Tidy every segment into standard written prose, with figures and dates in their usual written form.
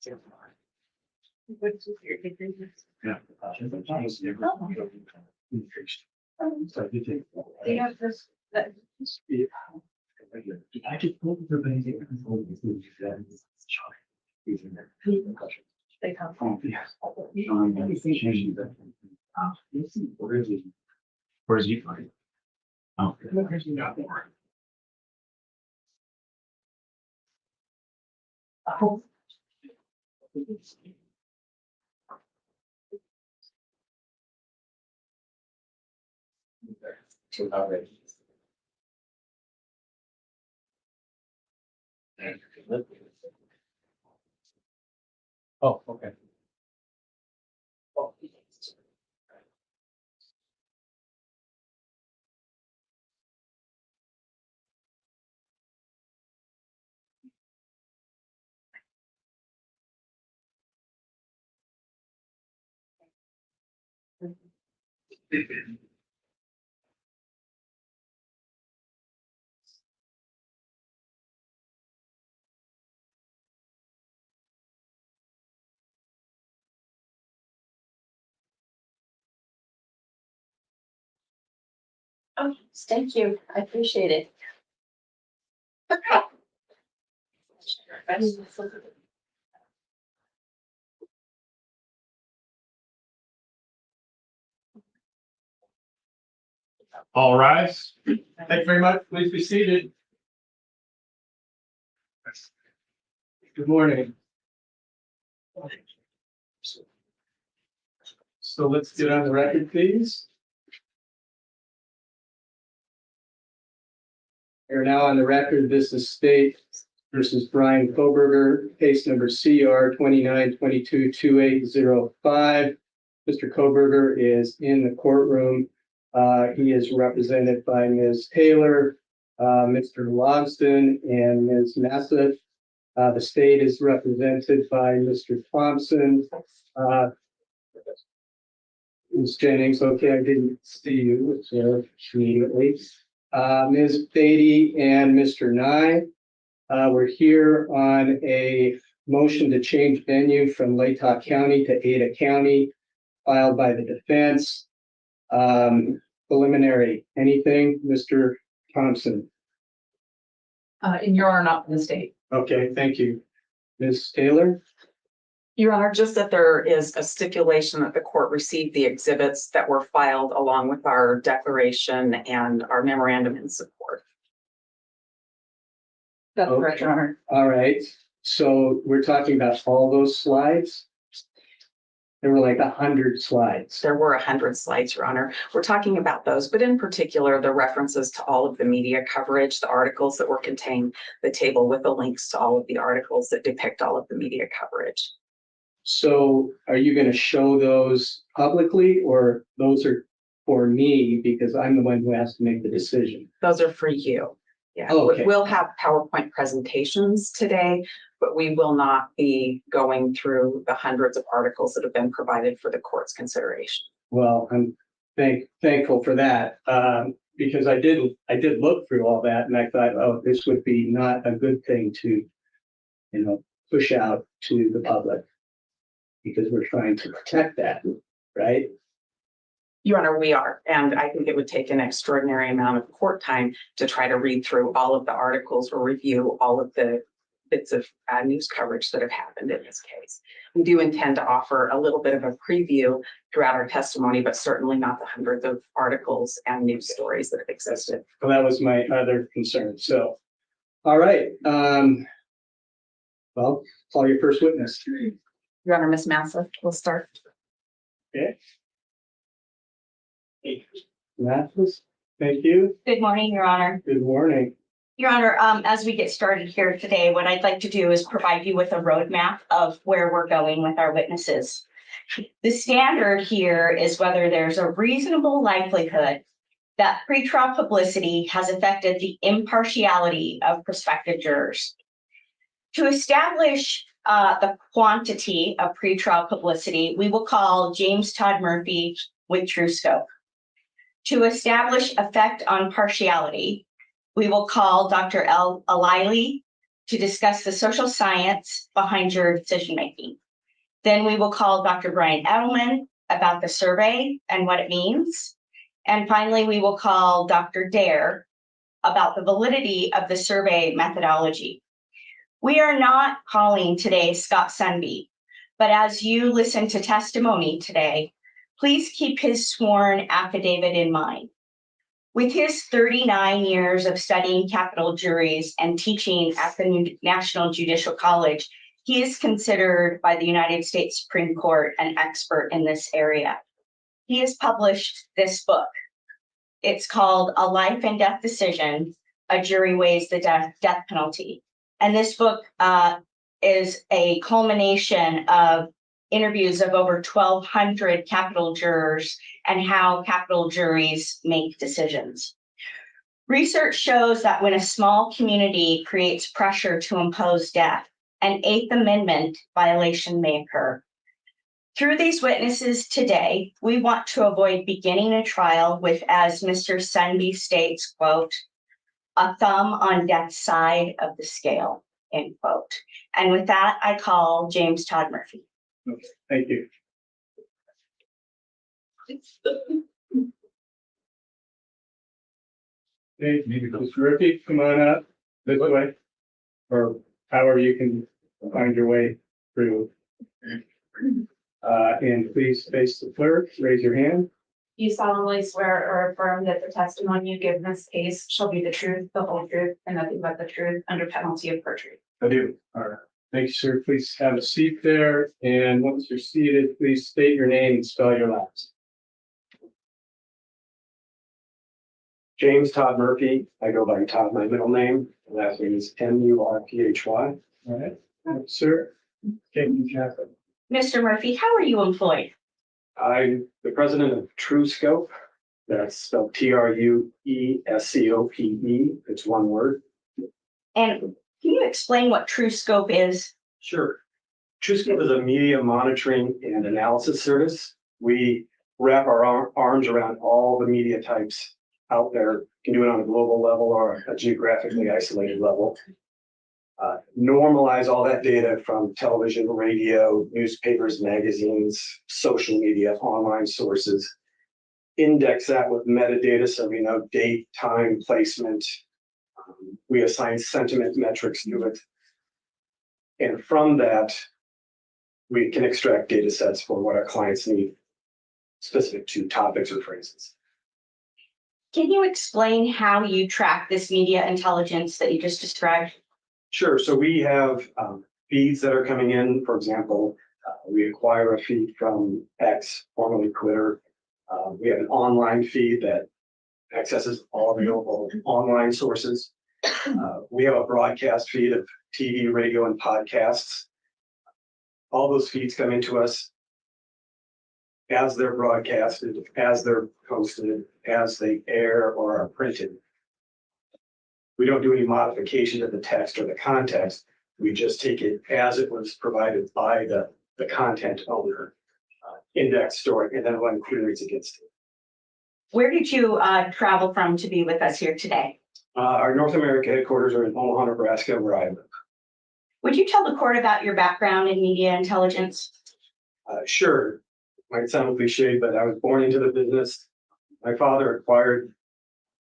Yeah. They have this, that, I just hope everybody they come. Oh, yes. Where's you? Oh. Oh, okay. Oh, thank you. I appreciate it. All rise. Thank you very much. Please be seated. Good morning. So let's get on the record, please. We're now on the record. This is State versus Bryan Kohberger, case number CR 29222805. Mr. Kohberger is in the courtroom. He is represented by Ms. Taylor, Mr. Logston, and Ms. Nassif. The state is represented by Mr. Thompson. Ms. Jennings, okay, I didn't see you immediately. Ms. Beatty and Mr. Nye. We're here on a motion to change venue from Latah County to Ada County, filed by the defense. Preliminary, anything, Mr. Thompson? In your honor, not in the state. Okay, thank you. Ms. Taylor? Your Honor, just that there is a stipulation that the court received the exhibits that were filed along with our declaration and our memorandum in support. That's Okay. correct, Your Honor. All right, so we're talking about all those slides? There were like 100 slides. There were 100 slides, Your Honor. We're talking about those, but in particular, the references to all of the media coverage, the articles that were contained, the table with the links to all of the articles that depict all of the media coverage. So are you going to show those publicly, or those are for me because I'm the one who has to make the decision? Those are for you. Yeah, Okay. We'll have PowerPoint presentations today, but we will not be going through the hundreds of articles that have been provided for the court's consideration. Well, I'm thankful for that, because I did look through all that and I thought, oh, this would be not a good thing to, push out to the public, because we're trying to protect that, right? Your Honor, we are, and I think it would take an extraordinary amount of court time to try to read through all of the articles or review all of the bits of news coverage that have happened in this case. We do intend to offer a little bit of a preview throughout our testimony, but certainly not the hundreds of articles and news stories that have existed. Well, that was my other concern. So, all right. Well, call your first witness. Your Honor, Ms. Massif, we'll start. Okay. Mathis, thank you. Good morning, Your Honor. Good morning. Your Honor, as we get started here today, what I'd like to do is provide you with a roadmap of where we're going with our witnesses. The standard here is whether there's a reasonable likelihood that pretrial publicity has affected the impartiality of prospective jurors. To establish the quantity of pretrial publicity, we will call James Todd Murphy with true scope. To establish effect on partiality, we will call Dr. Alili to discuss the social science behind juror decision-making. Then we will call Dr. Bryan Edelman about the survey and what it means. And finally, we will call Dr. Dare about the validity of the survey methodology. We are not calling today Scott Sunby, but as you listen to testimony today, please keep his sworn affidavit in mind. With his 39 years of studying capital juries and teaching at the National Judicial College, he is considered by the United States Supreme Court an expert in this area. He has published this book. It's called A Life and Death Decision, A Jury Weighs the Death Penalty. And this book is a culmination of interviews of over 1,200 capital jurors and how capital juries make decisions. Research shows that when a small community creates pressure to impose death, an Eighth Amendment violation may occur. Through these witnesses today, we want to avoid beginning a trial with, as Mr. Sunby states, quote, a thumb on death's side of the scale, end quote. And with that, I call James Todd Murphy. Okay, thank you. Okay, maybe Mr. Murphy, come on up this way, or however you can find your way through. And please face the clerk, raise your hand. You solemnly swear or affirm that the testimony you give in this case shall be the truth, the whole truth, and nothing but the truth under penalty of perjury. I do. All right. Thank you, sir. Please have a seat there. And once you're seated, please state your name and spell your last. James Todd Murphy. I go by Todd, my middle name. Last name is Murphy. All right. Sir. Okay, Catherine. Mr. Murphy, how are you employed? I'm the president of TrueScope. That's spelled TrueScope. It's one word. And can you explain what TrueScope is? Sure. TrueScope is a media monitoring and analysis service. We wrap our arms around all the media types out there. You can do it on a global level or a geographically isolated level. Normalize all that data from television, radio, newspapers, magazines, social media, online sources. Index that with metadata so we know date, time, placement. We assign sentiment metrics to it. And from that, we can extract data sets for what our clients need, specific to topics or phrases. Can you explain how you track this media intelligence that you just described? Sure. So we have feeds that are coming in. For example, we acquire a feed from X, formerly Twitter. We have an online feed that accesses all available online sources. We have a broadcast feed of TV, radio, and podcasts. All those feeds come into us as they're broadcasted, as they're posted, as they air or are printed. We don't do any modification to the text or the context. We just take it as it was provided by the content owner, index, store, and then run queries against it. Where did you travel from to be with us here today? Our North America headquarters are in Omaha, Nebraska, where I live. Would you tell the court about your background in media intelligence? Sure. Might sound cliche, but I was born into the business. My father acquired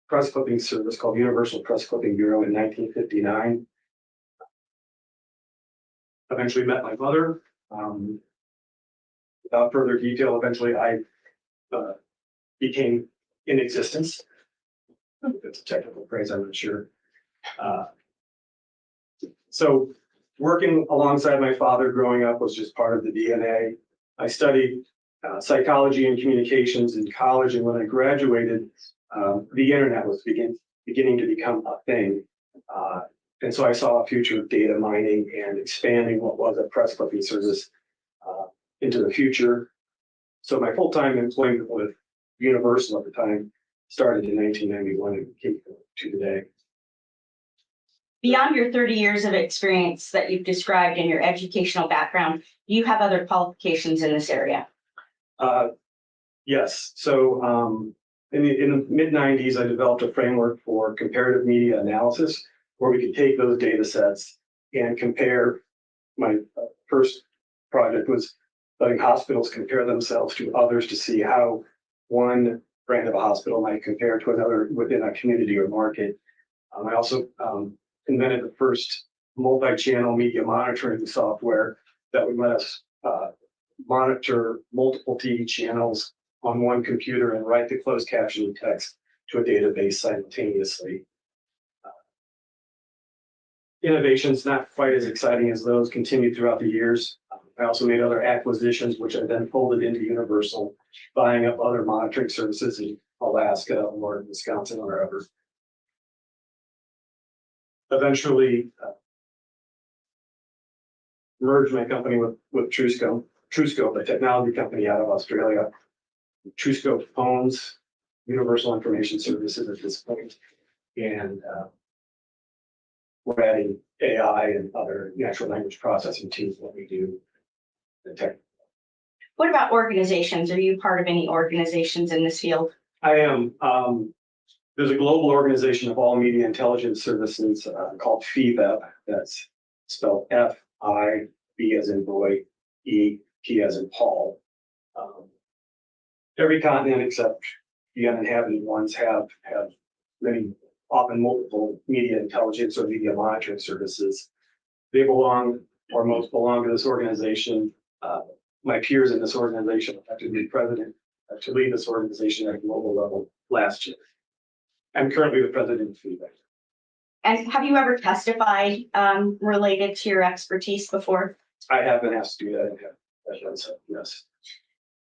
press clipping service called Universal Press Clipping Bureau in 1959. Eventually met my mother. Without further detail, eventually I became in existence. That's a technical phrase, I'm not sure. So working alongside my father growing up was just part of the DNA. I studied psychology and communications in college, and when I graduated, the internet was beginning to become a thing. And so I saw a future of data mining and expanding what was a press clipping service into the future. So my full-time employment with Universal at the time started in 1991 and came to today. Beyond your 30 years of experience that you've described in your educational background, do you have other qualifications in this area? Yes. So in the mid-90s, I developed a framework for comparative media analysis. where we could take those data sets and compare. My first project was letting hospitals compare themselves to others to see how one brand of a hospital might compare to another within a community or market. I also invented the first multi-channel media monitoring software that would let us monitor multiple TV channels on one computer and write the closed captioning text to a database simultaneously. Innovations not quite as exciting as those continued throughout the years. I also made other acquisitions, which I then folded into Universal, buying up other monitoring services in Alaska or Wisconsin or wherever. Eventually, merged my company with TrueScope, a technology company out of Australia. TrueScope owns Universal Information Services at this point, and we're adding AI and other natural language processing to what we do. What about organizations? Are you part of any organizations in this field? I am. There's a global organization of all media intelligence services called FIBEP. That's spelled F-I-B as in boy, E-P as in Paul. Every continent except the uninhabited ones have many, often multiple media intelligence or media monitoring services. They belong, or most belong to this organization. My peers in this organization elected me president to lead this organization at a global level last year. I'm currently the president of FIBEP. And have you ever testified related to your expertise before? I have been asked to do that and have done so, yes.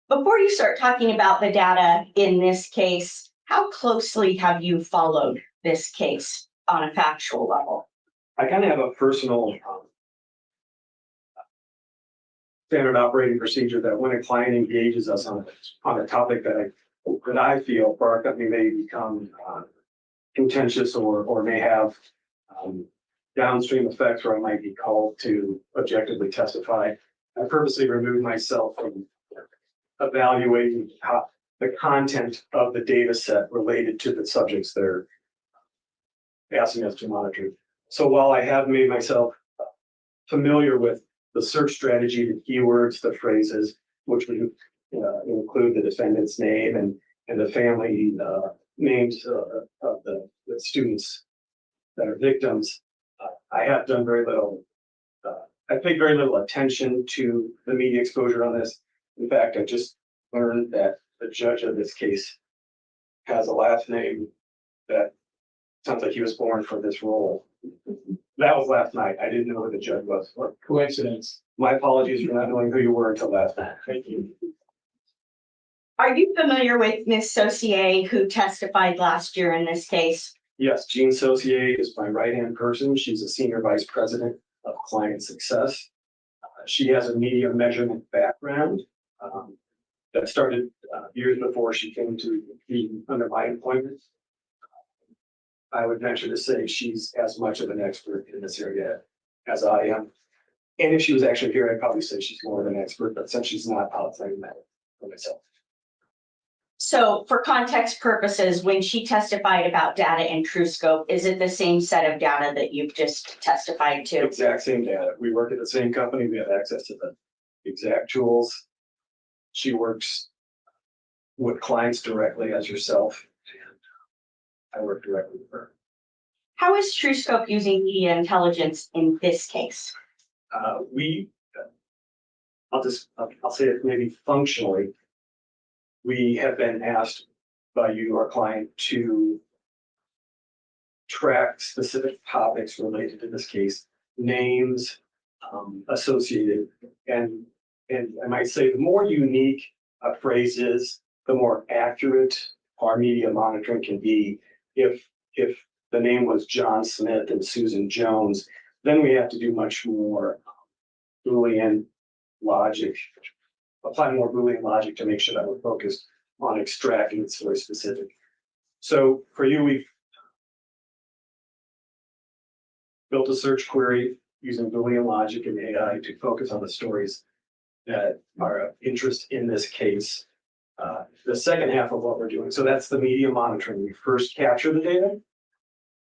Before you start talking about the data in this case, how closely have you followed this case on a factual level? I kind of have a personal standard operating procedure that when a client engages us on a topic that I feel for our company may become contentious or may have downstream effects where I might be called to objectively testify, I purposely remove myself from evaluating the content of the data set related to the subjects they're asking us to monitor. So while I have made myself familiar with the search strategy, the keywords, the phrases, which would include the defendant's name and the family names of the students that are victims, I have done very little. I paid very little attention to the media exposure on this. In fact, I just learned that the judge of this case has a last name that sounds like he was born for this role. That was last night. I didn't know who the judge was. Coincidence. My apologies for not knowing who you were until last night. Thank you. Are you familiar with Ms. Saucier, who testified last year in this case? Yes, Jean Saucier is my right-hand person. She's a senior vice president of client success. She has a media measurement background that started years before she came to be under my employment. I would venture to say she's as much of an expert in this area as I am. And if she was actually here, I'd probably say she's more of an expert, but since she's not, I'll tell you that for myself. So for context purposes, when she testified about data in TrueScope, is it the same set of data that you've just testified to? Exact same data. We work at the same company. We have access to the exact tools. She works with clients directly as yourself, and I work directly with her. How is TrueScope using media intelligence in this case? I'll say it maybe functionally. We have been asked by you, our client, to track specific topics related to this case, names associated, and I might say the more unique a phrase is, the more accurate our media monitoring can be. If the name was John Smith and Susan Jones, then we have to do much more Boolean logic, apply more Boolean logic to make sure that we're focused on extracting it's very specific. So for you, we've built a search query using Boolean logic and AI to focus on the stories that are of interest in this case. The second half of what we're doing, so that's the media monitoring. We first capture the data,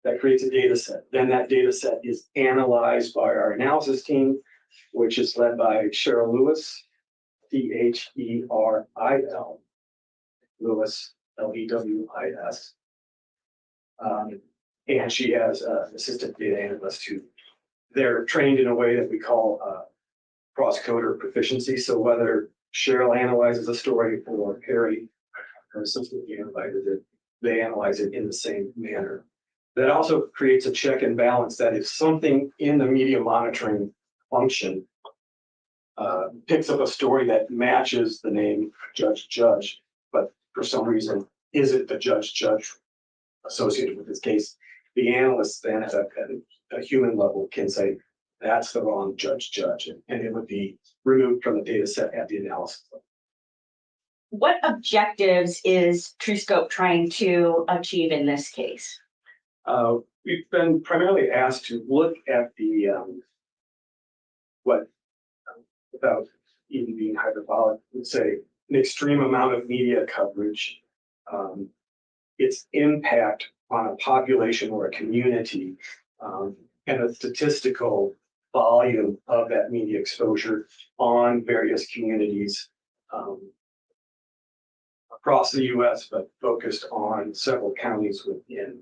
That creates a data set. Then that data set is analyzed by our analysis team, which is led by Cheryl Lewis, Theril, Lewis, Lewis. And she has an assistant data analyst who they're trained in a way that we call cross-coder proficiency. So whether Cheryl analyzes a story or Harry, her assistant analyzes it, they analyze it in the same manner. That also creates a check and balance that if something in the media monitoring function picks up a story that matches the name Judge, but for some reason isn't the Judge associated with this case, the analyst then at a human level can say, that's the wrong Judge, and it would be removed from the data set at the analysis level. What objectives is TrueScope trying to achieve in this case? We've been primarily asked to look at the without even being hyperbolic, would say an extreme amount of media coverage, its impact on a population or a community, and a statistical volume of that media exposure on various communities across the U.S., but focused on several counties within.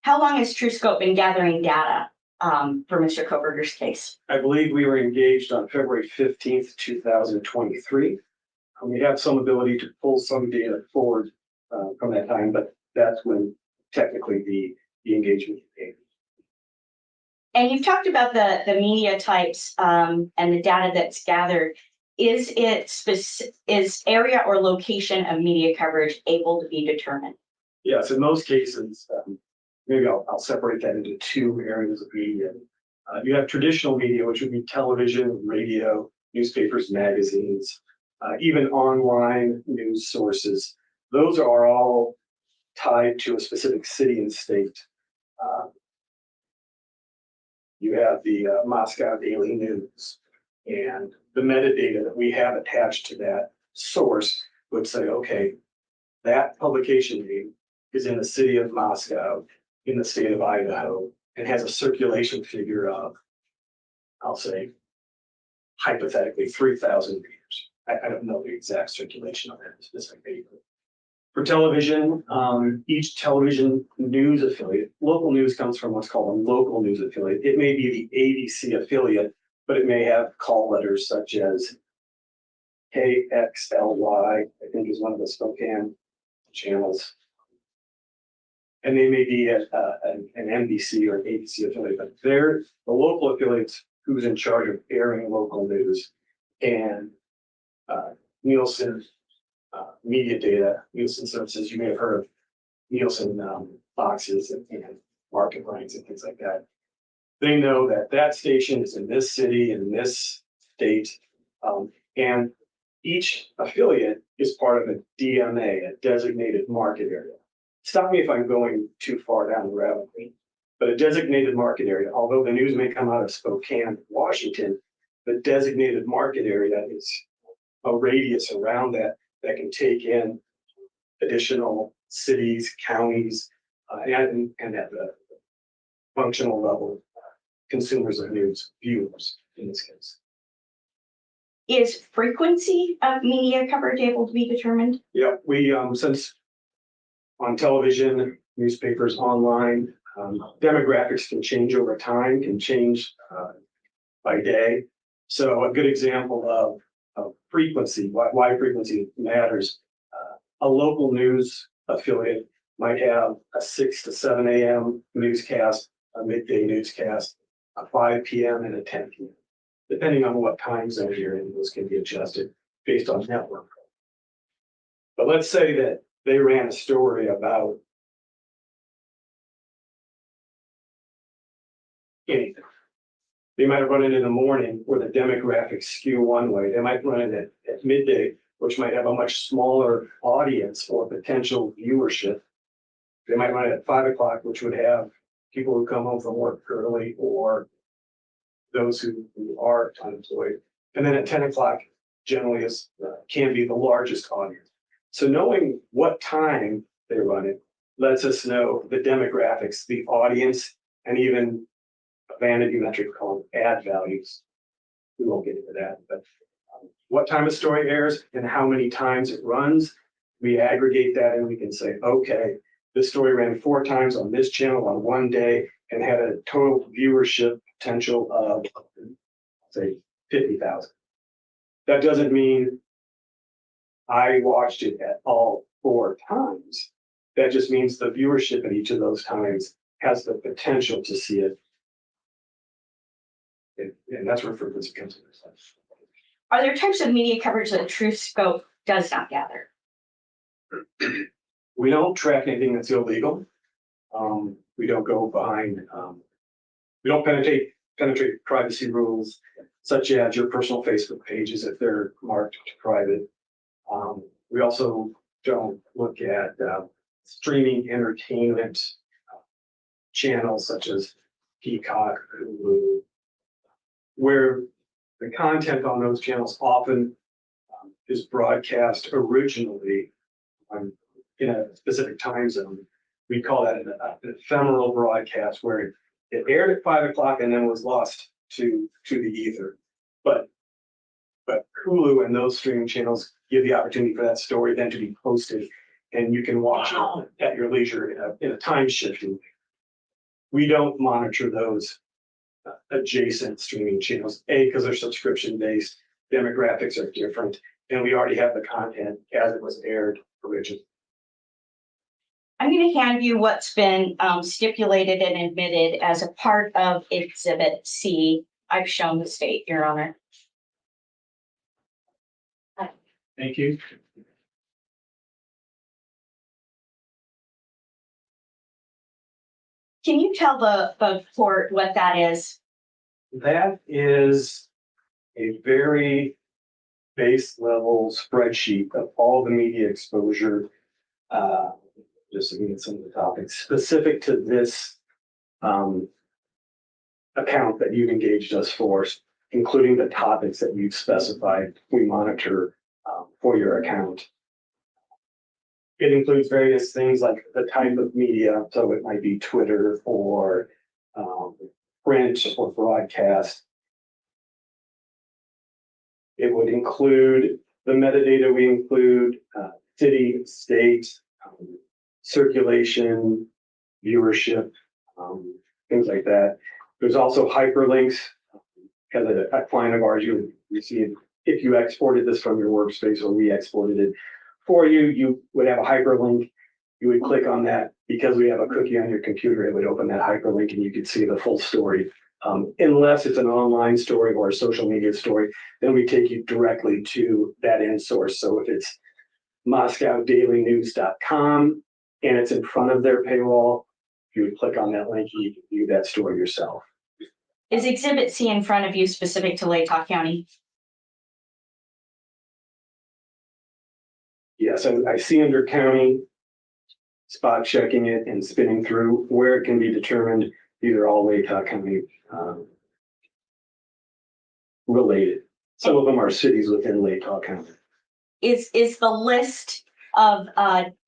How long has TrueScope been gathering data for Mr. Kohberger's case? I believe we were engaged on February 15th, 2023. We have some ability to pull some data forward from that time, but that's when technically the engagement came. And you've talked about the media types and the data that's gathered. Is area or location of media coverage able to be determined? Yes, in most cases, maybe I'll separate that into two areas of media. You have traditional media, which would be television, radio, newspapers, magazines, even online news sources. Those are all tied to a specific city and state. You have the Moscow Daily News, and the metadata that we have attached to that source would say, okay, that publication name is in the city of Moscow, in the state of Idaho, and has a circulation figure of, I'll say, hypothetically 3,000 readers. I don't know the exact circulation of that specific paper. For television, each television news affiliate, local news comes from what's called a local news affiliate. It may be the ABC affiliate, but it may have call letters such as KXLY, I think is one of the Spokane channels. And they may be an NBC or an ABC affiliate, but they're the local affiliates who's in charge of airing local news. And Nielsen media data, Nielsen services, you may have heard of Nielsen boxes and market ranks and things like that. They know that that station is in this city, in this state, and each affiliate is part of a DMA, a designated market area. Stop me if I'm going too far down the rabbit hole, but a designated market area, although the news may come out of Spokane, Washington, the designated market area is a radius around that can take in additional cities, counties, and at the functional level, consumers of news, viewers in this case. Is frequency of media coverage able to be determined? Yeah, we since on television, newspapers, online, demographics can change over time, can change by day. So a good example of frequency, why frequency matters. A local news affiliate might have a 6 to 7 a.m. newscast, a midday newscast, a 5 p.m. and a 10 p.m. Depending on what time zone you're in, those can be adjusted based on network. But let's say that they ran a story about anything. They might run it in the morning where the demographics skew one way. They might run it at midday, which might have a much smaller audience or potential viewership. They might run it at 5 o'clock, which would have people who come home from work early or those who are unemployed. And then at 10 o'clock generally can be the largest audience. So knowing what time they run it lets us know the demographics, the audience, and even a vanity metric called ad values. We won't get into that, but what time a story airs and how many times it runs, we aggregate that and we can say, okay, this story ran 4 times on this channel on one day and had a total viewership potential of, say, 50,000. That doesn't mean I watched it at all 4 times. That just means the viewership at each of those times has the potential to see it. And that's where frequency comes into play. Are there types of media coverage that Truth Scope does not gather? We don't track anything that's illegal. We don't go behind, we don't penetrate privacy rules such as your personal Facebook pages if they're marked private. We also don't look at streaming entertainment channels such as Peacock, Hulu, where the content on those channels often is broadcast originally in a specific time zone. We call that an ephemeral broadcast where it aired at 5 o'clock and then was lost to the ether. But Hulu and those streaming channels give the opportunity for that story then to be posted and you can watch it at your leisure in a time shifting. We don't monitor those adjacent streaming channels, because they're subscription based, demographics are different, and we already have the content as it was aired originally. I'm going to hand you what's been stipulated and admitted as a part of Exhibit C. I've shown the state, Your Honor. Thank you. Can you tell the court what that is? That is a very base level spreadsheet of all the media exposure. Just looking at some of the topics specific to this account that you've engaged us for, including the topics that you've specified we monitor for your account. It includes various things like the type of media, so it might be Twitter or print or broadcast. It would include the metadata we include, city, state, circulation, viewership, things like that. There's also hyperlinks. As a client of ours, you receive, if you exported this from your workspace or we exported it for you, you would have a hyperlink. You would click on that. Because we have a cookie on your computer, it would open that hyperlink and you could see the full story. Unless it's an online story or a social media story, then we take you directly to that end source. So if it's MoscowDailyNews.com and it's in front of their paywall, you would click on that link and you can view that story yourself. Is Exhibit C in front of you specific to Latah County? Yes, I see under county, spot checking it and spinning through where it can be determined these are all Latah County related. Some of them are cities within Latah County. Is the list of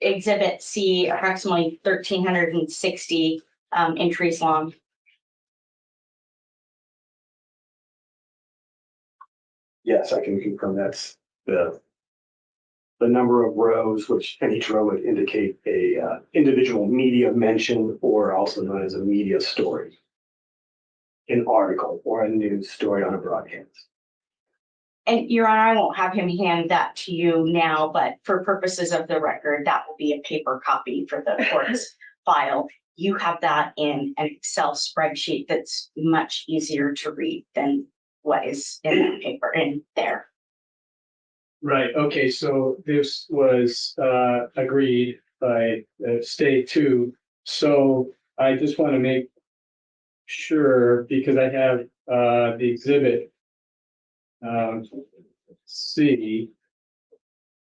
Exhibit C approximately 1,360 entries long? Yes, I can confirm that's the number of rows, which and each row would indicate a individual media mention, or also known as a media story, an article or a news story on a broadcast. And Your Honor, I won't have him hand that to you now, but for purposes of the record, that will be a paper copy for the court's file. You have that in an Excel spreadsheet that's much easier to read than what is in that paper in there. Right, okay, so this was agreed by the state too. So I just want to make sure, because I have the exhibit C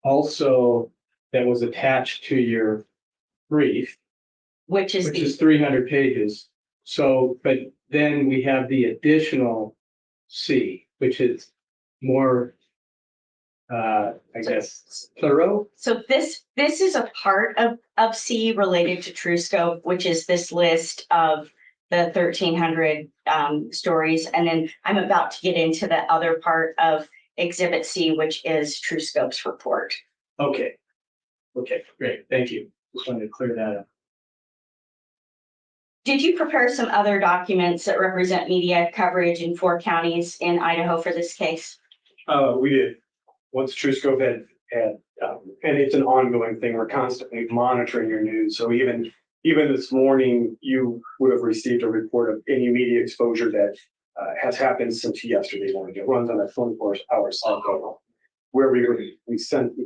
also that was attached to your brief, Which is which is 300 pages. So, but then we have the additional C, which is more I guess, thorough. So this is a part of C related to TrueScope, which is this list of the 1,300 stories. And then I'm about to get into the other part of Exhibit C, which is TrueScope's report. Okay. Okay, great. Thank you. Just wanted to clear that up. Did you prepare some other documents that represent media coverage in 4 counties in Idaho for this case? We did. Once TrueScope had, and it's an ongoing thing. We're constantly monitoring your news. So even this morning, you would have received a report of any media exposure that has happened since yesterday morning. It runs on a 24-hour cycle where we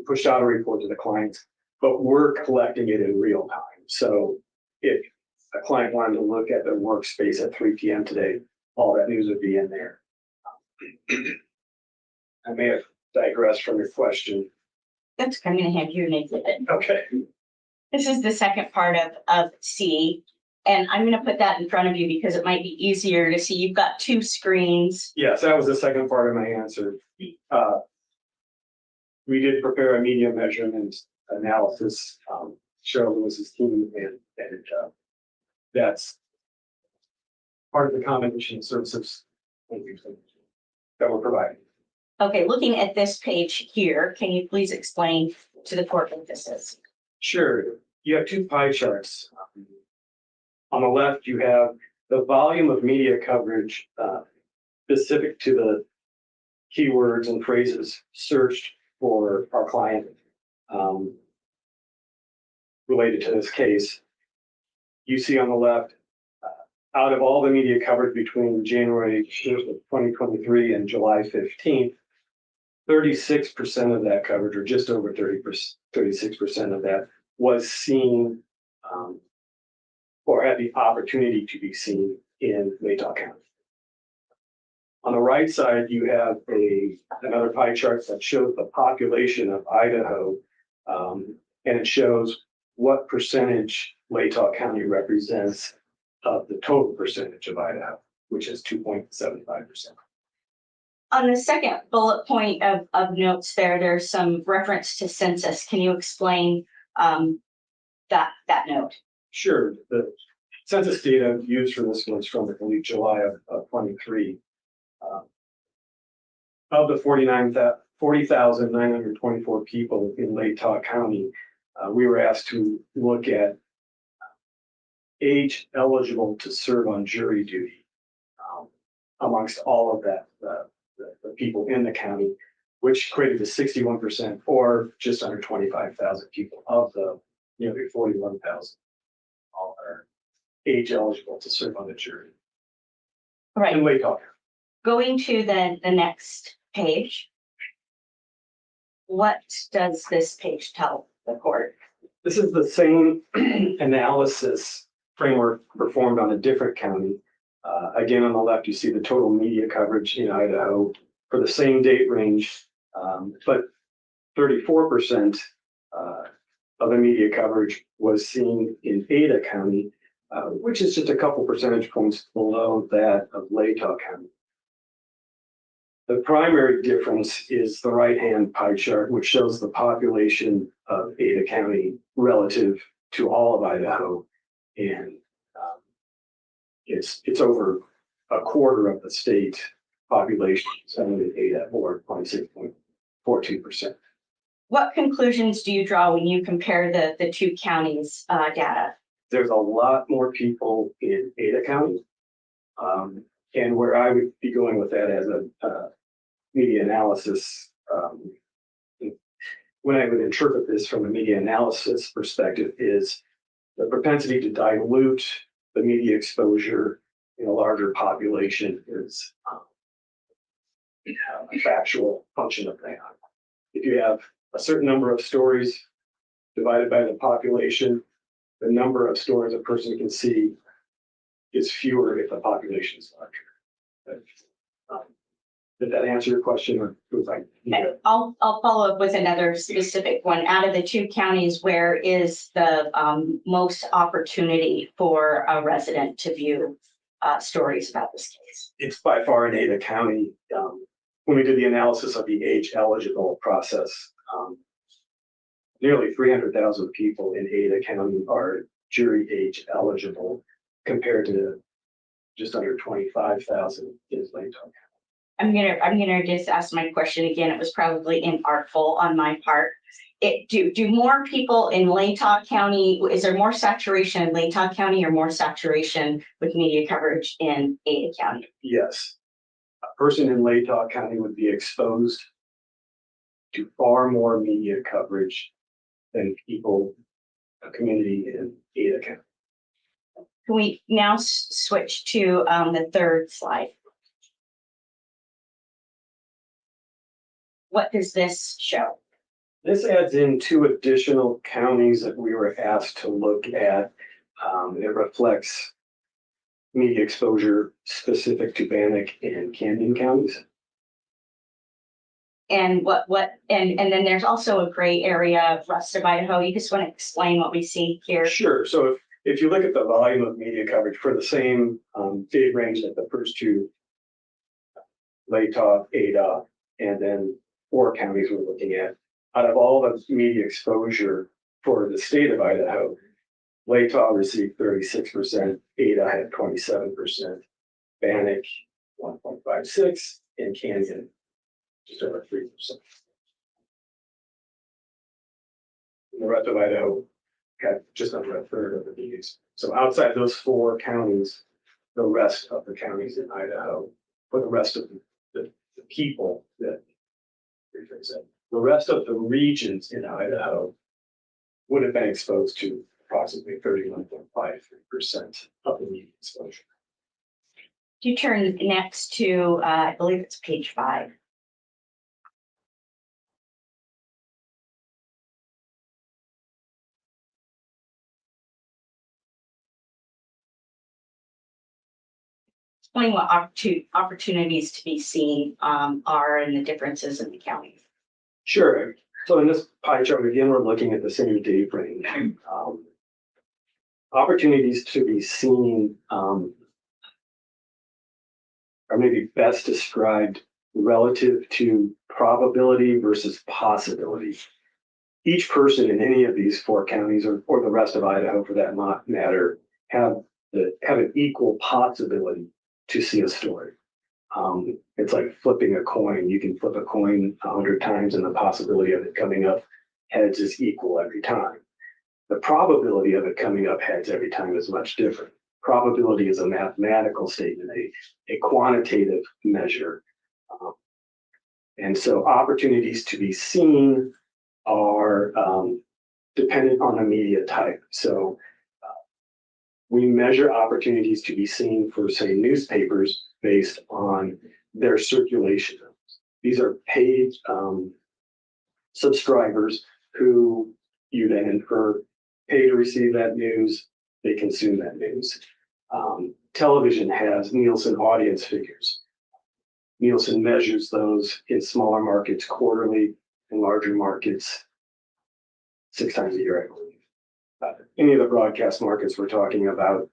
pushed out a report to the clients, but we're collecting it in real time. So if a client wanted to look at their workspace at 3 p.m. today, all that news would be in there. I may have digressed from your question. That's I'm going to have you an exhibit. Okay. This is the second part of C. And I'm going to put that in front of you because it might be easier to see. You've got 2 screens. Yes, that was the second part of my answer. We did prepare a media measurement analysis. Cheryl Lewis's team, and that's part of the combination of services that we're providing. Okay, looking at this page here, can you please explain to the court what this is? Sure. You have 2 pie charts. On the left, you have the volume of media coverage specific to the keywords and phrases searched for our client related to this case. You see on the left, out of all the media coverage between January 2023 and July 15th, 36% of that coverage, or just over 36% of that, was seen or had the opportunity to be seen in Latah County. On the right side, you have another pie chart that shows the population of Idaho, and it shows what percentage Latah County represents of the total percentage of Idaho, which is 2.75%. On the second bullet point of notes there's some reference to census. Can you explain that note? Sure. The census data used for this was from, I believe, July of 23. Of the 40,924 people in Latah County, we were asked to look at age eligible to serve on jury duty amongst all of that, the people in the county, which equated to 61%, or just under 25,000 people of the nearly 41,000 all are age eligible to serve on the jury. Right. In Latah. Going to the next page. What does this page tell the court? This is the same analysis framework performed on a different county. Again, on the left, you see the total media coverage in Idaho for the same date range, but 34% of the media coverage was seen in Ada County, which is just a couple percentage points below that of Latah County. The primary difference is the right-hand pie chart, which shows the population of Ada County relative to all of Idaho. And it's over a quarter of the state population, 78 or 26.42%. What conclusions do you draw when you compare the 2 counties' data? There's a lot more people in Ada County. And where I would be going with that as a media analysis, when I would interpret this from a media analysis perspective, is the propensity to dilute the media exposure in a larger population is a factual function of that. If you have a certain number of stories divided by the population, the number of stories a person can see is fewer if the population is larger. Did that answer your question, or was I? I'll follow up with another specific one. Out of the 2 counties, where is the most opportunity for a resident to view stories about this case? It's by far in Ada County. when we did the analysis of the age eligible process, nearly 300,000 people in Ada County are jury age eligible compared to just under 25,000 in Layton. I'm gonna just ask my question again. It was probably inartful on my part. Do more people in Layton County, is there more saturation in Layton County or more saturation with media coverage in Ada County? Yes. A person in Layton County would be exposed to far more media coverage than people, a community in Ada County. Can we now switch to the third slide? What does this show? This adds in 2 additional counties that we were asked to look at. It reflects media exposure specific to Bannock and Camden counties. And and then there's also a gray area rest of Idaho. You just want to explain what we see here? Sure. So if you look at the volume of media coverage for the same date range that the first 2, Layton, Ada, and then 4 counties we're looking at, out of all the media exposure for the state of Idaho, Layton received 36%, Ada had 27%, Bannock 1.56%, and Camden just over 3%. The rest of Idaho had just under a third of the meetings. So outside those 4 counties, the rest of the counties in Idaho, or the rest of the people that, the rest of the regions in Idaho would have been exposed to approximately 31.53% of the media exposure. You turn next to, I believe it's page 5. Explain what opportunities to be seen are and the differences in the counties. Sure. So in this pie chart, again, we're looking at the same date range. Opportunities to be seen are maybe best described relative to probability versus possibility. Each person in any of these 4 counties, or the rest of Idaho for that matter, have an equal possibility to see a story. It's like flipping a coin. You can flip a coin 100 times and the possibility of it coming up heads is equal every time. The probability of it coming up heads every time is much different. Probability is a mathematical statement, a quantitative measure. And so opportunities to be seen are dependent on the media type. So we measure opportunities to be seen for, say, newspapers based on their circulation. These are paid subscribers who you then infer pay to receive that news, they consume that news. Television has Nielsen audience figures. Nielsen measures those in smaller markets quarterly, in larger markets 6 times a year, I believe. Any of the broadcast markets we're talking about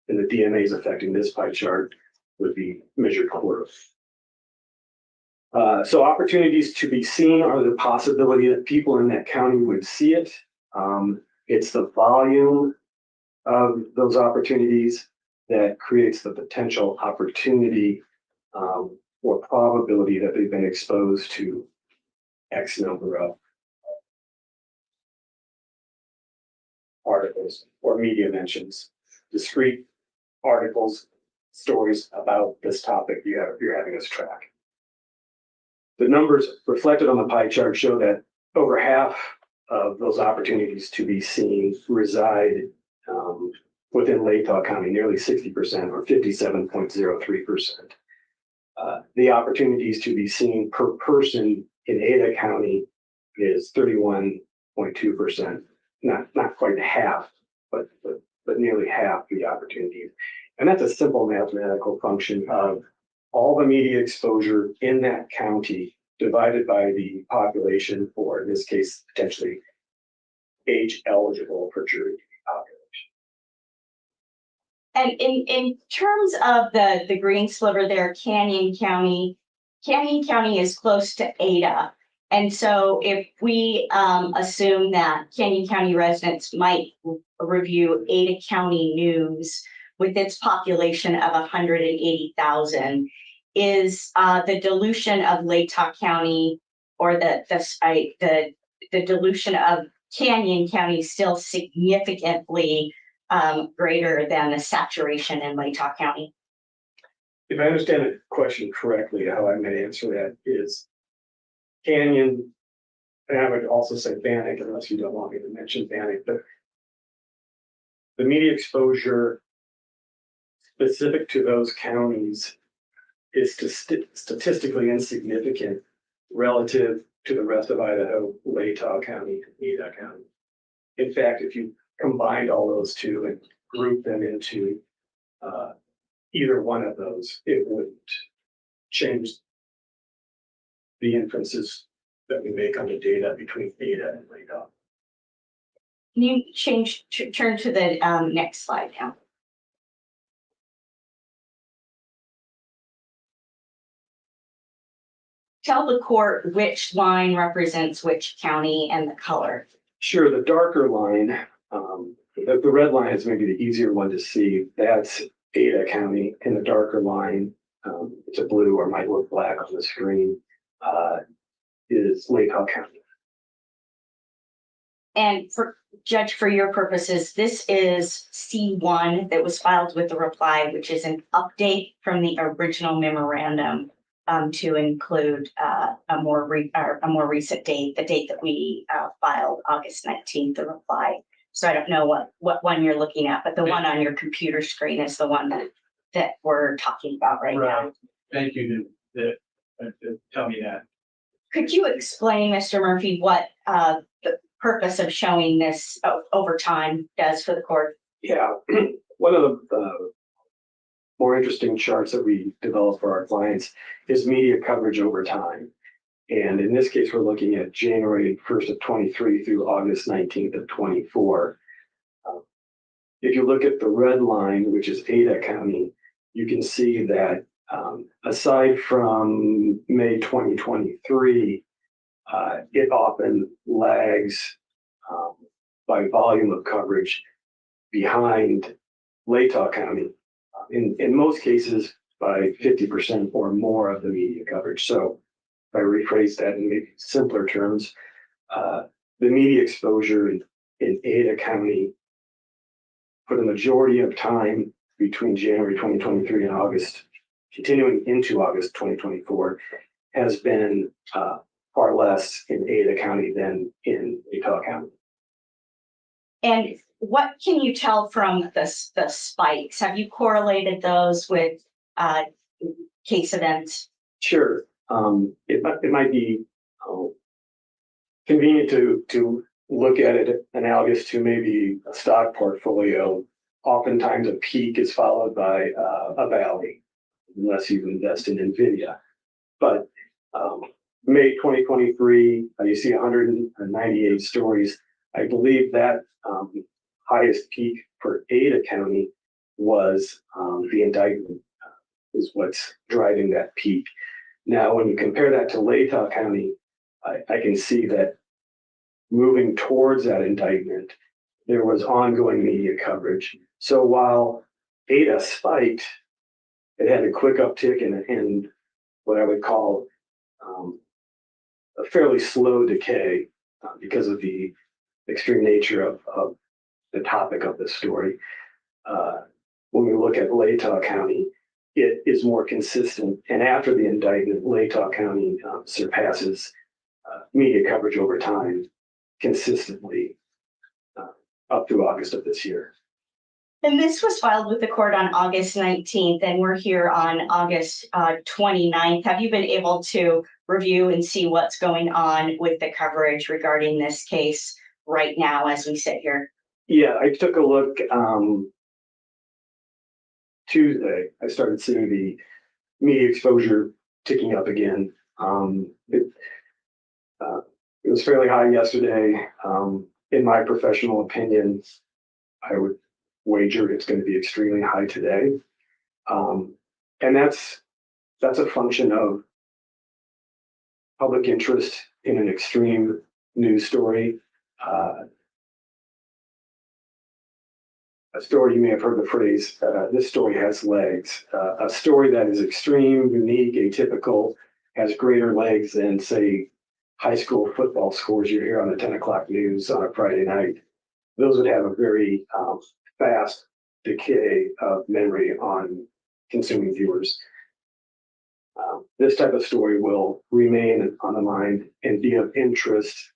and the DMAs affecting this pie chart would be measured quarterly. So opportunities to be seen are the possibility that people in that county would see it. It's the volume of those opportunities that creates the potential opportunity or probability that they've been exposed to X number of articles or media mentions, discrete articles, stories about this topic you're having us track. The numbers reflected on the pie chart show that over half of those opportunities to be seen reside within Layton County, nearly 60% or 57.03%. The opportunities to be seen per person in Ada County is 31.2%, not quite half, but nearly half the opportunities. And that's a simple mathematical function of all the media exposure in that county divided by the population, or in this case, potentially age eligible for jury population. And in terms of the green sliver there, Canyon County, Canyon County is close to Ada. And so if we assume that Canyon County residents might review Ada County news with its population of 180,000, is the dilution of Latah County or the dilution of Canyon County still significantly greater than the saturation in Latah County? If I understand the question correctly, how I may answer that is Canyon, and I would also say Bannock, unless you don't want me to mention Bannock, but the media exposure specific to those counties is statistically insignificant relative to the rest of Idaho, Latah County, and Ada County. In fact, if you combined all those two and grouped them into either one of those, it wouldn't change the inferences that we make on the data between Ada and Latah. Can you turn to the next slide now? Tell the court which line represents which county and the color. Sure, the darker line, the red line is maybe the easier one to see. That's Ada County, and the darker line, it's a blue or might look black on the screen, is Latah County. And for Judge, for your purposes, this is C1 that was filed with the reply, which is an update from the original memorandum to include a more recent date, the date that we filed, August 19th, the reply. So I don't know what one you're looking at, but the one on your computer screen is the one that we're talking about right now. Thank you to tell me that. Could you explain, Mr. Murphy, what the purpose of showing this over time does for the court? Yeah, one of the more interesting charts that we develop for our clients is media coverage over time. And in this case, we're looking at January 1st of 23 through August 19th of 24. If you look at the red line, which is Ada County, you can see that aside from May 2023, it often lags by volume of coverage behind Latah County, in most cases by 50% or more of the media coverage. So if I rephrase that in maybe simpler terms, the media exposure in Ada County for the majority of time between January 2023 and August, continuing into August 2024, has been far less in Ada County than in Latah County. And what can you tell from the spikes? Have you correlated those with case events? Sure. It might be convenient to look at it analogous to maybe a stock portfolio. Oftentimes a peak is followed by a valley, unless you invest in NVIDIA. But May 2023, you see 198 stories. I believe that highest peak for Ada County was the indictment is what's driving that peak. Now, when you compare that to Latah County, I can see that moving towards that indictment, there was ongoing media coverage. So while Ada spiked, it had a quick uptick and what I would call a fairly slow decay because of the extreme nature of the topic of the story. When we look at Latah County, it is more consistent. And after the indictment, Latah County surpasses media coverage over time consistently up through August of this year. And this was filed with the court on August 19th, and we're here on August 29th. Have you been able to review and see what's going on with the coverage regarding this case right now as we sit here? Yeah, I took a look Tuesday. I started seeing the media exposure ticking up again. It was fairly high yesterday. In my professional opinion, I would wager it's going to be extremely high today. And that's a function of public interest in an extreme news story. A story, you may have heard the phrase, this story has legs. A story that is extreme, unique, atypical, has greater legs than, say, high school football scores you hear on the 10 o'clock news on a Friday night. Those would have a very fast decay of memory on consuming viewers. This type of story will remain on the mind and be of interest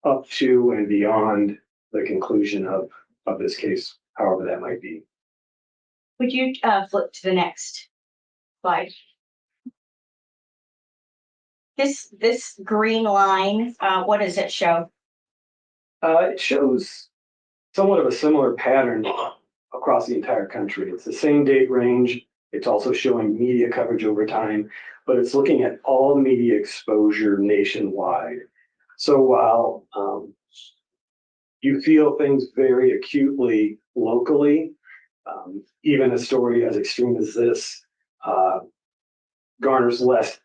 up to and beyond the conclusion of this case, however that might be. Would you flip to the next slide? This green line, what does it show? It shows somewhat of a similar pattern across the entire country. It's the same date range. It's also showing media coverage over time, but it's looking at all media exposure nationwide. So while you feel things very acutely locally, even a story as extreme as this garners less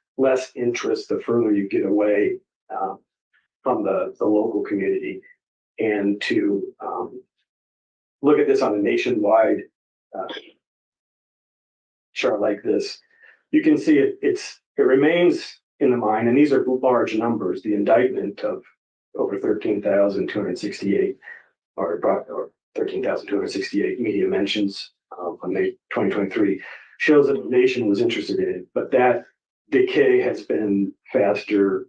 interest the further you get away from the local community. And to look at this on a nationwide chart like this, you can see it remains in the mind, and these are large numbers. The indictment of over 13,268 or 13,268 media mentions on May 2023 shows that the nation was interested in it, but that decay has been faster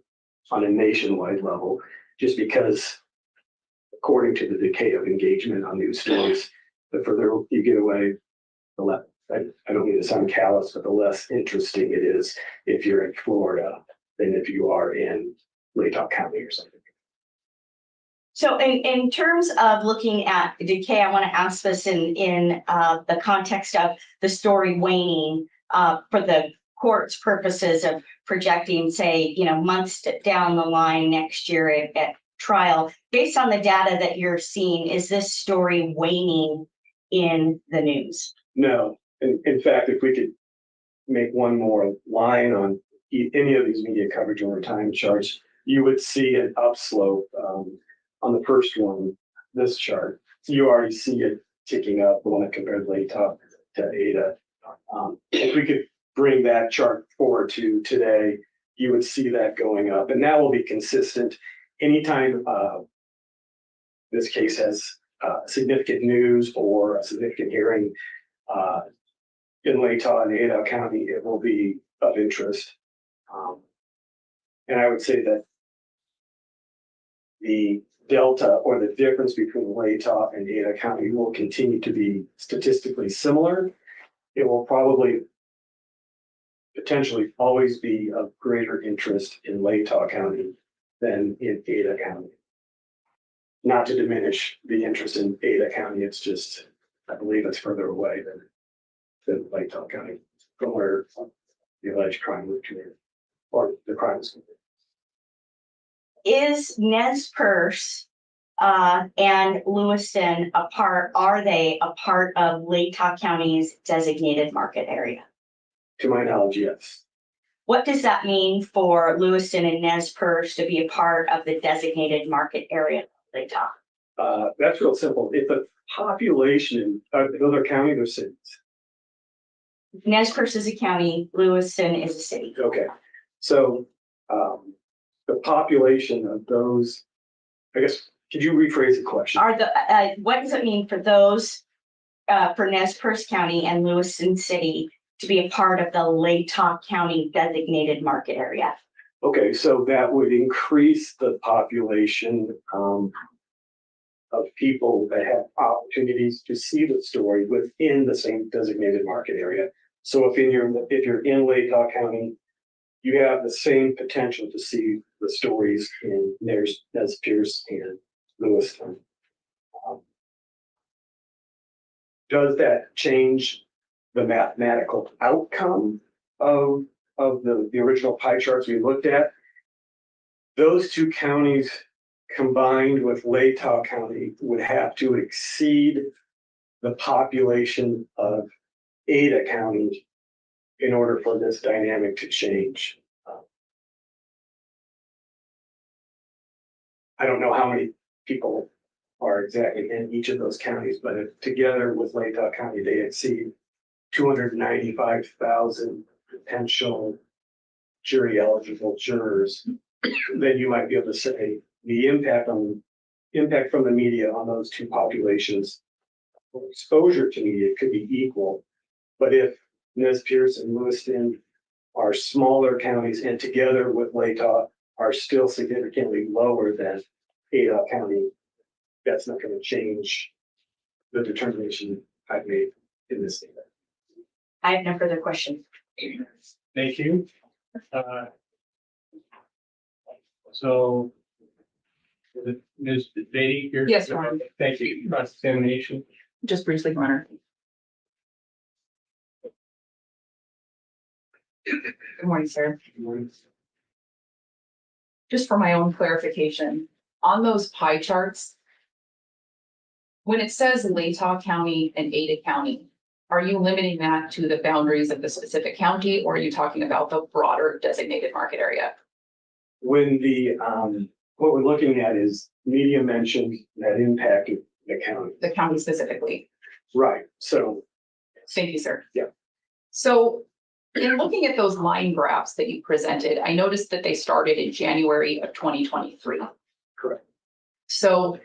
on a nationwide level, just because according to the decay of engagement on news stories, the further you get away, the less, I don't mean to sound callous, but the less interesting it is if you're in Florida than if you are in Latah County or something. So in terms of looking at decay, I want to ask this in the context of the story waning for the court's purposes of projecting, say, months down the line next year at trial. Based on the data that you're seeing, is this story waning in the news? No. In fact, if we could make one more line on any of these media coverage over time charts, you would see an upslope on the first one, this chart. You already see it ticking up, the one that compared Latah to Ada. If we could bring that chart forward to today, you would see that going up, and that will be consistent anytime this case has significant news or a significant hearing in Latah and Ada County. It will be of interest. And I would say that the delta or the difference between Latah and Ada County will continue to be statistically similar. It will probably potentially always be of greater interest in Latah County than in Ada County. Not to diminish the interest in Ada County, it's just, I believe it's further away than Latah County from where the alleged crime was committed, or the crime was committed. Is Nez Perce and Lewiston are they a part of Latah County's designated market area? To my knowledge, yes. What does that mean for Lewiston and Nez Perce to be a part of the designated market area of Latah? That's real simple. If the population, those are counties or cities? Nez Perce is a county, Lewiston is a city. Okay, so the population of those, I guess, could you rephrase the question? What does it mean for those for Nez Perce County and Lewiston City to be a part of the Latah County designated market area? Okay, so that would increase the population of people that have opportunities to see the story within the same designated market area. So if you're in Latah County, you have the same potential to see the stories in Nez Perce and Lewiston. Does that change the mathematical outcome of the original pie charts we looked at? Those two counties combined with Latah County would have to exceed the population of Ada County in order for this dynamic to change. I don't know how many people are exactly in each of those counties, but if together with Latah County, they exceed 295,000 potential jury eligible jurors, then you might be able to say the impact from the media on those two populations, or exposure to media could be equal. But if Nez Perce and Lewiston are smaller counties and together with Latah are still significantly lower than Ada County, that's not going to change the determination I've made in this data. I have no further questions. Thank you. So. Ms. Beatty, you're. Yes, Your Honor. Thank you. Cross-examination. Just briefly, Your Honor. Good morning, sir. Just for my own clarification, on those pie charts, when it says Latah County and Ada County, are you limiting that to the boundaries of the specific county, or are you talking about the broader designated market area? When what we're looking at is media mentioned that impacted the county. The county specifically? Right, so. Thank you, sir. Yeah. So in looking at those line graphs that you presented, I noticed that they started in January of 2023. Correct. So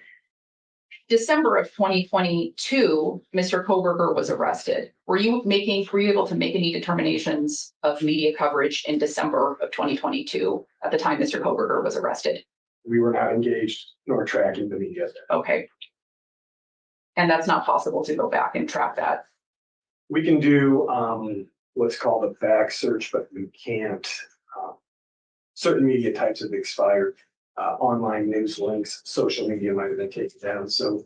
December of 2022, Mr. Kohberger was arrested. Were you able to make any determinations of media coverage in December of 2022 at the time Mr. Kohberger was arrested? We were not engaged nor tracking the media. Okay. And that's not possible to go back and track that. We can do what's called a back search, but we can't. Certain media types have expired. Online news links, social media might have been taken down. So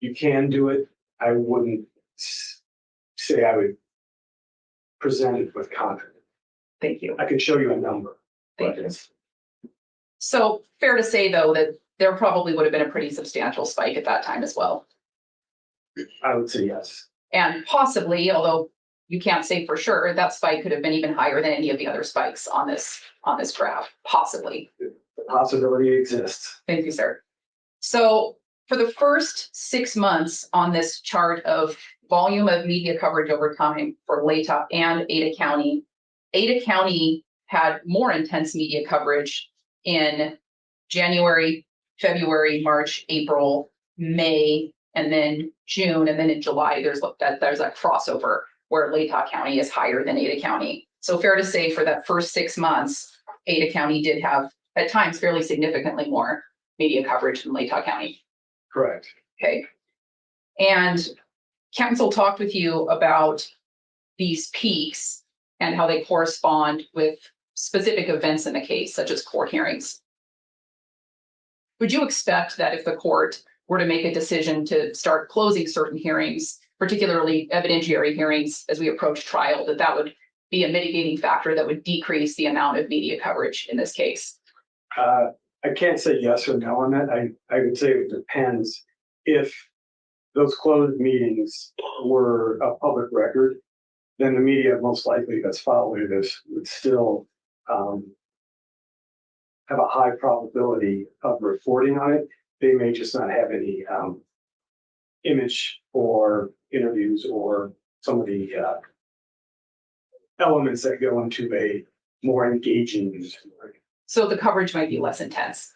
you can do it. I wouldn't say I would present it with confidence. Thank you. I can show you a number. Thank you. So fair to say, though, that there probably would have been a pretty substantial spike at that time as well. I would say yes. And possibly, although you can't say for sure, that spike could have been even higher than any of the other spikes on this graph, possibly. The possibility exists. Thank you, sir. So for the first 6 months on this chart of volume of media coverage over time for Latah and Ada County had more intense media coverage in January, February, March, April, May, and then June, and then in July, there's that crossover where Latah County is higher than Ada County. So fair to say for that first 6 months, Ada County did have at times fairly significantly more media coverage than Latah County. Correct. Okay. And council talked with you about these peaks and how they correspond with specific events in the case, such as court hearings. Would you expect that if the court were to make a decision to start closing certain hearings, particularly evidentiary hearings as we approach trial, that would be a mitigating factor that would decrease the amount of media coverage in this case? I can't say yes or no on that. I would say it depends. If those closed meetings were a public record, then the media most likely that's following this would still have a high probability of reporting on it. They may just not have any image or interviews or some of the elements that go into a more engaging news story. So the coverage might be less intense.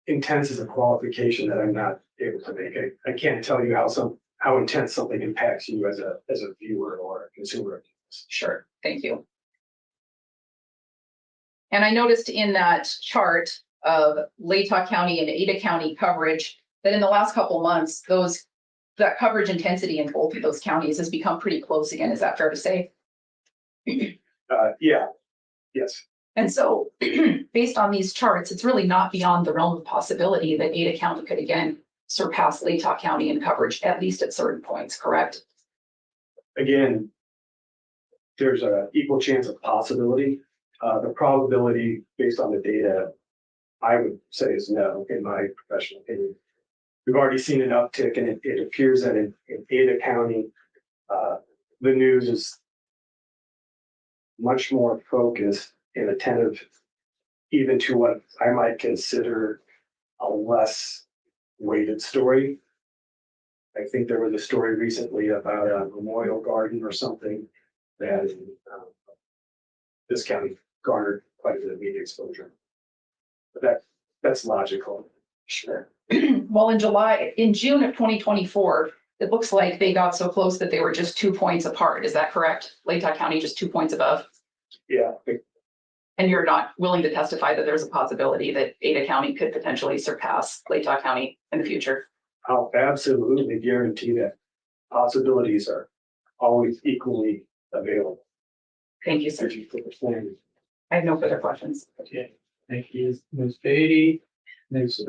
Intense is a qualification that I'm not able to make. I can't tell you how intense something impacts you as a viewer or a consumer. Sure, thank you. And I noticed in that chart of Latah County and Ada County coverage that in the last couple months, that coverage intensity in both of those counties has become pretty close again. Is that fair to say? Yeah, yes. And so based on these charts, it's really not beyond the realm of possibility that Ada County could again surpass Latah County in coverage, at least at certain points, correct? Again, there's an equal chance of possibility. The probability based on the data, I would say is no, in my professional opinion. We've already seen an uptick, and it appears that in Ada County, the news is much more focused and attentive even to what I might consider a less weighted story. I think there was a story recently about a memorial garden or something that this county garnered quite a bit of media exposure. But that's logical. Sure. Well, in June of 2024, it looks like they got so close that they were just 2 points apart. Is that correct? Latah County just 2 points above? Yeah, And you're not willing to testify that there's a possibility that Ada County could potentially surpass Latah County in the future? I'll absolutely guarantee that possibilities are always equally available. Thank you, sir. Thank you for the plan. I have no further questions. Okay, thank you, Ms. Beatty. Ms.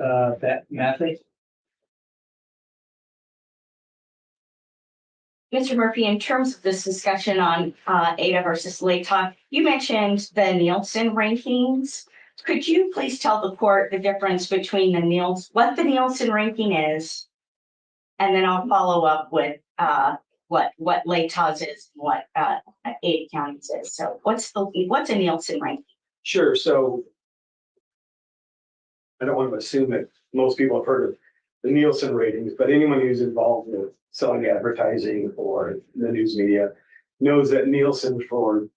Mathis? Mr. Murphy, in terms of this discussion on Ada versus Latah, you mentioned the Nielsen rankings. Could you please tell the court the difference between what the Nielsen ranking is? And then I'll follow up with what Latah's is and what Ada County's is. So what's a Nielsen ranking? Sure. So I don't want to assume that most people have heard of the Nielsen ratings, but anyone who's involved with selling advertising or the news media knows that Nielsen for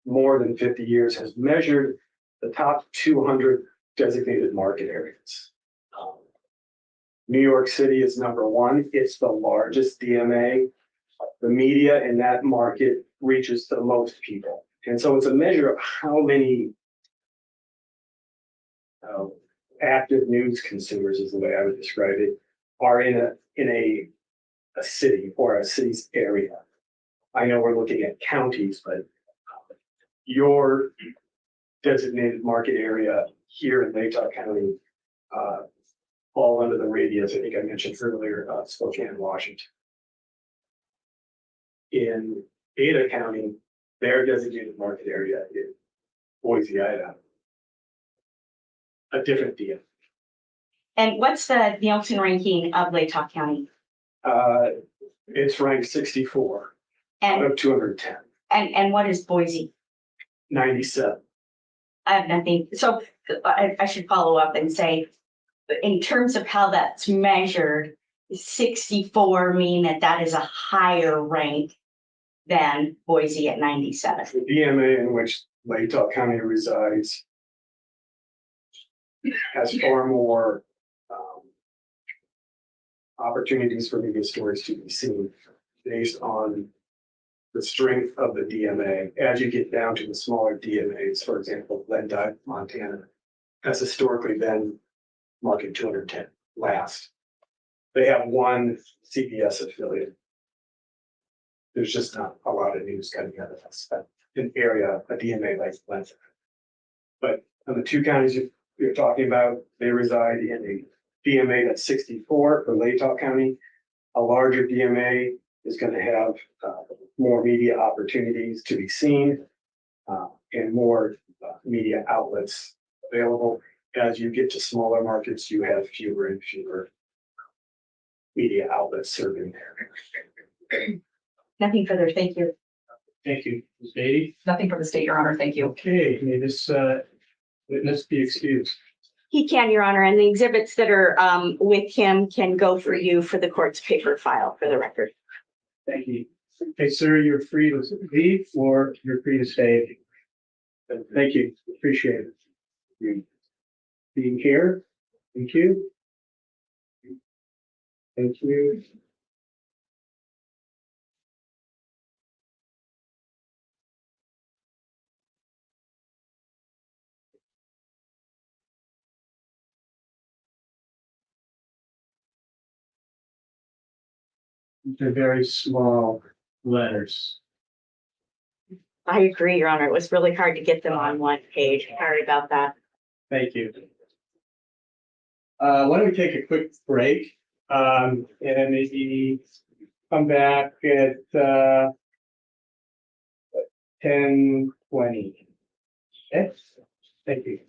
more than 50 years has measured the top 200 designated market areas. New York City is number one. It's the largest DMA. The media in that market reaches the most people. And so it's a measure of how many active news consumers is the way I would describe it, are in a city or a city's area. I know we're looking at counties, but your designated market area here in Latah County fall under the radius, I think I mentioned earlier, Spokane, Washington. In Ada County, their designated market area is Boise, Idaho. A different deal. And what's the Nielsen ranking of Latah County? It's ranked 64 out And of 210, and what is Boise? 97. I have nothing. So I should follow up and say, in terms of how that's measured, 64 mean that is a higher rank than Boise at 97. The DMA in which Latah County resides has far more opportunities for media stories to be seen based on the strength of the DMA. As you get down to the smaller DMAs, for example, Glendive, Montana, has historically been market 210 last. They have one CBS affiliate. There's just not a lot of news coming out of us, an area, a DMA like Glendive. But on the two counties you're talking about, they reside in a DMA that's 64 for Latah County. A larger DMA is going to have more media opportunities to be seen and more media outlets available. As you get to smaller markets, you have fewer and fewer media outlets serving there. Nothing further. Thank you. Thank you, Ms. Beatty. Nothing for the state, Your Honor. Thank you. Okay, may this witness be excused. He can, Your Honor, and the exhibits that are with him can go for you for the court's paper file for the record. Thank you. Okay, sir, you're free to leave or you're free to stay. Thank you. Appreciate it. You being here. Thank you. Thank you. They're very small letters. I agree, Your Honor. It was really hard to get them on one page. Sorry about that. Thank you. Why don't we take a quick break and maybe come back at 10:20. Okay, thank you.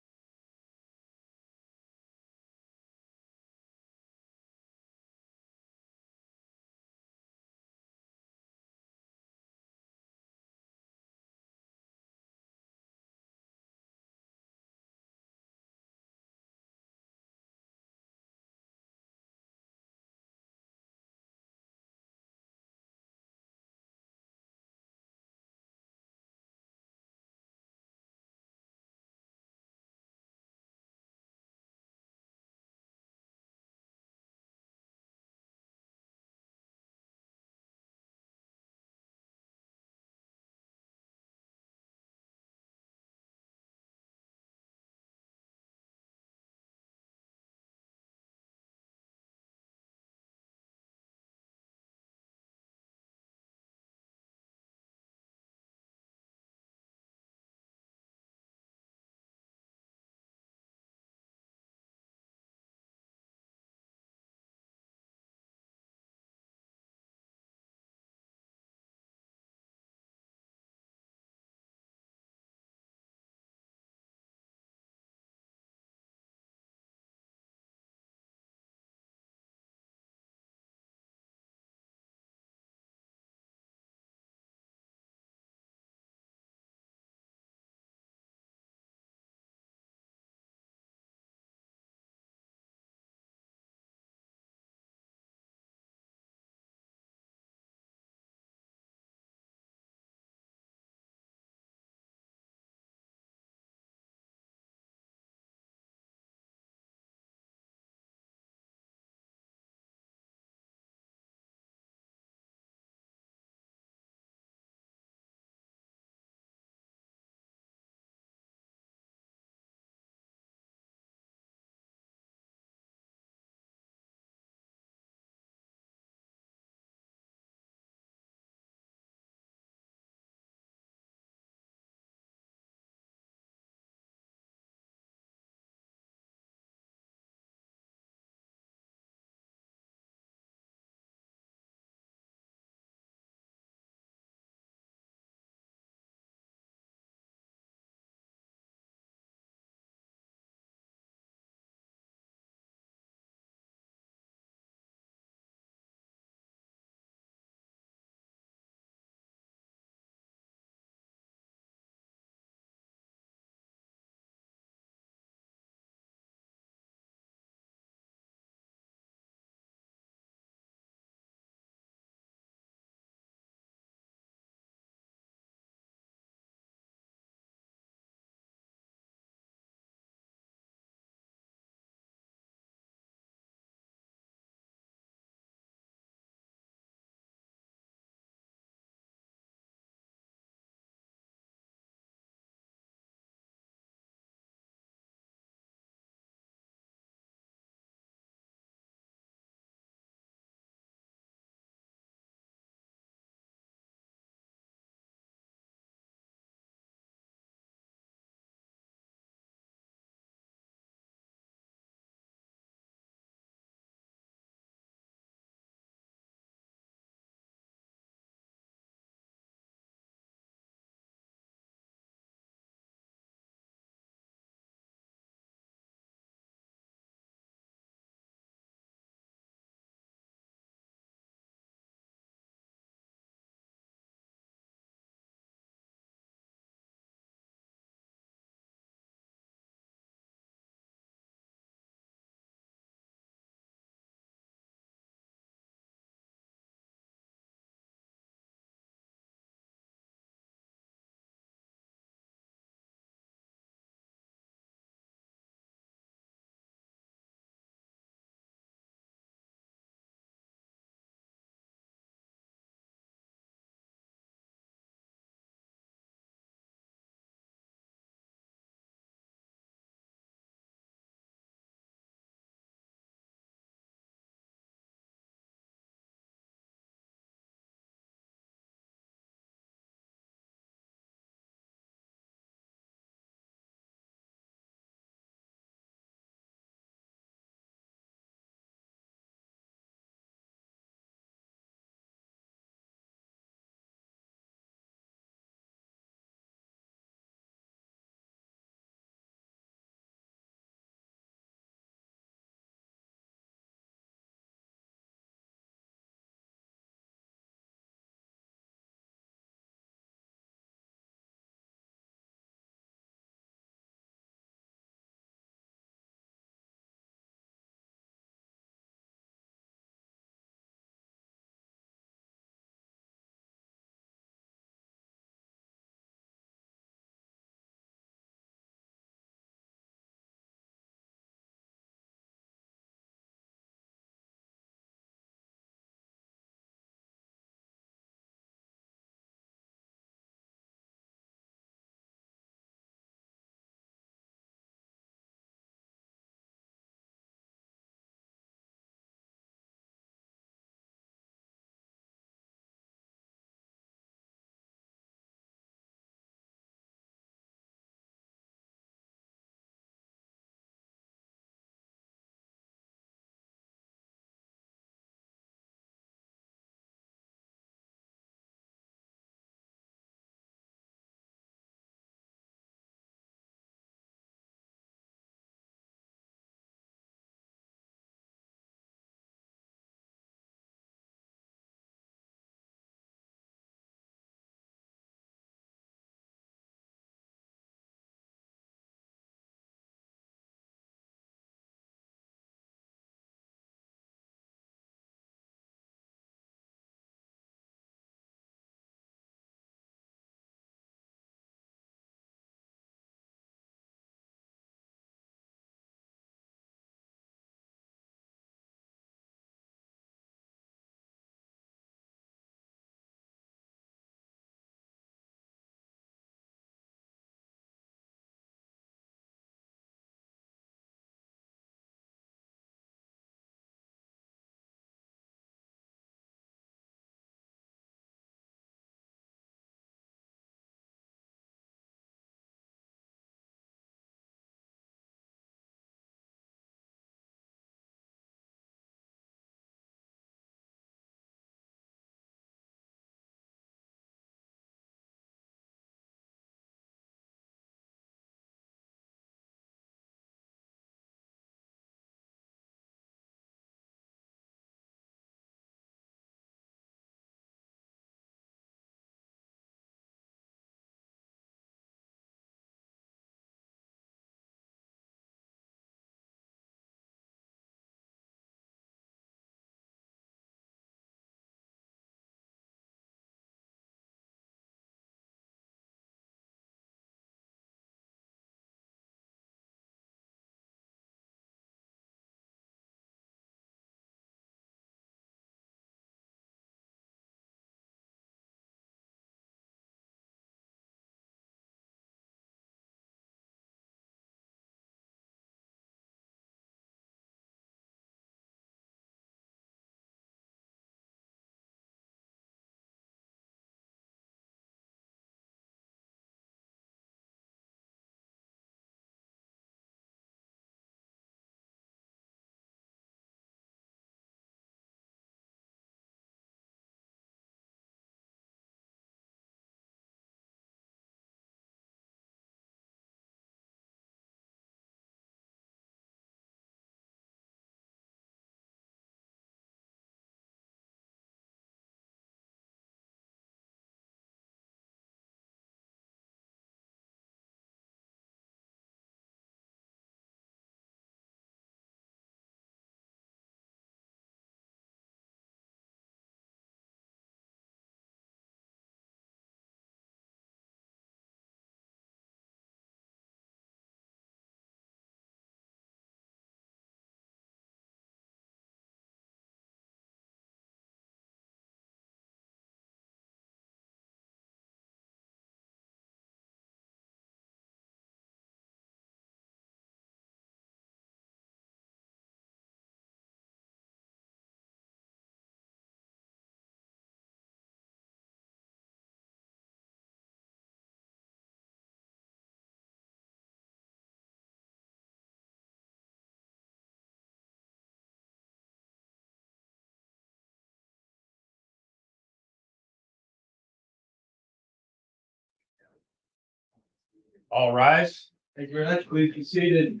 All rise. Thank you very much. Please be seated.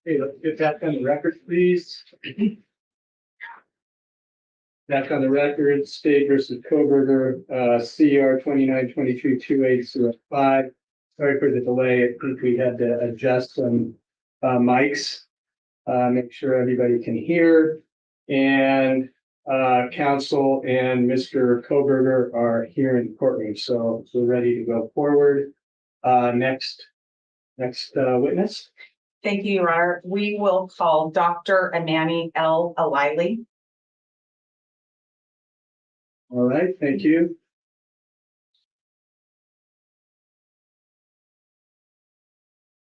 Okay, let's get that on the record, please. Back on the record, State versus Kohberger, CR 2922-2805. Sorry for the delay. I think we had to adjust some mics. Make sure everybody can hear. And counsel and Mr. Kohberger are here in the courtroom, so we're ready to go forward. Next witness. Thank you, Your Honor. We will call Dr. Amani L. Alili. All right, thank you.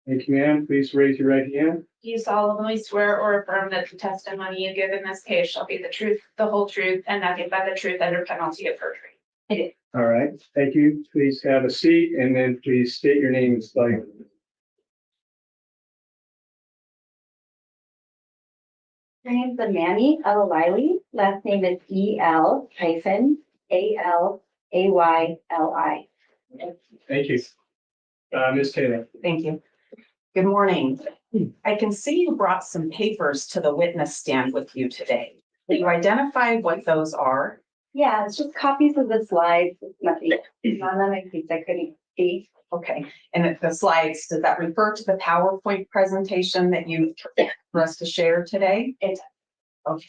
Thank you, ma'am. Please raise your right hand. Do you solemnly swear or affirm that the testimony you give in this case shall be the truth, the whole truth, and nothing but the truth under penalty of perjury? All right, thank you. Please have a seat and then please state your name and spell your name. My name is Amani Alili. Last name is EL-ALAYLI. Thank you. Ms. Taylor. Thank you. Good morning. I can see you brought some papers to the witness stand with you today. Will you identify what those are? Yeah, it's just copies of the slides. It's nothing. None of my piece I couldn't see. Okay, and the slides, does that refer to the PowerPoint presentation that you for us to share today? It does. Okay.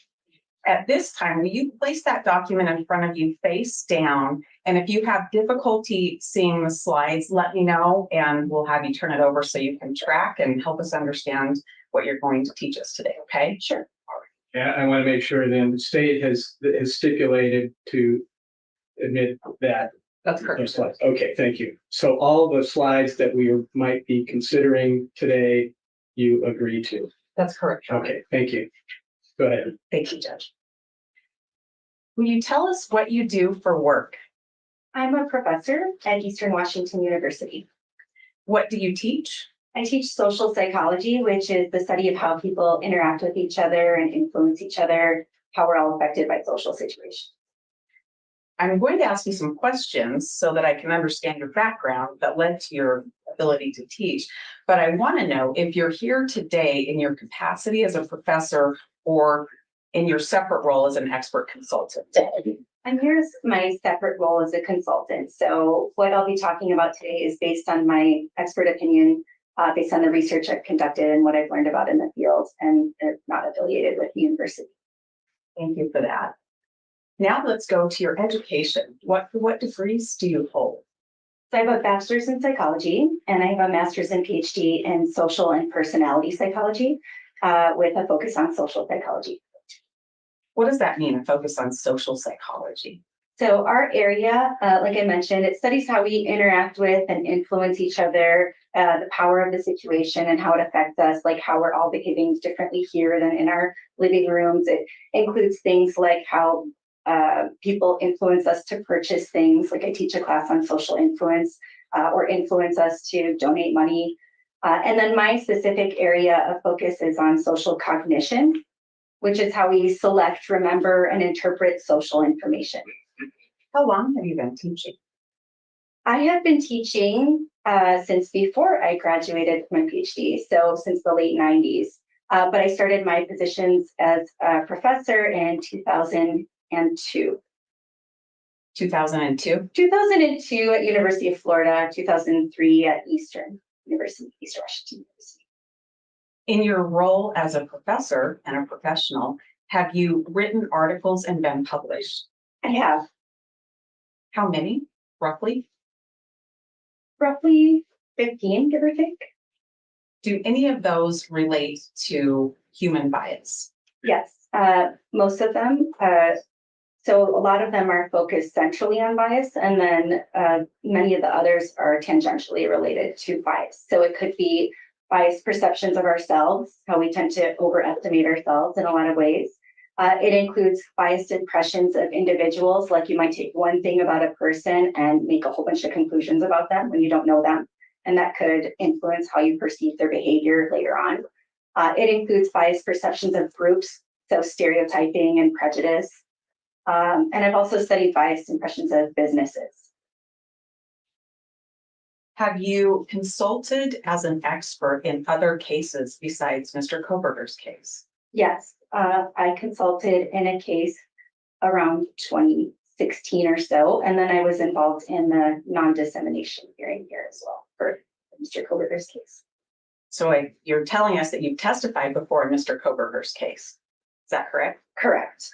At this time, will you place that document in front of you face down? And if you have difficulty seeing the slides, let me know and we'll have you turn it over so you can track and help us understand what you're going to teach us today, okay? Sure. Yeah, I want to make sure then the state has stipulated to admit that. That's Those correct. slides. Okay, thank you. So all the slides that we might be considering today, you agree to. That's correct. Your Honor. Okay, thank you. Go ahead. Thank you, Judge. Will you tell us what you do for work? I'm a professor at Eastern Washington University. What do you teach? I teach social psychology, which is the study of how people interact with each other and influence each other, how we're all affected by social situations. I'm going to ask you some questions so that I can understand your background that led to your ability to teach. But I want to know if you're here today in your capacity as a professor or in your separate role as an expert consultant. And here's my separate role as a consultant. So what I'll be talking about today is based on my expert opinion, based on the research I've conducted and what I've learned about in the field, and it's not affiliated with the university. Thank you for that. Now let's go to your education. What degrees do you hold? So I have a bachelor's in psychology, and I have a master's and PhD in social and personality psychology, with a focus on social psychology. What does that mean, a focus on social psychology? So our area, like I mentioned, it studies how we interact with and influence each other, the power of the situation and how it affects us, like how we're all behaving differently here than in our living rooms. It includes things like how people influence us to purchase things. Like I teach a class on social influence, or influence us to donate money. And then my specific area of focus is on social cognition, which is how we select, remember, and interpret social information. How long have you been teaching? I have been teaching since before I graduated with my PhD, so since the late 90s. But I started my positions as a professor in 2002. 2002? 2002 at University of Florida, 2003 at Eastern Washington University. In your role as a professor and a professional, have you written articles and been published? I have. How many, roughly? Roughly 15, give or take. Do any of those relate to human bias? Yes, most of them. So a lot of them are focused centrally on bias, and then many of the others are tangentially related to bias. So it could be biased perceptions of ourselves, how we tend to overestimate ourselves in a lot of ways. It includes biased impressions of individuals, like you might take one thing about a person and make a whole bunch of conclusions about them when you don't know them. And that could influence how you perceive their behavior later on. It includes biased perceptions of groups, so stereotyping and prejudice. And I've also studied biased impressions of businesses. Have you consulted as an expert in other cases besides Mr. Kohberger's case? Yes, I consulted in a case around 2016 or so, and then I was involved in the non-dissemination hearing here as well for Mr. Kohberger's case. So you're telling us that you've testified before in Mr. Kohberger's case. Is that correct? Correct.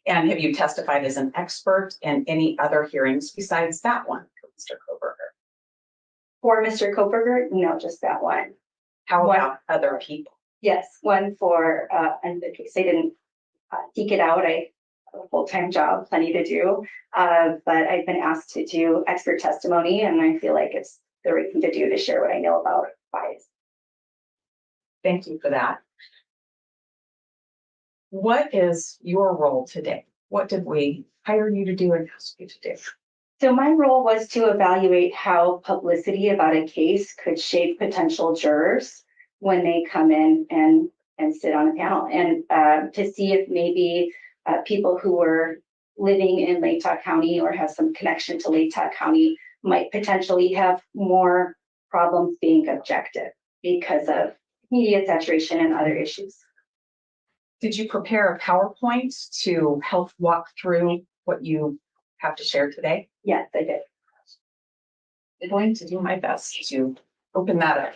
And have you testified as an expert in any other hearings besides that one for Mr. Kohberger? For Mr. Kohberger, no, just that one. How One- about other people? Yes, one for, and the case, I didn't seek it out. I have a full-time job, plenty to do. But I've been asked to do expert testimony, and I feel like it's the right thing to do to share what I know about bias. Thank you for that. What is your role today? What did we hire you to do and ask you to do? So my role was to evaluate how publicity about a case could shape potential jurors when they come in and sit on a panel, and to see if maybe people who were living in Latah County or have some connection to Latah County might potentially have more problems being objective because of media saturation and other issues. Did you prepare a PowerPoint to help walk through what you have to share today? Yes, I did. I'm going to do my best to open that up.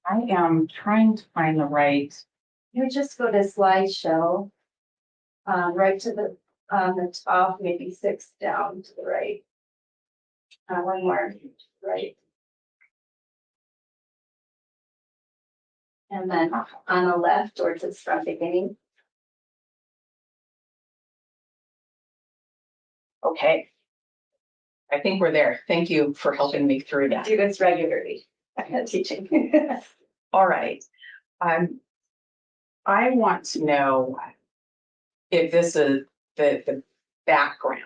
I am trying to find the right. You just go to slideshow, right to the top, maybe 6 down to the right. One more, right. And then on the left, or to start beginning. Okay. I think we're there. Thank you for helping me through I that. do this regularly, teaching. All right. I want to know if this is the background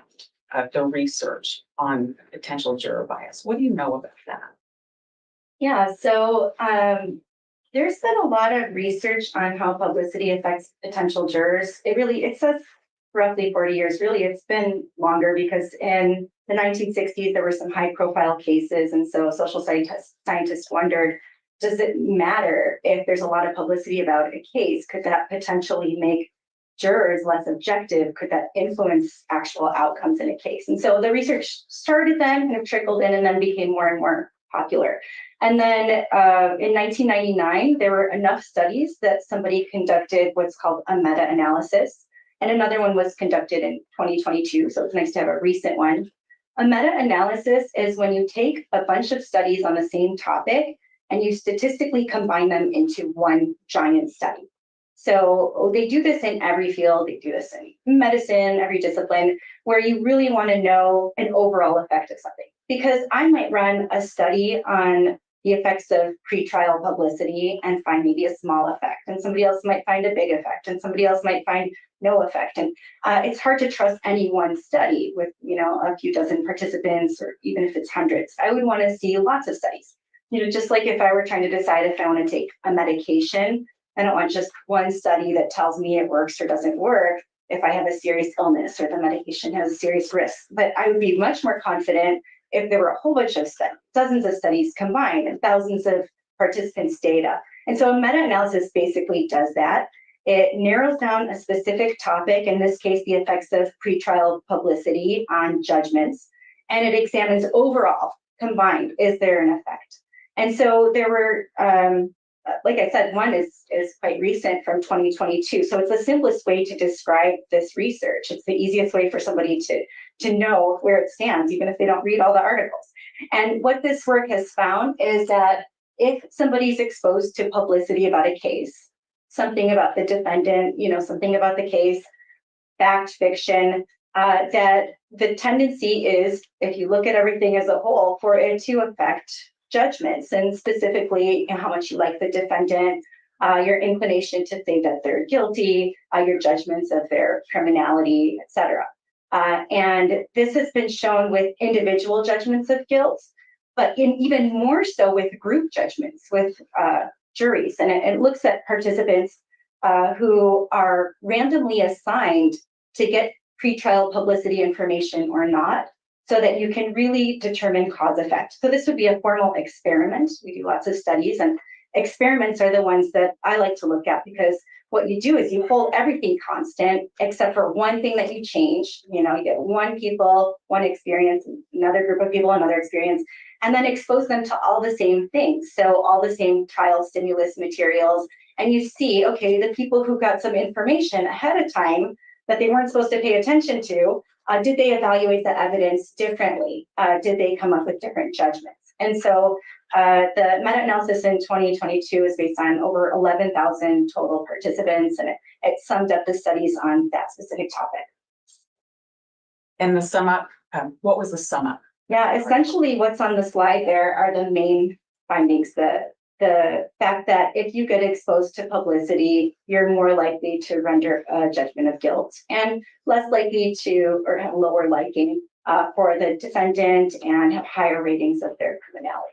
of the research on potential juror bias. What do you know about that? Yeah, so there's been a lot of research on how publicity affects potential jurors. It says roughly 40 years. Really, it's been longer because in the 1960s, there were some high profile cases. And so social scientists wondered, does it matter if there's a lot of publicity about a case? Could that potentially make jurors less objective? Could that influence actual outcomes in a case? And so the research started then, kind of trickled in, and then became more and more popular. And then in 1999, there were enough studies that somebody conducted what's called a meta-analysis. And another one was conducted in 2022. So it's nice to have a recent one. A meta-analysis is when you take a bunch of studies on the same topic and you statistically combine them into one giant study. So they do this in every field. They do this in medicine, every discipline, where you really want to know an overall effect of something. Because I might run a study on the effects of pretrial publicity and find maybe a small effect, and somebody else might find a big effect, and somebody else might find no effect. And it's hard to trust any one study with, a few dozen participants, or even if it's hundreds. I would want to see lots of studies. Just like if I were trying to decide if I want to take a medication, I don't want just one study that tells me it works or doesn't work if I have a serious illness or the medication has a serious risk. But I would be much more confident if there were a whole bunch of studies, dozens of studies combined, and thousands of participants' data. And so a meta-analysis basically does that. It narrows down a specific topic, in this case, the effects of pretrial publicity on judgments, and it examines overall, combined, is there an effect? And so there were, like I said, one is quite recent from 2022. So it's the simplest way to describe this research. It's the easiest way for somebody to know where it stands, even if they don't read all the articles. And what this work has found is that if somebody's exposed to publicity about a case, something about the defendant, something about the case, fact, fiction, that the tendency is, if you look at everything as a whole, for it to affect judgments, and specifically how much you like the defendant, your inclination to think that they're guilty, your judgments of their criminality, etc. And this has been shown with individual judgments of guilt, but even more so with group judgments with juries. And it looks at participants who are randomly assigned to get pretrial publicity information or not, so that you can really determine cause effect. So this would be a formal experiment. We do lots of studies, and experiments are the ones that I like to look at, because what you do is you hold everything constant except for one thing that you change. You get one people, one experience, another group of people, another experience, and then expose them to all the same things. So all the same trial stimulus materials. And you see, okay, the people who got some information ahead of time that they weren't supposed to pay attention to, did they evaluate the evidence differently? Did they come up with different judgments? And so the meta-analysis in 2022 is based on over 11,000 total participants, and it summed up the studies on that specific topic. And the sum up, what was the sum up? Yeah, essentially what's on the slide there are the main findings. The fact that if you get exposed to publicity, you're more likely to render a judgment of guilt, and less likely to, or have lower liking for the defendant, and have higher ratings of their criminality.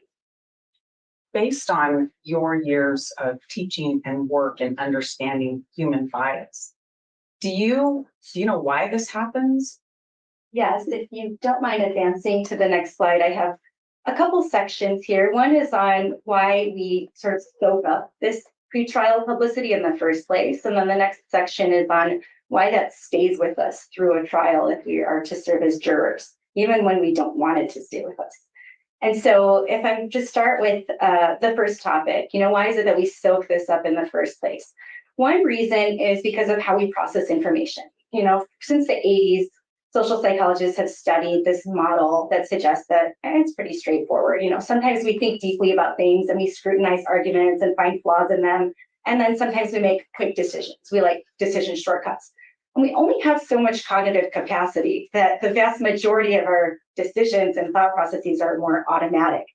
Based on your years of teaching and work and understanding human bias, do you know why this happens? Yes, if you don't mind advancing to the next slide, I have a couple sections here. One is on why we sort of soak up this pretrial publicity in the first place. And then the next section is on why that stays with us through a trial if we are to serve as jurors, even when we don't want it to stay with us. And so if I just start with the first topic, why is it that we soak this up in the first place? One reason is because of how we process information. Since the 80s, social psychologists have studied this model that suggests that it's pretty straightforward. Sometimes we think deeply about things and we scrutinize arguments and find flaws in them. And then sometimes we make quick decisions. We like decision shortcuts. And we only have so much cognitive capacity that the vast majority of our decisions and thought processes are more automatic.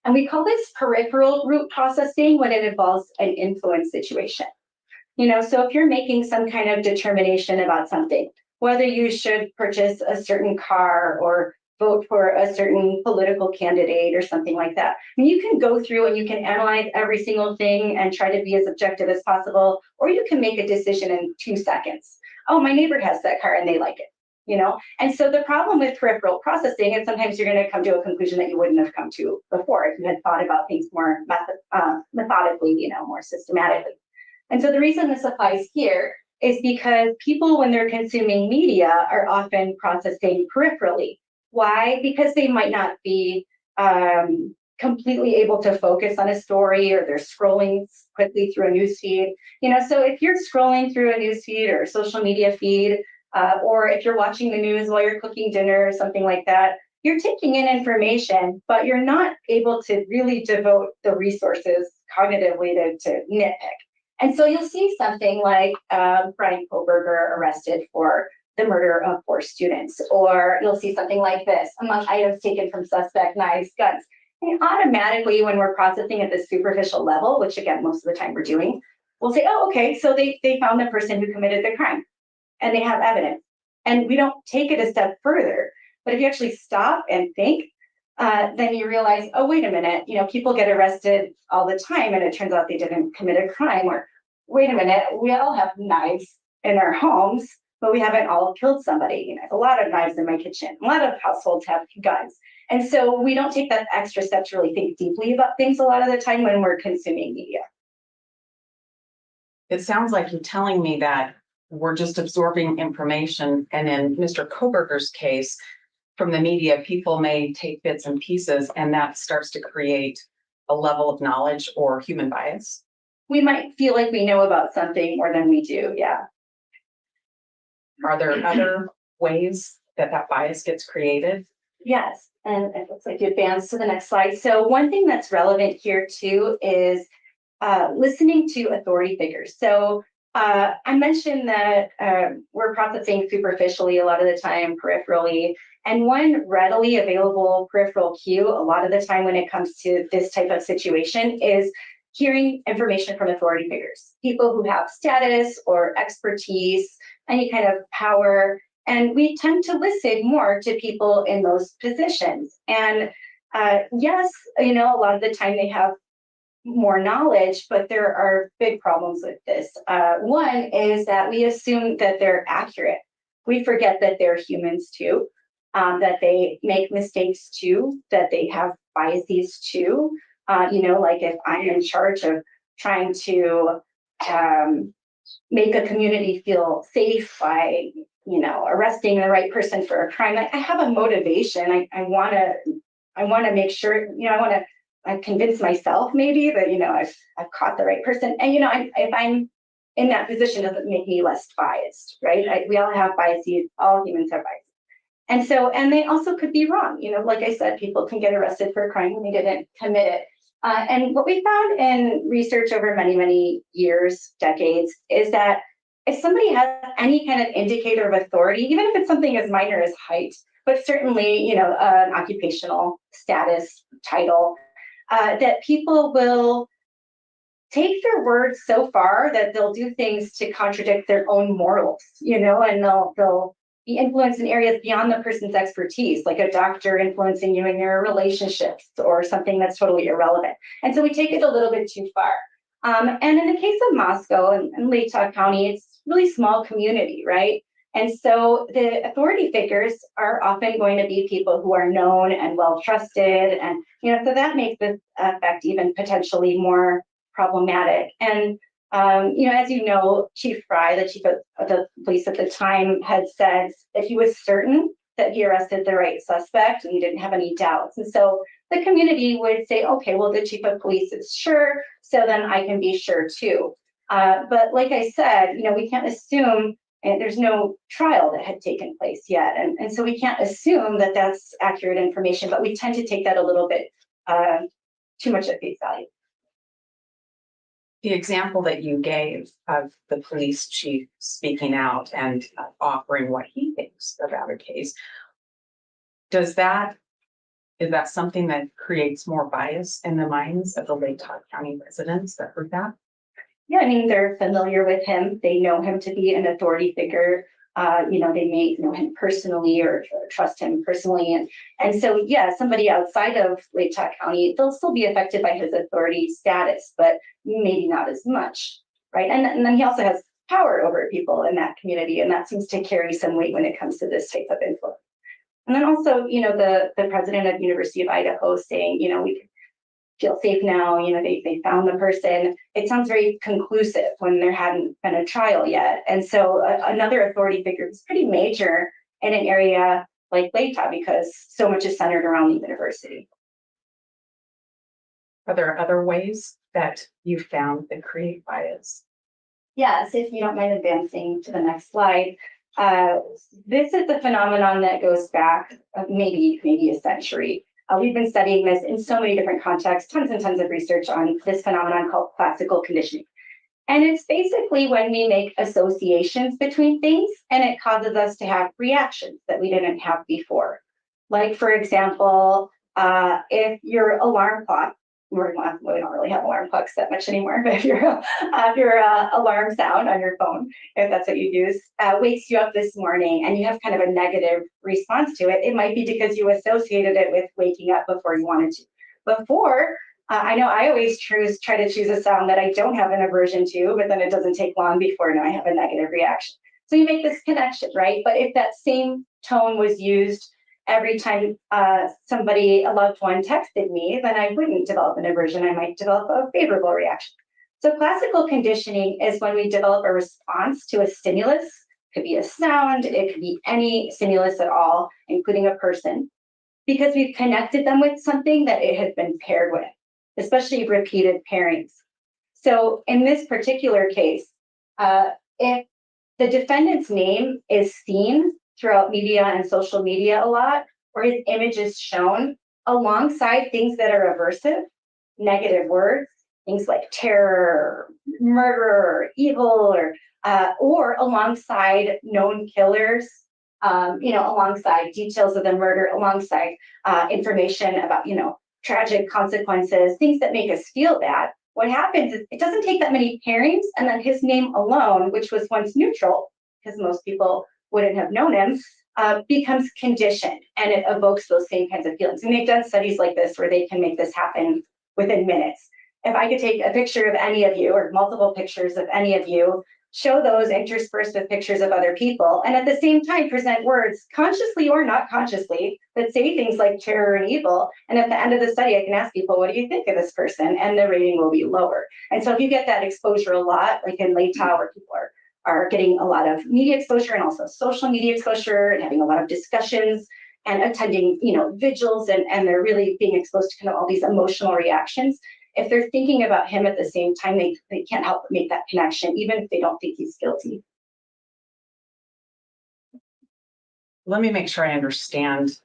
And we call this peripheral root processing when it involves an influence situation. So if you're making some kind of determination about something, whether you should purchase a certain car or vote for a certain political candidate or something like that, you can go through and you can analyze every single thing and try to be as objective as possible, or you can make a decision in 2 seconds. Oh, my neighbor has that car and they like it, And so the problem with peripheral processing is sometimes you're going to come to a conclusion that you wouldn't have come to before if you had thought about things more methodically, more systematically. And so the reason this applies here is because people, when they're consuming media, are often processing peripherally. Why? Because they might not be completely able to focus on a story, or they're scrolling quickly through a newsfeed. So if you're scrolling through a newsfeed or a social media feed, or if you're watching the news while you're cooking dinner or something like that, you're taking in information, but you're not able to really devote the resources cognitively to nitpick. And so you'll see something like Bryan Kohberger arrested for the murder of 4 students, or you'll see something like this: among items taken from suspect, knives, guns. And automatically, when we're processing at the superficial level, which again, most of the time we're doing, we'll say, oh, okay, so they found the person who committed the crime and they have evidence. And we don't take it a step further. But if you actually stop and think, then you realize, oh, wait a minute, people get arrested all the time and it turns out they didn't commit a crime. Or wait a minute, we all have knives in our homes, but we haven't all killed somebody. A lot of knives in my kitchen. A lot of households have guns. And so we don't take that extra step to really think deeply about things a lot of the time when we're consuming media. It sounds like you're telling me that we're just absorbing information, and in Mr. Kohberger's case, from the media, people may take bits and pieces, and that starts to create a level of knowledge or human bias. We might feel like we know about something more than we do, yeah. Are there other ways that bias gets created? Yes, and it looks like you advance to the next slide. So one thing that's relevant here too is listening to authority figures. So I mentioned that we're processing superficially a lot of the time, peripherally, And one readily available peripheral cue, a lot of the time when it comes to this type of situation, is hearing information from authority figures, people who have status or expertise, any kind of power. And we tend to listen more to people in those positions. And yes, a lot of the time they have more knowledge, but there are big problems with this. One is that we assume that they're accurate. We forget that they're humans too, that they make mistakes too, that they have biases too. Like if I'm in charge of trying to make a community feel safe by, arresting the right person for a crime, I have a motivation. I want to make sure, I want to convince myself maybe that, I've caught the right person. And, if I'm in that position, doesn't make me less biased, right? We all have biases, all humans have biases. And they also could be wrong. Like I said, people can get arrested for a crime when they didn't commit it. And what we found in research over many, many years, decades, is that if somebody has any kind of indicator of authority, even if it's something as minor as height, but certainly, an occupational status, title, that people will take their words so far that they'll do things to contradict their own morals, and they'll be influenced in areas beyond the person's expertise, like a doctor influencing you in your relationships or something that's totally irrelevant. And so we take it a little bit too far. And in the case of Moscow and Lake County, it's really small community, right? And so the authority figures are often going to be people who are known and well trusted. And, so that makes this effect even potentially more problematic. And, as you know, Chief Fry, the chief of the police at the time, had said that he was certain that he arrested the right suspect and he didn't have any doubts. And so the community would say, okay, well, the chief of police is sure, so then I can be sure too. But like I said, we can't assume, and there's no trial that had taken place yet. And so we can't assume that that's accurate information, but we tend to take that a little bit too much at face value. The example that you gave of the police chief speaking out and offering what he thinks about a case, is that something that creates more bias in the minds of the Lake County residents that heard that? Yeah, they're familiar with him. They know him to be an authority figure. They may know him personally or trust him personally. And so, yeah, somebody outside of Lake County, they'll still be affected by his authority status, but maybe not as much, right? And then he also has power over people in that community, and that seems to carry some weight when it comes to this type of influence. And then also, the president of University of Idaho saying, we can feel safe now, they found the person. It sounds very conclusive when there hadn't been a trial yet. And so another authority figure is pretty major in an area like Lake because so much is centered around the university. Are there other ways that you found that create bias? Yes, if you don't mind advancing to the next slide. This is a phenomenon that goes back maybe a century. We've been studying this in so many different contexts, tons and tons of research on this phenomenon called classical conditioning. And it's basically when we make associations between things and it causes us to have reactions that we didn't have before. Like, for example, if your alarm clock, we don't really have alarm clocks that much anymore, but if your alarm sound on your phone, if that's what you use, wakes you up this morning and you have kind of a negative response to it, it might be because you associated it with waking up before you wanted to. Before, I know I always try to choose a sound that I don't have an aversion to, but then it doesn't take long before now I have a negative reaction. So you make this connection, right? But if that same tone was used every time a loved one texted me, then I wouldn't develop an aversion. I might develop a favorable reaction. So classical conditioning is when we develop a response to a stimulus. It could be a sound, it could be any stimulus at all, including a person, because we've connected them with something that it has been paired with, especially repeated pairings. So in this particular case, if the defendant's name is seen throughout media and social media a lot, or his image is shown alongside things that are aversive, negative words, things like terror, murder, evil, or alongside known killers, alongside details of the murder, alongside information about, tragic consequences, things that make us feel bad. What happens is it doesn't take that many pairings, and then his name alone, which was once neutral, because most people wouldn't have known him, becomes conditioned, and it evokes those same kinds of feelings. And they've done studies like this where they can make this happen within minutes. If I could take a picture of any of you or multiple pictures of any of you, show those interspersed with pictures of other people, and at the same time present words, consciously or not consciously, that say things like terror and evil. And at the end of the study, I can ask people, what do you think of this person? And the rating will be lower. And so if you get that exposure a lot, like in Latah, where people are getting a lot of media exposure and also social media exposure and having a lot of discussions and attending, vigils, and they're really being exposed to kind of all these emotional reactions. If they're thinking about him at the same time, they can't help but make that connection, even if they don't think he's guilty. Let me make sure I understand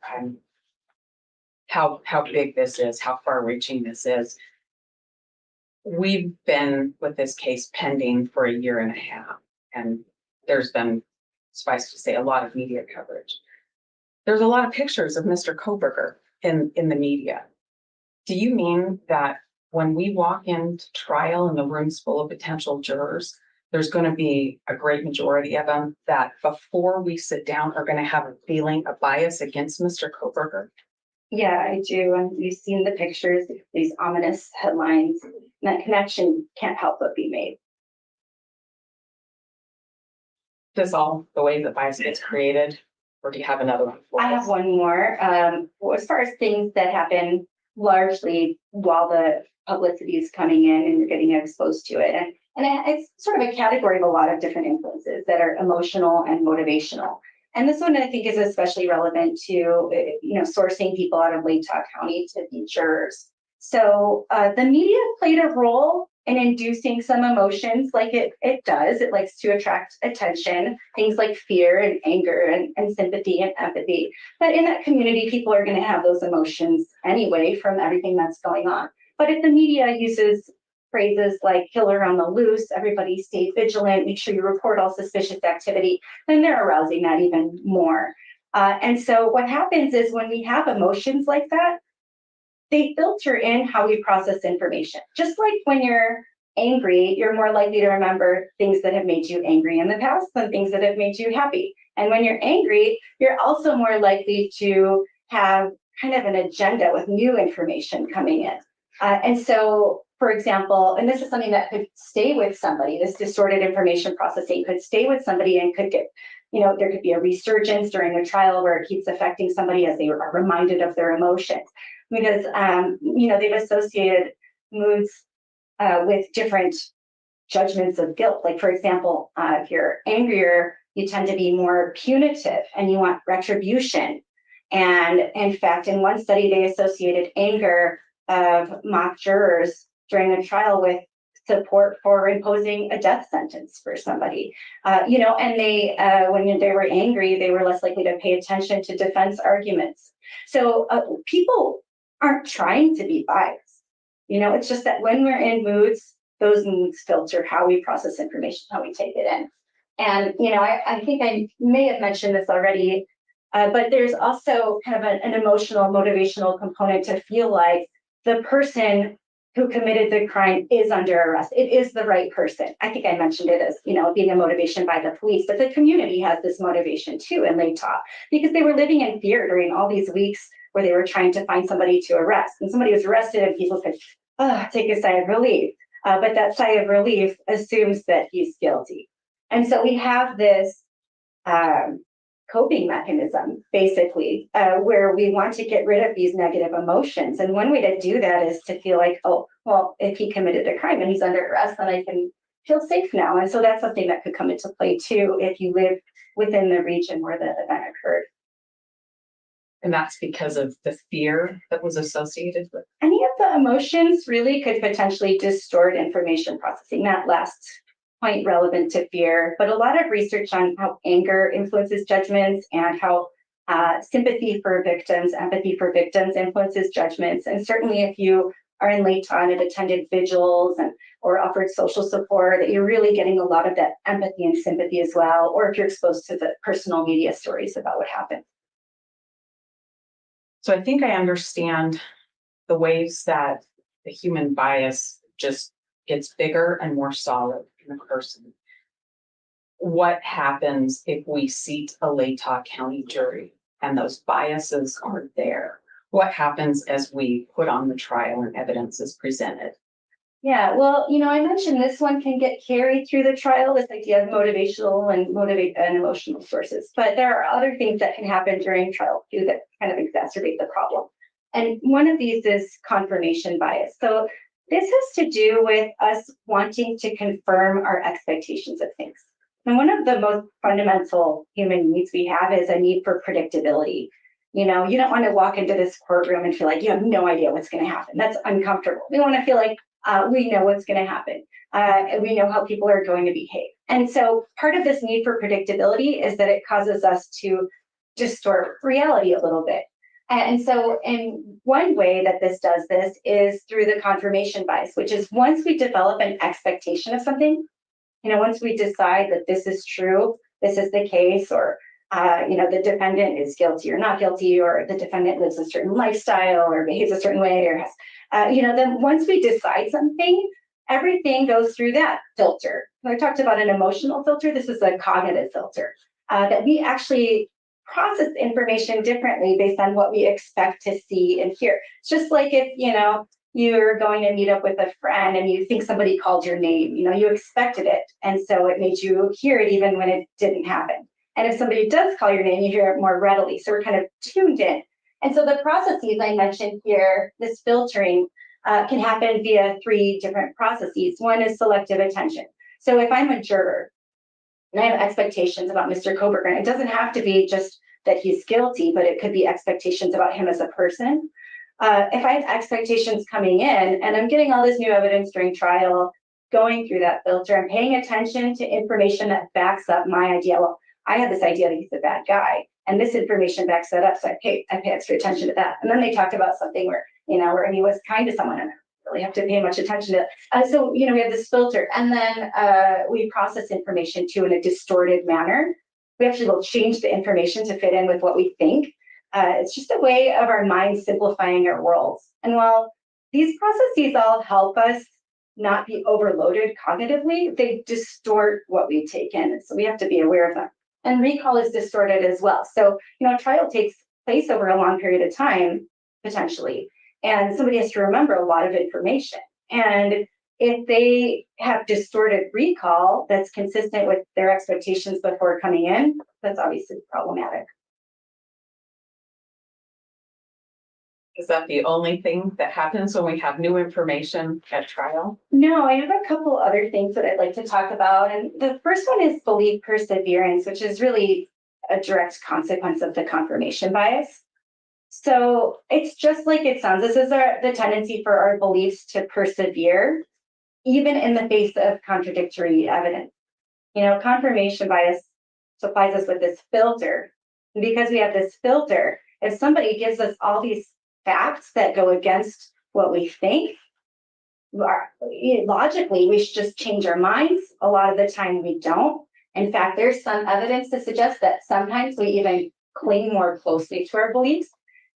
how big this is, how far-reaching this is. We've been with this case pending for 1.5 years, and there's been, suffice to say, a lot of media coverage. There's a lot of pictures of Mr. Kohberger in the media. Do you mean that when we walk into trial and the room's full of potential jurors, there's going to be a great majority of them that before we sit down are going to have a feeling of bias against Mr. Kohberger? Yeah, I do. And we've seen the pictures, these ominous headlines, and that connection can't help but be made. This all the way that bias gets created, or do you have another one for I us? have one more. As far as things that happen largely while the publicity is coming in and you're getting exposed to it. And it's sort of a category of a lot of different influences that are emotional and motivational. And this one I think is especially relevant to, sourcing people out of Latah County to be jurors. So the media played a role in inducing some emotions like it does. It likes to attract attention, things like fear and anger and sympathy and empathy. But in that community, people are going to have those emotions anyway from everything that's going on. But if the media uses phrases like killer on the loose, everybody stay vigilant, make sure you report all suspicious activity, then they're arousing that even more. And so what happens is when we have emotions like that, they filter in how we process information. Just like when you're angry, you're more likely to remember things that have made you angry in the past than things that have made you happy. And when you're angry, you're also more likely to have kind of an agenda with new information coming in. And so, for example, and this is something that could stay with somebody, this distorted information processing could stay with somebody and could get, there could be a resurgence during a trial where it keeps affecting somebody as they are reminded of their emotions. Because, they've associated moods with different judgments of guilt. Like, for example, if you're angrier, you tend to be more punitive and you want retribution. And in fact, in one study, they associated anger of mock jurors during a trial with support for imposing a death sentence for somebody. And they, when they were angry, they were less likely to pay attention to defense arguments. So people aren't trying to be biased. It's just that when we're in moods, those moods filter how we process information, how we take it in. And, I think I may have mentioned this already, but there's also kind of an emotional, motivational component to feel like the person who committed the crime is under arrest. It is the right person. I think I mentioned it as, being a motivation by the police, but the community has this motivation too in Latah because they were living in fear during all these weeks where they were trying to find somebody to arrest. And somebody was arrested and people could take a sigh of relief. But that sigh of relief assumes that he's guilty. And so we have this coping mechanism, basically, where we want to get rid of these negative emotions. And one way to do that is to feel like, oh, well, if he committed a crime and he's under arrest, then I can feel safe now. And so that's something that could come into play too if you live within the region where the event occurred. And that's because of the fear that was associated with any of the emotions really could potentially distort information processing. That last point relevant to fear, but a lot of research on how anger influences judgments and how sympathy for victims, empathy for victims influences judgments. And certainly if you are in Lake Tahoe and have attended vigils and or offered social support, that you're really getting a lot of that empathy and sympathy as well, or if you're exposed to the personal media stories about what happened. So I think I understand the ways that the human bias just gets bigger and more solid in a person. What happens if we seat a Latah County jury and those biases are there? What happens as we put on the trial and evidence is presented? Yeah, well, I mentioned this one can get carried through the trial, this idea of motivational and emotional sources. But there are other things that can happen during trial too that kind of exacerbate the problem. And one of these is confirmation bias. So this has to do with us wanting to confirm our expectations of things. And one of the most fundamental human needs we have is a need for predictability. You don't want to walk into this courtroom and feel like you have no idea what's going to happen. That's uncomfortable. We want to feel like we know what's going to happen. And we know how people are going to behave. And so part of this need for predictability is that it causes us to distort reality a little bit. And so in one way that this does this is through the confirmation bias, which is once we develop an expectation of something, once we decide that this is true, this is the case, or the defendant is guilty or not guilty, or the defendant lives a certain lifestyle or behaves a certain way, or has, then once we decide something, everything goes through that filter. I talked about an emotional filter. This is a cognitive filter that we actually process information differently based on what we expect to see and hear. It's just like if, you're going to meet up with a friend and you think somebody called your name, you expected it. And so it made you hear it even when it didn't happen. And if somebody does call your name, you hear it more readily. So we're kind of tuned in. And so the processes I mentioned here, this filtering can happen via 3 different processes. One is selective attention. So if I'm a juror and I have expectations about Mr. Kohberger, and it doesn't have to be just that he's guilty, but it could be expectations about him as a person. If I have expectations coming in and I'm getting all this new evidence during trial, going through that filter and paying attention to information that backs up my idea. Well, I had this idea that he's a bad guy, and this information backs that up. So I pay extra attention to that. And then they talked about something where, where he was kind to someone, and I really have to pay much attention to it. So, we have this filter, and then we process information too in a distorted manner. We actually will change the information to fit in with what we think. It's just a way of our minds simplifying our worlds. And while these processes all help us not be overloaded cognitively, they distort what we take in. So we have to be aware of them. And recall is distorted as well. So, a trial takes place over a long period of time, potentially, and somebody has to remember a lot of information. And if they have distorted recall that's consistent with their expectations before coming in, that's obviously problematic. Is that the only thing that happens when we have new information at trial? No, I have a couple other things that I'd like to talk about. And the first one is belief perseverance, which is really a direct consequence of the confirmation bias. So it's just like it sounds. This is the tendency for our beliefs to persevere, even in the face of contradictory evidence. Confirmation bias supplies us with this filter. And because we have this filter, if somebody gives us all these facts that go against what we think, logically, we should just change our minds. A lot of the time we don't. In fact, there's some evidence to suggest that sometimes we even cling more closely to our beliefs.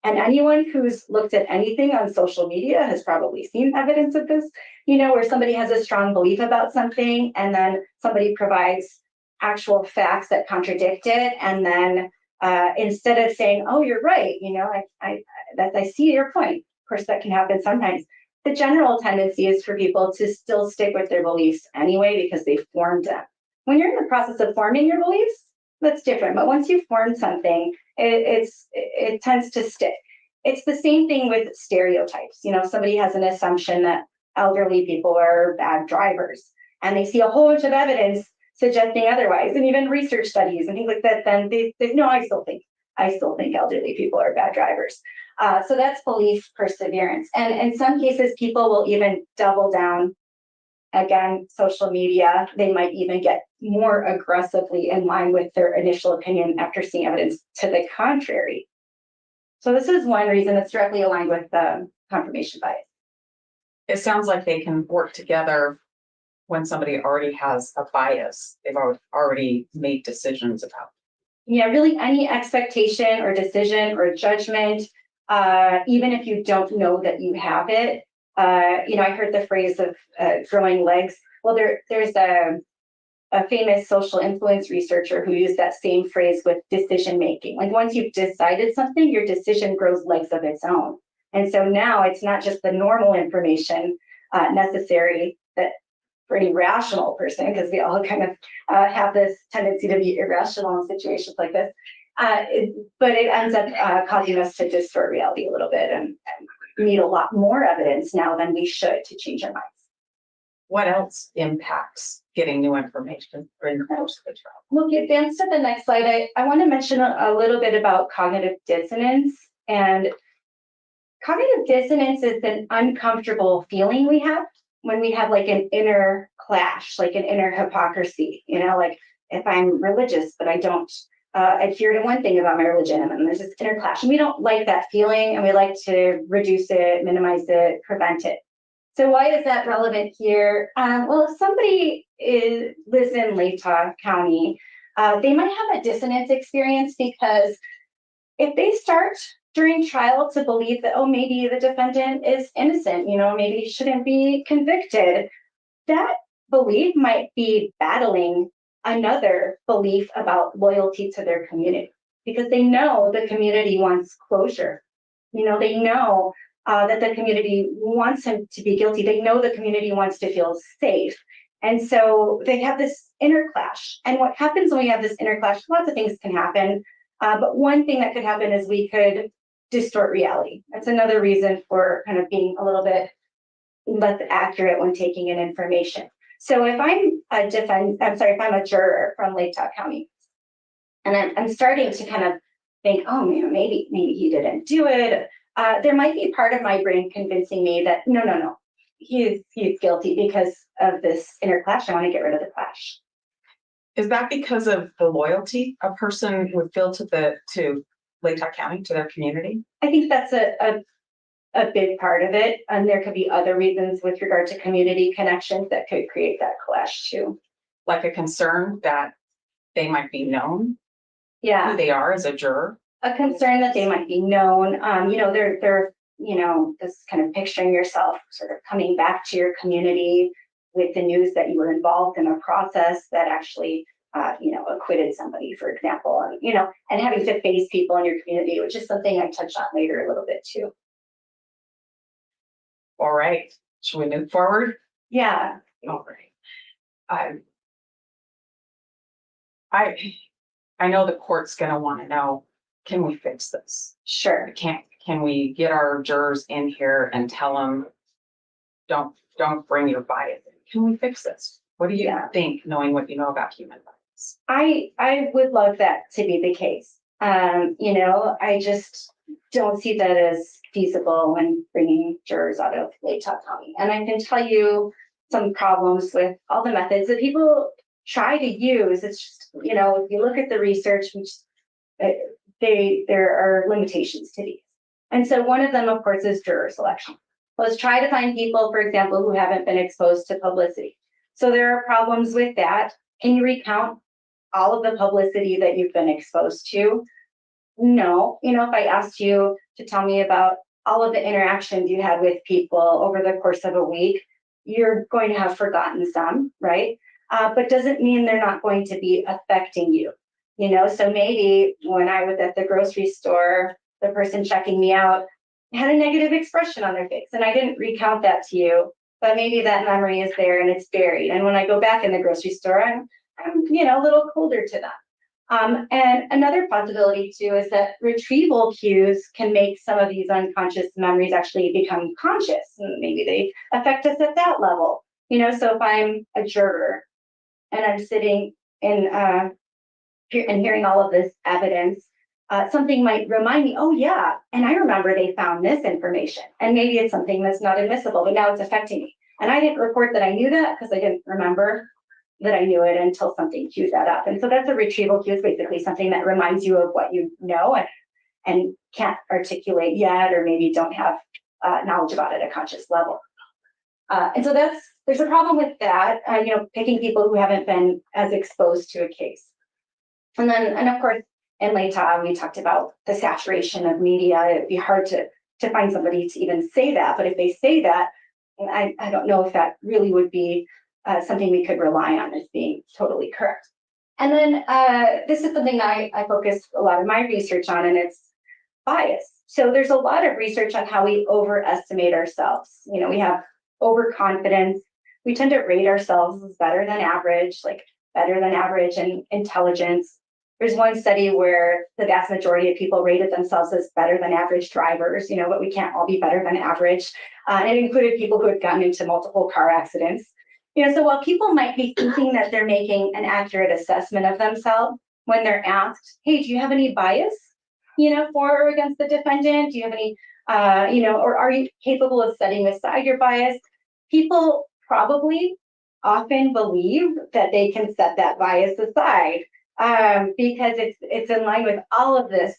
And anyone who's looked at anything on social media has probably seen evidence of this, where somebody has a strong belief about something and then somebody provides actual facts that contradict it. And then instead of saying, oh, you're right, I see your point. Of course, that can happen sometimes. The general tendency is for people to still stick with their beliefs anyway, because they formed them. When you're in the process of forming your beliefs, that's different. But once you've formed something, it tends to stick. It's the same thing with stereotypes. Somebody has an assumption that elderly people are bad drivers, and they see a whole bunch of evidence suggesting otherwise, and even research studies and things like that. Then they no, I still think elderly people are bad drivers. So that's belief perseverance. And in some cases, people will even double down. Again, social media, they might even get more aggressively in line with their initial opinion after seeing evidence to the contrary. So this is one reason that's directly aligned with the confirmation bias. It sounds like they can work together when somebody already has a bias, they've already made decisions about. Yeah, really any expectation or decision or judgment, even if you don't know that you have it. I heard the phrase of growing legs. Well, there's a famous social influence researcher who used that same phrase with decision making. Like once you've decided something, your decision grows legs of its own. And so now it's not just the normal information necessary that for any rational person, because we all kind of have this tendency to be irrational in situations like this. But it ends up causing us to distort reality a little bit and need a lot more evidence now than we should to change our minds. What else impacts getting new information during the course of the trial? We'll advance to the next slide. I want to mention a little bit about cognitive dissonance. And cognitive dissonance is an uncomfortable feeling we have when we have like an inner clash, like an inner hypocrisy, like if I'm religious, but I don't adhere to one thing about my religion, and then there's this inner clash. And we don't like that feeling, and we like to reduce it, minimize it, prevent it. So why is that relevant here? Well, if somebody lives in Lake County, they might have a dissonance experience because if they start during trial to believe that, oh, maybe the defendant is innocent, maybe he shouldn't be convicted, that belief might be battling another belief about loyalty to their community because they know the community wants closure. They know that the community wants him to be guilty. They know the community wants to feel safe. And so they have this inner clash. And what happens when we have this inner clash, lots of things can happen. But one thing that could happen is we could distort reality. That's another reason for kind of being a little bit less accurate when taking in information. So if I'm if I'm a juror from Lake County, and I'm starting to kind of think, oh, maybe he didn't do it. There might be part of my brain convincing me that no, he's guilty because of this inner clash. I want to get rid of the clash. Is that because of the loyalty a person would feel to Lake County, to their community? I think that's a big part of it. And there could be other reasons with regard to community connections that could create that clash too. Like a concern that they might be known Yeah. who they are as a juror? A concern that they might be known. They're this kind of picturing yourself sort of coming back to your community with the news that you were involved in a process that actually acquitted somebody, for example, and having to face people in your community, which is something I touch on later a little bit too. All right, should we move forward? Yeah. All right. I know the court's gonna want to know, can we fix this? Sure. Can we get our jurors in here and tell them, don't bring your bias in? Can we fix this? What do you think, knowing what you know about human bias? I would love that to be the case. I just don't see that as feasible when bringing jurors out of Lake County. And I can tell you some problems with all the methods that people try to use. It's just, if you look at the research, there are limitations to these. And so one of them, of course, is juror selection. Let's try to find people, for example, who haven't been exposed to publicity. So there are problems with that. Can you recount all of the publicity that you've been exposed to? No. If I asked you to tell me about all of the interactions you had with people over the course of a week, you're going to have forgotten some, right? But doesn't mean they're not going to be affecting you. So maybe when I was at the grocery store, the person checking me out had a negative expression on their face, and I didn't recount that to you, but maybe that memory is there and it's buried. And when I go back in the grocery store, I'm a little colder to them. And another possibility too is that retrieval cues can make some of these unconscious memories actually become conscious, and maybe they affect us at that level. So if I'm a juror and I'm sitting in and hearing all of this evidence, something might remind me, oh yeah, and I remember they found this information, and maybe it's something that's not admissible, but now it's affecting me. And I didn't report that I knew that because I didn't remember that I knew it until something cued that up. And so that's a retrieval cue, is basically something that reminds you of what you know and can't articulate yet, or maybe don't have knowledge about it at a conscious level. And so there's a problem with that, picking people who haven't been as exposed to a case. And of course, in LATA, we talked about the saturation of media. It'd be hard to find somebody to even say that, but if they say that, I don't know if that really would be something we could rely on as being totally correct. And then this is something that I focus a lot of my research on, and it's bias. So there's a lot of research on how we overestimate ourselves. We have overconfidence. We tend to rate ourselves as better than average, like better than average in intelligence. There's one study where the vast majority of people rated themselves as better than average drivers, but we can't all be better than average. And it included people who had gotten into multiple car accidents. So while people might be thinking that they're making an accurate assessment of themselves when they're asked, hey, do you have any bias, for or against the defendant? Do you have any, or are you capable of setting aside your bias? People probably often believe that they can set that bias aside because it's in line with all of this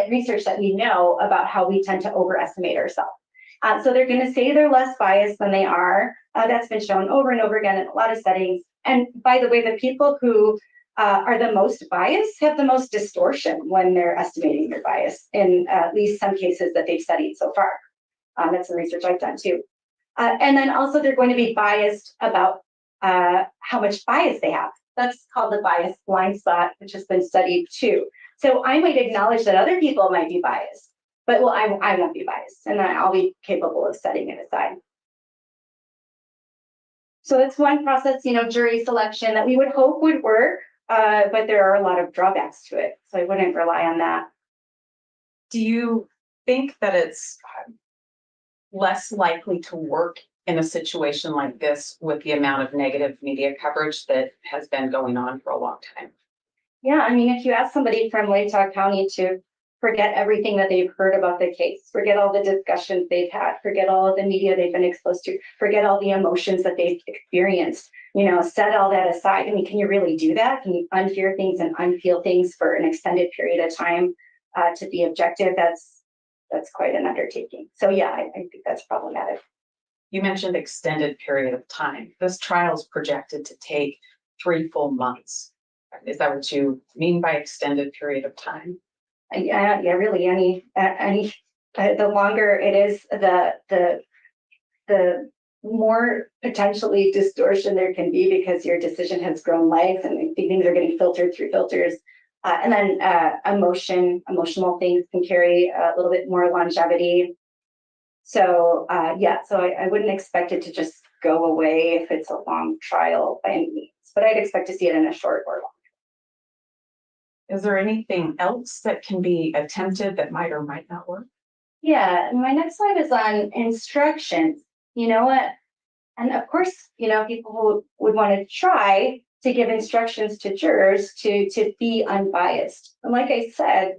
research that we know about how we tend to overestimate ourselves. So they're going to say they're less biased than they are. That's been shown over and over again in a lot of studies. And by the way, the people who are the most biased have the most distortion when they're estimating their bias in at least some cases that they've studied so far. That's some research I've done too. And then also they're going to be biased about how much bias they have. That's called the bias blind spot, which has been studied too. So I might acknowledge that other people might be biased, but I won't be biased, and I'll be capable of setting it aside. So it's one process, jury selection that we would hope would work, but there are a lot of drawbacks to it. So I wouldn't rely on that. Do you think that it's less likely to work in a situation like this with the amount of negative media coverage that has been going on for a long time? Yeah, if you ask somebody from Latah County to forget everything that they've heard about the case, forget all the discussions they've had, forget all of the media they've been exposed to, forget all the emotions that they've experienced, set all that aside. Can you really do that? Can you unfear things and unfeel things for an extended period of time to be objective? That's quite an undertaking. So yeah, I think that's problematic. You mentioned extended period of time. This trial is projected to take 3 full months. Is that what you mean by extended period of time? Yeah, really. The longer it is, the more potentially distortion there can be because your decision has grown legs and things are getting filtered through filters. And then emotional things can carry a little bit more longevity. So so I wouldn't expect it to just go away if it's a long trial by any means, but I'd expect to see it in a short or long. Is there anything else that can be attempted that might or might not work? Yeah, my next slide is on instructions. And of course, people who would want to try to give instructions to jurors to be unbiased. And like I said,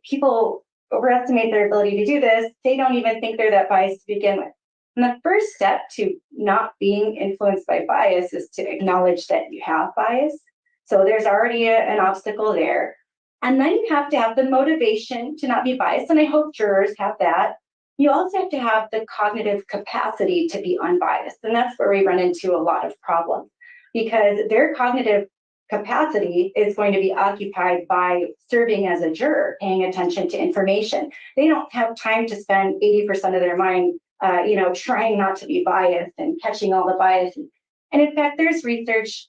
people overestimate their ability to do this. They don't even think they're that biased to begin with. And the first step to not being influenced by bias is to acknowledge that you have bias. So there's already an obstacle there. And then you have to have the motivation to not be biased. And I hope jurors have that. You also have to have the cognitive capacity to be unbiased. And that's where we run into a lot of problems because their cognitive capacity is going to be occupied by serving as a juror, paying attention to information. They don't have time to spend 80% of their mind, trying not to be biased and catching all the bias. And in fact, there's research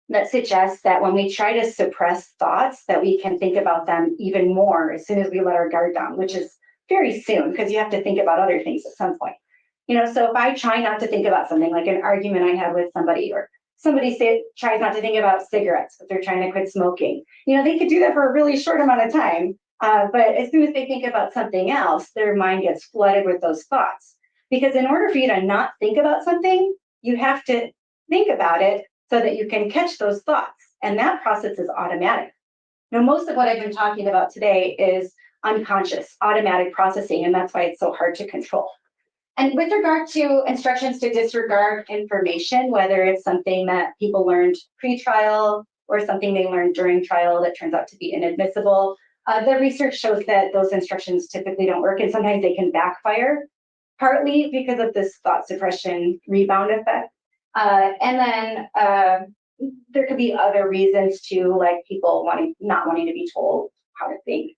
that suggests that when we try to suppress thoughts, that we can think about them even more as soon as we let our guard down, which is very soon because you have to think about other things at some point. So if I try not to think about something like an argument I had with somebody, or somebody tries not to think about cigarettes if they're trying to quit smoking, they could do that for a really short amount of time. But as soon as they think about something else, their mind gets flooded with those thoughts. Because in order for you to not think about something, you have to think about it so that you can catch those thoughts. And that process is automatic. Now, most of what I've been talking about today is unconscious, automatic processing, and that's why it's so hard to control. And with regard to instructions to disregard information, whether it's something that people learned pre-trial or something they learned during trial that turns out to be inadmissible, the research shows that those instructions typically don't work, and sometimes they can backfire. partly because of this thought suppression rebound effect. And then there could be other reasons too, like people not wanting to be told how to think.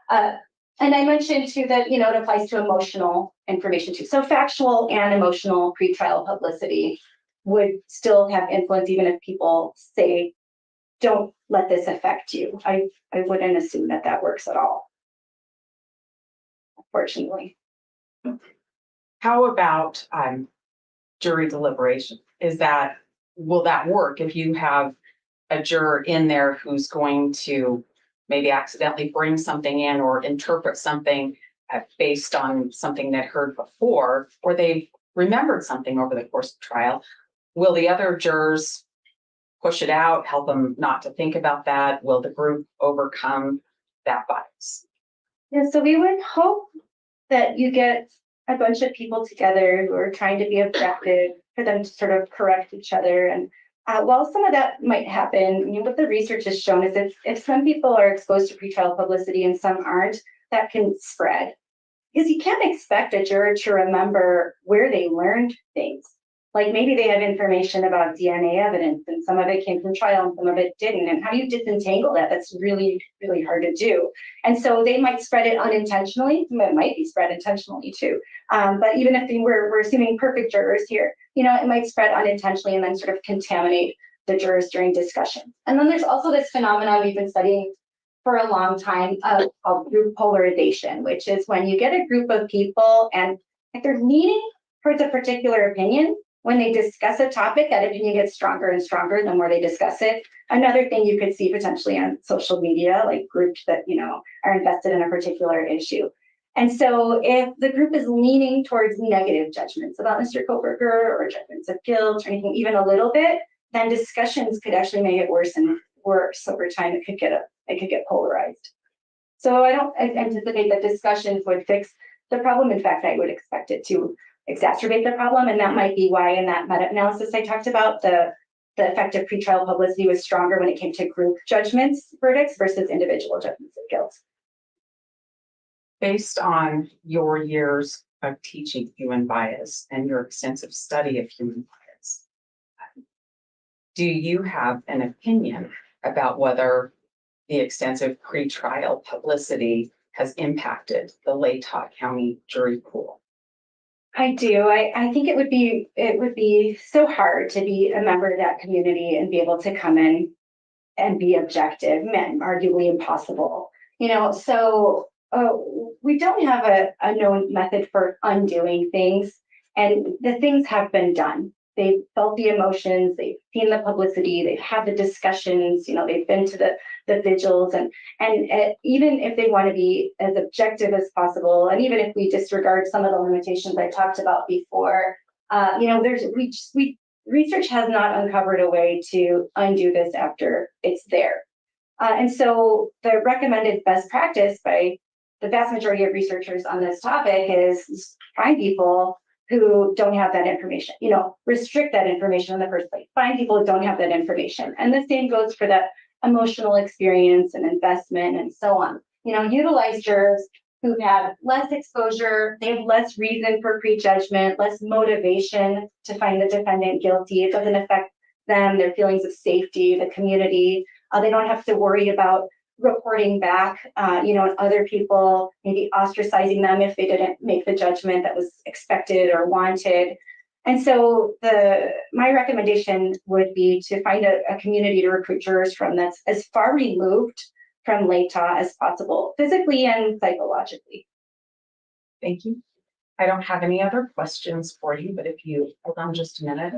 And I mentioned too that, it applies to emotional information too. So factual and emotional pretrial publicity would still have influence, even if people say, don't let this affect you. I wouldn't assume that works at all, unfortunately. How about jury deliberation? Will that work if you have a juror in there who's going to maybe accidentally bring something in or interpret something based on something they'd heard before, or they've remembered something over the course of trial? Will the other jurors push it out, help them not to think about that? Will the group overcome that bias? Yeah, so we would hope that you get a bunch of people together who are trying to be objective, for them to sort of correct each other. And while some of that might happen, what the research has shown is if some people are exposed to pretrial publicity and some aren't, that can spread. Because you can't expect a juror to remember where they learned things. Like maybe they have information about DNA evidence and some of it came from trial and some of it didn't. And how do you disentangle that? That's really, really hard to do. And so they might spread it unintentionally. It might be spread intentionally too. But even if we're assuming perfect jurors here, it might spread unintentionally and then sort of contaminate the jurors during discussion. And then there's also this phenomenon we've been studying for a long time called group polarization, which is when you get a group of people and if they're leaning towards a particular opinion, when they discuss a topic, that opinion gets stronger and stronger the more they discuss it. Another thing you could see potentially on social media, like groups that, are invested in a particular issue. And so if the group is leaning towards negative judgments about Mr. Kohberger or judgments of guilt or anything, even a little bit, then discussions could actually make it worse and worse over time. It could get polarized. So I don't anticipate that discussions would fix the problem. In fact, I would expect it to exacerbate the problem. And that might be why in that meta-analysis I talked about, the effect of pretrial publicity was stronger when it came to group judgments, verdicts versus individual judgments of guilt. Based on your years of teaching human bias and your extensive study of human bias, do you have an opinion about whether the extensive pretrial publicity has impacted the Latah County jury pool? I do. I think it would be so hard to be a member of that community and be able to come in and be objective, arguably impossible. So we don't have a known method for undoing things, and the things have been done. They've felt the emotions, they've seen the publicity, they've had the discussions, they've been to the vigils, and even if they want to be as objective as possible, and even if we disregard some of the limitations I talked about before, research has not uncovered a way to undo this after it's there. And so the recommended best practice by the vast majority of researchers on this topic is find people who don't have that information, restrict that information in the first place, find people who don't have that information. And the same goes for that emotional experience and investment and so on. Utilize jurors who've had less exposure, they have less reason for prejudgment, less motivation to find the defendant guilty. It doesn't affect them, their feelings of safety, the community. They don't have to worry about reporting back, and other people maybe ostracizing them if they didn't make the judgment that was expected or wanted. And so my recommendation would be to find a community to recruit jurors from that's as far removed from Latah as possible, physically and psychologically. Thank you. I don't have any other questions for you, but if you hold on just a minute,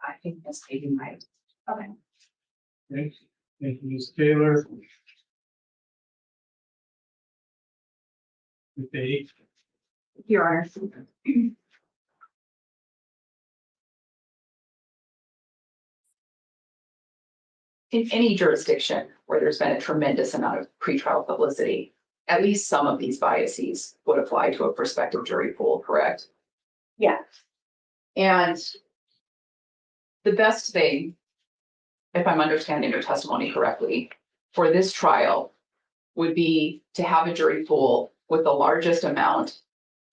I think Ms. Katie might. Okay. Thank you, Ms. Taylor. Okay. Your Honor. In any jurisdiction where there's been a tremendous amount of pretrial publicity, at least some of these biases would apply to a prospective jury pool, correct? Yeah. And the best thing, if I'm understanding your testimony correctly, for this trial would be to have a jury pool with the largest amount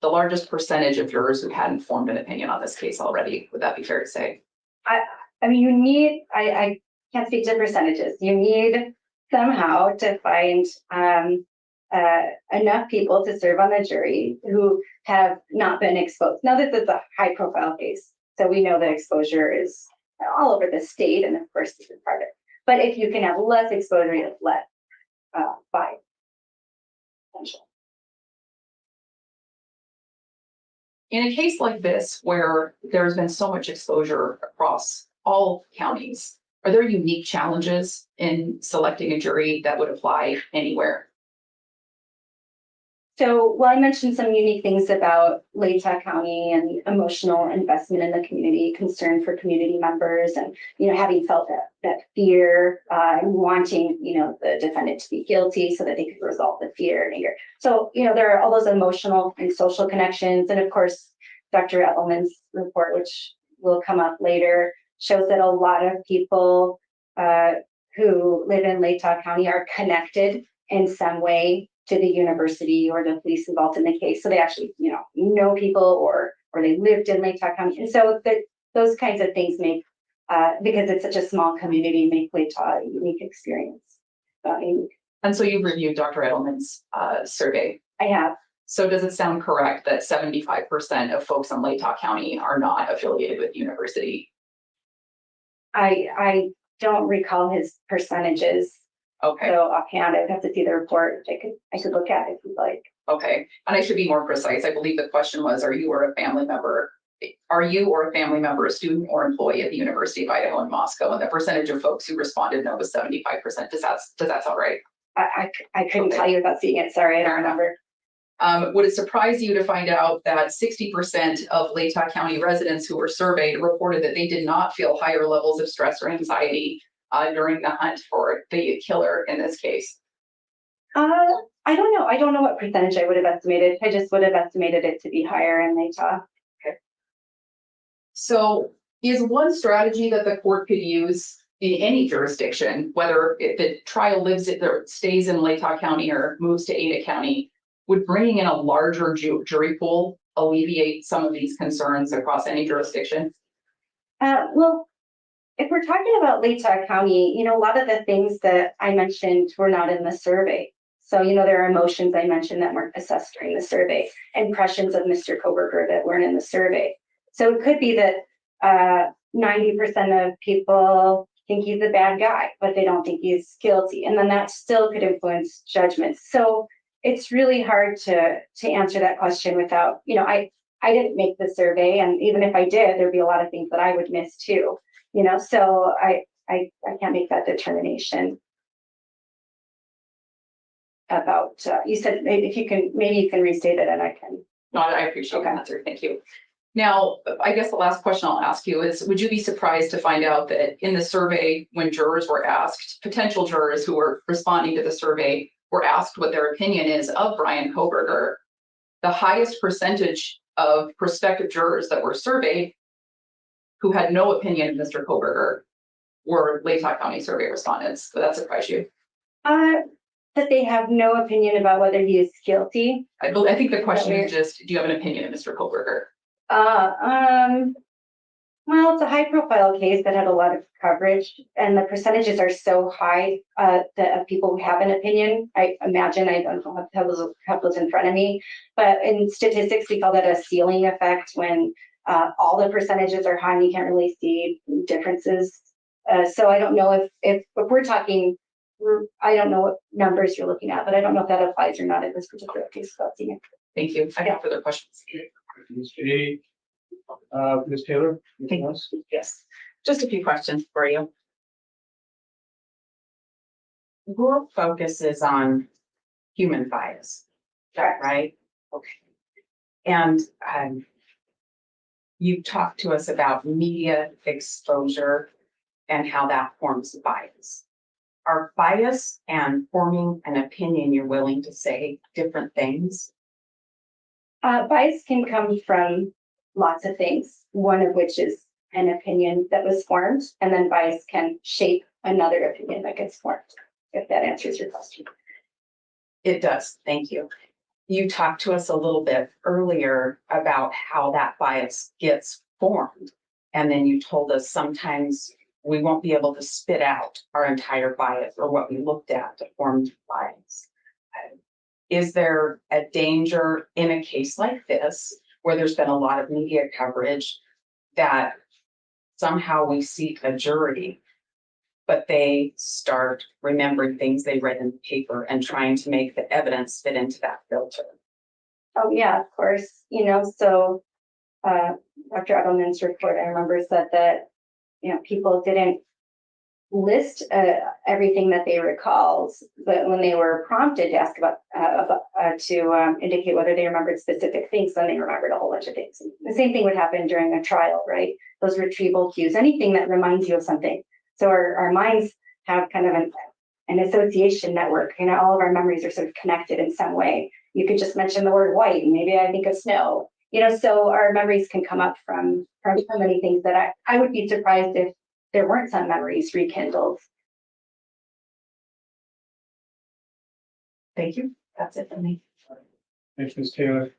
the largest percentage of jurors who hadn't formed an opinion on this case already. Would that be fair to say? I mean, you need, I can't speak to percentages. You need somehow to find enough people to serve on the jury who have not been exposed. Now, this is a high profile case, so we know the exposure is all over the state, and of course, this is part of it. But if you can have less exposure, you have less bias potential. In a case like this, where there's been so much exposure across all counties, are there unique challenges in selecting a jury that would apply anywhere? So, well, I mentioned some unique things about Latah County and emotional investment in the community, concern for community members, and having felt that fear and wanting the defendant to be guilty so that they could resolve the fear and anger. So there are all those emotional and social connections, and of course, Dr. Edelman's report, which will come up later, shows that a lot of people who live in Latah County are connected in some way to the university or the police involved in the case. So they actually, know people or they lived in Latah County. And so those kinds of things make, because it's such a small community, make Latah a unique experience. And so you've reviewed Dr. Edelman's survey. I have. So does it sound correct that 75% of folks in Latah County are not affiliated with the university? I don't recall his percentages. Okay. So offhand, I would have to see the report. I could look at it if you'd like. Okay. And I should be more precise. I believe the question was, are you or a family member a student or employee at the University of Idaho in Moscow? And the percentage of folks who responded no was 75%. Does that sound right? I couldn't tell you without seeing it. Sorry, I don't remember. Would it surprise you to find out that 60% of Latah County residents who were surveyed reported that they did not feel higher levels of stress or anxiety during the hunt for the killer in this case? I don't know. I don't know what percentage I would have estimated. I just would have estimated it to be higher in Latah. Okay. So is one strategy that the court could use in any jurisdiction, whether if the trial stays in Latah County or moves to Ada County, would bringing in a larger jury pool alleviate some of these concerns across any jurisdiction? Well, if we're talking about Latah County, a lot of the things that I mentioned were not in the survey. So, there are emotions I mentioned that weren't assessed during the survey, impressions of Mr. Kohberger that weren't in the survey. So it could be that 90% of people think he's a bad guy, but they don't think he's guilty. And then that still could influence judgments. So it's really hard to answer that question without, I didn't make the survey. And even if I did, there'd be a lot of things that I would miss too. So I can't make that determination about, you said maybe you can restate it and I can. No, I appreciate the answer. Thank you. Now, I guess the last question I'll ask you is, would you be surprised to find out that in the survey, when jurors were asked, potential jurors who were responding to the survey were asked what their opinion is of Bryan Kohberger, the highest percentage of prospective jurors that were surveyed who had no opinion of Mr. Kohberger were Latah County survey respondents? Would that surprise you? That they have no opinion about whether he is guilty. I think the question is just, do you have an opinion of Mr. Kohberger? Well, it's a high profile case that had a lot of coverage and the percentages are so high that of people who have an opinion. I imagine, I don't have those in front of me, but in statistics, we call that a ceiling effect when all the percentages are high and you can't really see differences. So I don't know if we're talking, I don't know what numbers you're looking at, but I don't know if that applies or not in this particular case. Thank you. I have further questions. Ms. Taylor? Thank you. Yes, just a few questions for you. Your focus is on human bias, right? Okay. And you talked to us about media exposure and how that forms bias. Are bias and forming an opinion you're willing to say different things? Bias can come from lots of things, one of which is an opinion that was formed, and then bias can shape another opinion that gets formed, if that answers your question. It does, thank you. you talked to us a little bit earlier about how that bias gets formed. And then you told us sometimes we won't be able to spit out our entire bias or what we looked at to form bias. Is there a danger in a case like this where there's been a lot of media coverage that somehow we seat a jury, but they start remembering things they read in the paper and trying to make the evidence fit into that filter? Oh, yeah, of course, so Dr. Edelman's report, I remember, said that, people didn't list everything that they recalled, but when they were prompted to ask to indicate whether they remembered specific things, then they remembered a whole bunch of things. The same thing would happen during a trial, right? Those retrieval cues, anything that reminds you of something. So our minds have kind of an association network, all of our memories are sort of connected in some way. You could just mention the word white and maybe I think of snow, so our memories can come up from so many things that I would be surprised if there weren't some memories rekindled. Thank you. That's it for me. Thanks, Ms. Taylor.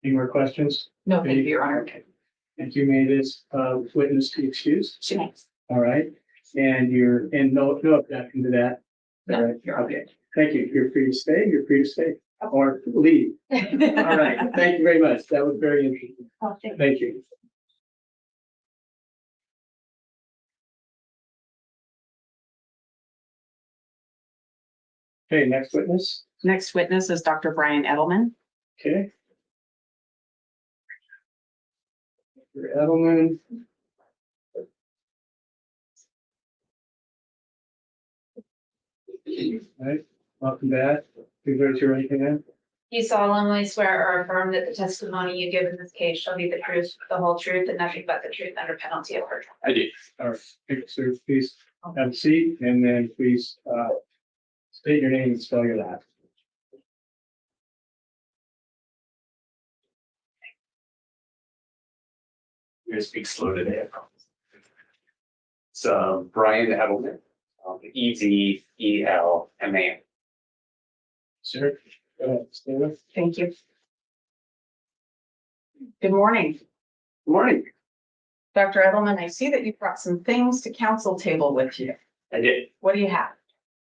Any more questions? No, thank you, Your Honor. Thank you, may this witness be excused? She makes. All right, and no objection to that. All No, right, Your Honor. okay, thank you. You're free to stay, or leave. All right, thank you very much. That was very interesting. Oh, Thank you. Okay, next witness. Next witness is Dr. Bryan Edelman. Okay. Dr. Edelman. All right, welcome back. Please raise your right hand. You solemnly swear or affirm that the testimony you give in this case shall be the truth, the whole truth, and nothing but the truth under penalty of perjury. I do. All right, thank you, sir. Please have a seat and then please state your name and spell your last. I'm gonna speak slow today, I promise. So Bryan Edelman, Edelman. Sir, go ahead. Stay with. Thank you. Good morning. Good morning. Dr. Edelman, I see that you brought some things to council table with you. I did. What do you have?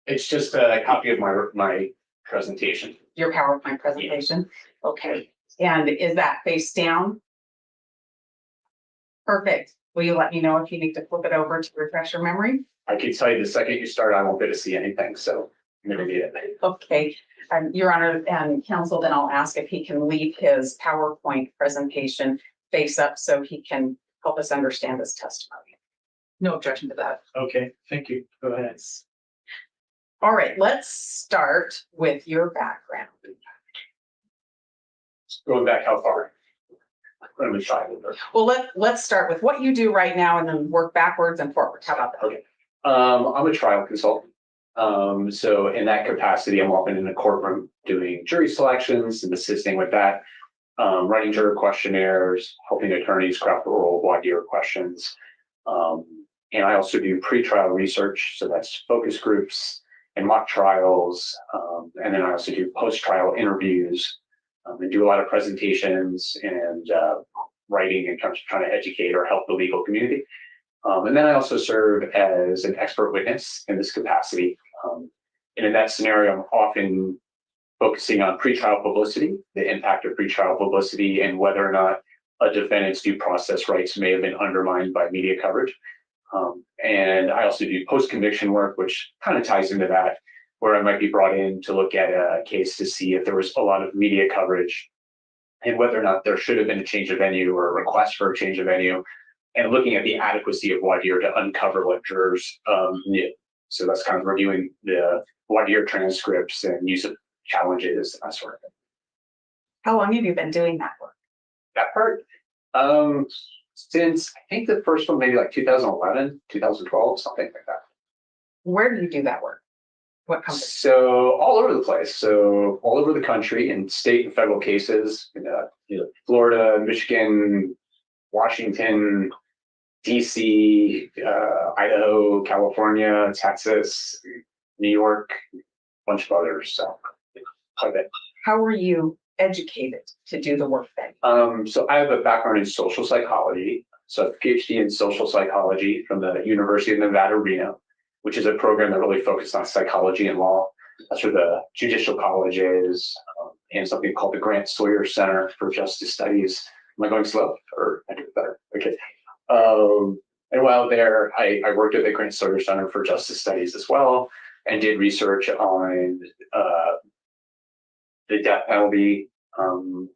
It's just a copy of my presentation. Your PowerPoint presentation? Okay, and is that face down? Perfect. Will you let me know if you need to flip it over to refresh your memory? I can tell you the second you start, I won't be able to see anything, so I'm gonna need it. Okay, Your Honor and counsel, then I'll ask if he can leave his PowerPoint presentation face up so he can help us understand this testimony. No objection to that. Okay, thank you. Go ahead. All right, let's start with your background. Going back how far? I'm gonna try a little bit. Well, let's start with what you do right now and then work backwards and forwards. How about that? Okay. I'm a trial consultant. So in that capacity, I'm often in the courtroom doing jury selections and assisting with that, running juror questionnaires, helping attorneys craft the oral voir dire questions. And I also do pretrial research, so that's focus groups and mock trials. And then I also do post-trial interviews and do a lot of presentations and writing in terms of trying to educate or help the legal community. And then I also serve as an expert witness in this capacity. And in that scenario, I'm often focusing on pretrial publicity, the impact of pretrial publicity, and whether or not a defendant's due process rights may have been undermined by media coverage. And I also do post-conviction work, which kind of ties into that, where I might be brought in to look at a case to see if there was a lot of media coverage and whether or not there should have been a change of venue or a request for a change of venue, and looking at the adequacy of voir dire to uncover what jurors knew. So that's kind of reviewing the voir dire transcripts and use of challenges and that sort of thing. How long have you been doing that work? That part, since I think the first one, maybe like 2011, 2012, something like that. Where do you do that work? What company? So all over the place. So all over the country in state and federal cases, in Florida, Michigan, Washington, DC, Idaho, California, Texas, New York, a bunch of others. So quite a bit. how were you educated to do the work then? So I have a background in social psychology, so a PhD in social psychology from the University of Nevada, Reno, which is a program that really focused on psychology and law. That's where the Judicial College is, and something called the Grant Sawyer Center for Justice Studies. Am I going slow or I do it better? Okay. And while there, I worked at the Grant Sawyer Center for Justice Studies as well, and did research on the death penalty,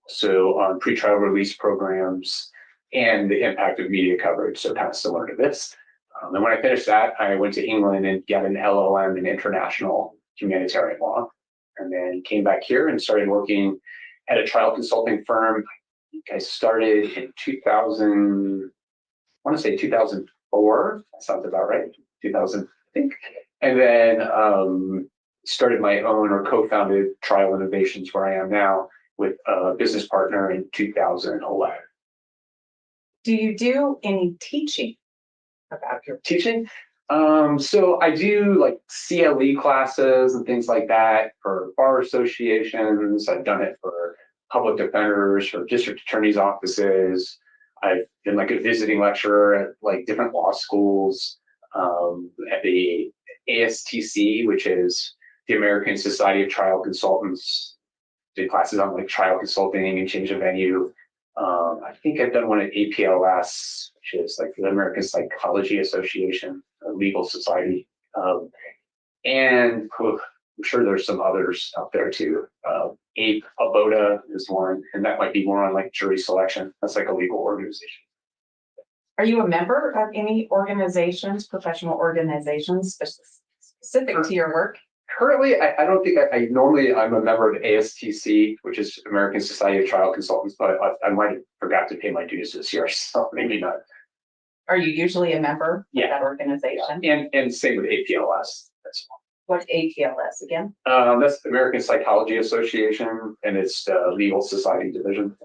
so on pretrial release programs and the impact of media coverage, so kind of similar to this. And when I finished that, I went to England and got an LLM in international humanitarian law, and then came back here and started working at a trial consulting firm. I started in 2000, I want to say 2004. That sounds about right. 2000, I think. And then started my own or co-founded Trial Innovations, where I am now with a business partner in 2011. Do you do any teaching about your Teaching? So I do like CLE classes and things like that for bar associations. I've done it for public defenders, for district attorneys' offices. I've been like a visiting lecturer at like different law schools, at the ASTC, which is the American Society of Trial Consultants. Did classes on like trial consulting and change of venue. I think I've done one at APLS, which is like the American Psychology Association, a legal society. And I'm sure there's some others out there too. ABOTA is one, and that might be more on like jury selection. That's like a legal organization. Are you a member of any organizations, professional organizations specific to your work? Currently, I don't think I'm a member of ASTC, which is American Society of Trial Consultants, but I might have forgot to pay my dues this year, so maybe not. Are you usually a member of that organization? And same with APLS. What's APLS again? That's the American Psychology Association, and it's the legal society division.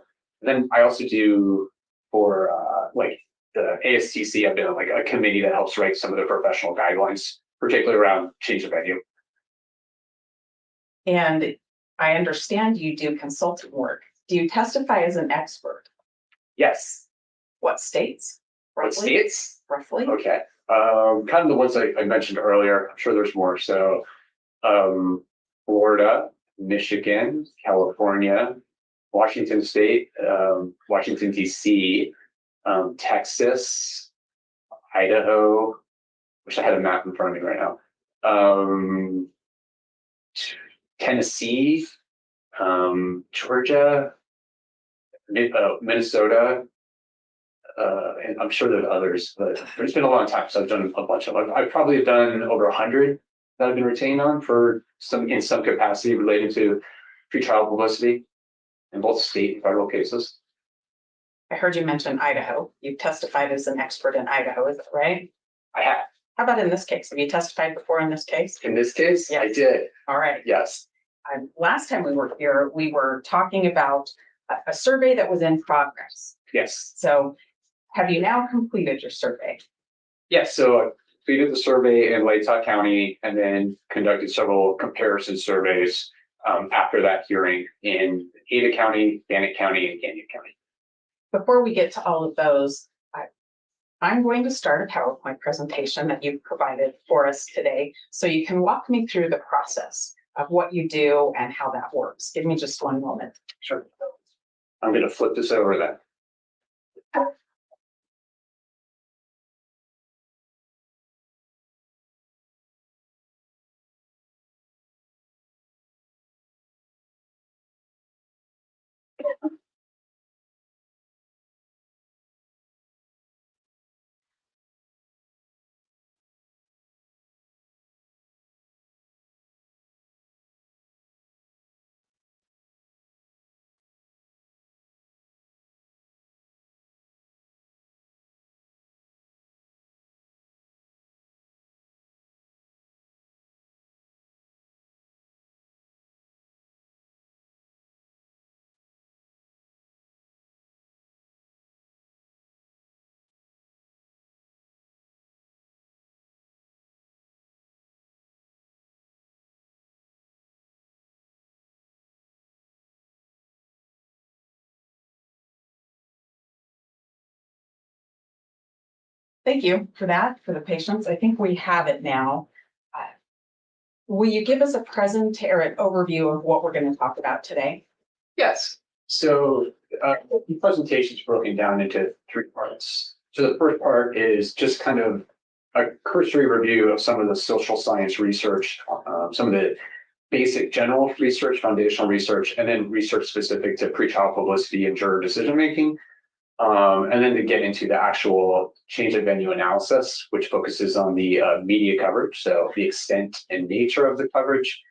And then I also do for like the ASTC, I've been on like a committee that helps write some of the professional guidelines, particularly around change of venue. And I understand you do consulting work. Do you testify as an expert? Yes. What states? What states? Roughly. Okay. Kind of the ones I mentioned earlier. I'm sure there's more. So Florida, Michigan, California, Washington State, Washington, D.C., Texas, Idaho. Wish I had a map in front of me right now. Tennessee, Georgia, Minnesota, and I'm sure there's others, but it's been a long time, so I've done a bunch of them. I probably have done over 100 that I've been retained on in some capacity related to pretrial publicity in both state and federal cases. I heard you mention Idaho. You've testified as an expert in Idaho, is that right? I have. How about in this case? Have you testified before in this case? In this case, Yes. I did. All right. Yes. Last time we were here, we were talking about a survey that was in progress. Yes. So have you now completed your survey? Yes. So I completed the survey in Latah County and then conducted several comparison surveys after that hearing in Ada County, Bannock County, and Canyon County. Before we get to all of those, I'm going to start a PowerPoint presentation that you've provided for us today, so you can walk me through the process of what you do and how that works. Give me just one moment. Sure. I'm going to flip this over then. Thank you for that, for the patience. I think we have it now. Will you give us a present or an overview of what we're going to talk about today? Yes, so the presentation is broken down into 3 parts. So the first part is just kind of a cursory review of some of the social science research, some of the basic general research, foundational research, and then research specific to pretrial publicity and juror decision-making. And then to get into the actual change of venue analysis, which focuses on the media coverage, so the extent and nature of the coverage,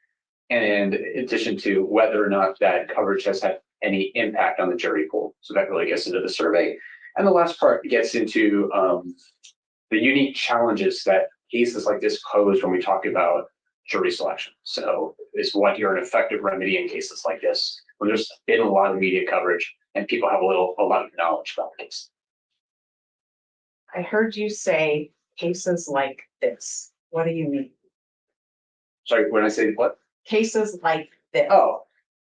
and in addition to whether or not that coverage has had any impact on the jury pool. So that really gets into the survey. And the last part gets into the unique challenges that cases like this pose when we talk about jury selection. So is what you're an effective remedy in cases like this, when there's been a lot of media coverage and people have a lot of knowledge about the case. I heard you say cases like this. What do you mean? Sorry, when I say what? Cases like this. Oh,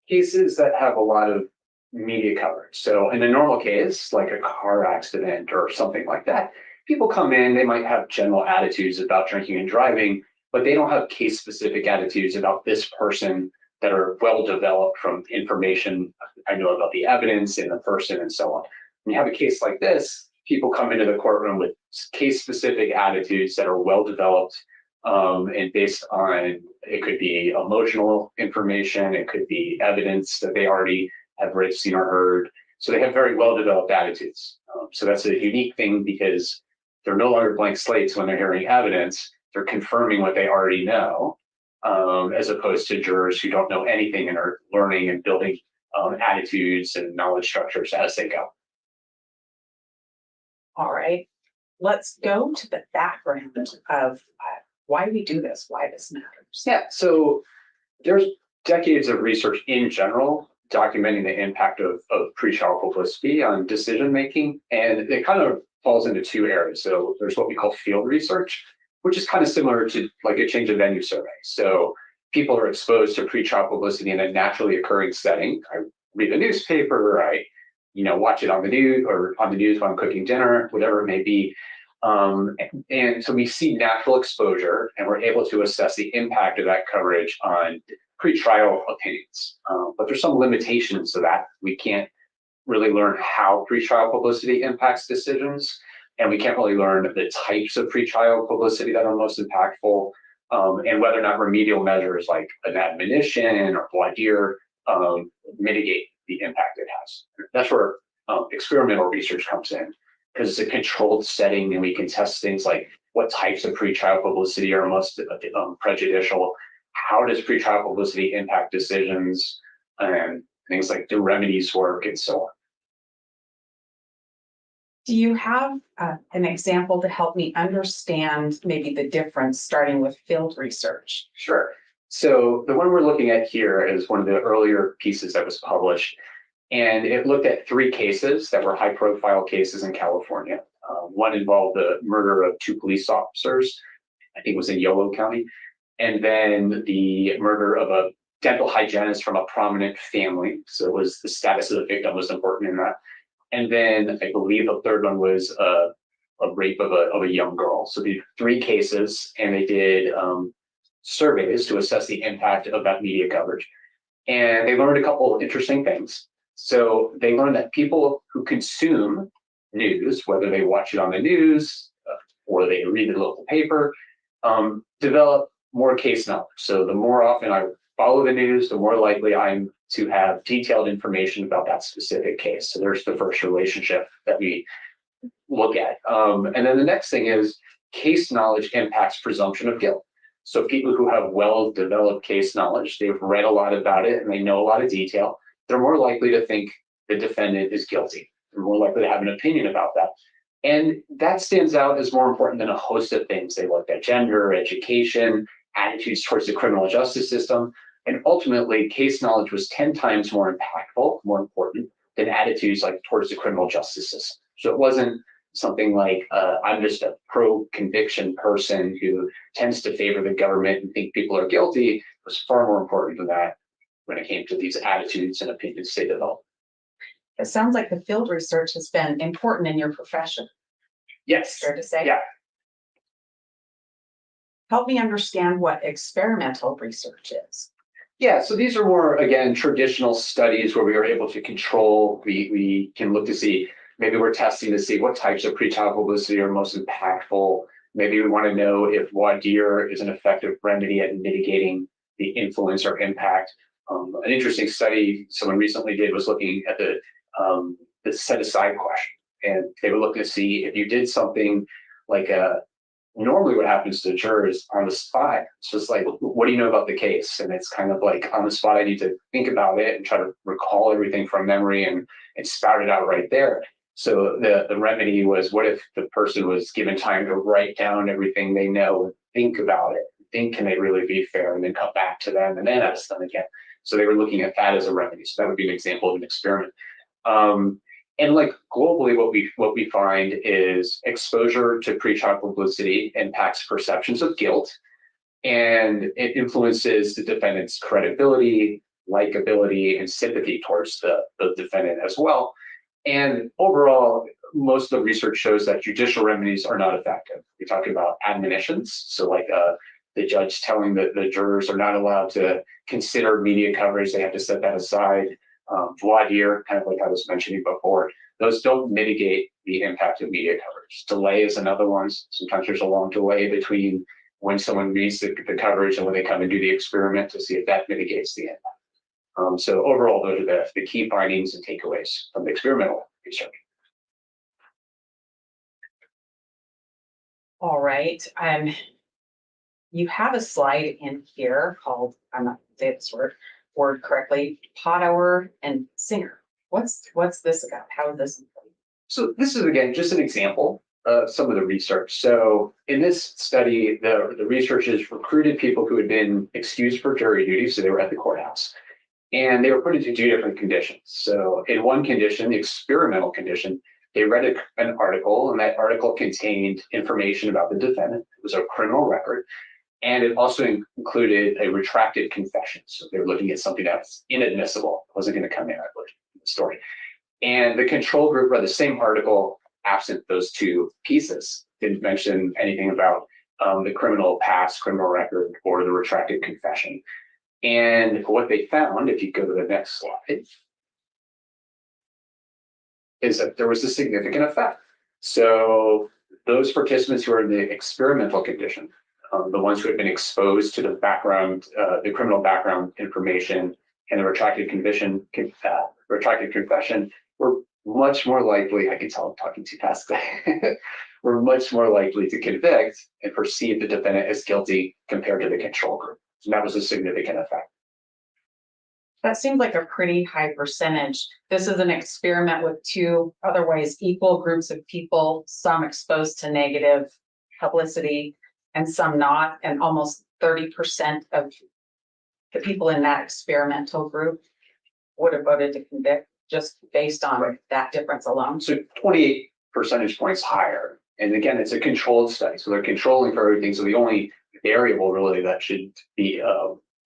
cases that have a lot of media coverage. So in a normal case, like a car accident or something like that, people come in, they might have general attitudes about drinking and driving, but they don't have case-specific attitudes about this person that are well developed from information I know about the evidence in the person and so on. When you have a case like this, people come into the courtroom with case-specific attitudes that are well developed and based on, it could be emotional information, it could be evidence that they already have read, seen, or heard. So they have very well developed attitudes. So that's a unique thing because they're no longer blank slates when they're hearing evidence. They're confirming what they already know, as opposed to jurors who don't know anything and are learning and building attitudes and knowledge structures as they go. All right, let's go to the background of why we do this, why this matters. Yeah, so there's decades of research in general documenting the impact of pretrial publicity on decision making, and it kind of falls into 2 areas. So there's what we call field research, which is kind of similar to like a change of venue survey. So people are exposed to pretrial publicity in a naturally occurring setting. I read a newspaper, I watch it on the news or on the news when I'm cooking dinner, whatever it may be. And so we see natural exposure and we're able to assess the impact of that coverage on pretrial opinions. But there's some limitations to that. We can't really learn how pretrial publicity impacts decisions, and we can't really learn the types of pretrial publicity that are most impactful, and whether or not remedial measures like an admonition or voir dire mitigate the impact it has. That's where experimental research comes in, because it's a controlled setting and we can test things like what types of pretrial publicity are most prejudicial, how does pretrial publicity impact decisions, and things like do remedies work and so on. Do you have an example to help me understand maybe the difference starting with field research? Sure. So the one we're looking at here is one of the earlier pieces that was published, and it looked at 3 cases that were high-profile cases in California. One involved the murder of 2 police officers, I think it was in Yolo County, and then the murder of a dental hygienist from a prominent family. So it was the status of the victim was important in that. And then I believe the third one was a rape of a young girl. So the 3 cases, and they did surveys to assess the impact of that media coverage. And they learned a couple of interesting things. So they learned that people who consume news, whether they watch it on the news or they read the local paper, develop more case knowledge. So the more often I follow the news, the more likely I'm to have detailed information about that specific case. So there's the first relationship that we look at. And then the next thing is case knowledge impacts presumption of guilt. So people who have well-developed case knowledge, they've read a lot about it and they know a lot of detail, they're more likely to think the defendant is guilty. They're more likely to have an opinion about that. And that stands out as more important than a host of things. They looked at gender, education, attitudes towards the criminal justice system. And ultimately, case knowledge was 10 times more impactful, more important than attitudes like towards the criminal justice system. So it wasn't something like, I'm just a pro-conviction person who tends to favor the government and think people are guilty. It was far more important than that when it came to these attitudes and opinions they developed. It sounds like the field research has been important in your profession. Yes. Fair to say? Yeah. Help me understand what experimental research is. Yeah, so these are more, again, traditional studies where we are able to control. We can look to see, maybe we're testing to see what types of pretrial publicity are most impactful. Maybe we want to know if voir dire is an effective remedy at mitigating the influence or impact. An interesting study someone recently did was looking at the set aside question. And they were looking to see if you did something like normally what happens to jurors on the spot, it's just like, what do you know about the case? And it's kind of like on the spot, I need to think about it and try to recall everything from memory and spout it out right there. So the remedy was, what if the person was given time to write down everything they know and think about it? Think, can they really be fair? And then come back to them and then ask them again. So they were looking at that as a remedy. So that would be an example of an experiment. And like globally, what we find is exposure to pretrial publicity impacts perceptions of guilt, and it influences the defendant's credibility, likability, and sympathy towards the defendant as well. And overall, most of the research shows that judicial remedies are not effective. We talk about admonitions, so like the judge telling the jurors are not allowed to consider media coverage; they have to set that aside. Voir dire, kind of like I was mentioning before, those don't mitigate the impact of media coverage. Delay is another one. Sometimes there's a long delay between when someone reads the coverage and when they come and do the experiment to see if that mitigates the impact. So overall, those are the key findings and takeaways from the experimental research. All right. You have a slide in here called, I'm not saying this word correctly, Potower and Singer. What's this about? How is this important? So this is, again, just an example of some of the research. So in this study, the researchers recruited people who had been excused for jury duty, so they were at the courthouse, and they were put into 2 different conditions. So in one condition, the experimental condition, they read an article, and that article contained information about the defendant. It was a criminal record. And it also included a retracted confession. So they were looking at something that's inadmissible, wasn't going to come in, I believe, in the story. And the control group read the same article absent those 2 pieces. Didn't mention anything about the criminal past, criminal record, or the retracted confession. And what they found, if you go to the next slide, is that there was a significant effect. So those participants who are in the experimental condition, the ones who had been exposed to the background, the criminal background information and the retracted confession were much more likely, I can tell I'm talking too fast, were much more likely to convict and perceive the defendant as guilty compared to the control group. So that was a significant effect. That seems like a pretty high percentage. This is an experiment with 2 otherwise equal groups of people, some exposed to negative publicity and some not, and almost 30% of the people in that experimental group would have voted to convict just based on that difference alone. So 28 percentage points higher. And again, it's a controlled study. So they're controlling for everything. So the only variable really that should be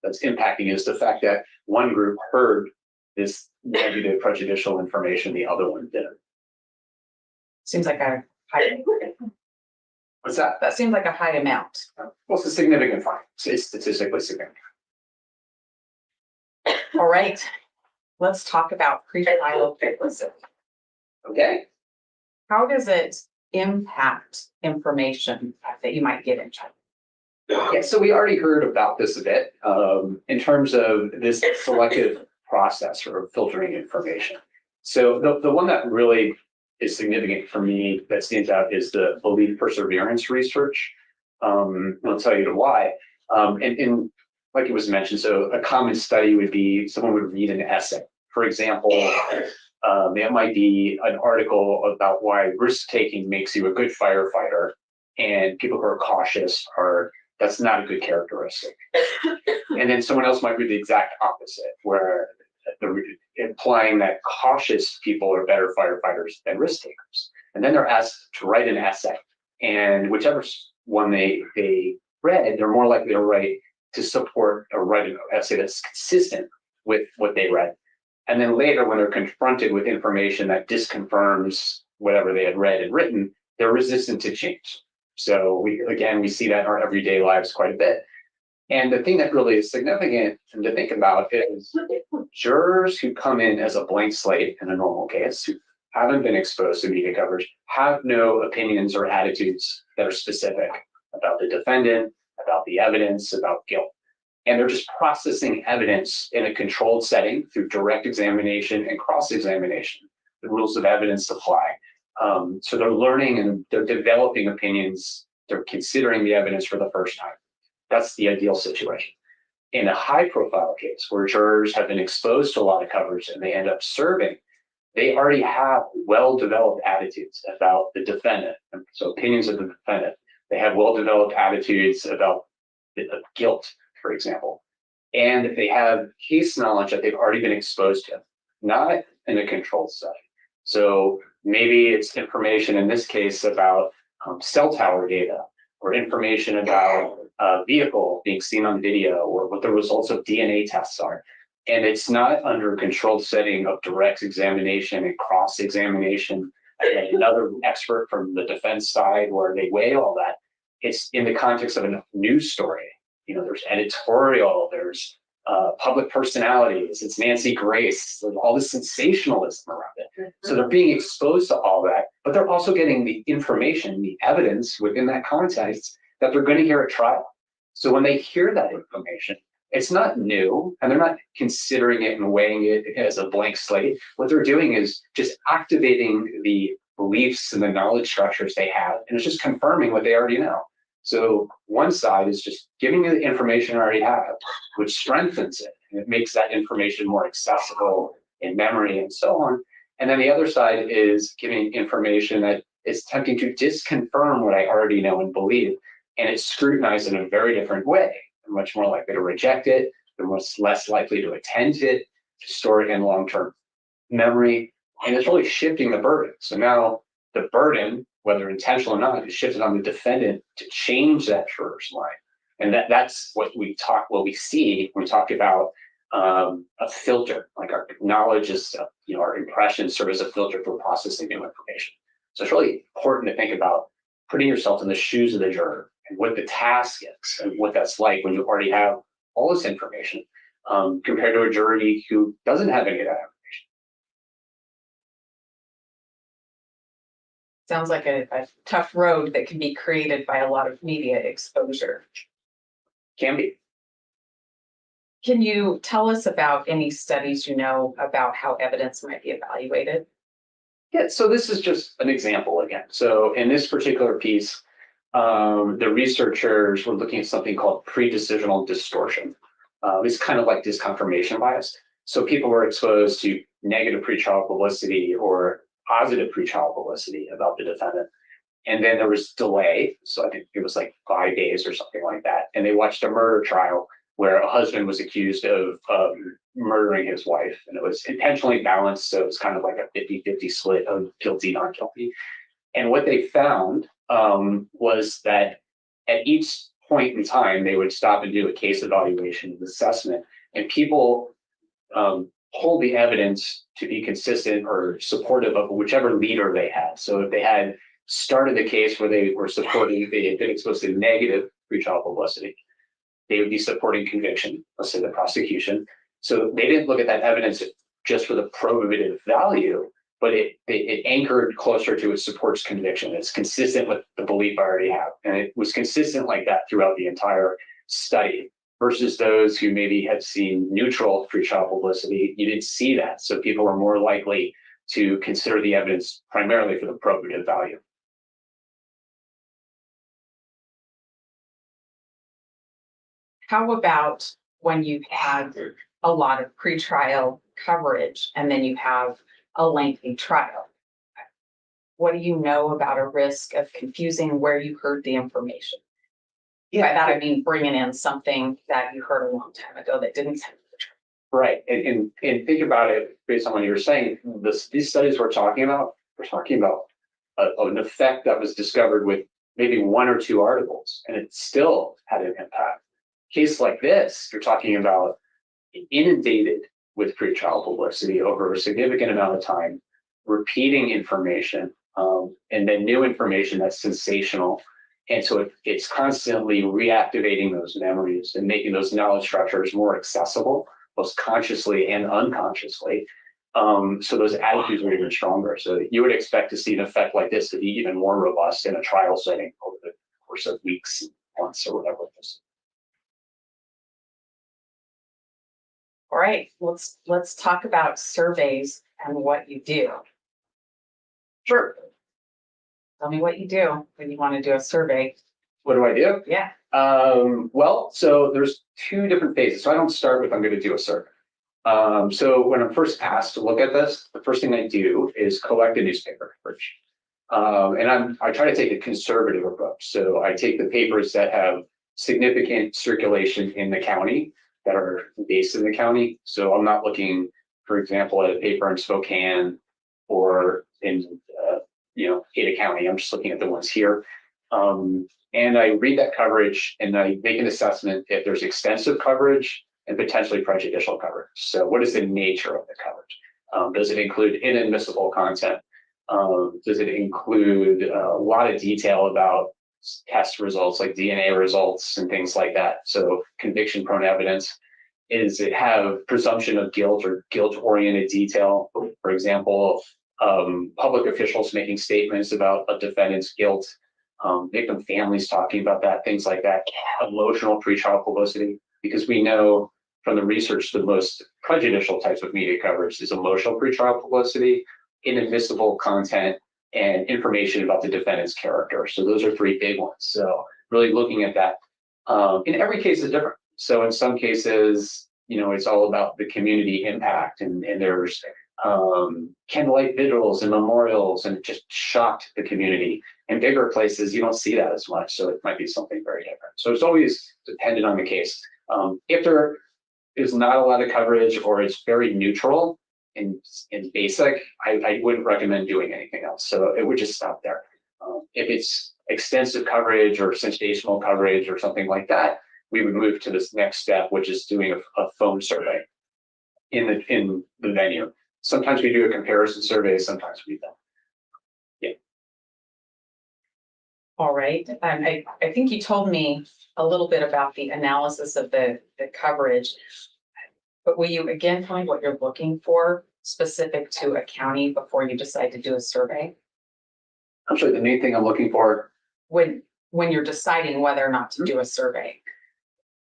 that's impacting is the fact that one group heard this negative prejudicial information, the other one didn't. Seems like a high. What's that? That seems like a high amount. Well, it's a significant find. It's statistically significant. All right, let's talk about pretrial publicity. Okay. How does it impact information that you might get in trial? Yeah, so we already heard about this a bit in terms of this selective process for filtering information. So the one that really is significant for me that stands out is the belief perseverance research. I'll tell you why. And like it was mentioned, so a common study would be someone would read an essay. For example, it might be an article about why risk-taking makes you a good firefighter, and people who are cautious that's not a good characteristic. And then someone else might read the exact opposite, where implying that cautious people are better firefighters than risk takers. And then they're asked to write an essay, and whichever one they read, they're more likely to write to support or write an essay that's consistent with what they read. And then later, when they're confronted with information that disconfirms whatever they had read and written, they're resistant to change. So we see that in our everyday lives quite a bit. And the thing that really is significant to think about is jurors who come in as a blank slate in a normal case, who haven't been exposed to media coverage, have no opinions or attitudes that are specific about the defendant, about the evidence, about guilt. And they're just processing evidence in a controlled setting through direct examination and cross-examination. The rules of evidence apply. So they're learning and they're developing opinions. They're considering the evidence for the first time. That's the ideal situation. In a high profile case where jurors have been exposed to a lot of coverage and they end up serving, they already have well-developed attitudes about the defendant. So opinions of the defendant. They have well-developed attitudes about guilt, for example. And they have case knowledge that they've already been exposed to, not in a controlled setting. So maybe it's information in this case about cell tower data, or information about a vehicle being seen on video, or what the results of DNA tests are. And it's not under a controlled setting of direct examination and cross-examination, and another expert from the defense side where they weigh all that. It's in the context of a news story. There's editorial, there's public personalities, it's Nancy Grace, all this sensationalism around it. So they're being exposed to all that, but they're also getting the information, the evidence within that context that they're going to hear at trial. So when they hear that information, it's not new, and they're not considering it and weighing it as a blank slate. What they're doing is just activating the beliefs and the knowledge structures they have, and it's just confirming what they already know. So one side is just giving you the information I already have, which strengthens it, and it makes that information more accessible in memory and so on. And then the other side is giving information that is attempting to disconfirm what I already know and believe, and it's scrutinized in a very different way. They're much more likely to reject it. They're much less likely to attend to it, to store it in long-term memory, and it's really shifting the burden. So now the burden, whether intentional or not, is shifted on the defendant to change that juror's mind. And that's what we see when we talk about a filter, like our knowledge is, our impressions serve as a filter for processing new information. So it's really important to think about putting yourself in the shoes of the juror and what the task is and what that's like when you already have all this information compared to a jury who doesn't have any of that information. Sounds like a tough road that can be created by a lot of media exposure. Can be. Can you tell us about any studies you know about how evidence might be evaluated? Yeah, so this is just an example again. So in this particular piece, the researchers were looking at something called pre-decisional distortion. It's kind of like disconfirmation bias. So people were exposed to negative pretrial publicity or positive pretrial publicity about the defendant. And then there was delay. So I think it was like 5 days or something like that. And they watched a murder trial where a husband was accused of murdering his wife. And it was intentionally balanced. So it was kind of like a 50-50 split of guilty, not guilty. And what they found was that at each point in time, they would stop and do a case evaluation and assessment. And people hold the evidence to be consistent or supportive of whichever leader they had. So if they had started the case where they were supporting, they had been exposed to negative pretrial publicity, they would be supporting conviction, let's say the prosecution. So they didn't look at that evidence just for the probative value, but it anchored closer to it supports conviction. It's consistent with the belief I already have. And it was consistent like that throughout the entire study. Versus those who maybe had seen neutral pretrial publicity, you didn't see that. So people are more likely to consider the evidence primarily for the probative value. How about when you've had a lot of pretrial coverage and then you have a lengthy trial? What do you know about a risk of confusing where you heard the information? By that, I mean bringing in something that you heard a long time ago that didn't sound true. Right. And think about it based on what you were saying. These studies we're talking about an effect that was discovered with maybe 1 or 2 articles, and it still had an impact. Case like this, you're talking about inundated with pretrial publicity over a significant amount of time, repeating information, and then new information that's sensational. And so it's constantly reactivating those memories and making those knowledge structures more accessible, both consciously and unconsciously. So those attitudes are even stronger. So you would expect to see an effect like this to be even more robust in a trial setting over the course of weeks, months, or whatever it is. All right, let's talk about surveys and what you do. Sure. Tell me what you do when you want to do a survey. What do I do? Yeah. Well, so there's two different phases. So I don't start with I'm going to do a survey. So when I'm first asked to look at this, the first thing I do is collect a newspaper coverage. And I try to take a conservative approach. So I take the papers that have significant circulation in the county, that are based in the county. So I'm not looking, for example, at a paper in Spokane or in Ada County. I'm just looking at the ones here. And I read that coverage and I make an assessment if there's extensive coverage and potentially prejudicial coverage. So what is the nature of the coverage? Does it include inadmissible content? Does it include a lot of detail about test results like DNA results and things like that? So conviction prone evidence. Is it have presumption of guilt or guilt oriented detail? For example, public officials making statements about a defendant's guilt, victim families talking about that, things like that. Emotional pretrial publicity, because we know from the research the most prejudicial types of media coverage is emotional pretrial publicity, inadmissible content, and information about the defendant's character. So those are three big ones. So really looking at that. In every case is different. So in some cases, it's all about the community impact, and there's candlelight vigils and memorials, and it just shocked the community. In bigger places, you don't see that as much. So it might be something very different. So it's always dependent on the case. If there is not a lot of coverage or it's very neutral and basic, I wouldn't recommend doing anything else. So it would just stop there. If it's extensive coverage or sensational coverage or something like that, we would move to this next step, which is doing a phone survey in the venue. Sometimes we do a comparison survey, sometimes we don't. Yeah. All right. I think you told me a little bit about the analysis of the coverage, but will you again tell me what you're looking for specific to a county before you decide to do a survey? Actually, the main thing I'm looking for when you're deciding whether or not to do a survey.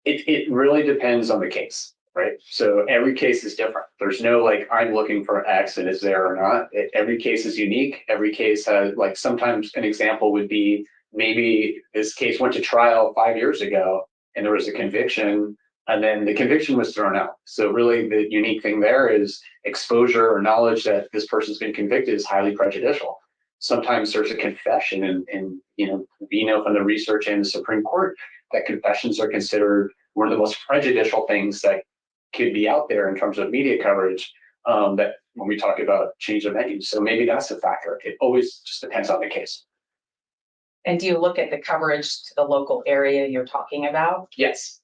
It really depends on the case, right? So every case is different. There's no like, I'm looking for X and is there or not. Every case is unique. Every case has, like, sometimes an example would be maybe this case went to trial 5 years ago and there was a conviction and then the conviction was thrown out. So really the unique thing there is exposure or knowledge that this person's been convicted is highly prejudicial. Sometimes there's a confession and we know from the research in the Supreme Court that confessions are considered one of the most prejudicial things that could be out there in terms of media coverage, that when we talk about change of venue. So maybe that's a factor. It always just depends on the case. And do you look at the coverage to the local area you're talking about? Yes.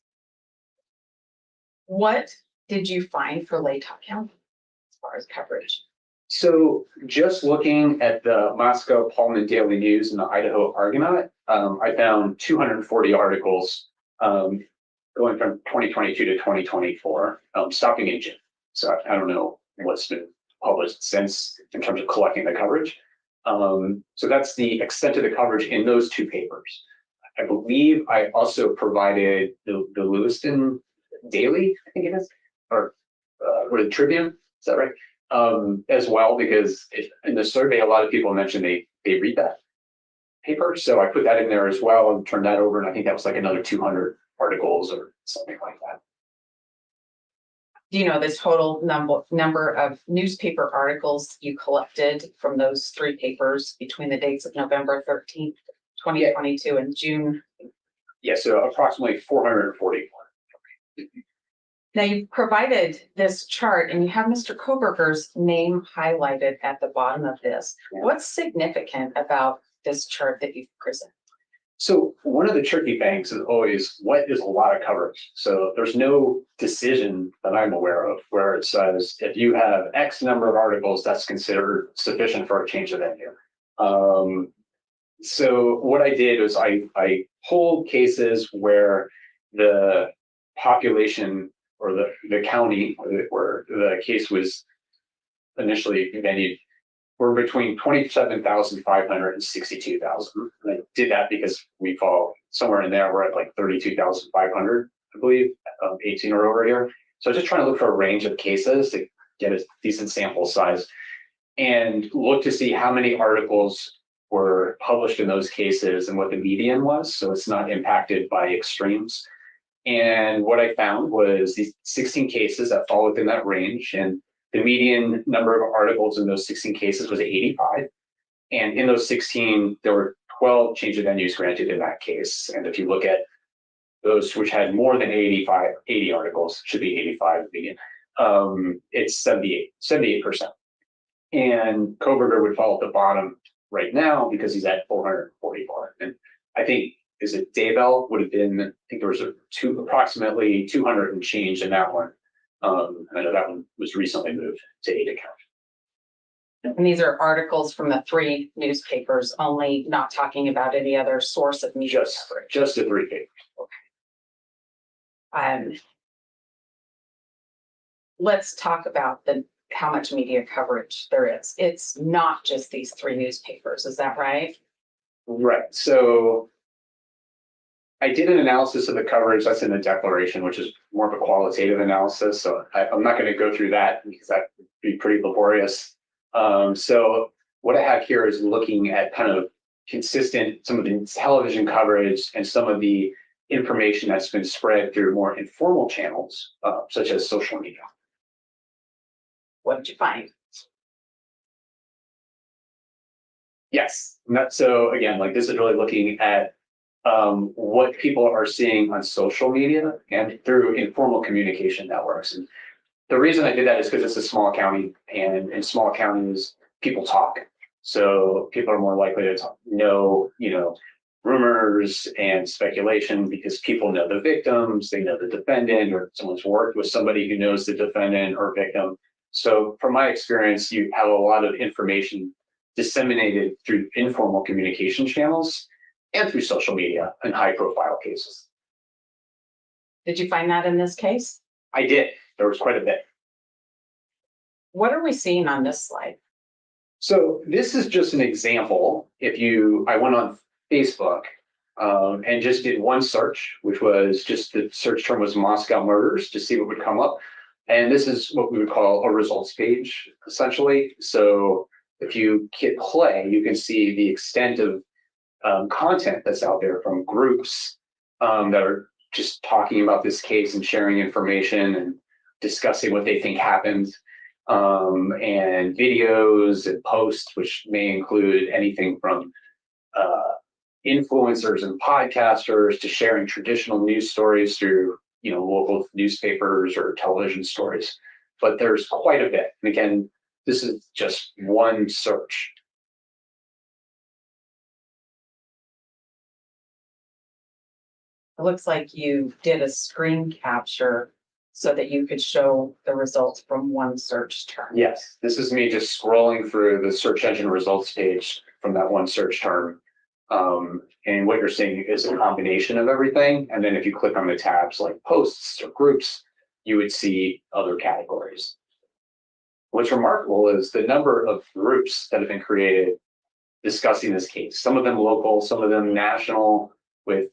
What did you find for Latah County as far as coverage? So just looking at the Moscow Pullman Daily News and the Idaho Argonaut, I found 240 articles going from 2022 to 2024, stopping in June. So I don't know what's been published since in terms of collecting the coverage. So that's the extent of the coverage in those two papers. I believe I also provided the Lewiston Daily, I think it is, or the Tribune, is that right? As well, because in the survey, a lot of people mentioned they read that paper. So I put that in there as well and turned that over. And I think that was like another 200 articles or something like that. Do you know the total number of newspaper articles you collected from those three papers between the dates of November 13th, 2022 and June? Yeah, so approximately 441. Now you've provided this chart and you have Mr. Kohberger's name highlighted at the bottom of this. Yeah. What's significant about this chart that you've presented? So one of the tricky things is always what is a lot of coverage. So there's no decision that I'm aware of where it says if you have X number of articles, that's considered sufficient for a change of venue. So what I did was I pulled cases where the population or the county where the case was initially venue were between 27,500 and 62,000. And I did that because we fall somewhere in there. We're at like 32,500, I believe, 18 or over here. So I was just trying to look for a range of cases to get a decent sample size and look to see how many articles were published in those cases and what the median was. So it's not impacted by extremes. And what I found was these 16 cases that fall within that range. And the median number of articles in those 16 cases was 85. And in those 16, there were 12 change of venues granted in that case. And if you look at those which had more than 80 articles, should be 85 median, it's 78%. And Kohberger would fall at the bottom right now because he's at 444. And I think, is it Daybell would have been, I think there was approximately 200 and change in that one. I know that one was recently moved to Ada County. And these are articles from the 3 newspapers, only not talking about any other source of media. Just the 3 papers. Let's talk about how much media coverage there is. It's not just these 3 newspapers, is that right? Right. So I did an analysis of the coverage that's in the declaration, which is more of a qualitative analysis. So I'm not going to go through that because that would be pretty laborious. So what I have here is looking at kind of consistent, some of the television coverage and some of the information that's been spread through more informal channels, such as social media. What did you find? Yes. So again, like this is really looking at what people are seeing on social media and through informal communication networks. And the reason I did that is because it's a small county, and in small counties, people talk. So people are more likely to know, rumors and speculation because people know the victims, they know the defendant, or someone's worked with somebody who knows the defendant or victim. So from my experience, you have a lot of information disseminated through informal communication channels and through social media in high profile cases. Did you find that in this case? I did. There was quite a bit. What are we seeing on this slide? So this is just an example. I went on Facebook and just did one search, which was just the search term was Moscow murders to see what would come up. And this is what we would call a results page, essentially. So if you hit play, you can see the extent of content that's out there from groups that are just talking about this case and sharing information and discussing what they think happened, and videos and posts, which may include anything from influencers and podcasters to sharing traditional news stories through local newspapers or television stories. But there's quite a bit. And again, this is just one search. It looks like you did a screen capture so that you could show the results from one search term. Yes, this is me just scrolling through the search engine results page from that one search term. And what you're seeing is a combination of everything. And then if you click on the tabs like posts or groups, you would see other categories. What's remarkable is the number of groups that have been created discussing this case. Some of them local, some of them national, with,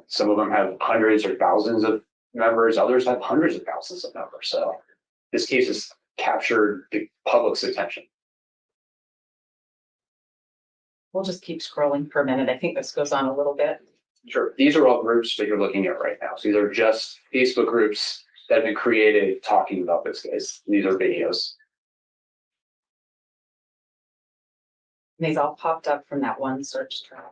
some of them have hundreds or thousands of members, others have hundreds of thousands of members. So this case has captured the public's attention. We'll just keep scrolling for a minute. I think this goes on a little bit. Sure. These are all groups that you're looking at right now. So these are just Facebook groups that have been created talking about this case. These are videos. And these all popped up from that one search term.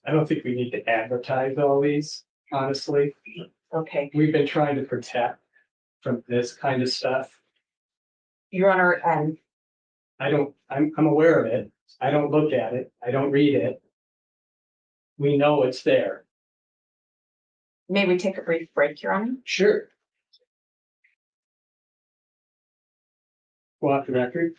I don't think we need to advertise all these, honestly. Okay, We've been trying to protect from this kind of stuff. Your Honor, I'm aware of it. I don't look at it. I don't read it. We know it's there. May we take a brief break, Your Honor? Sure. Go off the record.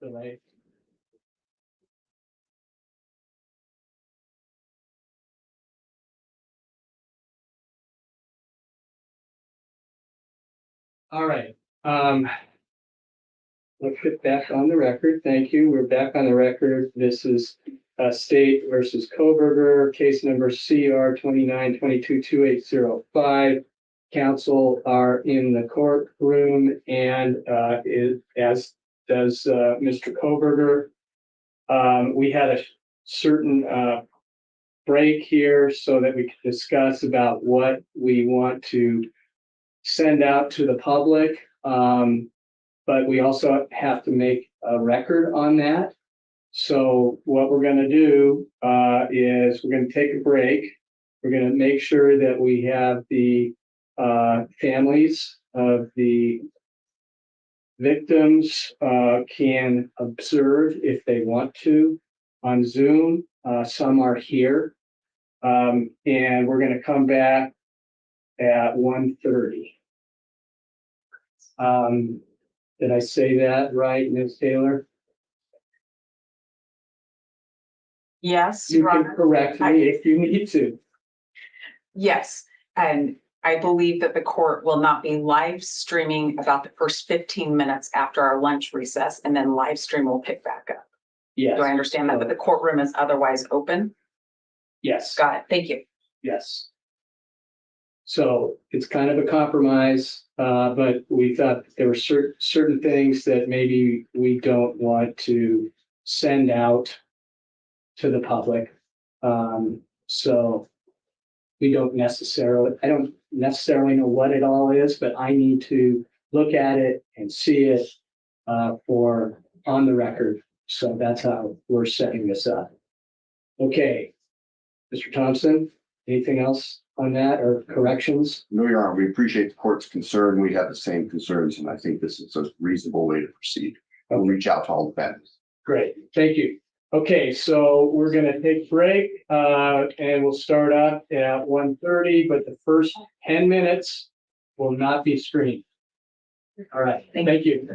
Delay. All right, let's get back on the record. Thank you. We're back on the record. This is State versus Kohberger, case number CR 29222805. Counsel are in the courtroom and as does Mr. Kohberger. We had a certain break here so that we could discuss about what we want to send out to the public. But we also have to make a record on that. So what we're going to do is we're going to take a break. We're going to make sure that we have the families of the victims can observe if they want to on Zoom. Some are here. And we're going to come back at 1:30. Did I say that right, Ms. Taylor? Yes, You Your can Honor. correct me if you need to. Yes, and I believe that the court will not be live streaming about the first 15 minutes after our lunch recess, and then live stream will pick back up. Yes. Do I understand that? But the courtroom is otherwise open? Yes. Got it. Thank you. Yes. So it's kind of a compromise, but we thought there were certain things that maybe we don't want to send out to the public. So I don't necessarily know what it all is, but I need to look at it and see it for on the record. So that's how we're setting this up. Okay, Mr. Thompson, anything else on that or corrections? No, Your Honor, we appreciate the court's concern. We have the same concerns, and I think this is a reasonable way to proceed. We'll reach out to all the families. Great, thank you. Okay, so we're gonna take a break, and we'll start up at 1:30, but the first 10 minutes will not be streamed. All right, thank you.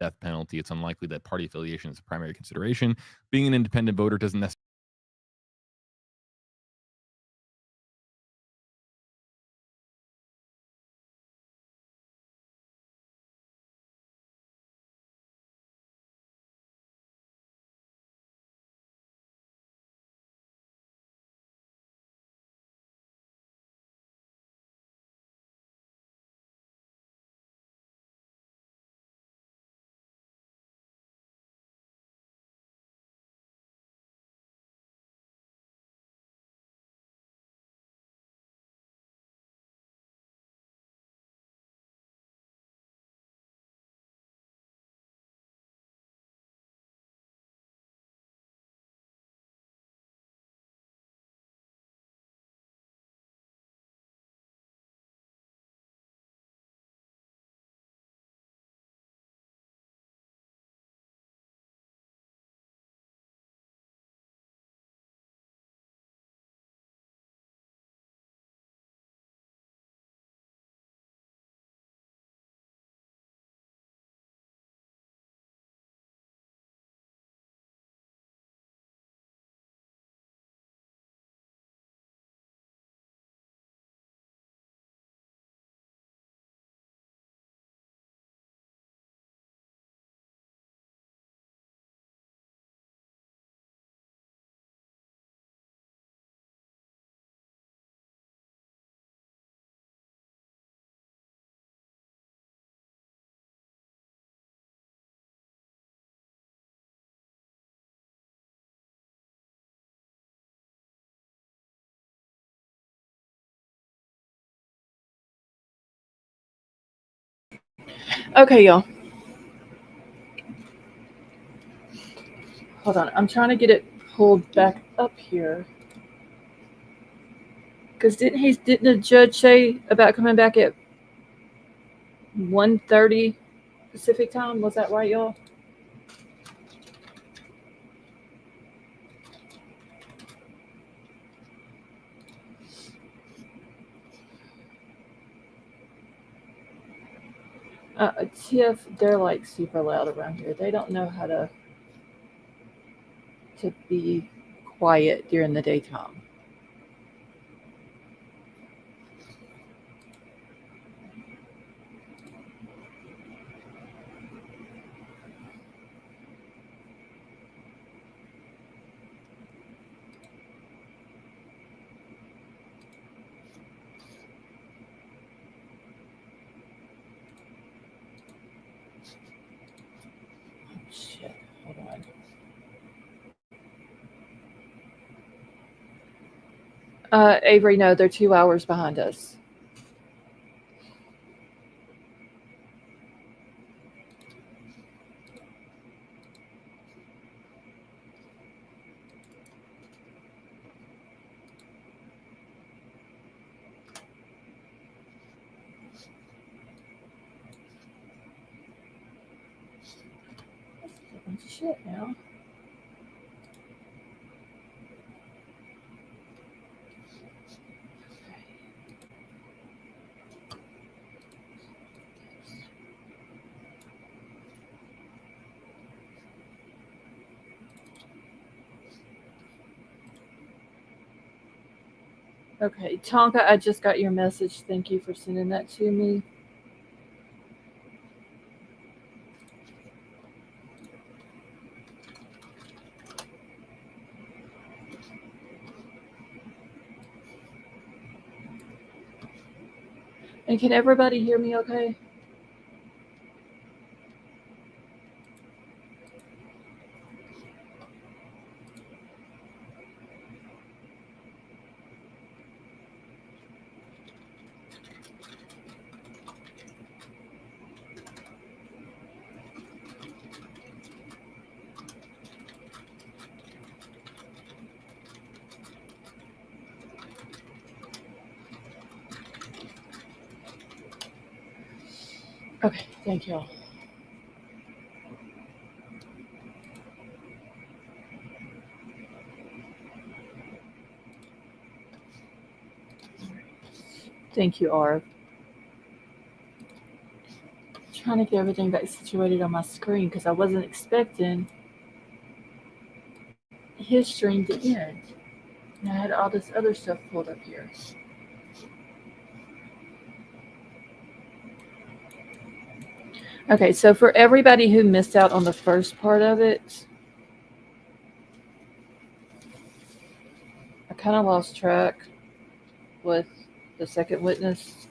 death penalty, it's unlikely that party affiliation is a primary consideration. Being an independent voter doesn't necessarily Okay, y'all. Hold on. I'm trying to get it pulled back up here. Because didn't the judge say about coming back at 1:30 Pacific time? Was that right, y'all? Tiff, they're like super loud around here. They don't know how to be quiet during the daytime. Shit, hold on. Avery, no, they're 2 hours behind us. Shit now. Okay, Tonka, I just got your message. Thank you for sending that to me. And can everybody hear me okay? Okay, thank you all. Thank you, Arv. trying to get everything back situated on my screen because I wasn't expecting his stream to end. And I had all this other stuff pulled up here. Okay, so for everybody who missed out on the first part of it, I kind of lost track with the second witness.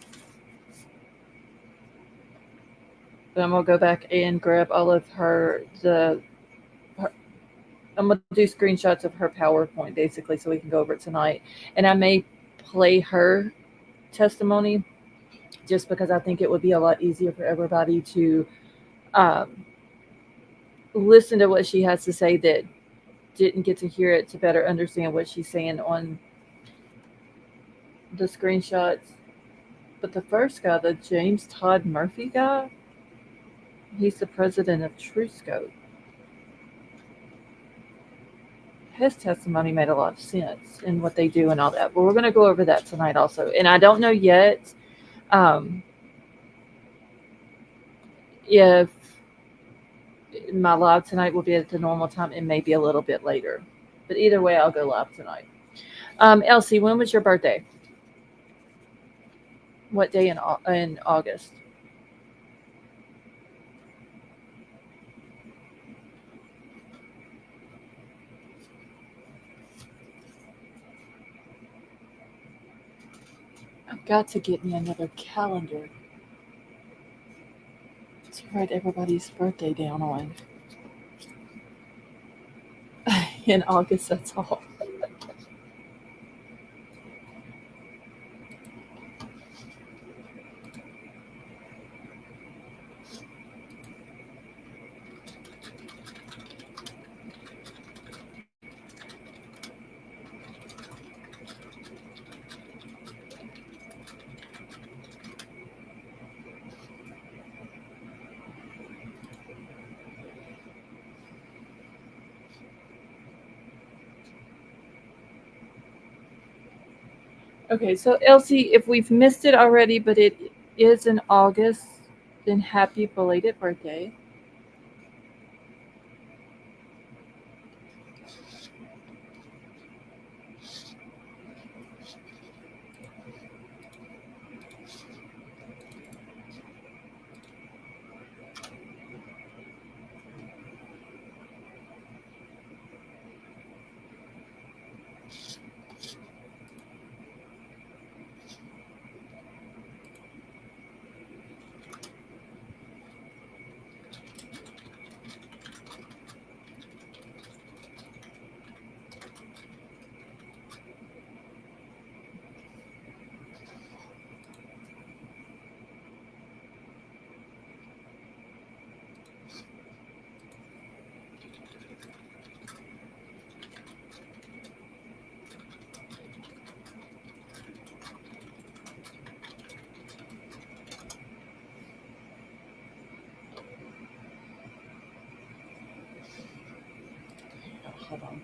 But I'm gonna go back and grab all of I'm gonna do screenshots of her PowerPoint basically so we can go over it tonight. And I may play her testimony just because I think it would be a lot easier for everybody to listen to what she has to say that didn't get to hear it to better understand what she's saying on the screenshots. But the first guy, the James Todd Murphy guy, he's the president of TrueScope. His testimony made a lot of sense in what they do and all that. But we're going to go over that tonight also. And I don't know yet if my live tonight will be at the normal time. It may be a little bit later. But either way, I'll go live tonight. Elsie, when was your birthday? What day in August? I've got to get me another calendar to write everybody's birthday down on. In August, that's all. Okay, so Elsie, if we've missed it already, but it is in August, then happy belated birthday. Hold on.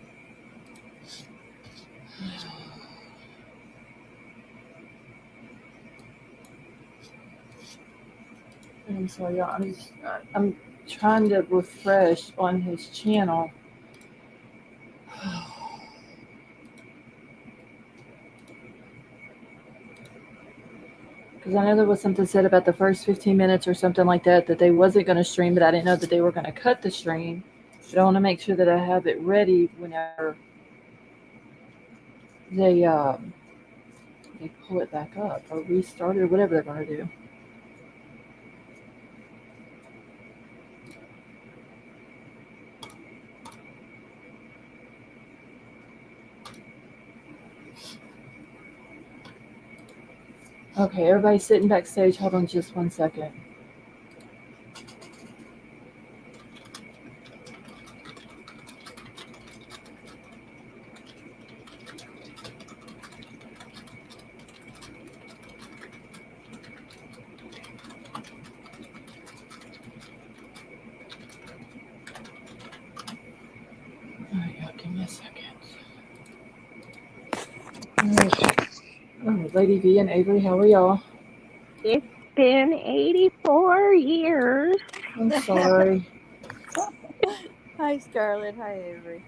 I'm sorry, y'all. I'm trying to refresh on his channel. Because I know there was something said about the first 15 minutes or something like that they wasn't going to stream, but I didn't know that they were going to cut the stream. But I want to make sure that I have it ready whenever they pull it back up or restart it or whatever they're going to do. Okay, everybody's sitting backstage. Hold on just 1 second. All right, y'all, give me a second. All right. Oh, Lady V and Avery, how are y'all? Good. been 84 years. I'm sorry. Hi, Scarlett. Hi, Avery.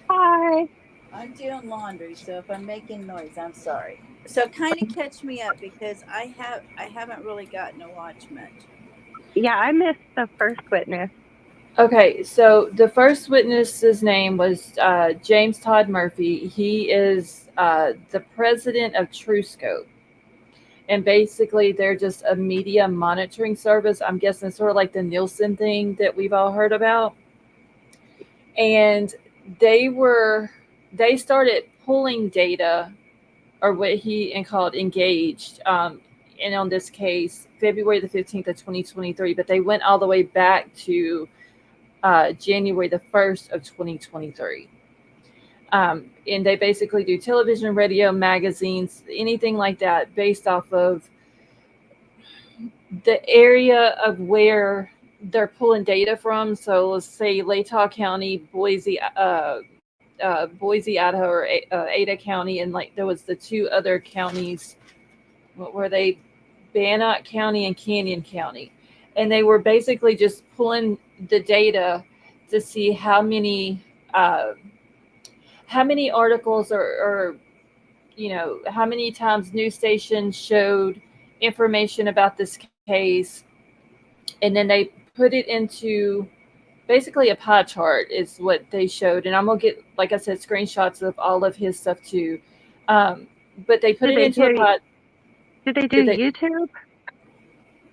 Hi. I'm doing laundry, so if I'm making noise, I'm sorry. So kind of catch me up because I haven't really gotten to watch much. Yeah, I missed the first witness. Okay, so the first witness's name was James Todd Murphy. He is the president of TrueScope. And basically, they're just a media monitoring service. I'm guessing sort of like the Nielsen thing that we've all heard about. And they started pulling data, or what he called engaged, and on this case, February the 15th of 2023, but they went all the way back to January the 1st of 2023. And they basically do television, radio, magazines, anything like that based off of the area of where they're pulling data from. So let's say Latah County, Boise, Idaho, or Ada County, and like there was the two other counties. What were they? Bannock County and Canyon County. And they were basically just pulling the data to see how many articles or how many times news stations showed information about this case, and then they put it into basically a pie chart is what they showed. And I'm gonna get, like I said, screenshots of all of his stuff too. But they put it into a pie. Did they do YouTube?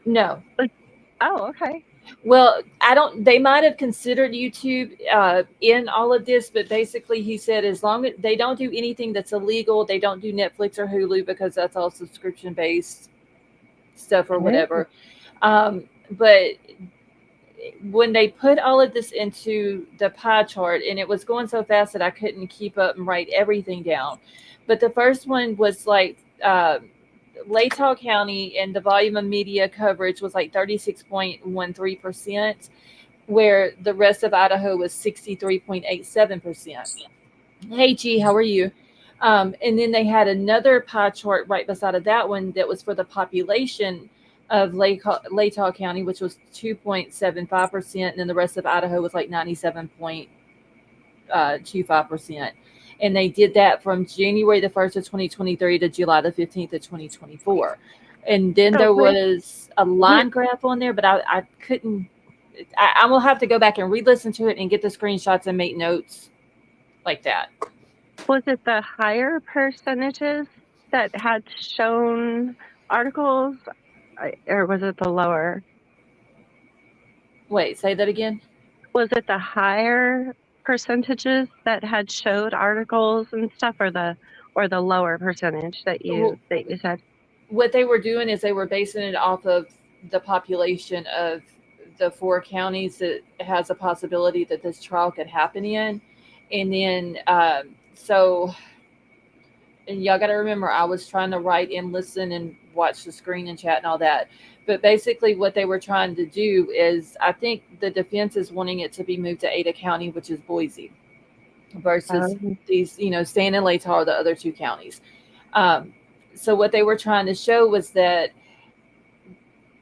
No. Oh, okay. Well, they might have considered YouTube in all of this, but basically he said as long as they don't do anything that's illegal, they don't do Netflix or Hulu because that's all subscription based stuff or whatever. But when they put all of this into the pie chart, and it was going so fast that I couldn't keep up and write everything down. But the first one was like Latah County, and the volume of media coverage was like 36.13%, where the rest of Idaho was 63.87%. Hey, G, how are you? And then they had another pie chart right beside of that one that was for the population of Latah County, which was 2.75%, and then the rest of Idaho was like 97.25%. And they did that from January the 1st of 2023 to July the 15th of 2024. And then there was a line graph on there, but I couldn't. I will have to go back and re-listen to it and get the screenshots and make notes like that. Was it the higher percentages that had shown articles, or was it the lower? Wait, say that again. Was it the higher percentages that had showed articles and stuff, or the lower percentage that you said? What they were doing is they were basing it off of the population of the 4 counties that has a possibility that this trial could happen in. And then and y'all got to remember, I was trying to write and listen and watch the screen and chat and all that. But basically what they were trying to do is, I think the defense is wanting it to be moved to Ada County, which is Boise, versus these, staying in Latah or the other 2 counties. So what they were trying to show was that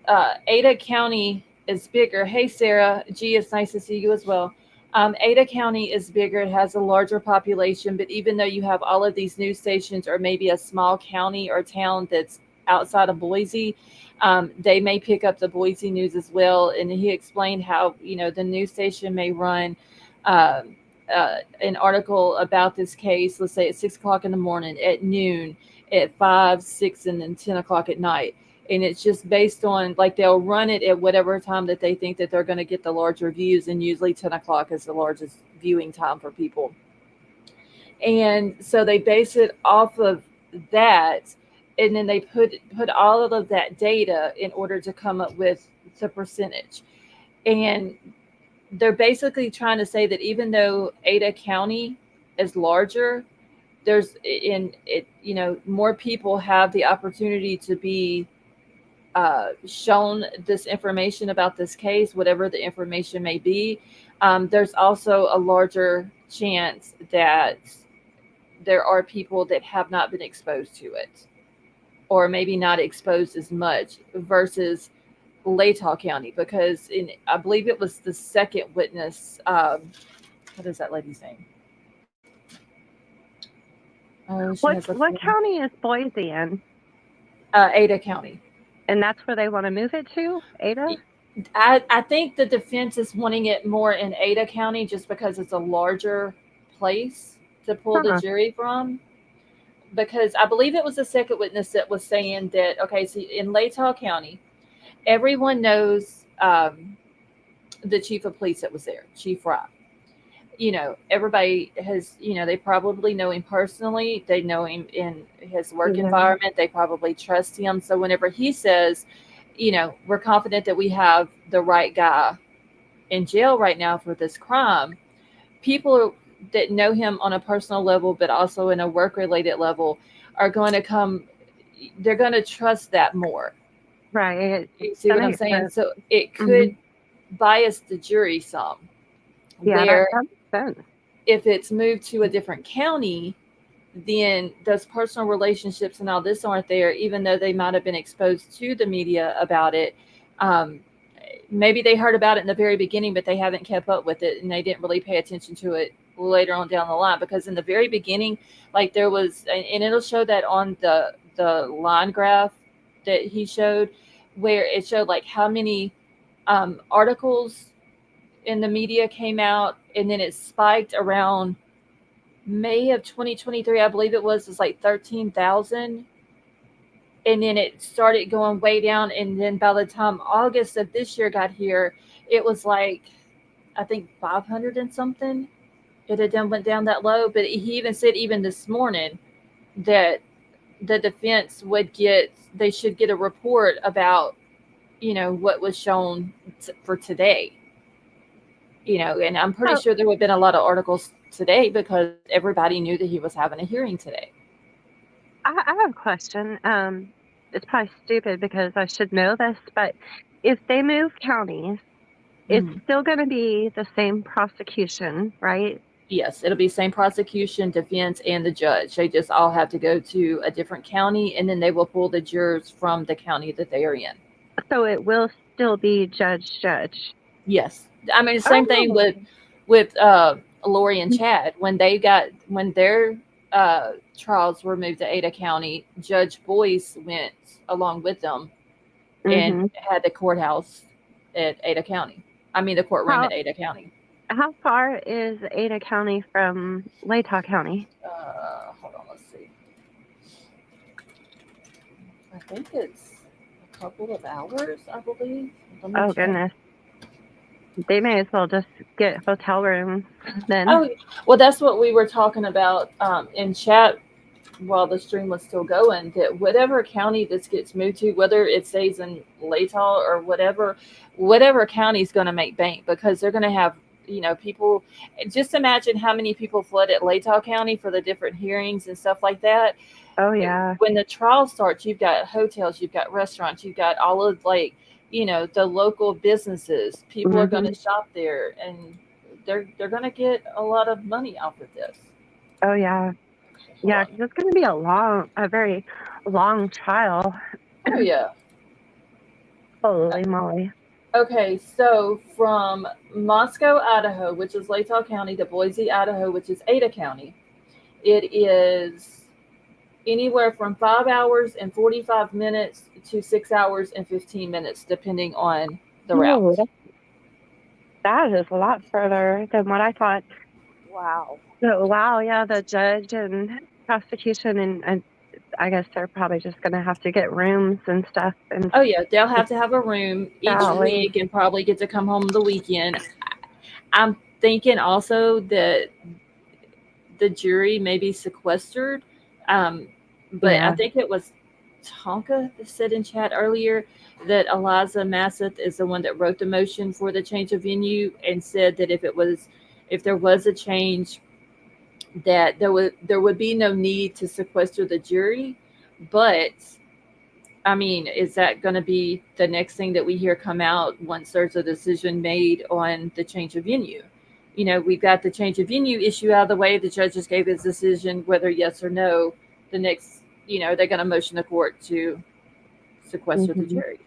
Ada County is bigger. Hey, Sarah. G, it's nice to see you as well. Ada County is bigger. It has a larger population, but even though you have all of these news stations, or maybe a small county or town that's outside of Boise, they may pick up the Boise news as well. And he explained how, the news station may run an article about this case, let's say at 6 o'clock in the morning, at noon, at 5, 6, and then 10 o'clock at night. And it's just based on, like, they'll run it at whatever time that they think that they're going to get the larger views. And usually 10 o'clock is the largest viewing time for people. And so they base it off of that. And then they put all of that data in order to come up with the percentage. And they're basically trying to say that even though Ada County is larger, more people have the opportunity to be shown this information about this case, whatever the information may be. There's also a larger chance that there are people that have not been exposed to it. or maybe not exposed as much versus Latah County, because I believe it was the second witness. What is that lady's name? Oh, she has What county is Boise in? Ada County. And that's where they want to move it to? Ada? I think the defense is wanting it more in Ada County just because it's a larger place to pull the jury from. Because I believe it was the second witness that was saying that, okay, so in Latah County, everyone knows the chief of police that was there, Chief Rock. You know, everybody has, you know, they probably know him personally. They know him in his work environment. They probably trust him. So whenever he says, you know, we're confident that we have the right guy in jail right now for this crime, people that know him on a personal level, but also in a work-related level, are going to come, they're going to trust that more. Right. You see what I'm saying? So it could bias the jury some. Yeah, where that makes sense. If it's moved to a different county, then those personal relationships and all this aren't there, even though they might have been exposed to the media about it. Maybe they heard about it in the very beginning, but they haven't kept up with it, and they didn't really pay attention to it later on down the line. Because in the very beginning, like there was, and it'll show that on the line graph that he showed, where it showed like how many articles in the media came out, and then it spiked around May of 2023, I believe it was like 13,000. And then it started going way down. And then by the time August of this year got here, it was like, I think 500 and something. It had went down that low. But he even said, even this morning, that the defense they should get a report about, you know, what was shown for today. You know, and I'm pretty sure there would have been a lot of articles today because everybody knew that he was having a hearing today. I have a question. It's probably stupid because I should know this, but if they move counties, it's still going to be the same prosecution, right? Yes, it'll be same prosecution, defense, and the judge. They just all have to go to a different county, and then they will pull the jurors from the county that they are in. So it will still be judge. Yes. I mean, the same thing with Lori and Chad. When their trials were moved to Ada County, Judge Boyce went along with them and had the courthouse at Ada County. I mean, the courtroom at Ada County. How far is Ada County from Latah County? Hold on, let's see. I think it's a couple of hours, I believe. Oh, goodness. They may as well just get hotel rooms then. Oh, well, that's what we were talking about in chat while the stream was still going, that whatever county this gets moved to, whether it stays in Latah or whatever county is going to make bank, because they're going to have, you know, people. Just imagine how many people flood at Latah County for the different hearings and stuff like that. Oh, yeah. When the trial starts, you've got hotels, you've got restaurants, you've got all of, like, you know, the local businesses. People are going to shop there, and they're going to get a lot of money off of this. Oh, yeah. Yeah, because it's going to be a very long trial. Oh, yeah. Holy moly. Okay, so from Moscow, Idaho, which is Latah County, to Boise, Idaho, which is Ada County, it is anywhere from 5 hours and 45 minutes to 6 hours and 15 minutes, depending on the route. That is a lot further than what I thought. Wow. So, wow, yeah, the judge and prosecution, and I guess they're probably just going to have to get rooms and stuff. And oh, yeah, they'll have to have a room each week and probably get to come home the weekend. I'm thinking also that the jury may be sequestered. But I think it was Tonka that said in chat earlier that Eliza Masseth is the one that wrote the motion for the change of venue, and said that if there was a change, that there would be no need to sequester the jury. But I mean, is that going to be the next thing that we hear come out once there's a decision made on the change of venue? You know, we've got the change of venue issue out of the way. The judge just gave his decision whether yes or no. The next, they're going to motion the court to sequester the Mhm. jury.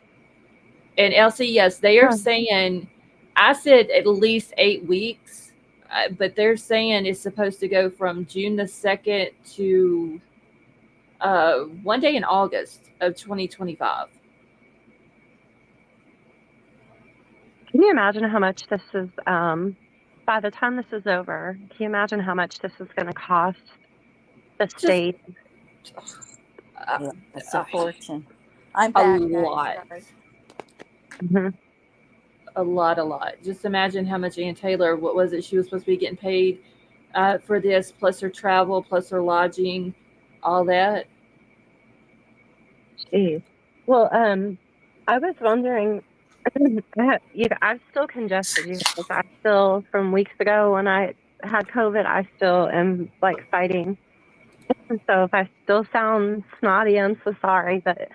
And Elsie, yes, they are Huh. saying, I said at least 8 weeks, but they're saying it's supposed to go from June the 2nd to one day in August of 2025. Can you imagine how much this is, by the time this is over, can you imagine how much this is going to cost the state? Yeah, it's a fortune. I'm A back, guys. lot. Sorry. Mhm. A lot. Just imagine how much Ann Taylor, what was it? She was supposed to be getting paid for this, plus her travel, plus her lodging, all that. Jeez. Well, I was wondering, I'm still congested. You guys. I still, from weeks ago when I had COVID, I still am like fighting. And so if I still sound snotty, I'm so sorry. But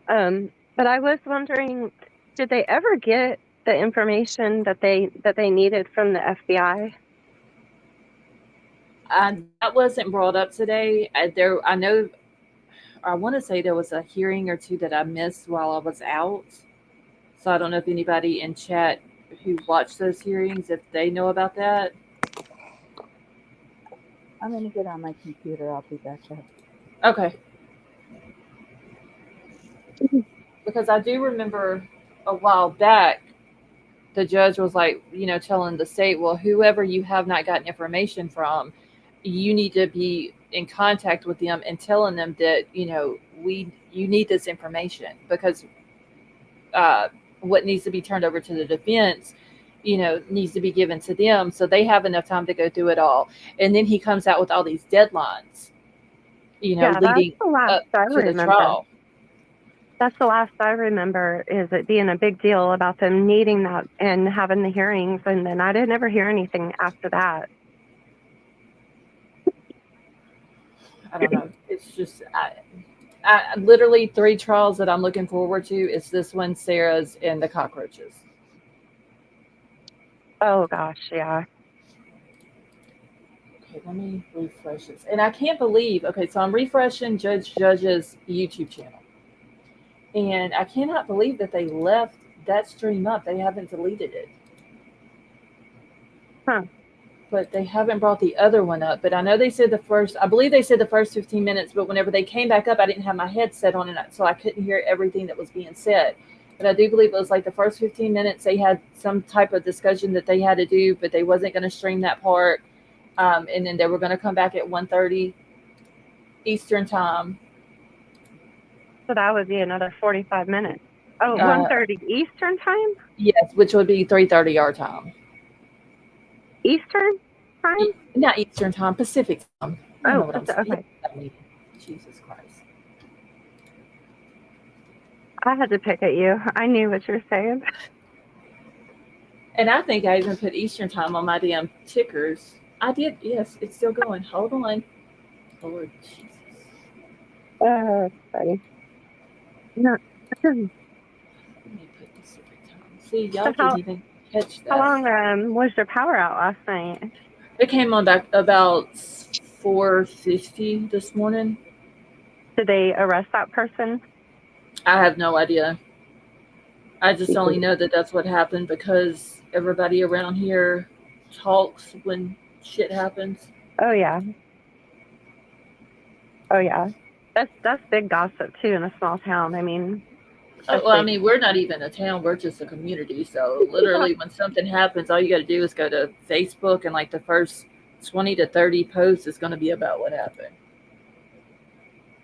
I was wondering, did they ever get the information that they needed from the FBI? That wasn't brought up today. I know. I want to say there was a hearing or two that I missed while I was out. So I don't know if anybody in chat who watched those hearings, if they know about that. I'm gonna get on my computer. I'll be back up. Okay. Because I do remember a while back, the judge was like, telling the state, well, whoever you have not gotten information from, you need to be in contact with them and telling them that, you need this information, because what needs to be turned over to the defense, needs to be given to them so they have enough time to go through it all. And then he comes out with all these deadlines, Yeah, that's leading the last up I to the remember. trial. That's the last I remember, is it being a big deal about them needing that and having the hearings, and then I didn't ever hear anything after that. I don't know. It's just, I literally 3 trials that I'm looking forward to. It's this one, Sarah's, and the cockroaches. Oh gosh, yeah. Okay, let me refresh this. And I can't believe, okay, so I'm refreshing Judge's YouTube channel. And I cannot believe that they left that stream up. They haven't deleted it. Huh. But they haven't brought the other one up. But I know they said I believe they said the first 15 minutes, but whenever they came back up, I didn't have my headset on, and so I couldn't hear everything that was being said. But I do believe it was like the first 15 minutes they had some type of discussion that they had to do, but they wasn't going to stream that part. And then they were going to come back at 1:30 Eastern time. So that would be another 45 minutes. Oh, 1:30 Eastern time? Yes, which would be 3:30 our time. Eastern time? Not Eastern time, Pacific time. You know what I'm saying. Okay. Jesus Christ. I had to pick at you. I knew what you were saying. And I think I even put Eastern time on my damn tickers. I did. Yes, it's still going. Hold on. Lord Jesus. Sorry. No. Let me put Pacific time. See, y'all didn't even catch that. How long was your power out last night? It came on back about 4:50 this morning. Did they arrest that person? I have no idea. I just only know that that's what happened because everybody around here talks when shit happens. Oh yeah. That's big gossip too in a small town. I mean, well, I mean, we're not even a town; we're just a community. So literally, when something happens, all you got to do is go to Facebook, and like the first 20 to 30 posts is going to be about what happened.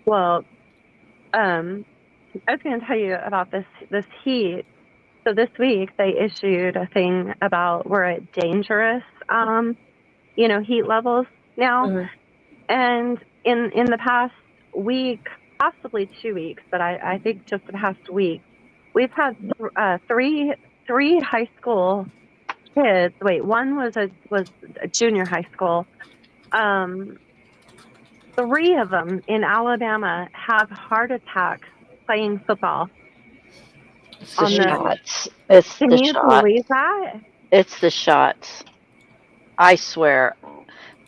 Well, I was going to tell you about this heat. So this week they issued a thing about we're at dangerous, heat levels now. Mm-hmm. And in the past week, possibly 2 weeks, but I think just the past week, we've had three high school kids. Wait, one was a junior high school. 3 of them in Alabama have heart attacks playing football. It's the shots. It's Can the you shots. believe that? It's the shots. I swear,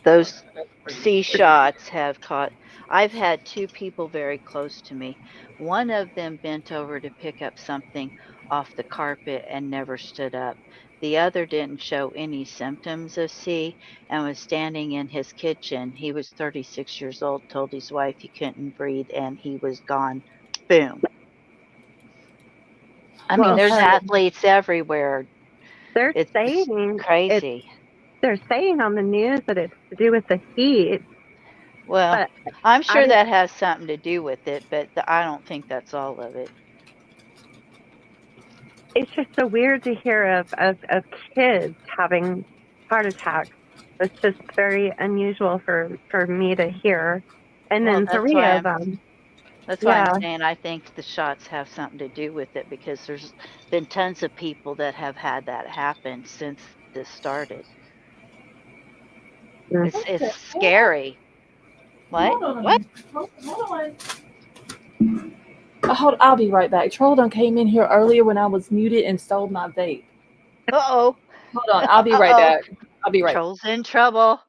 those C shots have caught. I've had two people very close to me. One of them bent over to pick up something off the carpet and never stood up. The other didn't show any symptoms of C and was standing in his kitchen. He was 36 years old, told his wife he couldn't breathe, and he was gone. Boom. I mean, Well, there's athletes everywhere. they're It's saying crazy. they're saying on the news that it's to do with the heat, Well, but I'm I sure that has something to do with it, but I don't think that's all of it. it's just so weird to hear of kids having heart attacks. It's just very unusual for me to hear. And Well, then three of them. that's why I'm Yeah. saying I think the shots have something to do with it because there's been tons of people that have had that happen since this started. It's scary. What? What? Hold on. I'll be right back. Troll done came in here earlier when I was muted and stole my vape. Uh-oh. Hold on, I'll be right back. I'll be right back. Troll's in trouble.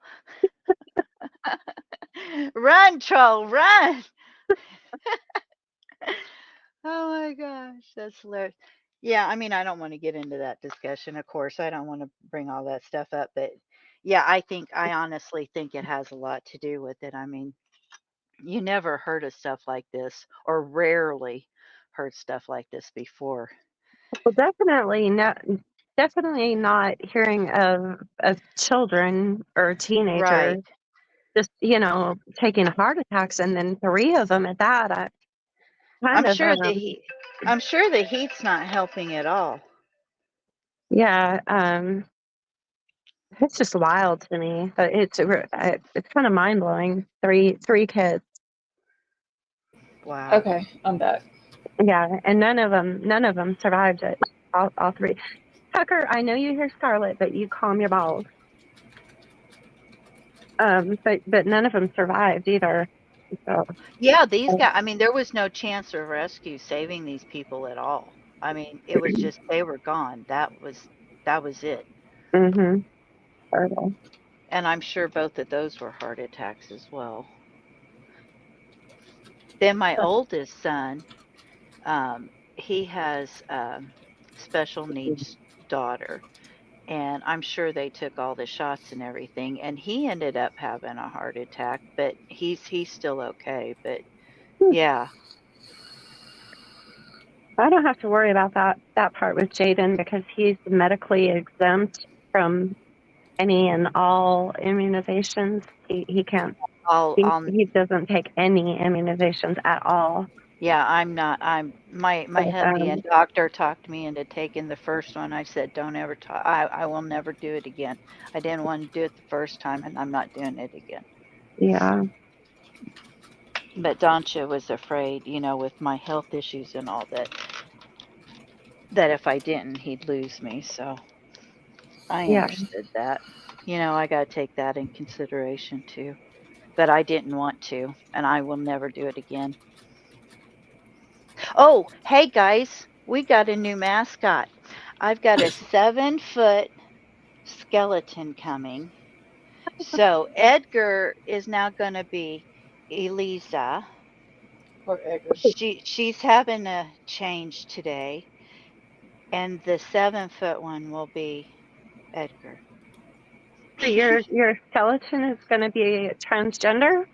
Run, troll, run. Oh my gosh, that's hilarious. Yeah, I mean, I don't want to get into that discussion, of course. I don't want to bring all that stuff up, but yeah, I honestly think it has a lot to do with it. I mean, you never heard of stuff like this, or rarely heard stuff like this before. Well, definitely not hearing of children or teenagers Right. just taking heart attacks, and then three of them at that. I'm sure the heat's not helping at all. Yeah, it's just wild to me. But it's kind of mind blowing. Three kids. Wow. Okay, I'm back. Yeah, and none of them survived it. All three. Tucker, I know you hear Scarlett, but you calm your balls. But none of them survived either. So Yeah, these guys, I mean, there was no chance of rescue saving these people at all. I mean, it was just they were gone. That was it. Mm-hmm. Horrible. And I'm sure both of those were heart attacks as well. Then my oldest son, he has special needs daughter, and I'm sure they took all the shots and everything, and he ended up having a heart attack, but he's still okay. But yeah. I don't have to worry about that part with Jaden because he's medically exempt from any and all immunizations. He can't. He doesn't take any immunizations at all. Yeah, I'm not. My hubby and doctor talked me into taking the first one. I said, don't ever talk. I will never do it again. I didn't want to do it the first time, and I'm not doing it again. Yeah. But Dansha was afraid, with my health issues and all that if I didn't, he'd lose me. So I understood that. I got to take that in consideration too. But I didn't want to, and I will never do it again. Oh, hey guys, we got a new mascot. I've got a 7-foot skeleton coming. So Edgar is now going to be Eliza. Or Edgar. She's having a change today. And the 7-foot one will be Edgar. So your skeleton is going to be transgender?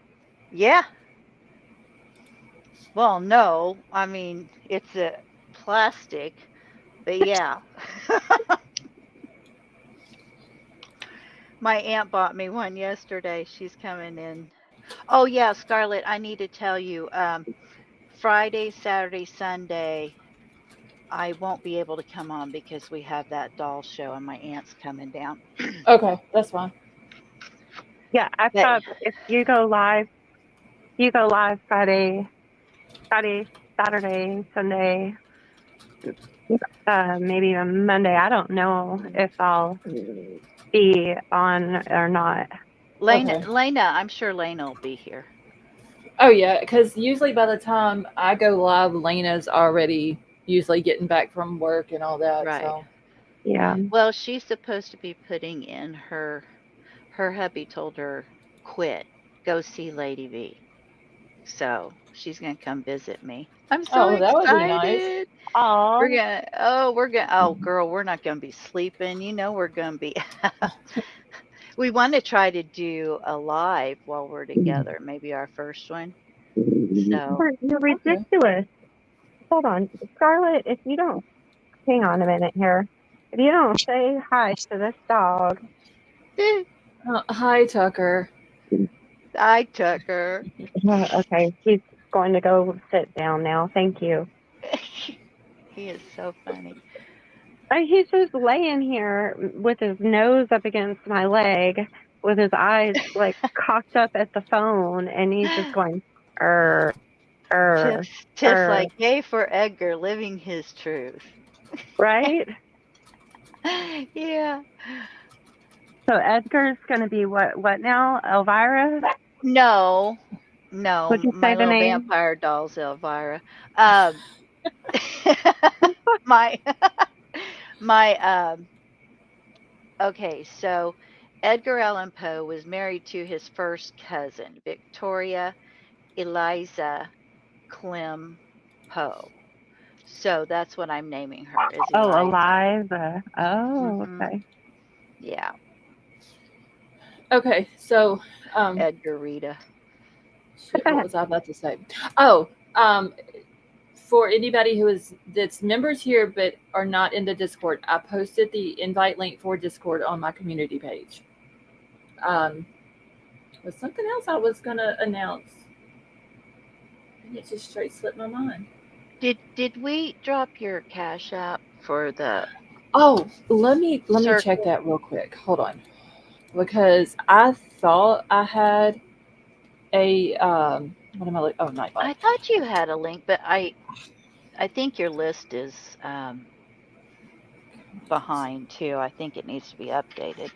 Yeah. Well, no, I mean, it's a plastic, but yeah. My aunt bought me one yesterday. She's coming in. Oh yeah, Scarlett, I need to tell you, Friday, Saturday, Sunday, I won't be able to come on because we have that doll show and my aunt's coming down. Okay, that's fine. Yeah, I thought if you go live Friday, Saturday, Sunday, maybe on Monday. I don't know if I'll be on or not. Lena, I'm sure Lena will be here. Oh yeah, because usually by the time I go live, Lena's already usually getting back from work and all that. Right. So yeah. Well, she's supposed to be putting in her hubby told her quit go see Lady V. So she's gonna come visit me. I'm so Oh, that would be nice. excited. Oh, Oh girl, we're not gonna be sleeping. You know we're gonna be we want to try to do a live while we're together, maybe our first one. So you're Okay. ridiculous. Hold on. Scarlett, if you don't, hang on a minute here. If you don't say hi to this dog. Hi, Tucker. I took her. Okay, he's going to go sit down now. Thank you. He is so funny. He's just laying here with his nose up against my leg, with his eyes like cocked up at the phone, and he's just going, Tiff's, like, yay for Edgar living his truth. right? Yeah. So Edgar's going to be what now? Elvira? No, Would you my say the little name? vampire doll's Elvira. Um, my, okay, so Edgar Allan Poe was married to his first cousin, Victoria Eliza Clem Poe. So that's what I'm naming her, is Oh, Eliza. Eliza. Oh, Mhm. okay. Yeah, Okay, so Edgar Rita. shit, what was I about to say? Oh, for anybody that's members here but are not in the Discord, I posted the invite link for Discord on my community page. Was something else I was gonna announce, and it just straight slipped my mind. Did we drop your Cash App for the Oh, let me check circle? that real quick. Hold on, because I thought I had a what am I like? Oh, Nightbot. I thought you had a link, but I think your list is behind too. I think it needs to be updated.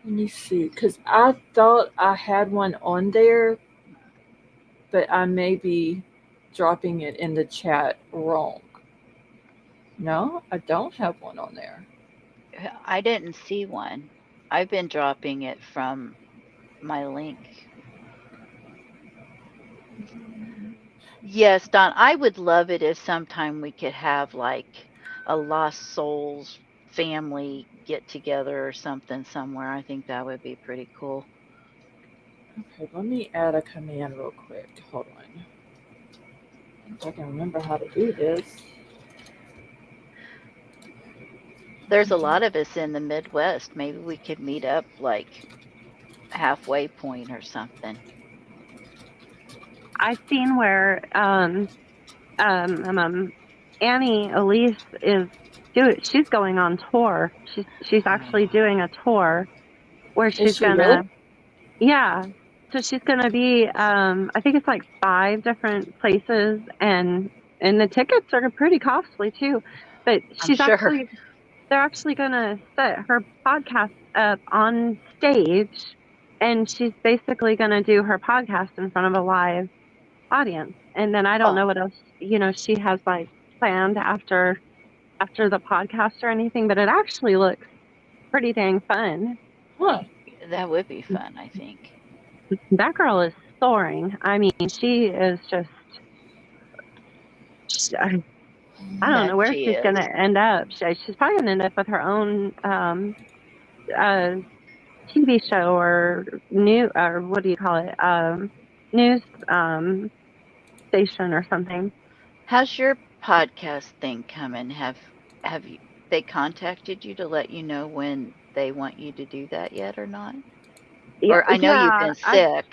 Let me see, because I thought I had one on there, but I may be dropping it in the chat wrong. No, I don't have one on there. I didn't see one. I've been dropping it from my link. Yes, Don, I would love it if sometime we could have like a Lost Souls family get together or something somewhere. I think that would be pretty cool. Okay, let me add a command real quick. Hold on. If I can remember how to do this. There's a lot of us in the Midwest. Maybe we could meet up like halfway point or something. I've seen where Annie Elise she's going on tour. She's actually doing a tour where she's she really? yeah. So she's gonna be I think it's like 5 different places, and the tickets are pretty costly too. But I'm sure. they're actually gonna set her podcast up on stage, and she's basically gonna do her podcast in front of a live audience. And then I don't know what else, she has like planned after the podcast or anything, but it actually looks pretty dang fun. Huh. That would be fun, I think. That girl is soaring. I mean, she is just I don't know where She she's is. going to end up. She's probably going to end up with her own TV show or what do you call it? News station or something. How's your podcast thing coming? Have they contacted you to let you know when they want you to do that yet or not? Or I know you've been sick.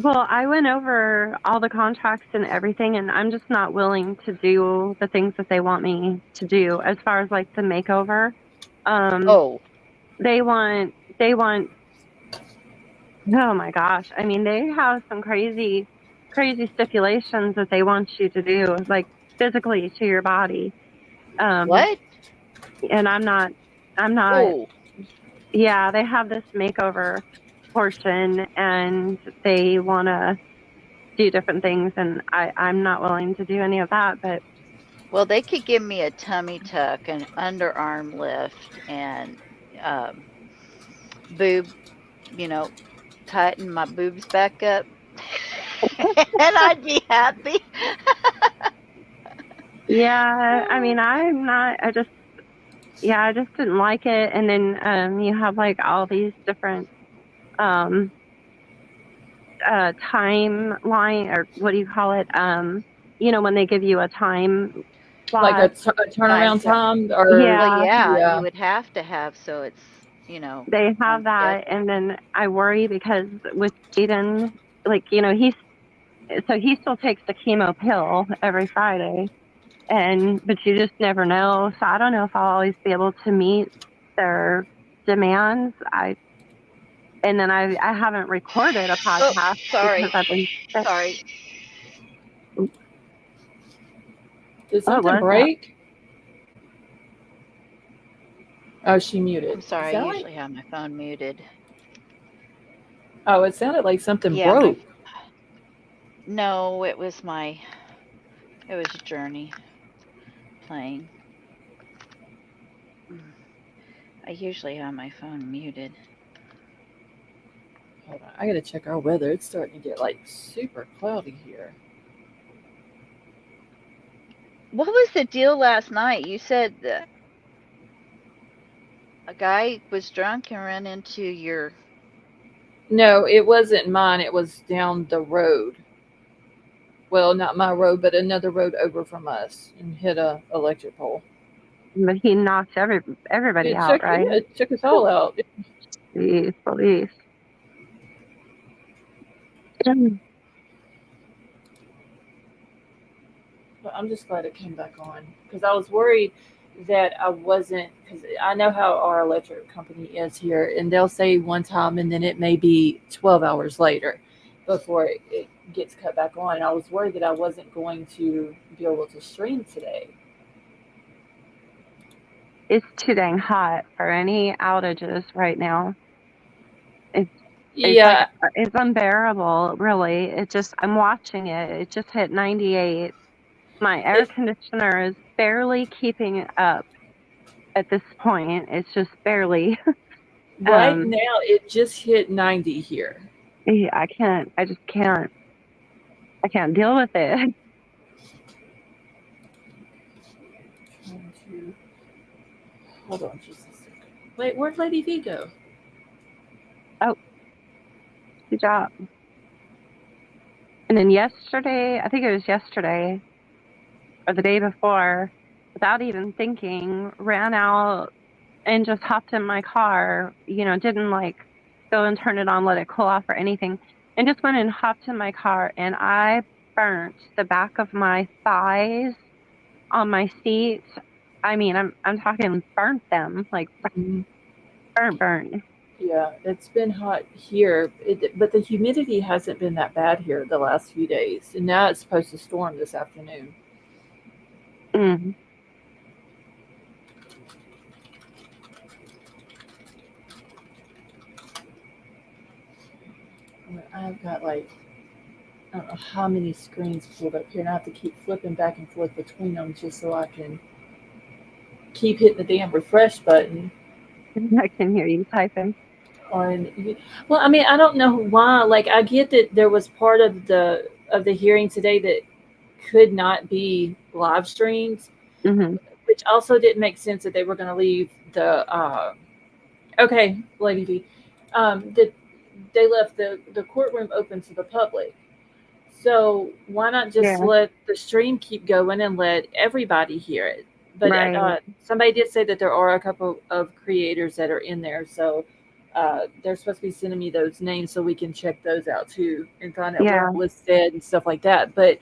I went over all the contracts and everything, and I'm just not willing to do the things that they want me to do as far as like the makeover. They want, oh my gosh. I mean, they have some crazy stipulations that they want you to do, like physically to your body. What? And I'm not, yeah, they have this makeover portion, and they want to do different things, and I'm not willing to do any of that. But well, they could give me a tummy tuck, an underarm lift, and boob, tighten my boobs back up. I'd be happy. Yeah, I mean, I'm not, I just, yeah, I just didn't like it. And then you have like all these different um timeline, or what do you call it? When they give you a time Like slot. a turnaround time, or Well, Yeah, yeah, you yeah. would have to have, so it's, they have on that. schedule. And then I worry because with Jaden, like, he still takes the chemo pill every Friday. But you just never know. So I don't know if I'll always be able to meet their demands. I haven't recorded a Oh, podcast sorry. because I've been sick. Sorry. Did What something was that? break? Oh, she muted. I'm sorry. I Sound like? usually have my phone muted. Oh, it sounded like something Yeah, broke. no, it was Journey playing. I usually have my phone muted. Hold on, I gotta check our weather. It's starting to get like super cloudy here. What was the deal last night? You said that a guy was drunk and ran into your. No, it wasn't mine. It was down the road. Well, not my road, but another road over from us, and hit a electric pole. But he knocked everybody out, right? It took us all out. Jeez, police. But I'm just glad it came back on, because I was worried that I wasn't, because I know how our electric company is here, and they'll say one time and then it may be 12 hours later before it gets cut back on. And I was worried that I wasn't going to be able to stream today. It's too dang hot for any outages right now. Yeah. It's unbearable, really. I'm watching it. It just hit 98. My air conditioner is barely keeping it up at this point. It's just barely. Right now, it just hit 90 here. Yeah, I just can't. I can't deal with it. Hold on just a second. Wait, where'd Lady V go? Oh, good job. And then yesterday, I think it was yesterday or the day before, without even thinking, ran out and just hopped in my car, didn't like go and turn it on, let it cool off or anything, and just went and hopped in my car, and I burnt the back of my thighs on my seat. I mean, I'm talking burnt them, like burnt. Yeah, it's been hot here, but the humidity hasn't been that bad here the last few days, and now it's supposed to storm this afternoon. Mm. I've got like, I don't know how many screens pulled up here, and I have to keep flipping back and forth between them just so I can keep hitting the damn refresh button. I can hear you typing. Well, I mean, I don't know why. Like, I get that there was part of the hearing today that could not be live streamed, which also didn't make sense that they were going to leave the. Okay, Lady V, that they left the courtroom open to the public. So why not just let the stream keep going and let everybody hear it? But somebody did say that there are a couple of creators that are in there, so they're supposed to be sending me those names so we can check those out too and find out what was said and stuff like that. But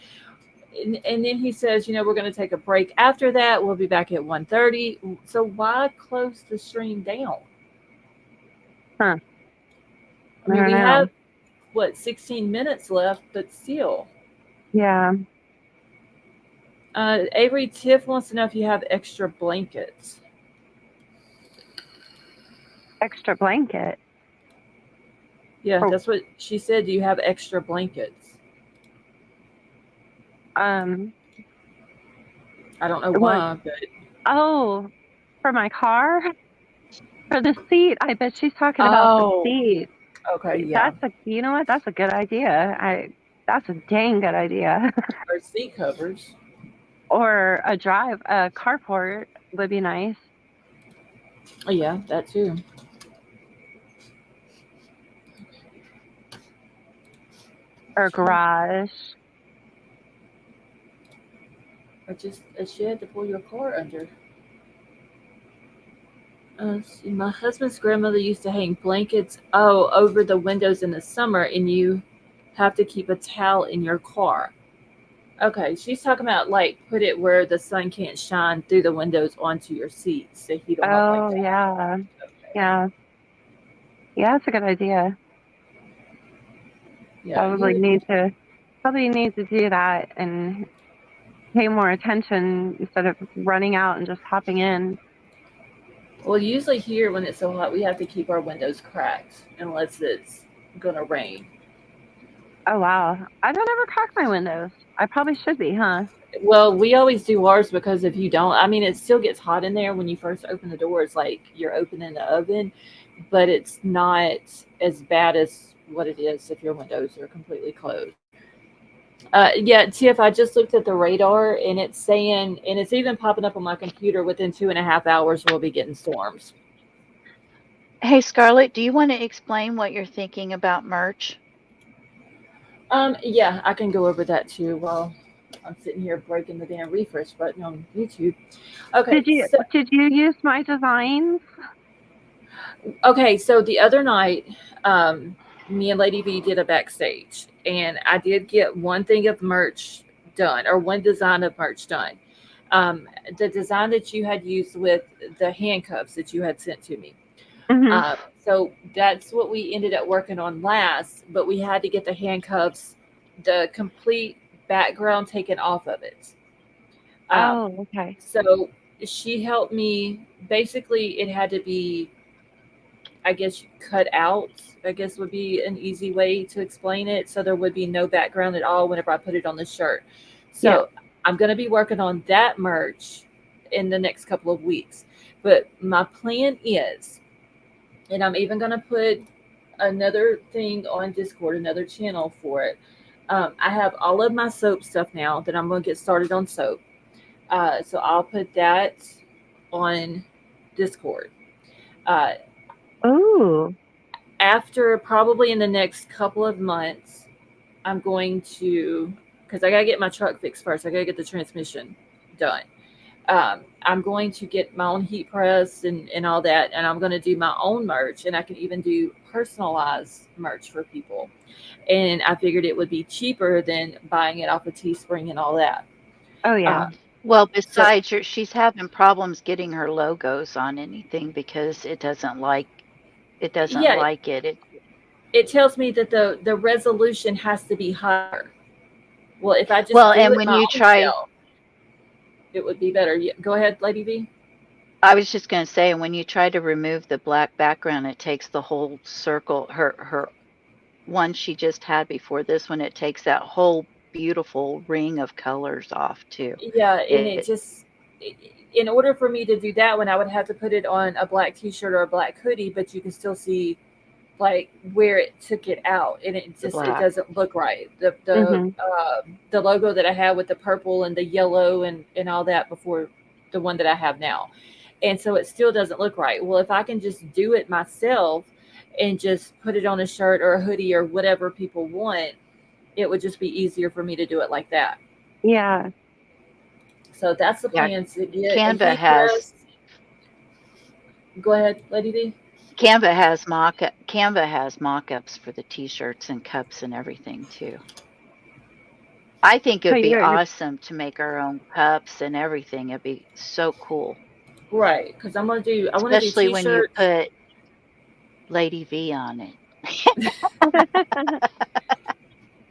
and then he says, we're going to take a break after that. We'll be back at 1:30. So why close the stream down? Huh. I mean, we have 16 minutes left, but still. Yeah. Avery Tiff wants to know if you have extra blankets. Extra blanket? Yeah, that's what she said. Do you have extra blankets? I don't know why, but. Oh, for my car? For the seat? I bet she's talking about the seat. Okay, yeah. You know what? That's a good idea. That's a dang good idea. Or seat covers. Or a carport would be nice. Oh, yeah, that too. Or garage. Or just a shed to pull your car under. See, my husband's grandmother used to hang blankets over the windows in the summer, and you have to keep a towel in your car. Okay, she's talking about like put it where the sun can't shine through the windows onto your seats to heat them up like Oh, that. yeah. Yeah. Yeah, that's a good idea. Yeah, Probably need to do that and pay more attention instead of running out and just hopping in. Well, usually here when it's so hot, we have to keep our windows cracked unless it's gonna rain. Oh, wow. I don't ever crack my windows. I probably should be, huh? Well, we always do ours because if you don't, I mean, it still gets hot in there when you first open the door. It's like you're opening the oven, but it's not as bad as what it is if your windows are completely closed. Yeah, Tiff, I just looked at the radar and it's saying, and it's even popping up on my computer within 2.5 hours, we'll be getting storms. Hey, Scarlett, do you want to explain what you're thinking about merch? Yeah, I can go over that too while I'm sitting here breaking the damn refresh button on YouTube. Okay. Did you use my designs? Okay, so the other night, me and Lady V did a backstage, and I did get one thing of merch done, or one design of merch done. The design that you had used with the handcuffs that you had sent to me. So that's what we ended up working on last, but we had to get the handcuffs, the complete background taken off of it. Okay. So she helped me. Basically, it had to be, I guess, cut out, I guess would be an easy way to explain it. So there would be no background at all whenever I put it on the shirt. So I'm going to be working on that merch in the next couple of weeks. But my plan is, and I'm even going to put another thing on Discord, another channel for it. I have all of my soap stuff now that I'm going to get started on soap. So I'll put that on Discord. After probably in the next couple of months, I'm going to, because I got to get my truck fixed first. I got to get the transmission done. I'm going to get my own heat press and all that, and I'm going to do my own merch, and I can even do personalized merch for people. And I figured it would be cheaper than buying it off of Teespring and all that. Oh, yeah. Well, besides, she's having problems getting her logos on anything because it doesn't like it. It tells me that the resolution has to be higher. Well, if I just and when you try, it would be better. Go ahead, Lady V. I was just going to say, when you try to remove the black background, it takes the whole circle. Her one she just had before this one, it takes that whole beautiful ring of colors off too. Yeah, and it just, in order for me to do that one, I would have to put it on a black t-shirt or a black hoodie, but you can still see like where it took it out, and it doesn't look right. The logo that I had with the purple and the yellow and all that before the one that I have now. And so it still doesn't look right. Well, if I can just do it myself and just put it on a shirt or a hoodie or whatever people want, it would just be easier for me to do it like that. Yeah. So that's the plan to get. Canva has. Go ahead, Lady D. Canva has mock-ups for the t-shirts and cups and everything too. I think it'd be awesome to make our own cups and everything. It'd be so cool. Right, because I want to do especially when you put Lady V on it.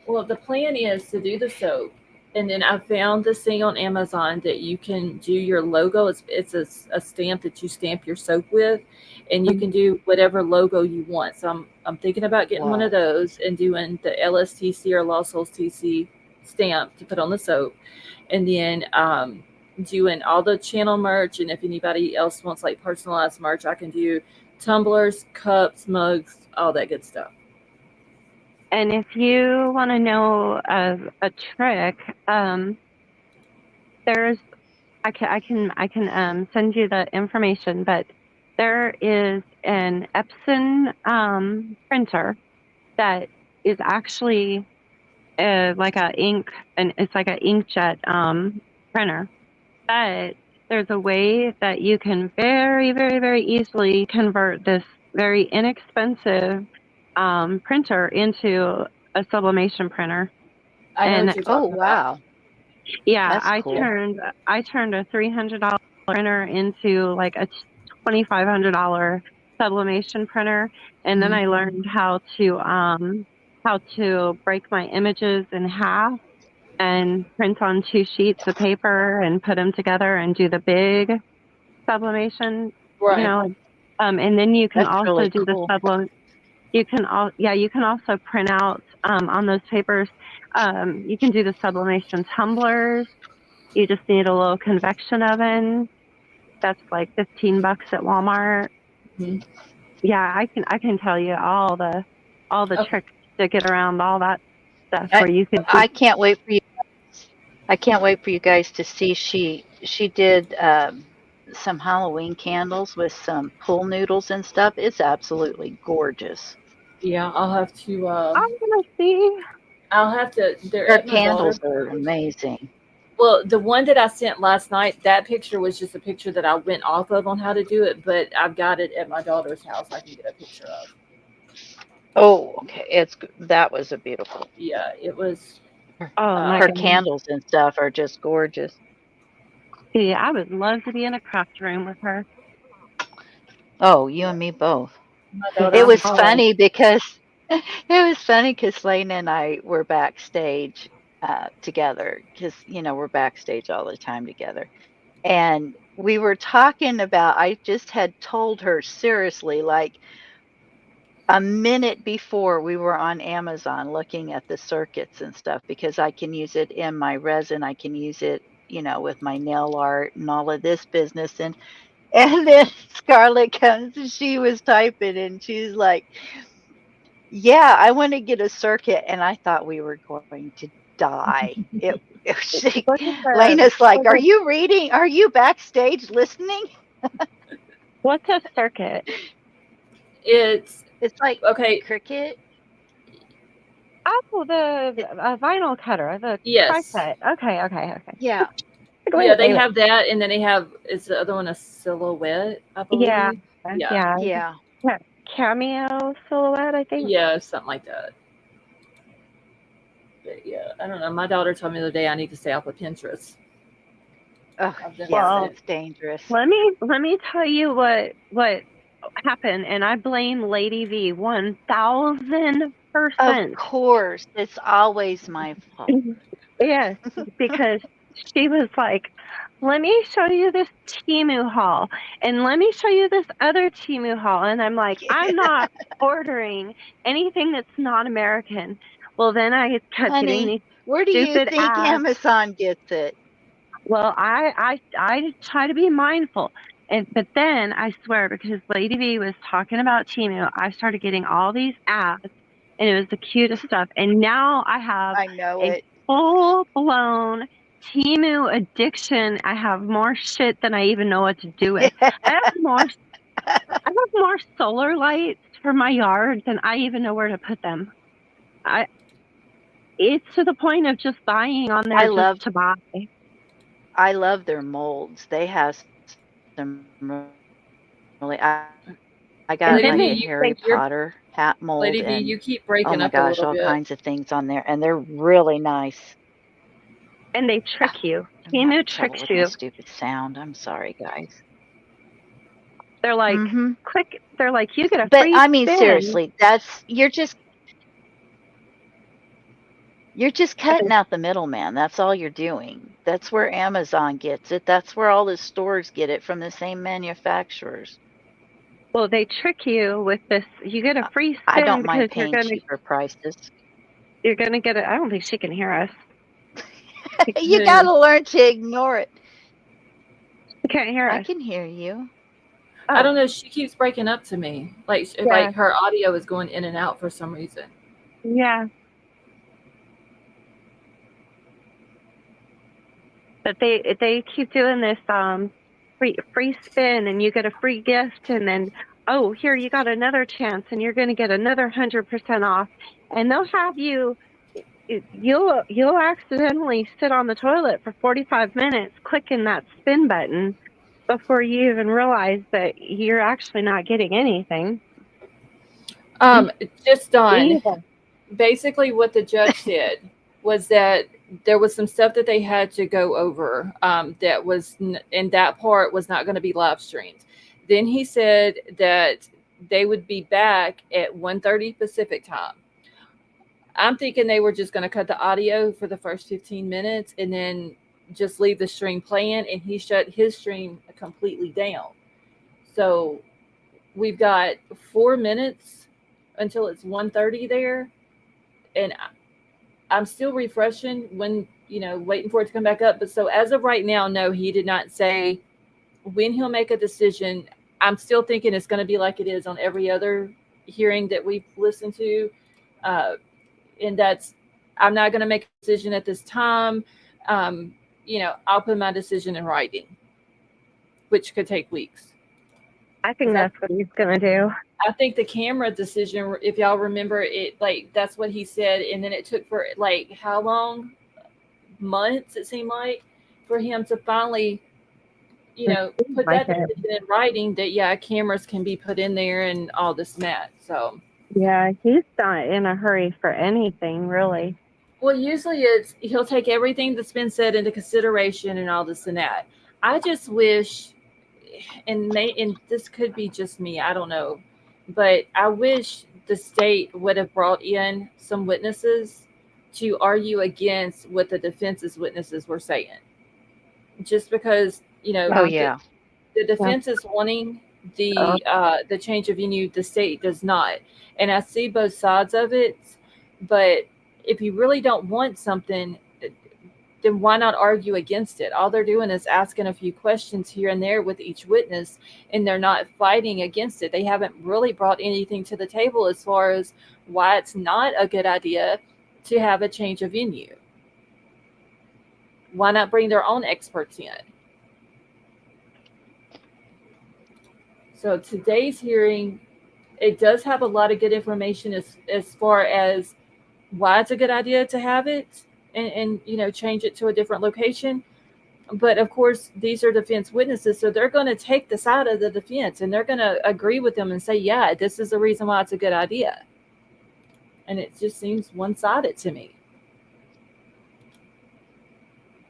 Well, the plan is to do the soap, and then I found this thing on Amazon that you can do your logo. It's a stamp that you stamp your soap with, and you can do whatever logo you want. So I'm thinking about getting one of those and doing the LSTC or Lost Souls TC stamp to put on the soap, and then doing all the channel merch. And if anybody else wants like personalized merch, I can do tumblers, cups, mugs, all that good stuff. And if you want to know a trick, there's I can send you the information, but there is an Epson printer that is actually like a ink, and it's like an inkjet printer. But there's a way that you can very, very, very easily convert this very inexpensive printer into a sublimation printer. I know And what you're Oh, talking about. wow. yeah, That's cool. I turned a $300 printer into like a $2,500 sublimation printer, and then I learned how to break my images in half and print on 2 sheets of paper and put them together and do the big sublimation, Right. and then you can That's also really do the cool. sublim. You can also print out on those papers. You can do the sublimation tumblers. You just need a little convection oven. That's like $15 at Walmart. Mhm. Yeah, I can tell you all the Okay. tricks to get around all that stuff I where you could I can't wait for you. I can't wait for you guys to see. She did some Halloween candles with some pool noodles and stuff. It's absolutely gorgeous. Yeah, I'll have to. I'm gonna see. I'll have to. They're Her at my daughter. candles are amazing. Well, the one that I sent last night, that picture was just a picture that I went off of on how to do it, but I've got it at my daughter's house. I can get a picture of. Oh, okay. That was a beautiful. Yeah, it was. Oh my Her goodness. candles and stuff are just gorgeous. Yeah, I would love to be in a craft room with her. Oh, you and me both. My It daughter's was in Oh, college. funny because Lena and I were backstage together because we're backstage all the time together, and we were talking about. I just had told her seriously, like a minute before we were on Amazon looking at the circuits and stuff because I can use it in my resin. I can use it, with my nail art and all of this business. And then Scarlett comes and she was typing and she's like, yeah, I want to get a circuit. And I thought we were going to die. look at Lena's like, look are at you reading? Are you backstage listening? what's a circuit? It's It's like okay. cricket. Oh, the It, vinyl cutter, the Yes. tri-cut. Okay. yeah. Wait Yeah, a they minute. have that, and then they have is the other one a silhouette, I Yeah, believe. Yeah, yeah. Yeah. Cameo silhouette, I think. yeah, something like that. But yeah, I don't know. My daughter told me the other day I need to stay off of Pinterest. Oh, I've done yes, Well, it. it's dangerous. let me tell you what happened, and I blame Lady V 1000%. Of course, it's always my fault. Yes, because she was like, let me show you this Temu haul and let me show you this other Temu haul. And I'm like, I'm not ordering anything that's not American. Well, then I kept getting Honey, these where do you stupid think ads. Amazon gets it? Well, I try to be mindful. But then I swear, because Lady V was talking about Temu, I started getting all these ads and it was the cutest stuff. And now I have I know a it. full blown Temu addiction. I have more shit than I even know what to do with. I have more solar lights for my yard than I even know where to put them. I It's to the point of just buying on I there just love to buy. I love their molds. They have some really I And got Lady then V, like a you Harry you're Potter hat mold Lady V, and you keep oh breaking my up a gosh, little all bit. kinds of things on there and they're really nice. and they trick Ah, you. I'm Temu having trouble tricks with my you. stupid sound. I'm sorry, guys. They're like, Mm-hmm. quick. They're like, you get a But free I mean, spin. seriously, you're just cutting out the middleman. That's all you're doing. That's where Amazon gets it. That's where all the stores get it from the same manufacturers. Well, they trick you with this. You get a free I spin don't mind because paying cheaper prices. you're gonna get it. I don't think she can hear us. You got to learn to ignore it. She can't hear I us. can hear you. I Oh, don't know. She keeps breaking up to me. yeah. Like her audio is going in and out for some reason. Yeah. But they keep doing this free spin, and you get a free gift, and then oh, here you got another chance, and you're going to get another 100% off, and they'll have you. You'll accidentally sit on the toilet for 45 minutes clicking that spin button before you even realize that you're actually not getting anything. Just on Evil. basically what the judge said was that there was some stuff that they had to go over that was and that part was not going to be live streamed. Then he said that they would be back at 1:30 Pacific time. I'm thinking they were just going to cut the audio for the first 15 minutes and then just leave the stream playing, and he shut his stream completely down. So we've got 4 minutes until it's 1:30 there, and I'm still refreshing when, waiting for it to come back up. But so as of right now, no, he did not say when he'll make a decision. I'm still thinking it's going to be like it is on every other hearing that we've listened to. And I'm not going to make a decision at this time. I'll put my decision in writing, which could take weeks. I think that's what he's going to do. I think the camera decision, if y'all remember it, like that's what he said. And then it took for like how long? Months, it seemed like, for him to finally, put that decision in writing that, yeah, cameras can be put in there and all this and that. So, yeah, he's not in a hurry for anything, really. Well, usually he'll take everything that's been said into consideration and all this and that. I just wish, and this could be just me, I don't know, but I wish the state would have brought in some witnesses to argue against what the defense's witnesses were saying. Just because, yeah. the defense is wanting the change of venue, the state does not. And I see both sides of it, but if you really don't want something, then why not argue against it? All they're doing is asking a few questions here and there with each witness, and they're not fighting against it. They haven't really brought anything to the table as far as why it's not a good idea to have a change of venue. Why not bring their own experts in? So today's hearing, it does have a lot of good information as far as why it's a good idea to have it and change it to a different location. But of course, these are defense witnesses, so they're going to take the side of the defense and they're going to agree with them and say, yeah, this is the reason why it's a good idea. And it just seems one-sided to me.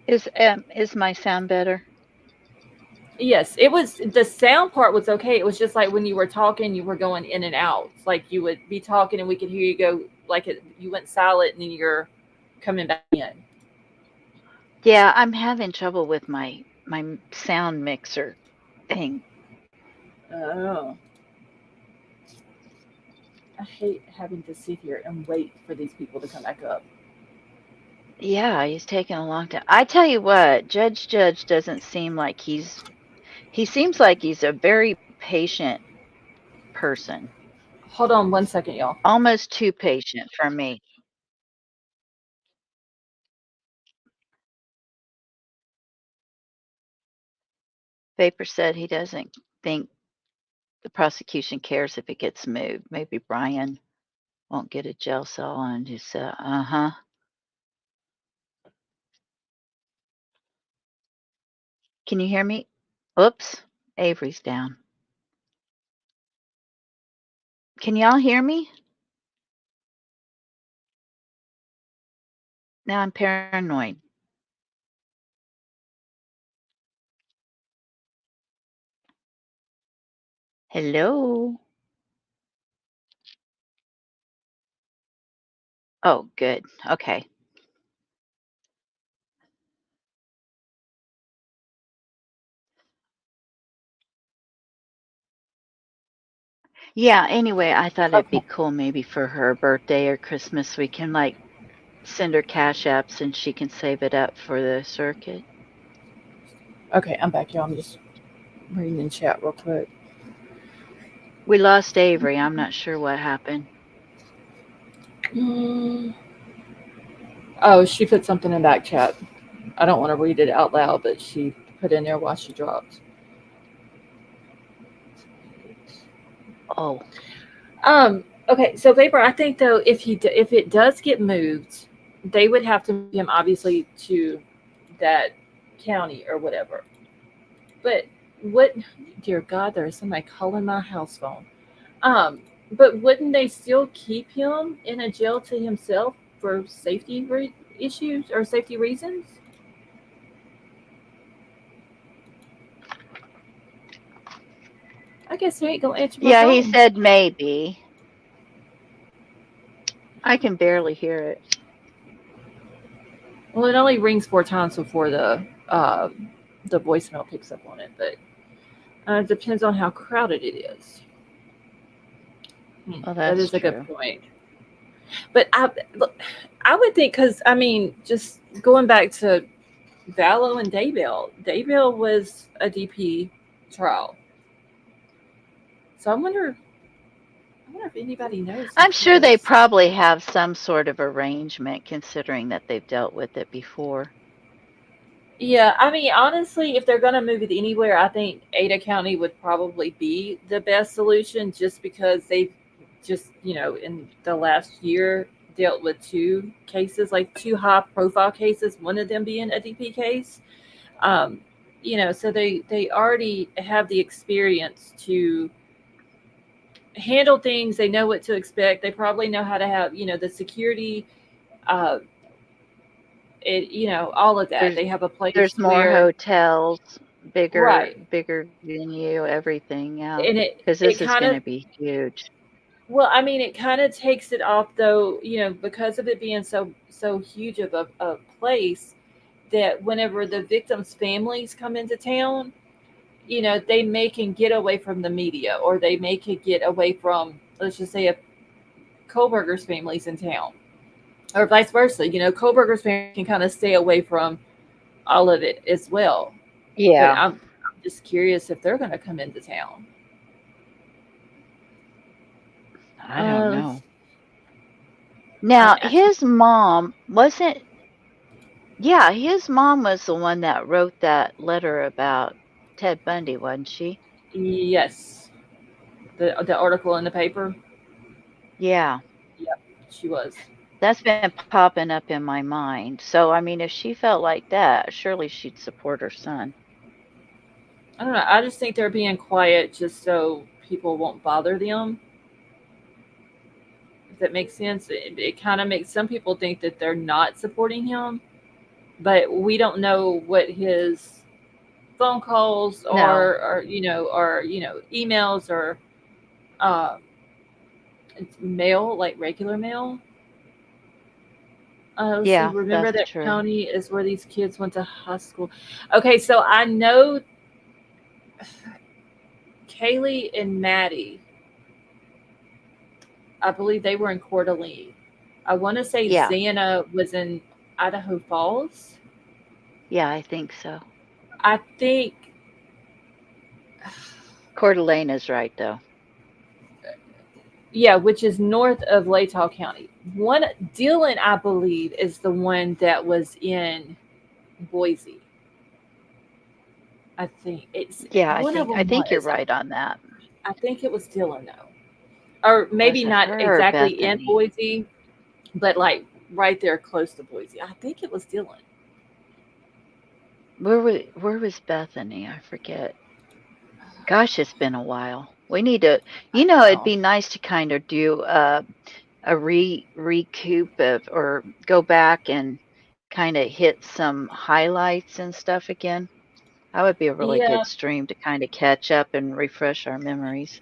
Is my sound better? Yes, it was. The sound part was okay. It was just like when you were talking, you were going in and out. It's like you would be talking and we could hear you go, like you went silent and then you're coming back in. Yeah, I'm having trouble with my sound mixer thing. Oh. I hate having to sit here and wait for these people to come back up. Yeah, he's taking a long time. I tell you what, Judge doesn't seem like he seems like he's a very patient person. Hold on 1 second, y'all. Almost too patient for me. Vapor said he doesn't think the prosecution cares if it gets moved. Maybe Bryan won't get a jail cell on his, Can you hear me? Oops, Avery's down. Can y'all hear me? Now I'm paranoid. Hello? Oh, good. Okay. Yeah, anyway, I thought it'd be cool maybe for her birthday or Christmas we can like send her cash apps and she can save it up for the circuit. Okay, I'm back, y'all. I'm just reading in chat real quick. We lost Avery. I'm not sure what happened. Mm. Oh, she put something in back chat. I don't want to read it out loud, but she put in there while she dropped. Oh, Okay, so Vapor, I think though, if it does get moved, they would have to move him obviously to that county or whatever. But what, dear God, there is somebody calling my house phone. Um, but wouldn't they still keep him in a jail to himself for issues or safety reasons? I guess they ain't gonna answer my yeah, he phone. said maybe. I can barely hear it. Well, it only rings 4 times before the voicemail picks up on it, but it depends on how crowded it is. Well, That that's is a good true. point. But look, I would think because I mean, just going back to Vallow and Daybell, Daybell was a DP trial, so I wonder if anybody knows I'm if sure they his. probably have some sort of arrangement considering that they've dealt with it before. Yeah, I mean, honestly, if they're going to move it anywhere, I think Ada County would probably be the best solution just because they've just, in the last year dealt with 2 cases, like 2 high profile cases, one of them being a DP case. Um, so they already have the experience to handle things. They know what to expect. They probably know how to have, the security, uh, all of that. There's They have a there's place more where, hotels, right. bigger venue, everything, yeah. And Because it this is kind going of to be huge. well, I mean, it kind of takes it off though, because of it being so huge of a place that whenever the victims' families come into town, they may can get away from the media, or they may can get away from, let's just say, if Kohberger's family's in town, or vice versa. Kohberger's family can kind of stay away from all of it as well. But Yeah, I'm just curious if they're going to come into town. I don't Uh, know. Now, his mom wasn't, yeah, his mom was the one that wrote that letter about Ted Bundy, wasn't she? yes, the article in the paper. Yeah, Yep, she was. that's been popping up in my mind. So, I mean, if she felt like that, surely she'd support her son. I don't know. I just think they're being quiet just so people won't bother them. If that makes sense, it kind of makes some people think that they're not supporting him, but we don't know what his phone calls No, or emails or uh, mail, like regular mail. Let's see. yeah, Remember that's that true. county is where these kids went to high school. Okay, so I know Kaylee and Maddie. I believe they were in Coeur d'Alene. I want to say Yeah, Xana was in Idaho Falls. yeah, I think so. I think, Coeur d'Alene is right, though. yeah, which is north of Latah County. One Dylan, I believe, is the one that was in Boise. I think it's Yeah, one of I them think you're was. right on that. I think it was Dylan though, or Was maybe it not her or exactly in Bethany? Boise, but like right there close to Boise. I think it was Dylan. Where was Bethany? I forget. Gosh, it's been a while. We need to, it'd Oh, be nice to kind of do a recoup of, or go back and kind of hit some highlights and stuff again. That would be a really yeah. good stream to kind of catch up and refresh our memories.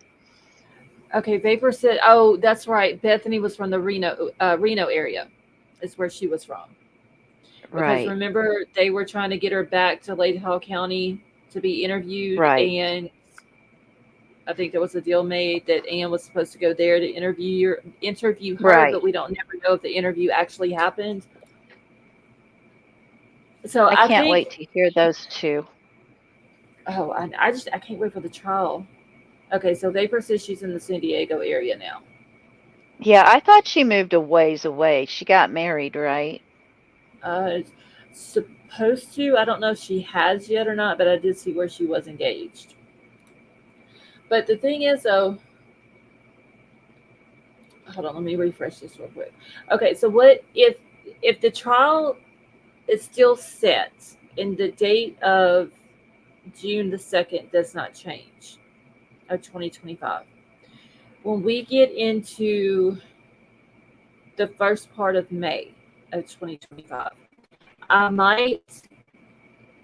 Okay, Vapor said, "Oh, that's right. Bethany was from the Reno area. Is where she was from. Because Right, remember, they were trying to get her back to Lake Hall County to be interviewed, right, and I think there was a deal made that Ann was supposed to go there to interview her, right. but we don't never know if the interview actually happened. So I I can't think, wait to hear those two. oh, I can't wait for the trial. Okay, so Vapor says she's in the San Diego area now. Yeah, I thought she moved a ways away. She got married, right? Supposed to. I don't know if she has yet or not, but I did see where she was engaged. But the thing is, though, hold on, let me refresh this real quick. Okay, so what if the trial is still set and the date of June 2nd does not change of 2025? When we get into the first part of May of 2025, I might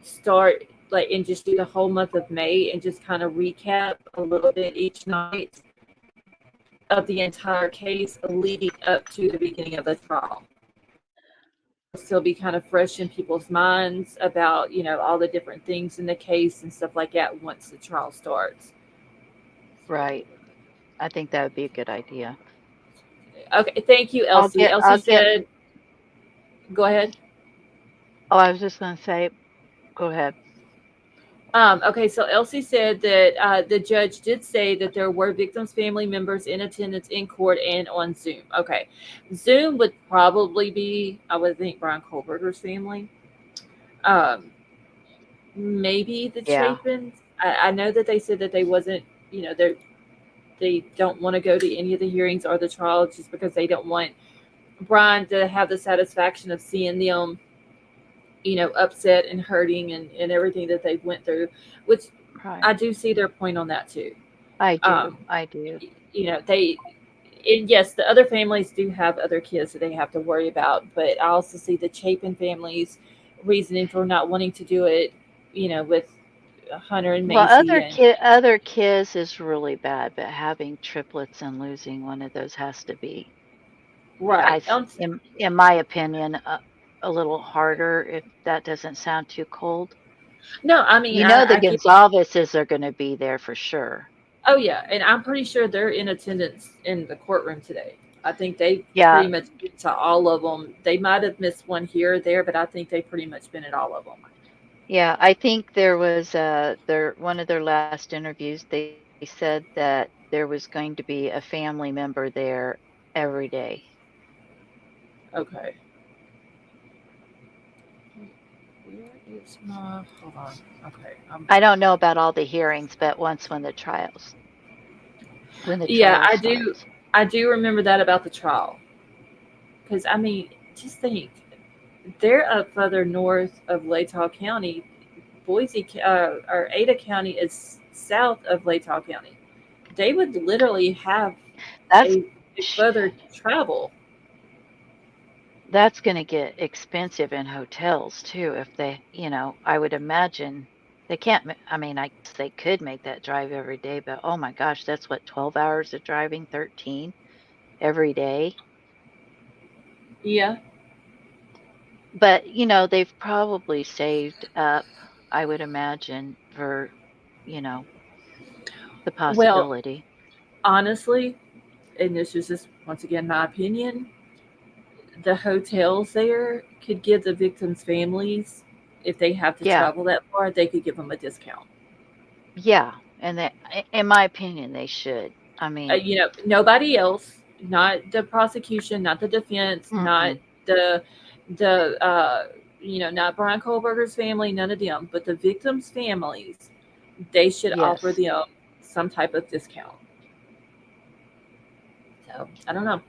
start like and just do the whole month of May and just kind of recap a little bit each night of the entire case leading up to the beginning of the trial. Still be kind of fresh in people's minds about, all the different things in the case and stuff like that once the trial starts. Right. I think that would be a good idea. Okay, thank you, I'll Elsie. get, Elsie I'll get, said, go ahead. oh, I was just going to say, go ahead. Okay, so Elsie said that the judge did say that there were victims' family members in attendance in court and on Zoom. Okay, Zoom would probably be, I would think, Bryan Kohberger's family. Maybe the Yeah. Chapins. I know that they said that they wasn't, they don't want to go to any of the hearings or the trial just because they don't want Bryan to have the satisfaction of seeing them, upset and hurting and everything that they've went through, which Right. I do see their point on that too. I do. And yes, the other families do have other kids that they have to worry about, but I also see the Chapin families reasoning for not wanting to do it, with Hunter and Well, Macy and other kids is really bad, but having triplets and losing one of those has to be, right. in my opinion, a little harder, if that doesn't sound too cold. No, I mean, You know the I get. Gonzalez's are going to be there for sure. Oh yeah, and I'm pretty sure they're in attendance in the courtroom today. I think they Yeah. pretty much been to all of them. They might have missed one here or there, but I think they pretty much been at all of them. Yeah, I think there was one of their last interviews, they said that there was going to be a family member there every day. Okay. Where is my? Hold on. Okay. I don't know about all the hearings, but when the Yeah, trial I do. starts. I do remember that about the trial. Because I mean, just think, they're up further north of Latah County. Boise or Ada County is south of Latah County. They would literally have That's a further travel. that's going to get expensive in hotels too if they, I would imagine they can't I mean, I guess they could make that drive every day, but oh my gosh, that's what 12 hours of driving, 13 every day. Yeah. But, they've probably saved up, I would imagine, for, you know, the Well, possibility. honestly, and this is just once again my opinion, the hotels there could give the victims' families, if they have to Yeah. travel that far, they could give them a discount. Yeah. And in my opinion, they should. I mean, Nobody else, not the prosecution, not the defense, not mm-mm. the not Bryan Kohberger's family, none of them, but the victims' families, they should offer Yes. them some type of discount. So I don't know.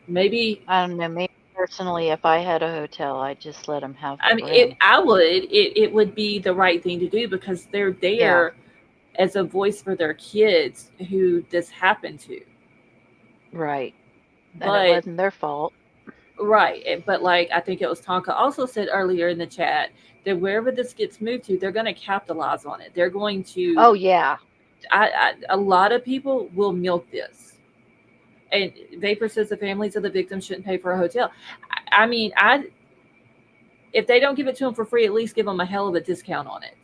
Maybe I don't know. Maybe personally, if I had a hotel, I'd just let them have I the mean room. it would be the right thing to do because they're Yeah. there as a voice for their kids who this happened to. Right. And it But wasn't their fault. right, but like I think it was Tonka also said earlier in the chat that wherever this gets moved to, they're going to capitalize on it. They're going Oh, to. yeah. A lot of people will milk this. And Vapor says the families of the victims shouldn't pay for a hotel. I mean, if they don't give it to them for free, at least give them a hell of a discount on it.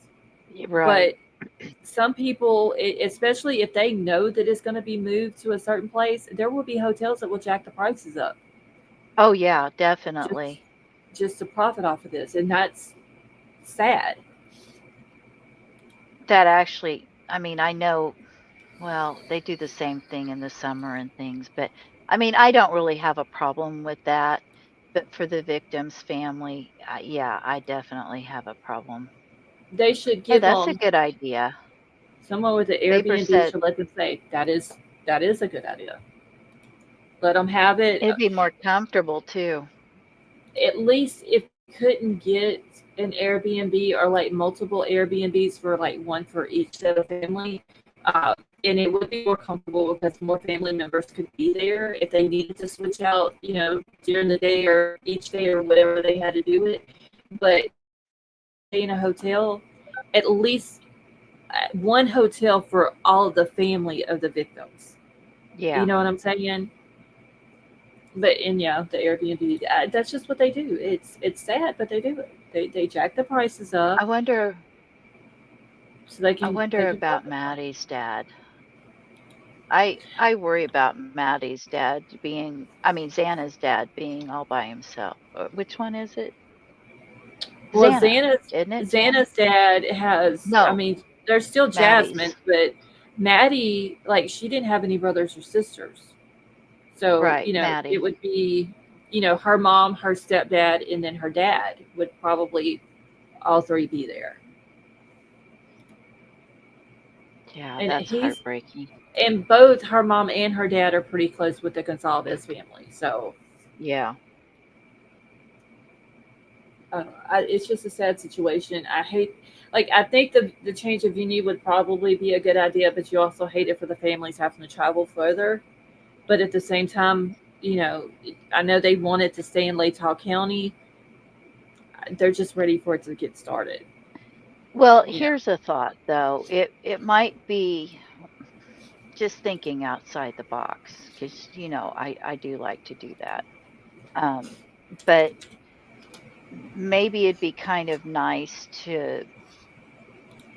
Right. But some people, especially if they know that it's going to be moved to a certain place, there will be hotels that will jack the prices up Oh, yeah, just, definitely. just to profit off of this. And that's sad. That actually, I mean, I know, well, they do the same thing in the summer and things, but I mean, I don't really have a problem with that, but for the victim's family, yeah, I definitely have a problem. They should Oh, give that's a them good idea. someone with an Neighbor Airbnb said should let them say that is a good idea. Let them have it. it'd be more comfortable too. At least if you couldn't get an Airbnb or like multiple Airbnbs for like one for each set of family, and it would be more comfortable because more family members could be there if they needed to switch out, during the day or each day or whatever they had to do it. But stay in a hotel, at least one hotel for all of the family of the victims. Yeah. You know what I'm saying? But and yeah, the Airbnb, that's just what they do. It's sad, but they do it. They jack the prices up I wonder so they I can wonder about Maddie's dad. I worry about Maddie's dad Xana's dad being all by himself. Which one is it? Well, Xana, isn't it? Xana's dad has. I No, mean, there's still Maddie's. Jasmine, but Maddie, like, she didn't have any brothers or sisters, so Right, it Maddie. would be, her mom, her stepdad, and then her dad would probably all three be there. Yeah, And that's he's heartbreaking. and both her mom and her dad are pretty close with the Gonzalez family. So Yeah. it's just a sad situation. I think the change of venue would probably be a good idea, but you also hate it for the families having to travel further. But at the same time, I know they wanted to stay in Latah County. They're just ready for it to get started. Well, here's a thought though. It might be just thinking outside the box because I do like to do that. But maybe it'd be kind of nice to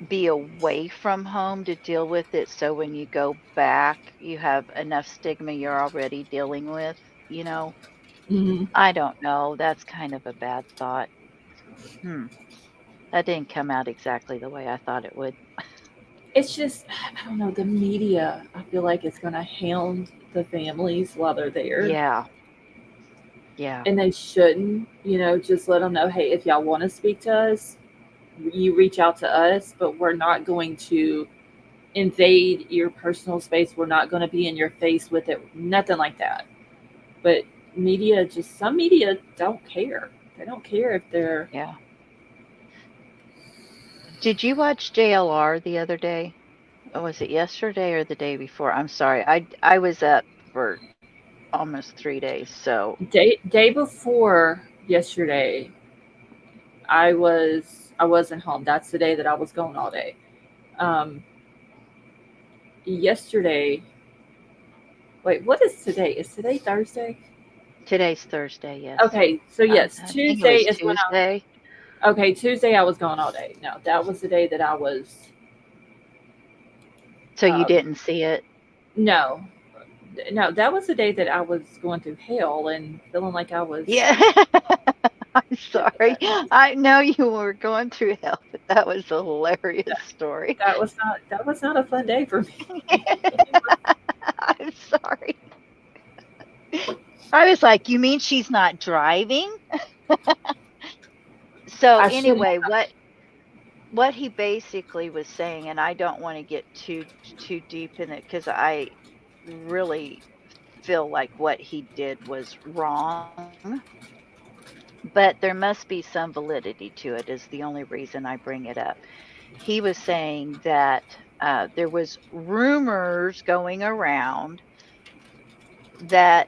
be away from home to deal with it. So when you go back, you have enough stigma you're already dealing with. Mm-hmm. I don't know. That's kind of a bad thought. That didn't come out exactly the way I thought it would. It's just, I don't know, the media, I feel like it's going to hound the families while they're there. Yeah. Yeah. And they shouldn't, just let them know, hey, if y'all want to speak to us, you reach out to us, but we're not going to invade your personal space. We're not going to be in your face with it. Nothing like that. But some media don't care. They don't care if they're. Yeah. Did you watch JLR the other day? Or was it yesterday or the day before? I'm sorry. I was up for almost 3 days, so Day before yesterday, I wasn't home. That's the day that I was gone all day. Yesterday, wait, what is today? Is today Thursday? today's Thursday, yes. Okay, so yes, I think Tuesday it was is when Tuesday. Okay, Tuesday I was gone all day. No, that was the day that I was. So you didn't see it? No, that was the day that I was going through hell and feeling like I was. Yeah. I'm sorry. I know you were going through hell, but that was a hilarious story. That was not a fun day for me. I'm sorry. I was like, you mean she's not driving? So anyway, what he basically was saying, and I don't want to get too deep in it because I really feel like what he did was wrong, but there must be some validity to it is the only reason I bring it up. He was saying that there was rumors going around that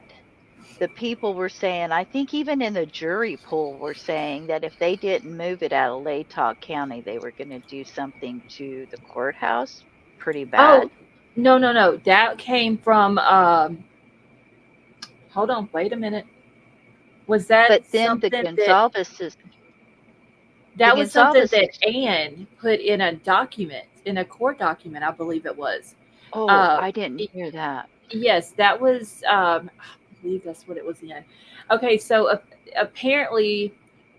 the people were saying, I think even in the jury pool were saying that if they didn't move it out of Latah County, they were going to do something to the courthouse pretty bad. Oh, no. That came from, hold on, wait a minute. Was that But then something the Gonzalez's that was something that Anne put in a court document, I believe it was. Oh, I didn't hear that. Yes, that was, I believe that's what it was in. Okay, so apparently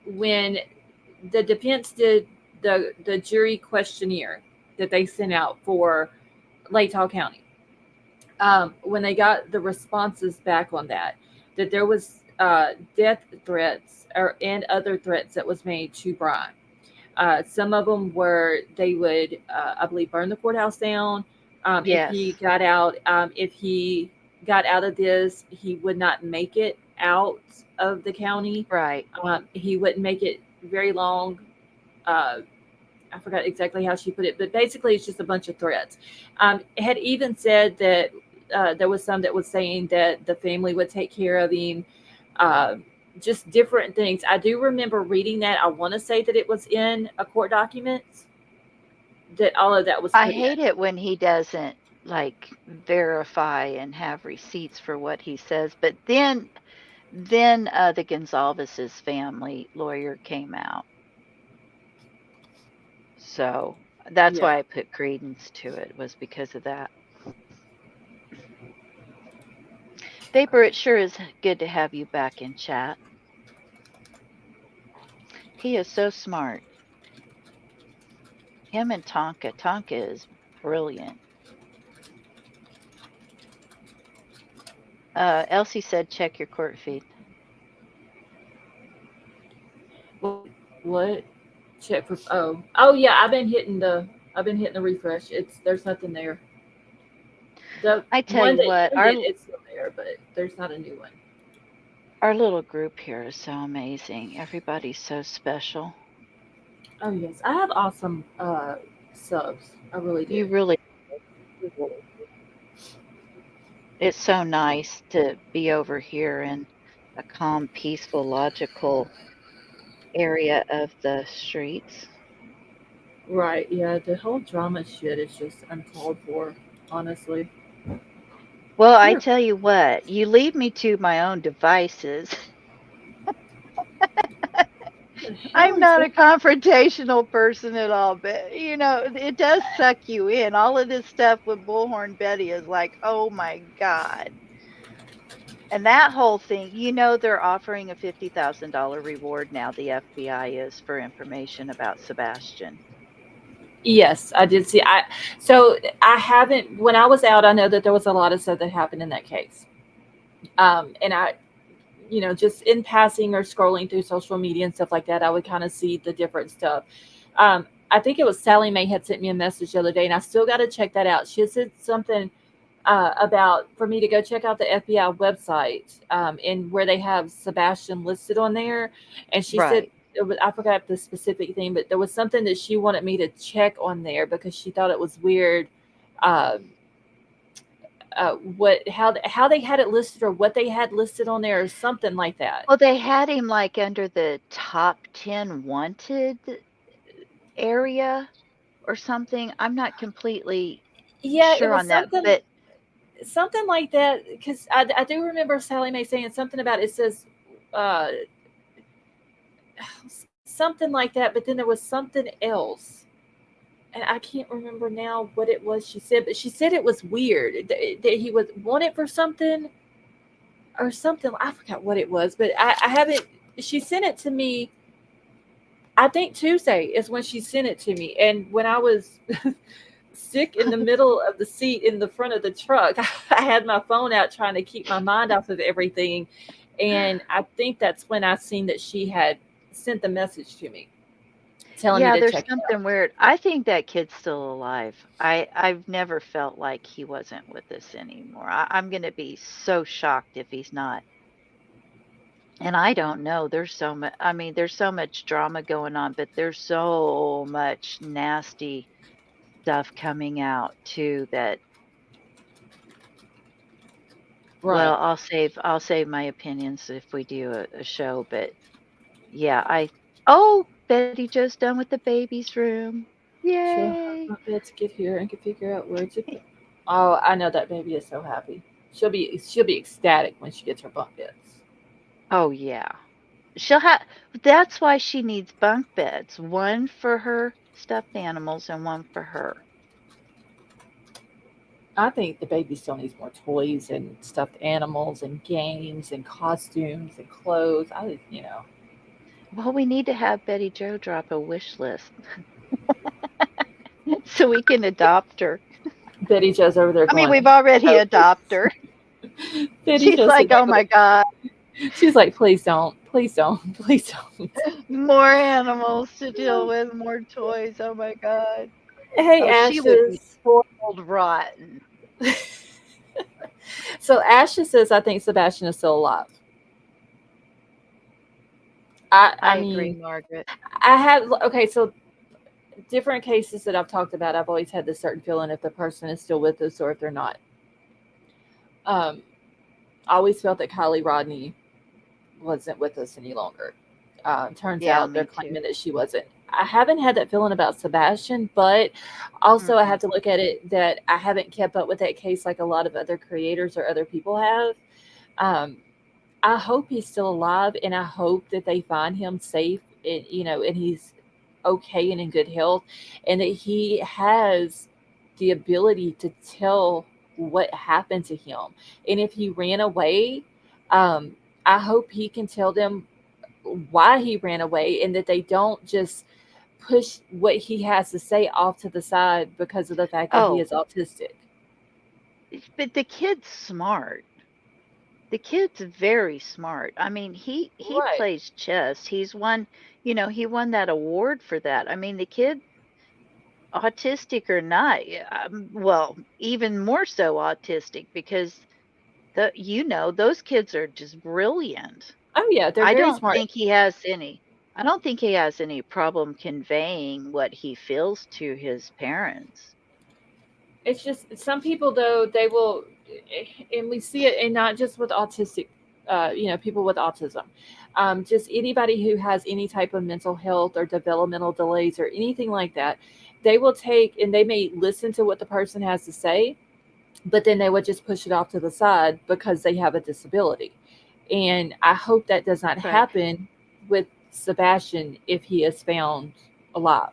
when the defense did the jury questionnaire that they sent out for Latah County, when they got the responses back on that, that there was death threats and other threats that was made to Bryan. Some of them were they would, I believe, burn the courthouse down. If he Yes. got out, if he got out of this, he would not make it out of the county. Right. He wouldn't make it very long. Uh, I forgot exactly how she put it, but basically, it's just a bunch of threats. It had even said that there was some that was saying that the family would take care of him. Uh, just different things. I do remember reading that. I want to say that it was in a court document that all of that was I put in. hate it when he doesn't like verify and have receipts for what he says. But then the Gonzalez's family lawyer came out. So that's Yeah. why I put credence to it, was because of that. Vapor, it sure is good to have you back in chat. He is so smart. Him and Tonka. Tonka is brilliant. Elsie said, check your court feed. What? Check for oh yeah. I've been hitting the refresh. There's nothing there. The I tell one you that what, ended, it's still there, but there's not a new one. our little group here is so amazing. Everybody's so special. Oh yes, I have awesome subs. I really You do. really, it's so nice to be over here in a calm, peaceful, logical area of the streets. Right, yeah, the whole drama shit is just uncalled for, honestly. Well, I Sure. tell you what, you leave me to my own devices. What the hell I'm is not that? a confrontational person at all, but it does suck you in. All of this stuff with Bullhorn Betty is like, oh my God. And that whole thing, they're offering a $50,000 reward now, the FBI is, for information about Sebastian. Yes, I did see. So I haven't. When I was out, I know that there was a lot of stuff that happened in that case. And just in passing or scrolling through social media and stuff like that, I would kind of see the different stuff. I think it was Sally Mae had sent me a message the other day, and I still got to check that out. She had said something about for me to go check out the FBI website, and where they have Sebastian listed on there. And she said, Right. I forgot the specific thing, but there was something that she wanted me to check on there because she thought it was weird. Um, how they had it listed or what they had listed on there or something like that. Well, they had him like under the top 10 wanted area or something. I'm not completely Yeah, it sure was on that, something but something like that because I do remember Sally Mae saying something about it says uh, something like that, but then there was something else. And I can't remember now what it was she said, but she said it was weird that he was wanted for something or something. I forgot what it was, but I haven't. She sent it to me. I think Tuesday is when she sent it to me, and when I was sick in the middle of the seat in the front of the truck, I had my phone out trying to keep my mind off of everything, and I think that's when I seen that she had sent the message to me, telling me yeah, to there's check it out. something weird. I think that kid's still alive. I've never felt like he wasn't with us anymore. I'm gonna be so shocked if he's not. And I don't know. There's so much. I mean, there's so much drama going on, but there's so much nasty stuff coming out too that, well, Right. I'll save my opinions if we do a show, but yeah, oh, Betty Jo's done with the baby's room. She'll have Yay. my bed to get here and can figure out where to go. Oh, I know that baby is so happy. She'll be ecstatic when she gets her bunk beds. Oh yeah. She'll have That's why she needs bunk beds, one for her stuffed animals and one for her. I think the baby still needs more toys and stuffed animals and games and costumes and clothes. Well, we need to have Betty Jo drop a wish list so we can adopt her. Betty Jo's over there I mean, going, we've already "Oh, adopted her. Betty She's Jo's like, sitting oh over my there. God, She's like, please don't, please don't, please don't." more animals to deal with, more toys. Oh my God. Hey, Oh, she would be Ashes. spoiled rotten. So Ashes says, I think Sebastian is still alive. I I agree, mean, Margaret. I have, okay, so different cases that I've talked about, I've always had this certain feeling if the person is still with us or if they're not. I always felt that Kylie Rodney wasn't with us any longer. Turns Yeah, out they're me too. claiming that she wasn't. I haven't had that feeling about Sebastian, but also I have to look at it that I haven't kept up with that case like a lot of other creators or other people have. Um, I hope he's still alive, and I hope that they find him safe, and and he's okay and in good health, and that he has the ability to tell what happened to him. And if he ran away, um, I hope he can tell them why he ran away, and that they don't just push what he has to say off to the side because of the fact that he Oh, is autistic. but the kid's smart. The kid's very smart. I mean, he Right. plays chess. He's won, he won that award for that. I mean, the kid, autistic or not, yeah, well, even more so autistic because those kids are just brilliant. Oh yeah, they're I very don't smart. think he has any. I don't think he has any problem conveying what he feels to his parents. It's just some people though they will, and we see it, and not just with autistic, people with autism, just anybody who has any type of mental health or developmental delays or anything like that, they will take and they may listen to what the person has to say, but then they would just push it off to the side because they have a disability. And I hope that does not Right. happen with Sebastian if he is found alive.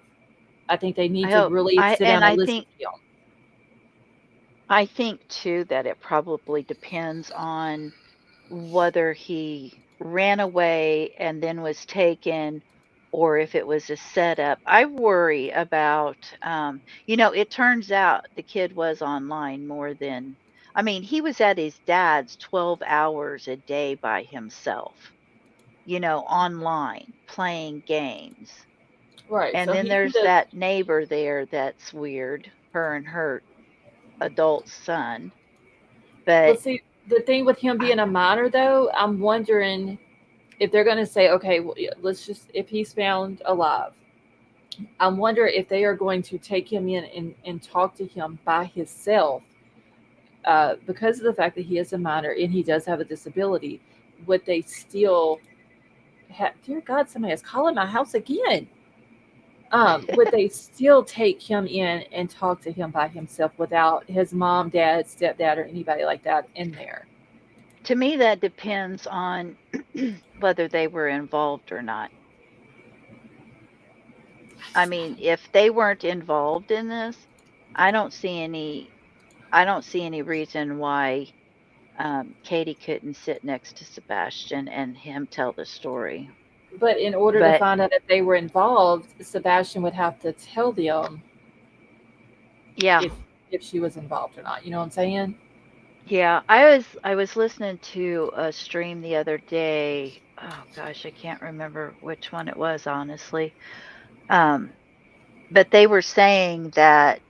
I think they I need to hope really I sit and down and listen to him. I think too that it probably depends on whether he ran away and then was taken or if it was a setup. I worry about, it turns out the kid was online more than, I mean, he was at his dad's 12 hours a day by himself, online playing games. Right. And So then he could there's have. that neighbor there that's weird, her and her adult son. Well, But see, the thing with him being a minor, though, I'm wondering if they're going to say, okay, well, yeah, let's just, if he's found alive, I'm wondering if they are going to take him in and talk to him by himself, because of the fact that he is a minor and he does have a disability. Would they still have, dear God, somebody is calling my house again. Would they still take him in and talk to him by himself without his mom, dad, stepdad, or anybody like that in there? to me, that depends on whether they were involved or not. I mean, if they weren't involved in this, I don't see any I don't see any reason why Katie couldn't sit next to Sebastian and him tell the story. But in order to But find out if they were involved, Sebastian would have to tell them yeah, if she was involved or not. You know what I'm saying? yeah, I was listening to a stream the other day. Oh gosh, I can't remember which one it was, honestly. Um, but they were saying that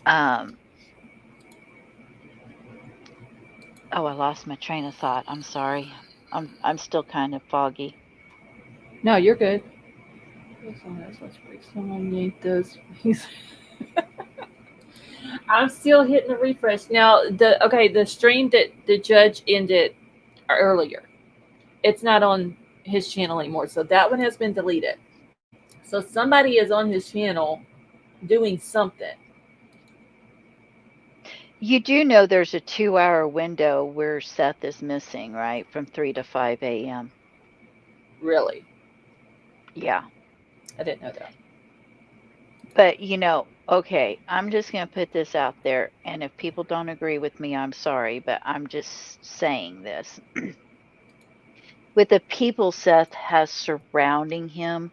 um oh, I lost my train of thought. I'm sorry. I'm still kind of foggy. No, you're good. Someone yanked those. I'm still hitting the refresh now. The stream that the judge ended earlier, it's not on his channel anymore, so that one has been deleted. So somebody is on his channel doing something. You do know there's a 2-hour window where Seth is missing, right? From 3 to 5 a.m. Really, Yeah. I didn't know that. But, okay, I'm just going to put this out there. And if people don't agree with me, I'm sorry, but I'm just saying this. With the people Seth has surrounding him,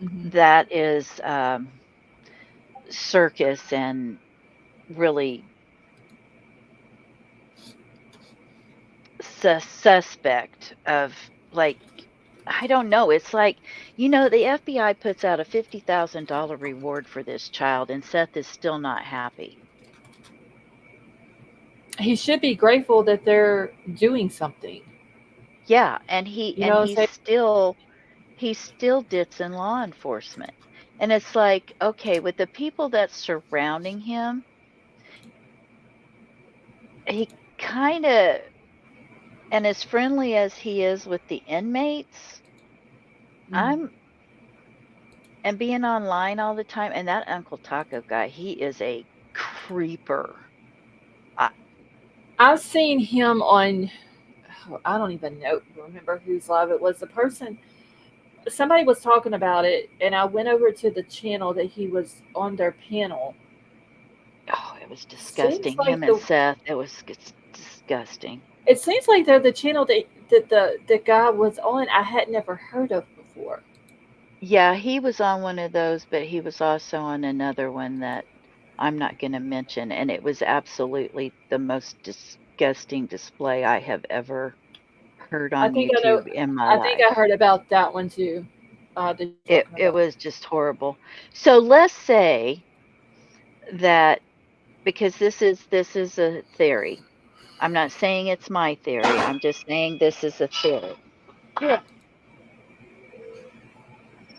Mm-hmm. that is circus and really suspect of, like, I don't know. It's like, the FBI puts out a $50,000 reward for this child, and Seth is still not happy. He should be grateful that they're doing something. Yeah, and he You and know what I'm he's saying? still dits in law enforcement. And it's like, okay, with the people that's surrounding him, he kind of, and as friendly as he is with the inmates, I'm and being online all the time, and that Uncle Taco guy, he is a creeper. I've seen him on, I don't even remember whose live it was. The person, somebody was talking about it, and I went over to the channel that he was on their panel. Oh, it was Seems disgusting. like Him and Seth, it was disgusting. it seems like they're the channel that the guy was on. I had never heard of before. Yeah, he was on one of those, but he was also on another one that I'm not going to mention, and it was absolutely the most disgusting display I have ever heard I on think I know. YouTube in my I think I life. heard about that one too. That you're It talking it about. was just horrible. So let's say that, because this is a theory. I'm not saying it's my theory. I'm just saying this is a theory. Yeah.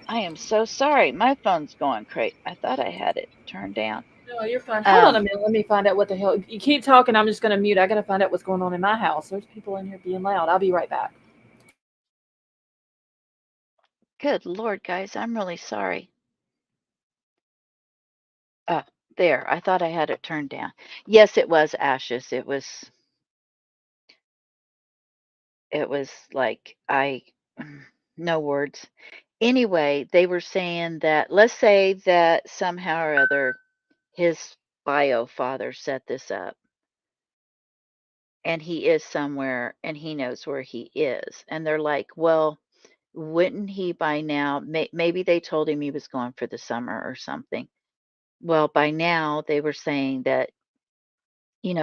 I am so sorry. My phone's going crazy. I thought I had it turned down. No, you're fine. Hold on a Um, minute. Let me find out what the hell. You keep talking. I'm just going to mute. I got to find out what's going on in my house. There's people in here being loud. I'll be right back. Good Lord, guys, I'm really sorry. Uh, there. I thought I had it turned down. Yes, it was Ashes. It was like no words. Anyway, they were saying that, let's say that somehow or other his bio father set this up, and he is somewhere and he knows where he is. And they're like, well, wouldn't he by now? Maybe they told him he was going for the summer or something. Well, by now they were saying that,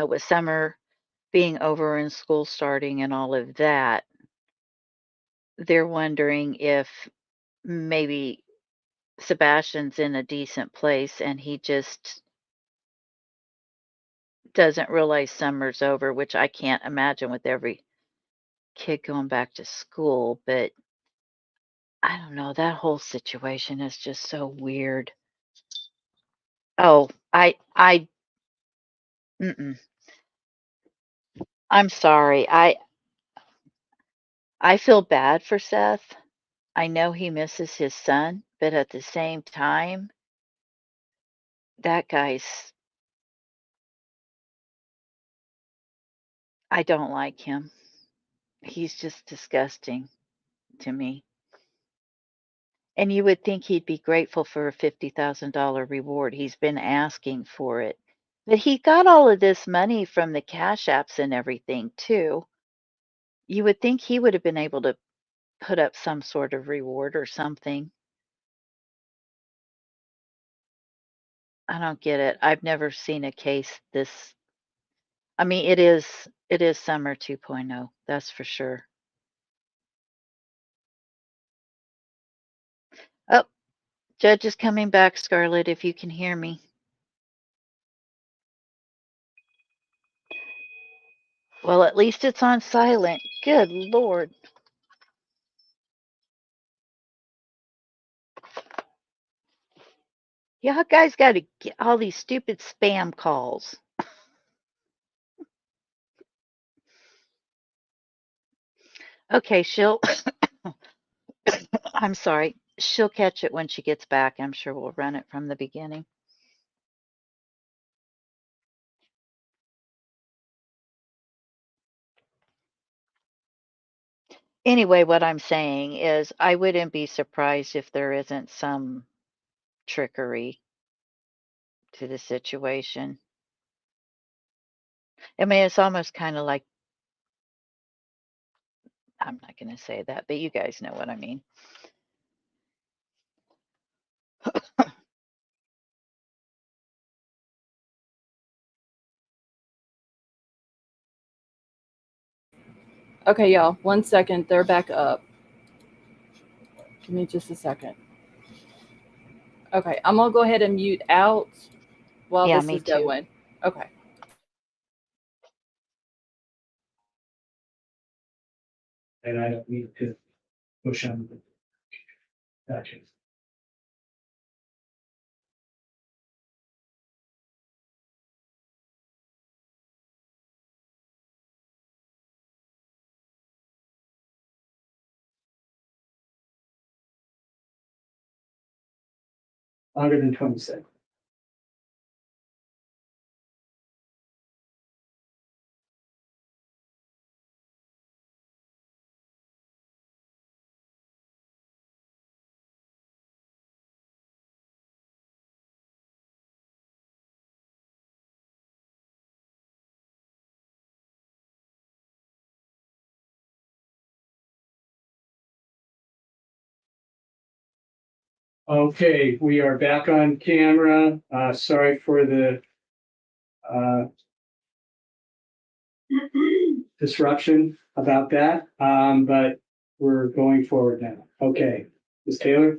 with summer being over and school starting and all of that, they're wondering if maybe Sebastian's in a decent place and he just doesn't realize summer's over, which I can't imagine with every kid going back to school. But I don't know. That whole situation is just so weird. Oh, mm-mm. I'm sorry. I feel bad for Seth. I know he misses his son, but at the same time, that guy's, I don't like him. He's just disgusting to me. And you would think he'd be grateful for a $50,000 reward. He's been asking for it. But he got all of this money from the cash apps and everything too. You would think he would have been able to put up some sort of reward or something. I don't get it. I've never seen a case this. I mean, it is summer 2.0, that's for sure. Oh, Judge is coming back, Scarlett, if you can hear me. Well, at least it's on silent. Good Lord. Y'all guys got to get all these stupid spam calls. Okay, I'm sorry. She'll catch it when she gets back. I'm sure we'll run it from the beginning. Anyway, what I'm saying is I wouldn't be surprised if there isn't some trickery to the situation. I mean, it's almost kind of like, I'm not going to say that, but you guys know what I mean. Okay, y'all, 1 second. They're back up. Give me just a second. Okay, I'm gonna go ahead and mute out while Yeah, this me is too. going. Okay. And I don't need to push on. Gotcha. Longer than 20 seconds. Okay, we are back on camera. Sorry for the disruption about that, but we're going forward now. Okay, Ms. Taylor?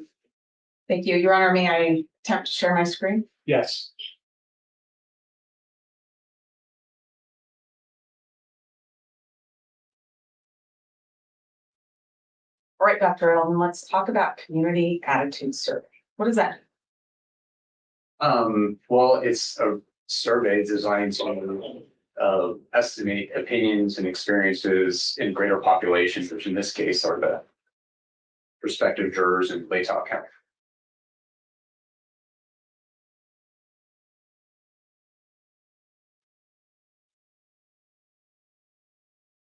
Thank you. Your Honor, may I attempt to share my screen? Yes. All right, Dr. Edelman, let's talk about community attitude survey. What is that? Well, it's a survey designed to estimate opinions and experiences in greater populations, which in this case are the prospective jurors in Latah County.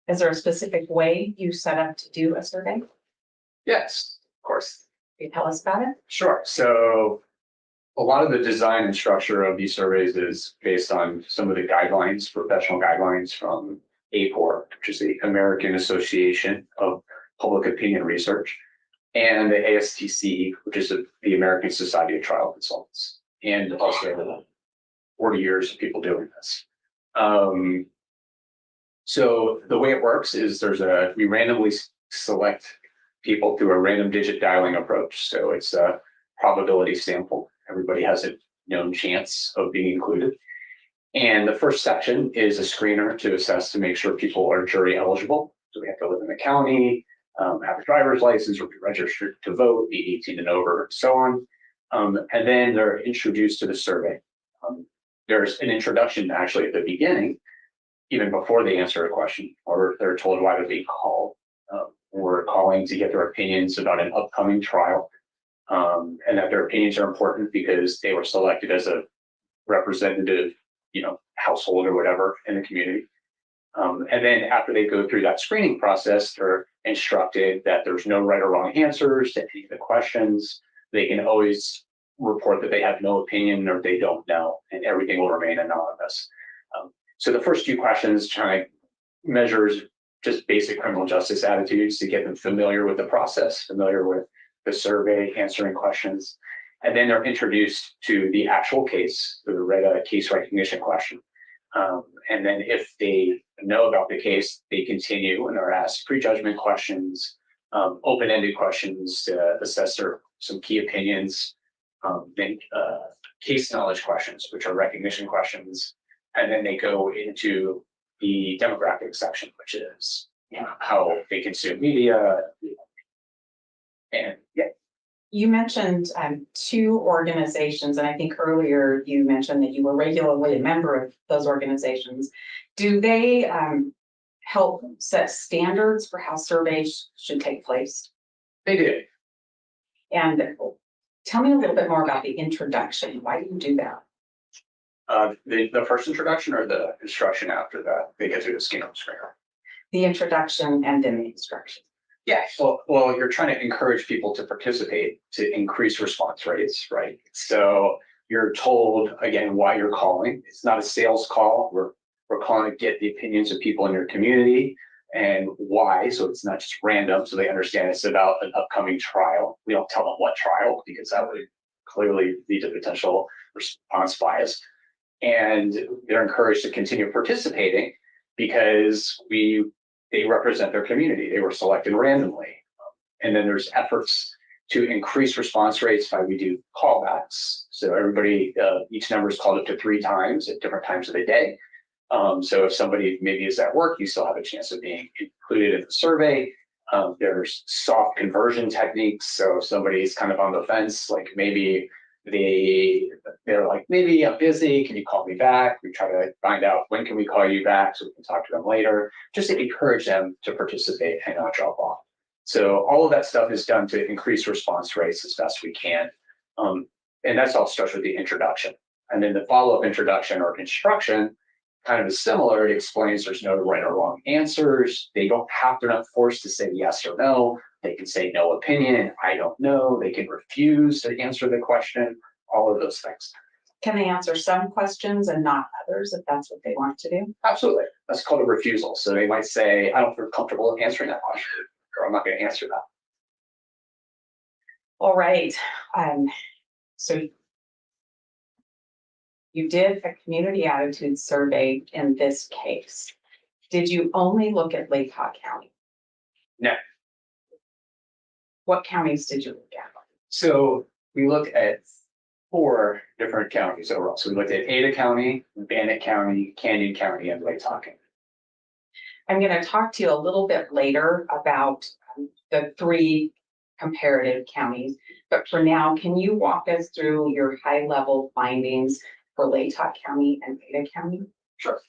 Is there a specific way you set up to do a survey? Yes, of course. Can you tell us about it? Sure. So a lot of the design and structure of these surveys is based on some of the guidelines, professional guidelines from APOR, which is the American Association of Public Opinion Research, and the ASTC, which is the American Society of Trial Consultants, and also 40 years of people doing this. So the way it works is we randomly select people through a random digit dialing approach. So it's a probability sample. Everybody has a known chance of being included. And the first section is a screener to assess to make sure people are jury eligible. So we have to live in the county, have a driver's license, or be registered to vote, be 18 and over, and so on. And then they're introduced to the survey. There's an introduction actually at the beginning, even before they answer a question, or they're told why they're being called. We're calling to get their opinions about an upcoming trial, and that their opinions are important because they were selected as a representative, household or whatever in the community. And then after they go through that screening process, they're instructed that there's no right or wrong answers to any of the questions. They can always report that they have no opinion or they don't know, and everything will remain anonymous. So the first few questions try to measure just basic criminal justice attitudes to get them familiar with the process, familiar with the survey, answering questions. And then they're introduced to the actual case, the case recognition question. And then if they know about the case, they continue and are asked prejudgment questions, open-ended questions to assess some key opinions, then case knowledge questions, which are recognition questions. And then they go into the demographic section, which is how they consume media. And yeah. You mentioned two organizations, and I think earlier you mentioned that you were regularly a member of those organizations. Do they help set standards for how surveys should take place? They do. And tell me a little bit more about the introduction. Why do you do that? The first introduction or the instruction after that? They get through the screener. The introduction and then the instruction. Yeah, well, you're trying to encourage people to participate to increase response rates, right? So you're told again why you're calling. It's not a sales call. We're calling to get the opinions of people in your community and why. So it's not just random. So they understand it's about an upcoming trial. We don't tell them what trial because that would clearly lead to potential response bias. And they're encouraged to continue participating because we they represent their community. They were selected randomly. And then there's efforts to increase response rates by we do callbacks. So everybody, each number is called up to 3 times at different times of the day. So if somebody maybe is at work, you still have a chance of being included in the survey. There's soft conversion techniques. So if somebody's kind of on the fence, like maybe they're like, maybe I'm busy, can you call me back? We try to find out when can we call you back so we can talk to them later, just to encourage them to participate and not drop off. So all of that stuff is done to increase response rates as best we can. And that's all starts with the introduction. And then the follow-up introduction or instruction kind of is similar. It explains there's no right or wrong answers. They're not forced to say yes or no. They can say no opinion, I don't know. They can refuse to answer the question, all of those things. Can they answer some questions and not others if that's what they want to do? Absolutely. That's called a refusal. So they might say, I don't feel comfortable answering that question, or I'm not going to answer that. All right. So you did a community attitude survey in this case. Did you only look at Lake County? No. What counties did you look at? So we looked at 4 different counties overall. So we looked at Ada County, Bannock County, Canyon County, and Lake County. I'm going to talk to you a little bit later about the 3 comparative counties. But for now, can you walk us through your high-level findings for Lake County and Ada County? Sure.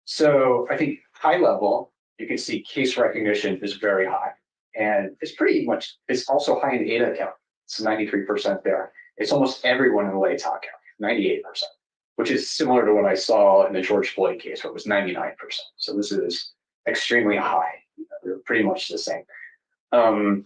So I think high level, you can see case recognition is very high. And it's also high in Ada County. It's 93% there. It's almost everyone in Lake County, 98%, which is similar to what I saw in the George Floyd case, where it was 99%. So this is extremely high. They're pretty much the same. And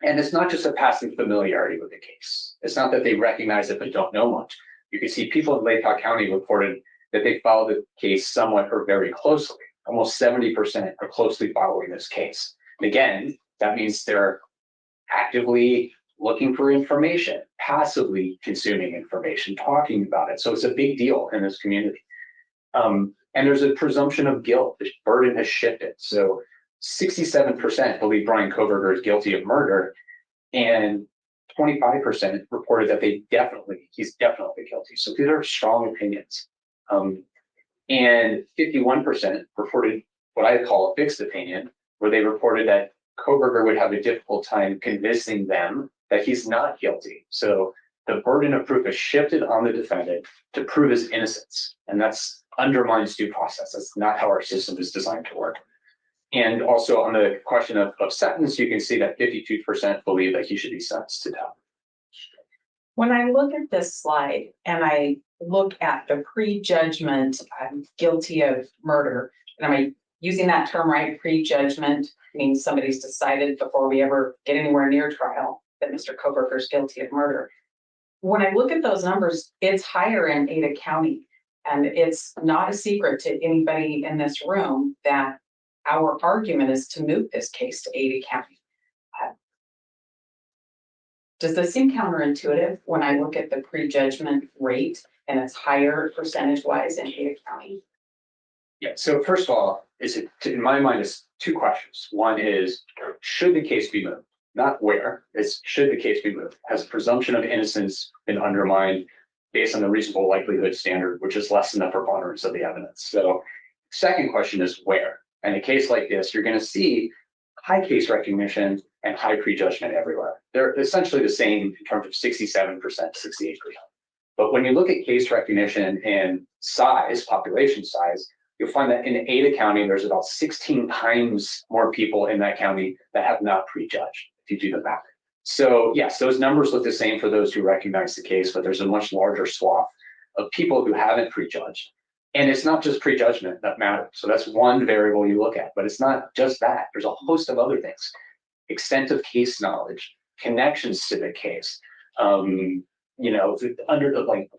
it's not just a passing familiarity with the case. It's not that they recognize it but don't know much. You can see people in Lake County reported that they followed the case somewhat or very closely. Almost 70% are closely following this case. And again, that means they're actively looking for information, passively consuming information, talking about it. So it's a big deal in this community. And there's a presumption of guilt. The burden has shifted. So 67% believe Bryan Kohberger is guilty of murder, and 25% reported that he's definitely guilty. So these are strong opinions. And 51% reported what I call a fixed opinion, where they reported that Kohberger would have a difficult time convincing them that he's not guilty. So the burden of proof is shifted on the defendant to prove his innocence. And that's undermines due process. That's not how our system is designed to work. And also on the question of sentence, you can see that 52% believe that he should be sentenced to death. When I look at this slide and I look at the prejudgment, I'm guilty of murder, and am I using that term right? Prejudgment means somebody's decided before we ever get anywhere near trial that Mr. Kohberger is guilty of murder. When I look at those numbers, it's higher in Ada County. And it's not a secret to anybody in this room that our argument is to move this case to Ada County. Does this seem counterintuitive when I look at the prejudgment rate and it's higher percentage-wise in Ada County? Yeah, so first of all, in my mind, it's 2 questions. One is, should the case be moved? Not where, it's should the case be moved? Has the presumption of innocence been undermined based on the reasonable likelihood standard, which is less than the preponderance of the evidence? So second question is where? In a case like this, you're going to see high case recognition and high prejudgment everywhere. They're essentially the same in terms of 67%, 68%. But when you look at case recognition and size, population size, you'll find that in Ada County, there's about 16 times more people in that county that have not prejudged, if you do the math. So yes, those numbers look the same for those who recognize the case, but there's a much larger swath of people who haven't prejudged. And it's not just prejudgment that matters. So that's one variable you look at, but it's not just that. There's a host of other things. Extent of case knowledge, connections to the case, been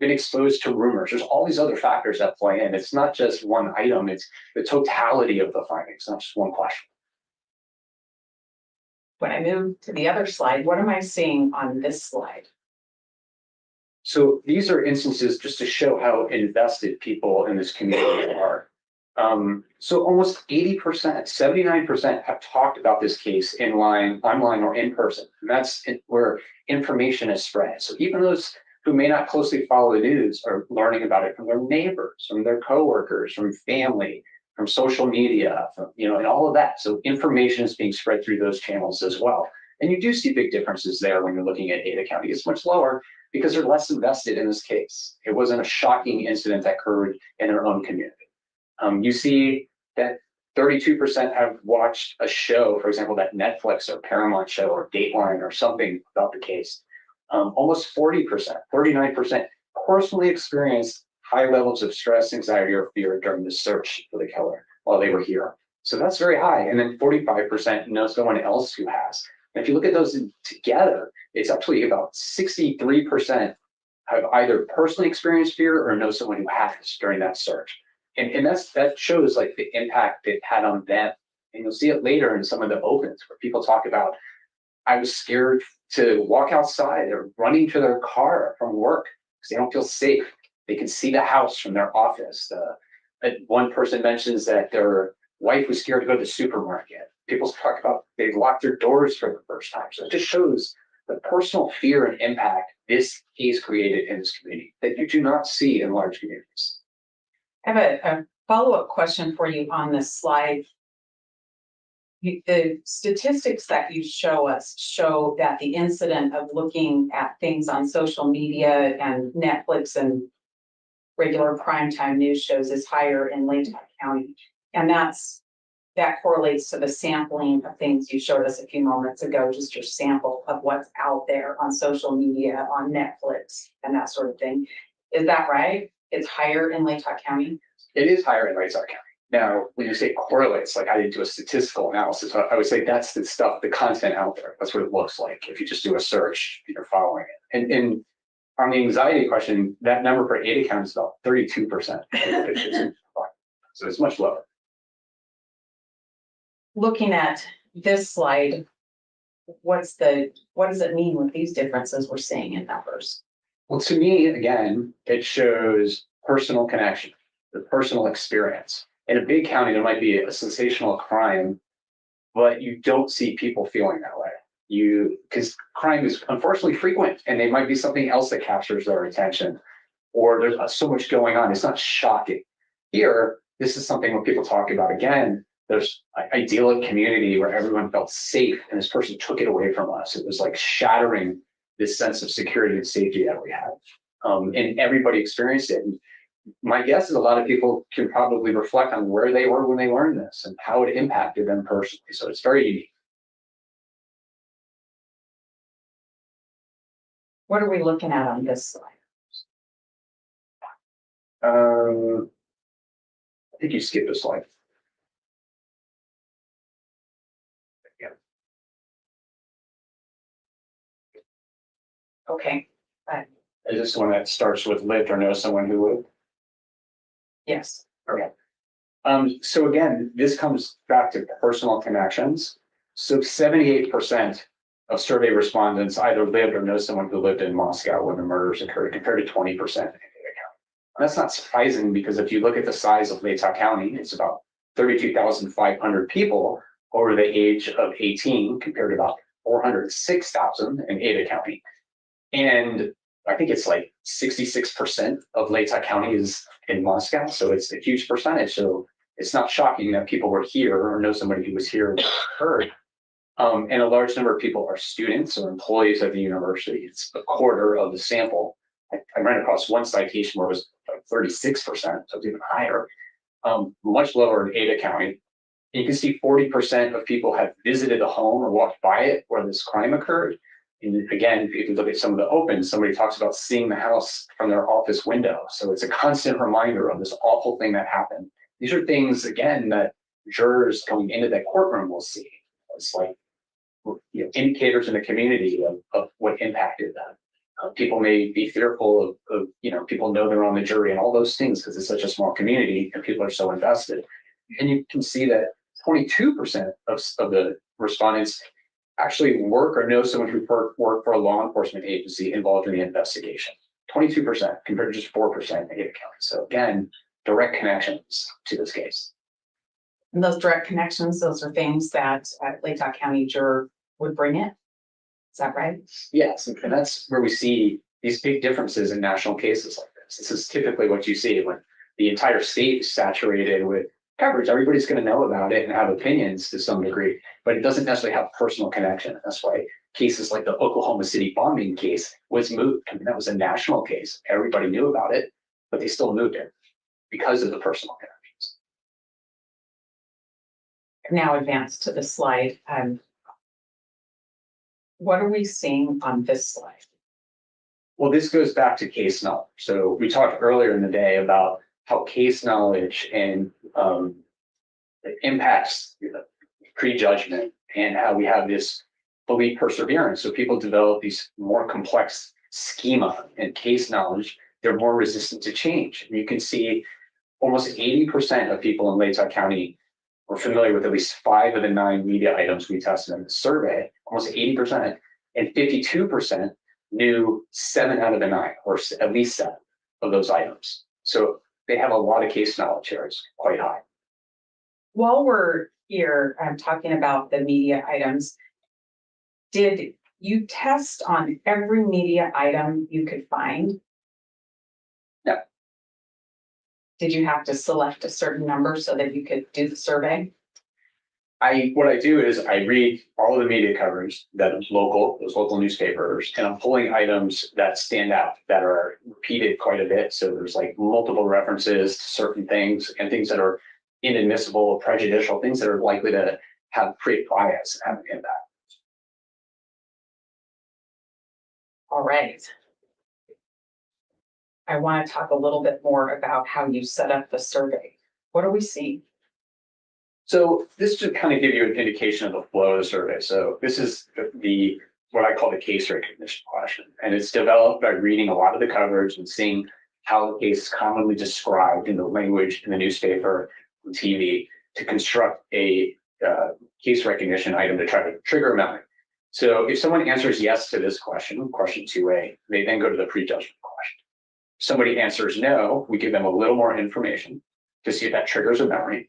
exposed to rumors. There's all these other factors that play in. It's not just one item, it's the totality of the findings, not just one question. When I move to the other slide, what am I seeing on this slide? So these are instances just to show how invested people in this community are. So almost 80%, 79% have talked about this case online or in person. And that's where information is spread. So even those who may not closely follow the news are learning about it from their neighbors, from their coworkers, from family, from social media, from, and all of that. So information is being spread through those channels as well. And you do see big differences there when you're looking at Ada County. It's much lower because they're less invested in this case. It wasn't a shocking incident that occurred in their own community. You see that 32% have watched a show, for example, that Netflix or Paramount show or Dateline or something about the case. Almost 40%, 39% personally experienced high levels of stress, anxiety, or fear during the search for the killer while they were here. So that's very high. And then 45% know someone else who has. And if you look at those together, it's actually about 63% have either personally experienced fear or know someone who has during that search. And that shows like the impact it had on them. And you'll see it later in some of the opens where people talk about, I was scared to walk outside. They're running to their car from work because they don't feel safe. They can see the house from their office. One person mentions that their wife was scared to go to the supermarket. People talk about they locked their doors for the first time. So it just shows the personal fear and impact this case created in this community that you do not see in large communities. I have a follow-up question for you on this slide. The statistics that you show us show that the incident of looking at things on social media and Netflix and regular primetime news shows is higher in Lake County. And that correlates to the sampling of things you showed us a few moments ago, just your sample of what's out there on social media, on Netflix, and that sort of thing. Is that right? It's higher in Lake County? It is higher in Lake County. Now, when you say correlates, like I didn't do a statistical analysis, I would say that's the stuff, the content out there. That's what it looks like if you just do a search, you're following it. And on the anxiety question, that number for Ada County is about 32%. So it's much lower. Looking at this slide, what does it mean with these differences we're seeing in numbers? Well, to me, again, it shows personal connection, the personal experience. In a big county, there might be a sensational crime, but you don't see people feeling that way. Because crime is unfortunately frequent, and they might be something else that captures their attention, or there's so much going on. It's not shocking. Here, this is something when people talk about, again, there's an idyllic community where everyone felt safe, and this person took it away from us. It was like shattering this sense of security and safety that we have. And everybody experienced it. And my guess is a lot of people can probably reflect on where they were when they learned this and how it impacted them personally. So it's very unique. What are we looking at on this slide? I think you skipped a slide. Yeah. Okay. Is this one that starts with lived or know someone who lived? Yes. Okay. So again, this comes back to personal connections. So 78% of survey respondents either lived or know someone who lived in Moscow when the murders occurred, compared to 20% in Ada County. And that's not surprising because if you look at the size of Lake County, it's about 32,500 people over the age of 18, compared to about 406,000 in Ada County. And I think it's like 66% of Lake County is in Moscow, so it's a huge percentage. So it's not shocking that people were here or know somebody who was here and heard. And a large number of people are students or employees at the university. It's a quarter of the sample. I ran across one citation where it was like 36%, so it's even higher, much lower in Ada County. And you can see 40% of people have visited a home or walked by it where this crime occurred. And again, if you look at some of the opens, somebody talks about seeing the house from their office window. So it's a constant reminder of this awful thing that happened. These are things, again, that jurors coming into that courtroom will see. It's like, indicators in the community of what impacted them. People may be fearful of people know they're on the jury and all those things because it's such a small community and people are so invested. And you can see that 22% of the respondents actually work or know someone who worked for a law enforcement agency involved in the investigation. 22% compared to just 4% in Ada County. So again, direct connections to this case. And those direct connections, those are things that Lake County juror would bring in. Is that right? Yes, and that's where we see these big differences in national cases like this. This is typically what you see when the entire state is saturated with coverage. Everybody's going to know about it and have opinions to some degree, but it doesn't necessarily have personal connection. That's why cases like the Oklahoma City bombing case was moved. I mean, that was a national case. Everybody knew about it, but they still moved it because of the personal connections. Now advance to the slide. What are we seeing on this slide? Well, this goes back to case knowledge. So we talked earlier in the day about how case knowledge and impacts prejudgment and how we have this belief perseverance. So people develop these more complex schema and case knowledge. They're more resistant to change. And you can see almost 80% of people in Latah County were familiar with at least 5 of the 9 media items we tested in the survey, almost 80%, and 52% knew 7 out of the 9, or at least 7 of those items. So they have a lot of case knowledge here. It's quite high. While we're here, I'm talking about the media items. Did you test on every media item you could find? No. Did you have to select a certain number so that you could do the survey? What I do is I read all of the media coverage that is local, those local newspapers, and I'm pulling items that stand out, that are repeated quite a bit. So there's like multiple references to certain things and things that are inadmissible, prejudicial, things that are likely to have create bias and have an impact. All right. I want to talk a little bit more about how you set up the survey. What are we seeing? So this should kind of give you an indication of the flow of the survey. So this is what I call the case recognition question. And it's developed by reading a lot of the coverage and seeing how the case is commonly described in the language in the newspaper, on TV, to construct a case recognition item to try to trigger a memory. So if someone answers yes to this question, question 2A, they then go to the prejudgment question. If somebody answers no, we give them a little more information to see if that triggers a memory.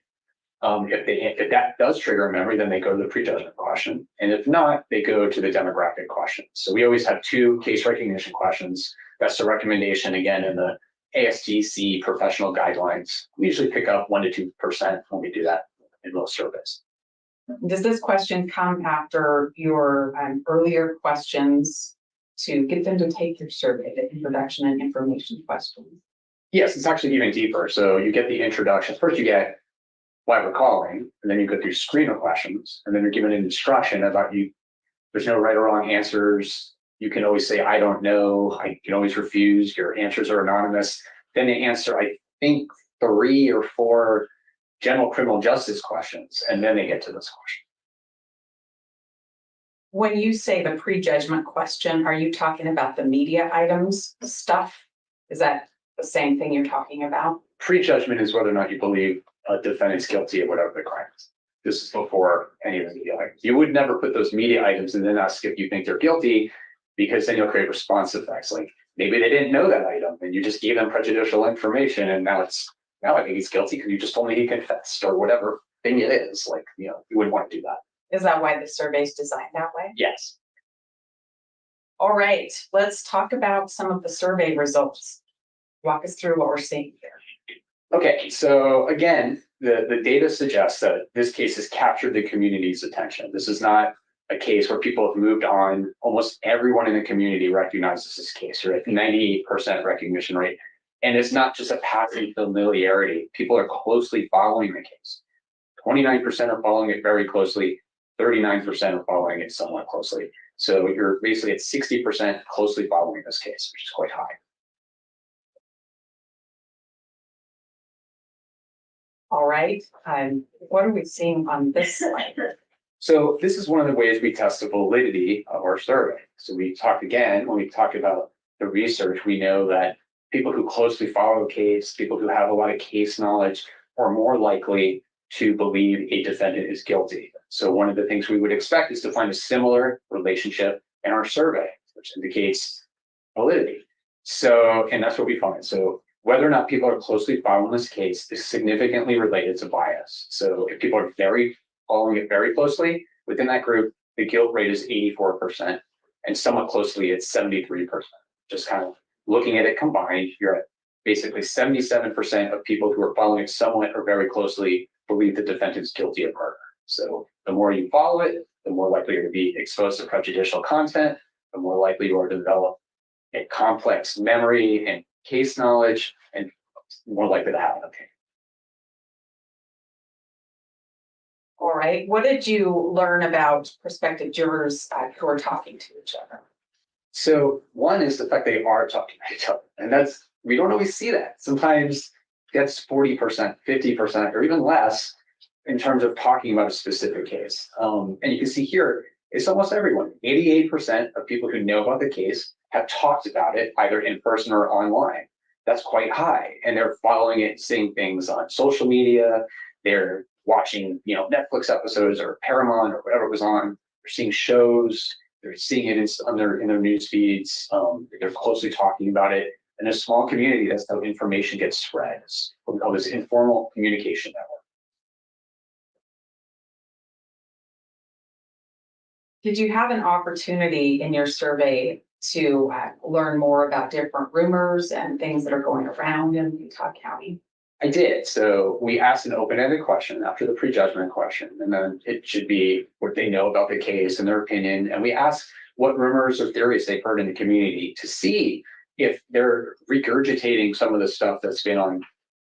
If that does trigger a memory, then they go to the prejudgment question. And if not, they go to the demographic question. So we always have 2 case recognition questions. That's the recommendation, again, in the ASTC professional guidelines. We usually pick up 1 to 2% when we do that in most surveys. Does this question come after your earlier questions to get them to take your survey, the introduction and information questions? Yes, it's actually even deeper. So you get the introduction. First, you get why we're calling, and then you go through screen of questions, and then you're given an instruction about you. There's no right or wrong answers. You can always say, I don't know. I can always refuse. Your answers are anonymous. Then they answer, I think, 3 or 4 general criminal justice questions, and then they get to this question. When you say the prejudgment question, are you talking about the media items stuff? Is that the same thing you're talking about? Prejudgment is whether or not you believe a defendant's guilty of whatever the crime is. This is before any of the media items. You would never put those media items and then ask if you think they're guilty, because then you'll create response effects. Like maybe they didn't know that item and you just gave them prejudicial information, and now I think he's guilty because you just told me he confessed, or whatever thing it is. Like, you wouldn't want to do that. Is that why the survey is designed that way? Yes. All right, let's talk about some of the survey results. Walk us through what we're seeing here. Okay, so again, the data suggests that this case has captured the community's attention. This is not a case where people have moved on. Almost everyone in the community recognizes this case. You're at 98% recognition rate. And it's not just a passive familiarity. People are closely following the case. 29% are following it very closely. 39% are following it somewhat closely. So you're basically at 60% closely following this case, which is quite high. All right, what are we seeing on this slide? So this is one of the ways we test the validity of our survey. So we talked again, when we talk about the research, we know that people who closely follow a case, people who have a lot of case knowledge, are more likely to believe a defendant is guilty. So one of the things we would expect is to find a similar relationship in our survey, which indicates validity. So, and that's what we find. So whether or not people are closely following this case is significantly related to bias. So if people are following it very closely within that group, the guilt rate is 84%, and somewhat closely it's 73%. Just kind of looking at it combined, you're at basically 77% of people who are following it somewhat or very closely believe the defendant's guilty of murder. So the more you follow it, the more likely you're to be exposed to prejudicial content, the more likely you are to develop a complex memory and case knowledge, and more likely to have an opinion. All right. What did you learn about prospective jurors who are talking to each other? So one is the fact they are talking to each other, and we don't always see that. Sometimes that's 40%, 50%, or even less in terms of talking about a specific case. And you can see here, it's almost everyone. 88% of people who know about the case have talked about it either in person or online. That's quite high. And they're following it, seeing things on social media. They're watching, Netflix episodes or Paramount or whatever was on. They're seeing shows. They're seeing it in their news feeds. They're closely talking about it. In a small community, that's how information gets spread. It's what we call this informal communication network. Did you have an opportunity in your survey to learn more about different rumors and things that are going around in Utah County? I did. So we asked an open-ended question after the prejudgment question, and then it should be what they know about the case and their opinion. And we asked what rumors or theories they've heard in the community to see if they're regurgitating some of the stuff that's been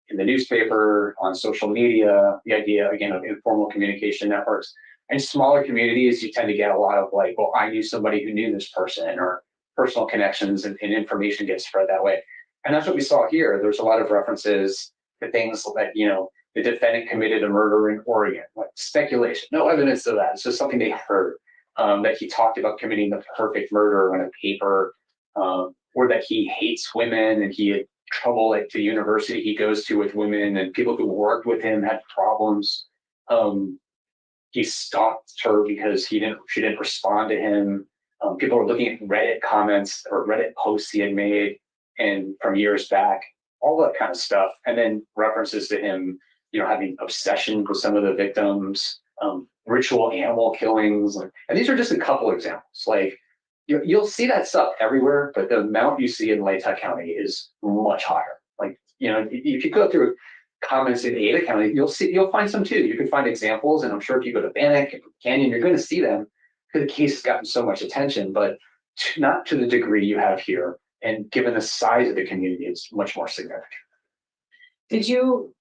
in the newspaper, on social media, the idea, again, of informal communication networks. In smaller communities, you tend to get a lot of like, well, I knew somebody who knew this person, or personal connections, and information gets spread that way. And that's what we saw here. There's a lot of references to things like, the defendant committed a murder in Oregon, like speculation, no evidence of that. It's just something they heard, that he talked about committing the perfect murder on a paper, or that he hates women and he had trouble at the university he goes to with women, and people who worked with him had problems. He stalked her because she didn't respond to him. People were looking at Reddit comments or Reddit posts he had made and from years back, all that kind of stuff. And then references to him, having obsession with some of the victims, ritual animal killings. And these are just a couple examples. Like you'll see that stuff everywhere, but the amount you see in Latah County is much higher. Like, if you go through comments in Ada County, you'll find some too. You can find examples, and I'm sure if you go to Bannock and Canyon, you're going to see them because the case has gotten so much attention, but not to the degree you have here. And given the size of the community, it's much more significant. Did you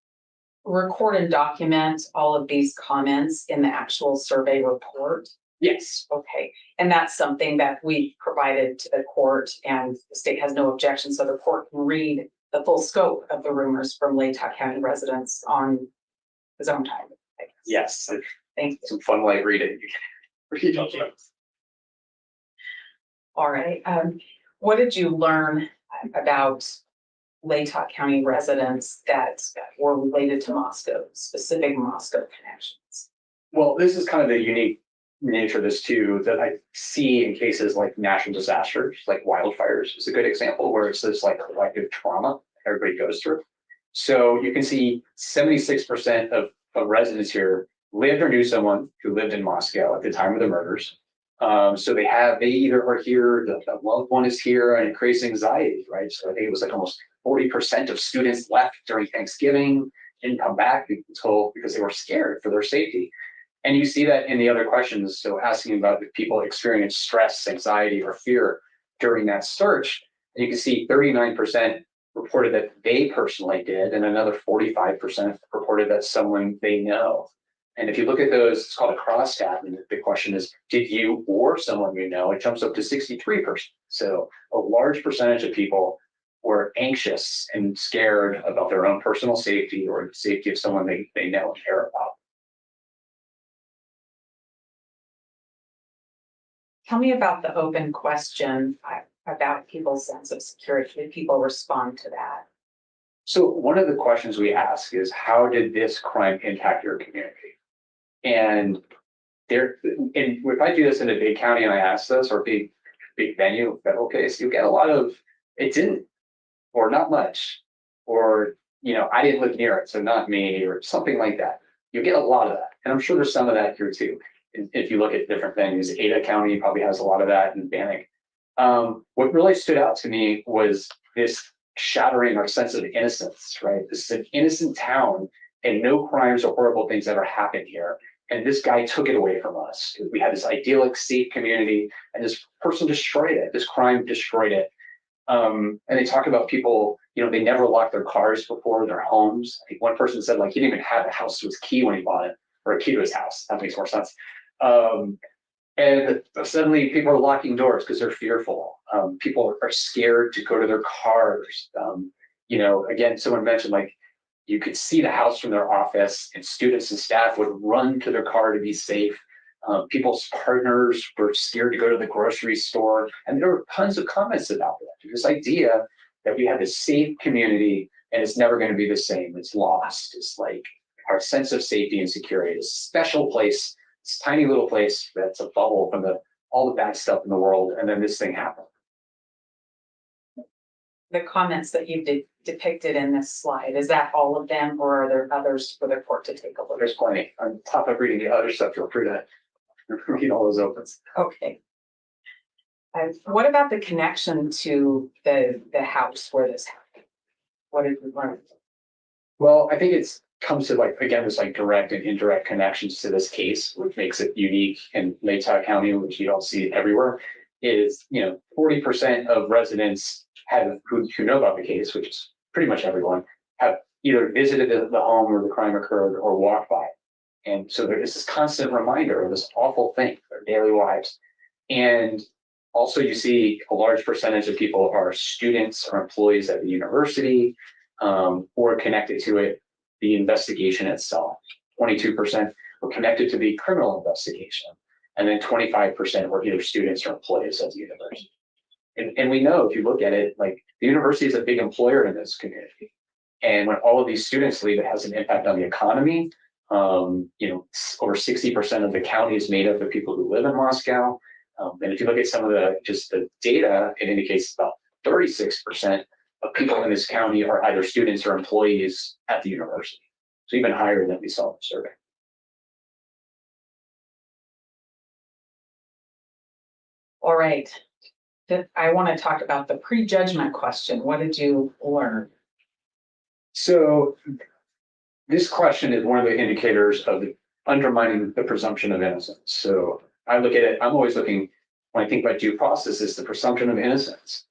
record and document all of these comments in the actual survey report? Yes. Okay. And that's something that we provided to the court, and the state has no objection, so the court can read the full scope of the rumors from Latah County residents on his own time, I guess. Yes. Thank you. Some fun light reading. All right. What did you learn about Latah County residents that were related to Moscow, specific Moscow connections? Well, this is kind of the unique nature of this too, that I see in cases like natural disasters, like wildfires is a good example, where it's this like collective trauma everybody goes through. So you can see 76% of residents here lived or knew someone who lived in Moscow at the time of the murders. So they either are here, the loved one is here, and it creates anxiety, right? So I think it was like almost 40% of students left during Thanksgiving, didn't come back because they were scared for their safety. And you see that in the other questions. So asking about if people experience stress, anxiety, or fear during that search, and you can see 39% reported that they personally did, and another 45% reported that someone they know. And if you look at those, it's called a crosstab. And the question is, did you or someone you know? It jumps up to 63%. So a large percentage of people were anxious and scared about their own personal safety or the safety of someone they know and care about. Tell me about the open question about people's sense of security. Did people respond to that? So one of the questions we ask is, how did this crime impact your community? And if I do this in a big county and I ask this, or a big venue, federal case, you get a lot of, it didn't, or not much. or, I didn't live near it, so not me, or something like that. You get a lot of that. And I'm sure there's some of that here too. If you look at different venues, Ada County probably has a lot of that, and Bannock. What really stood out to me was this shattering our sense of innocence, right? This is an innocent town and no crimes or horrible things ever happened here. And this guy took it away from us. We had this idyllic, safe community, and this person destroyed it. This crime destroyed it. And they talk about people, they never locked their cars before their homes. I think one person said, like, he didn't even have a house to his key when he bought it, or a key to his house. That makes more sense. And suddenly people are locking doors because they're fearful. People are scared to go to their cars. Again, someone mentioned, like, you could see the house from their office, and students and staff would run to their car to be safe. People's partners were scared to go to the grocery store. And there were tons of comments about that. This idea that we have this safe community and it's never going to be the same. It's lost. It's like our sense of safety and security, this special place, this tiny little place that's a bubble from all the bad stuff in the world. And then this thing happened. The comments that you've depicted in this slide, is that all of them, or are there others for the court to take a look at? There's plenty. On top of reading the other stuff, feel free to read all those opens. Okay. What about the connection to the house where this happened? What did we learn? Well, I think it comes to, like, again, this like direct and indirect connections to this case, which makes it unique in Latah County, which you don't see everywhere, is, 40% of residents who know about the case, which is pretty much everyone, have either visited the home where the crime occurred or walked by. And so there is this constant reminder of this awful thing, their daily lives. And also you see a large percentage of people are students or employees at the university, or connected to it, the investigation itself. 22% were connected to the criminal investigation. And then 25% were either students or employees at the university. And we know, if you look at it, like, the university is a big employer in this community. And when all of these students leave, it has an impact on the economy. Over 60% of the county is made up of people who live in Moscow. And if you look at some of the data, it indicates about 36% of people in this county are either students or employees at the university. So even higher than we saw in the survey. All right. I want to talk about the prejudgment question. What did you learn? So this question is one of the indicators of undermining the presumption of innocence. So I look at it, I'm always looking, when I think about due process, is the presumption of innocence.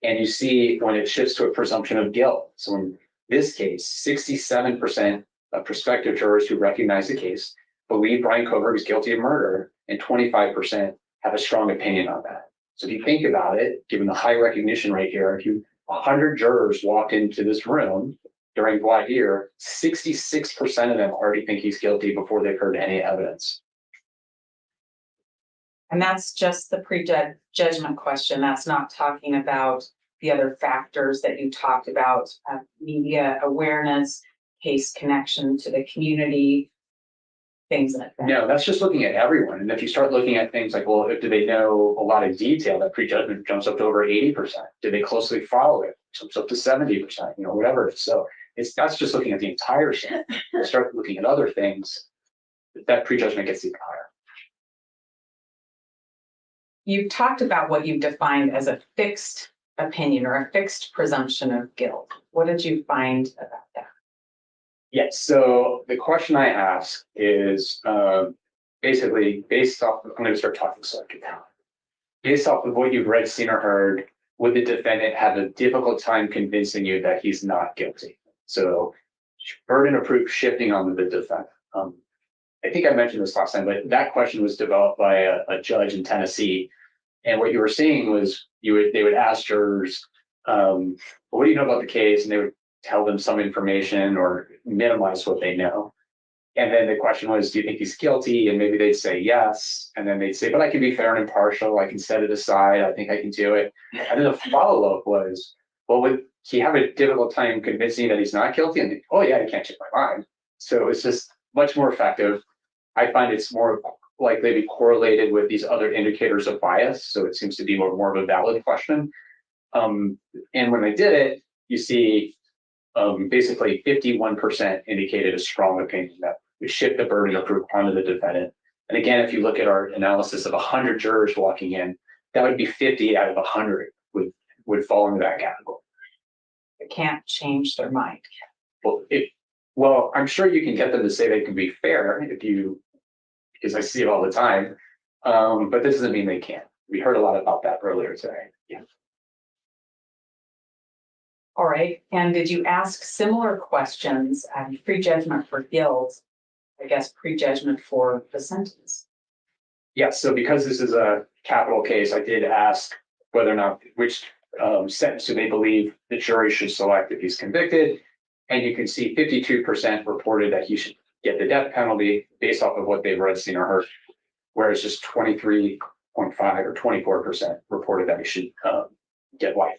And you see when it shifts to a presumption of guilt. So in this case, 67% of prospective jurors who recognize the case believe Bryan Kohberger is guilty of murder, and 25% have a strong opinion on that. So if you think about it, given the high recognition rate here, if 100 jurors walked into this room during voir dire, 66% of them already think he's guilty before they've heard any evidence. And that's just the prejudgment question. That's not talking about the other factors that you talked about, media awareness, case connection to the community, things like that. No, that's just looking at everyone. And if you start looking at things like, well, do they know a lot of detail? That prejudgment jumps up to over 80%. Do they closely follow it? Jumps up to 70%, whatever. So that's just looking at the entire set. Start looking at other things, that prejudgment gets even higher. You've talked about what you've defined as a fixed opinion or a fixed presumption of guilt. What did you find about that? Yes. So the question I ask is basically based off, I'm going to start talking so I can count. Based off of what you've read, seen, or heard, would the defendant have a difficult time convincing you that he's not guilty? So burden of proof shifting on the defendant. I think I mentioned this last time, but that question was developed by a judge in Tennessee. And what you were seeing was they would ask jurors, well, what do you know about the case? And they would tell them some information or minimize what they know. And then the question was, do you think he's guilty? And maybe they'd say yes. And then they'd say, but I can be fair and impartial. I can set it aside. I think I can do it. And then the follow-up was, well, would he have a difficult time convincing that he's not guilty? And oh yeah, I can't change my mind. So it's just much more effective. I find it's more likely to be correlated with these other indicators of bias. So it seems to be more of a valid question. And when I did it, you see basically 51% indicated a strong opinion that would shift the burden of proof onto the defendant. And again, if you look at our analysis of 100 jurors walking in, that would be 50 out of 100 would fall into that category. They can't change their mind. Well, I'm sure you can get them to say they can be fair because I see it all the time. But this doesn't mean they can't. We heard a lot about that earlier today. Yeah. All right. And did you ask similar questions, prejudgment for guilt, I guess prejudgment for the sentence? Yes. So because this is a capital case, I did ask whether or not which sentence do they believe the jury should select if he's convicted. And you can see 52% reported that he should get the death penalty based off of what they've read, seen, or heard, whereas just 23.5 or 24% reported that he should get life.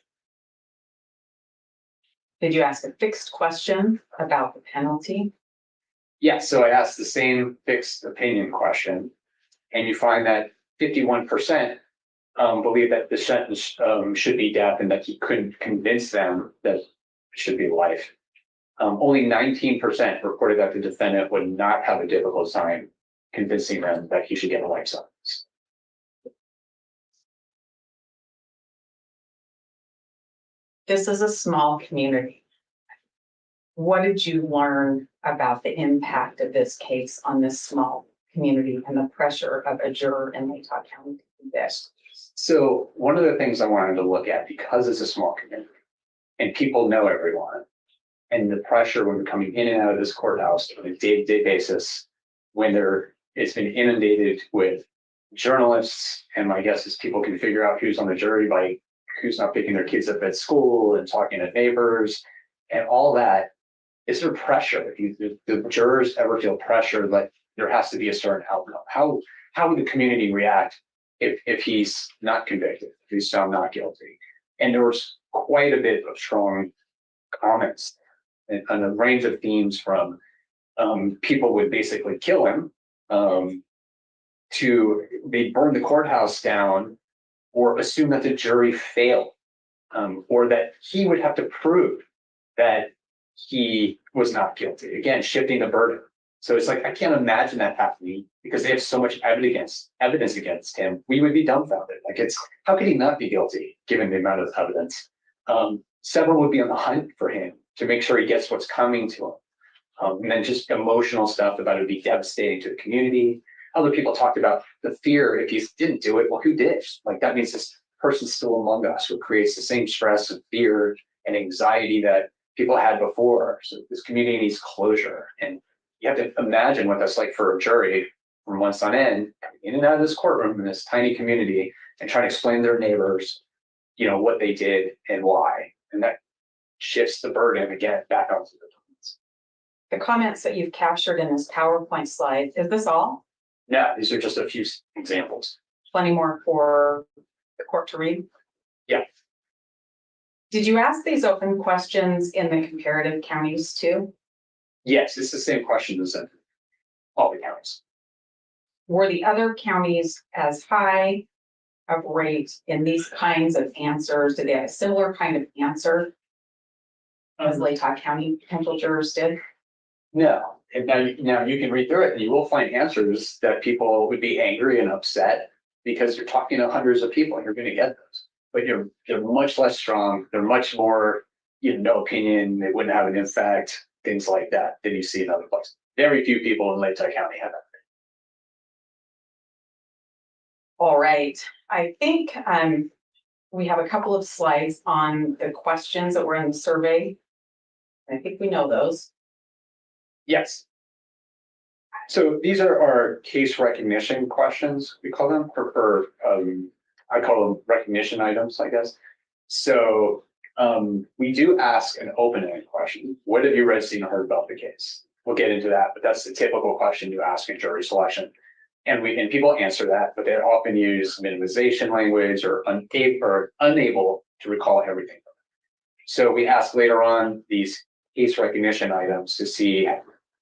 Did you ask a fixed question about the penalty? Yes, so I asked the same fixed opinion question, and you find that 51% believe that the sentence should be death and that he couldn't convince them that it should be life. Only 19% reported that the defendant would not have a difficult time convincing them that he should get a life sentence. This is a small community. What did you learn about the impact of this case on this small community and the pressure of a juror in Latah County to do this? So one of the things I wanted to look at, because it's a small community and people know everyone, and the pressure when coming in and out of this courthouse on a day-to-day basis, when it's been inundated with journalists, and my guess is people can figure out who's on the jury by who's not picking their kids up at school and talking to neighbors and all that. Is there pressure? If the jurors ever feel pressure that there has to be a certain outcome? How would the community react if he's not convicted, if he's found not guilty? And there was quite a bit of strong comments and a range of themes from people would basically kill him to they burn the courthouse down or assume that the jury failed or that he would have to prove that he was not guilty. Again, shifting the burden. So it's like, I can't imagine that happening because they have so much evidence against him. We would be dumbfounded. Like how could he not be guilty given the amount of evidence? Several would be on the hunt for him to make sure he gets what's coming to him. And then just emotional stuff about it would be devastating to the community. Other people talked about the fear if he didn't do it, well, who did? Like that means this person's still among us who creates the same stress and fear and anxiety that people had before. So this community needs closure. And you have to imagine what that's like for a jury from months on end, in and out of this courtroom in this tiny community and trying to explain to their neighbors, what they did and why. And that shifts the burden again back onto the defendants. The comments that you've captured in this PowerPoint slide, is this all? No, these are just a few examples. Plenty more for the court to read? Yeah. Did you ask these open questions in the comparative counties too? Yes, it's the same question as in all the counties. Were the other counties as high of rate in these kinds of answers? Did they have a similar kind of answer as Latah County potential jurors did? No. And now you can read through it and you will find answers that people would be angry and upset because you're talking to hundreds of people and you're going to get those. But they're much less strong. They're much more, no opinion. They wouldn't have an impact, things like that you see in other places. Very few people in Latah County have that. All right. I think we have a couple of slides on the questions that were in the survey. I think we know those. Yes. So these are our case recognition questions, we call them, or I call them recognition items, I guess. So we do ask an open-ended question. What have you read, seen, or heard about the case? We'll get into that, but that's the typical question you ask in jury selection. And people answer that, but they often use minimization language or unable to recall everything. So we ask later on these case recognition items to see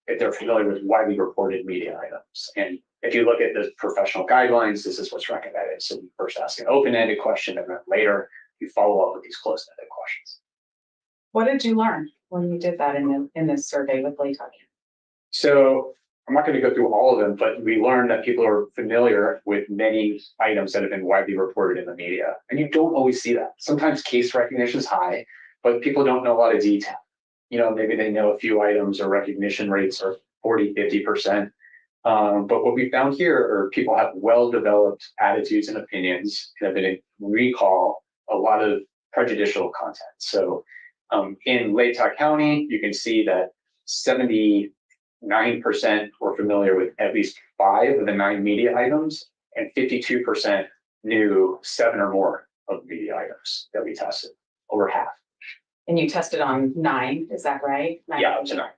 if they're familiar with widely reported media items. And if you look at the professional guidelines, this is what's recommended. So we first ask an open-ended question, and then later we follow up with these closed-ended questions. What did you learn when you did that in this survey with Layton? So I'm not going to go through all of them, but we learned that people are familiar with many items that have been widely reported in the media. And you don't always see that. Sometimes case recognition is high, but people don't know a lot of detail. You know, maybe they know a few items or recognition rates are 40, 50%. But what we found here are people have well-developed attitudes and opinions and have been recall a lot of prejudicial content. So in Layton County, you can see that 79% were familiar with at least 5 of the 9 media items, and 52% knew 7 or more of the media items that we tested, over half. And you tested on 9, is that right? 9. Yeah, up to 9.